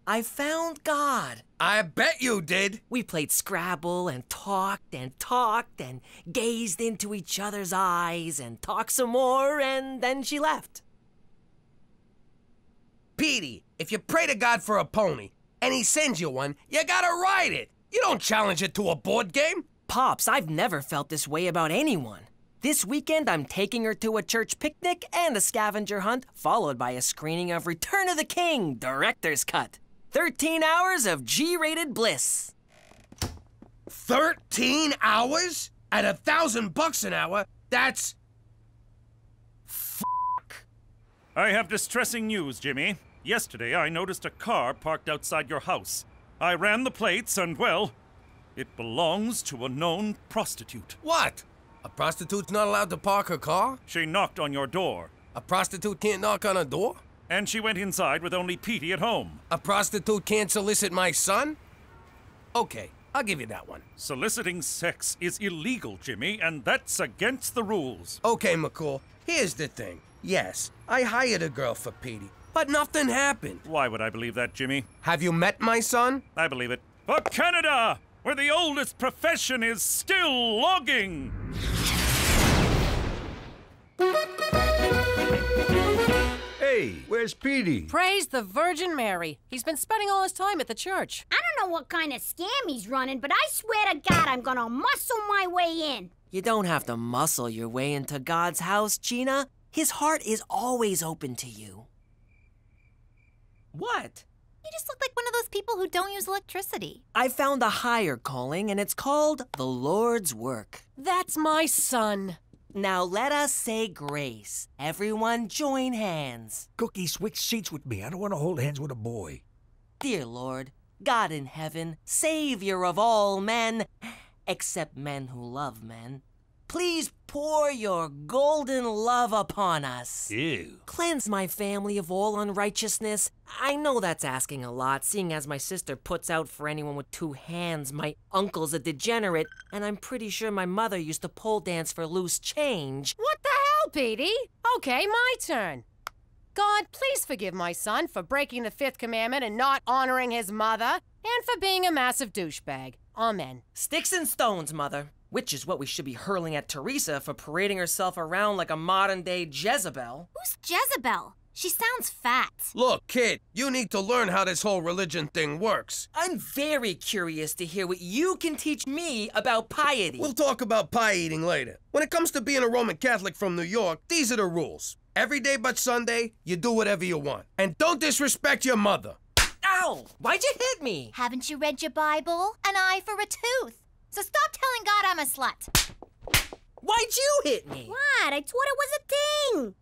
I found God. I bet you did. We played Scrabble and talked and talked and gazed into each other's eyes and talked some more, and then she left. Petey, if you pray to God for a pony, and he sends you one, you gotta ride it. You don't challenge it to a board game. Pops, I've never felt this way about anyone. This weekend, I'm taking her to a church picnic and a scavenger hunt, followed by a screening of Return of the King, Director's Cut. 13 hours of G-rated bliss. 13 hours? At $1,000 an hour? That's... I have distressing news, Jimmy. Yesterday, I noticed a car parked outside your house. I ran the plates, and, well, it belongs to a known prostitute. What? A prostitute's not allowed to park her car? She knocked on your door. A prostitute can't knock on a door? And she went inside with only Petey at home. A prostitute can't solicit my son? Okay, I'll give you that one. Soliciting sex is illegal, Jimmy, and that's against the rules. Okay, McCool, here's the thing. Yes, I hired a girl for Petey, but nothing happened. Why would I believe that, Jimmy? Have you met my son? I believe it. For Canada, where the oldest profession is still logging! Hey, where's Petey? Praise the Virgin Mary. He's been spending all his time at the church. I don't know what kind of scam he's running, but I swear to God I'm gonna muscle my way in. You don't have to muscle your way into God's house, Gina. His heart is always open to you. What? You just look like one of those people who don't use electricity. I found a higher calling, and it's called the Lord's work. That's my son. Now let us say grace. Everyone join hands. Cookie, switch seats with me. I don't want to hold hands with a boy. Dear Lord, God in heaven, Savior of all men, except men who love men, please pour your golden love upon us. Ew. Cleanse my family of all unrighteousness. I know that's asking a lot, seeing as my sister puts out for anyone with two hands. My uncle's a degenerate, and I'm pretty sure my mother used to pole dance for loose change. What the hell, Petey? Okay, my turn. God, please forgive my son for breaking the 5th commandment and not honoring his mother, and for being a massive douchebag. Amen. Sticks and stones, Mother. Which is what we should be hurling at Teresa for parading herself around like a modern-day Jezebel. Who's Jezebel? She sounds fat. Look, kid, you need to learn how this whole religion thing works. I'm very curious to hear what you can teach me about piety. We'll talk about pie eating later. When it comes to being a Roman Catholic from New York, these are the rules. Every day but Sunday, you do whatever you want. And don't disrespect your mother. Ow! Why'd you hit me? Haven't you read your Bible? An eye for a tooth. So stop telling God I'm a slut. Why'd you hit me? What? I thought it was a thing.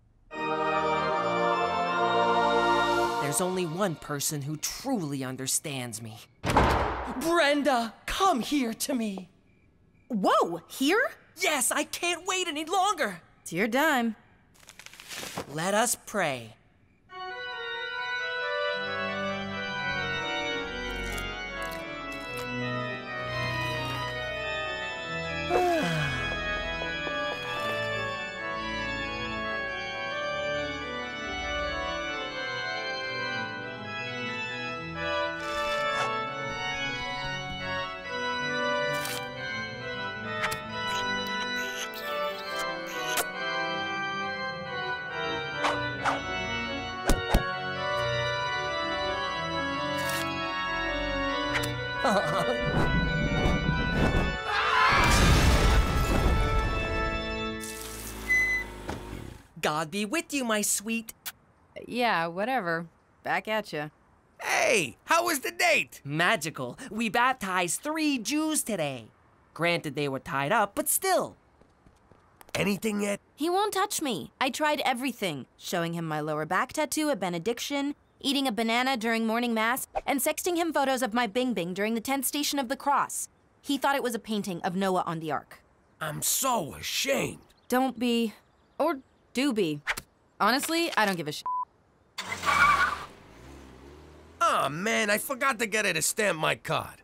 There's only one person who truly understands me. Brenda, come here to me. Whoa, here? Yes, I can't wait any longer. It's your dime. Let us pray. God be with you, my sweet. Yeah, whatever. Back at ya. Hey, how was the date? Magical. We baptized 3 Jews today. Granted, they were tied up, but still. Anything yet? He won't touch me. I tried everything. Showing him my lower back tattoo at benediction, eating a banana during morning mass, and sexting him photos of my Bing Bing during the 10th station of the cross. He thought it was a painting of Noah on the ark. I'm so ashamed. Don't be. Or do be. Honestly, I don't give a shit. Oh, man, I forgot to get her to stamp my card.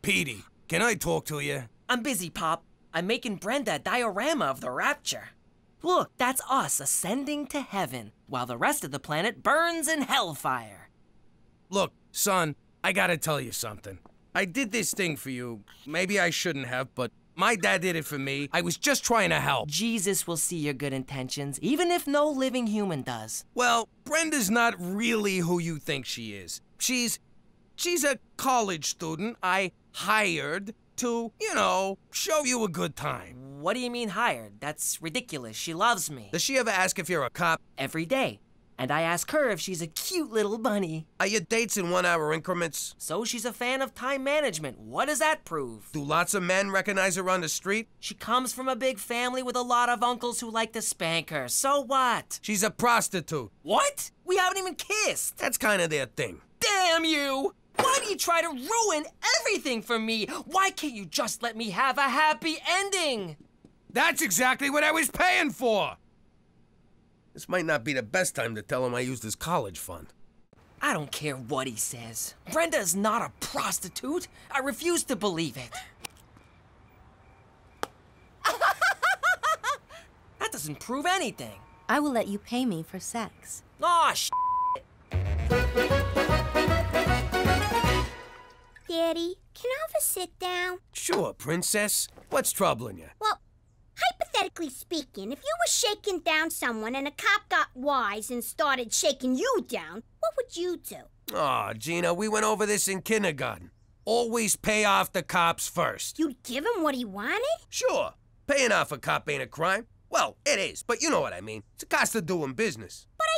Petey, can I talk to you? I'm busy, Pop. I'm making Brenda a diorama of the rapture. Look, that's us ascending to heaven, while the rest of the planet burns in hellfire. Look, son, I gotta tell you something. I did this thing for you. Maybe I shouldn't have, but my dad did it for me. I was just trying to help. Jesus will see your good intentions, even if no living human does. Well, Brenda's not really who you think she is. She's a college student I hired to, show you a good time. What do you mean hired? That's ridiculous. She loves me. Does she ever ask if you're a cop? Every day. And I ask her if she's a cute little bunny. Are your dates in 1-hour increments? So she's a fan of time management. What does that prove? Do lots of men recognize her on the street? She comes from a big family with a lot of uncles who like to spank her. So what? She's a prostitute. What? We haven't even kissed. That's kind of their thing. Damn you! Why do you try to ruin everything for me? Why can't you just let me have a happy ending? That's exactly what I was paying for! This might not be the best time to tell him I used his college fund. I don't care what he says. Brenda's not a prostitute. I refuse to believe it. That doesn't prove anything. I will let you pay me for sex. Aw, Daddy, can I have a sit down? Sure, princess. What's troubling you? Well, hypothetically speaking, if you were shaking down someone and a cop got wise and started shaking you down, what would you do? Aw, Gina, we went over this in kindergarten. Always pay off the cops first. You'd give him what he wanted? Sure. Paying off a cop ain't a crime. Well, it is, but you know what I mean. It's a cost of doing business. But I